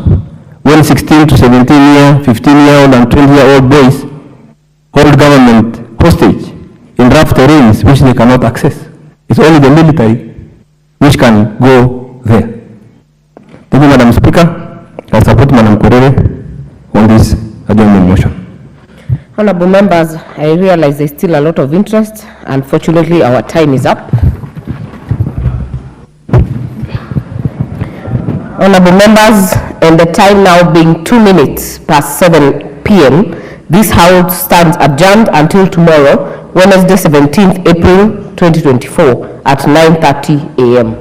Speaker 1: when 16 to 17-year, 15-year-old and 20-year-old boys hold government hostage in rough terrains which they cannot access. It's only the military which can go there. Thank you, Madam Speaker. I support Madam Kurere on this adjournment motion.
Speaker 4: Honorable members, I realize there's still a lot of interest. Unfortunately, our time is up. Honorable members, and the time now being 2 minutes past 7 p.m., this House stands adjourned until tomorrow, Wednesday, 17th April 2024 at 9:30 a.m.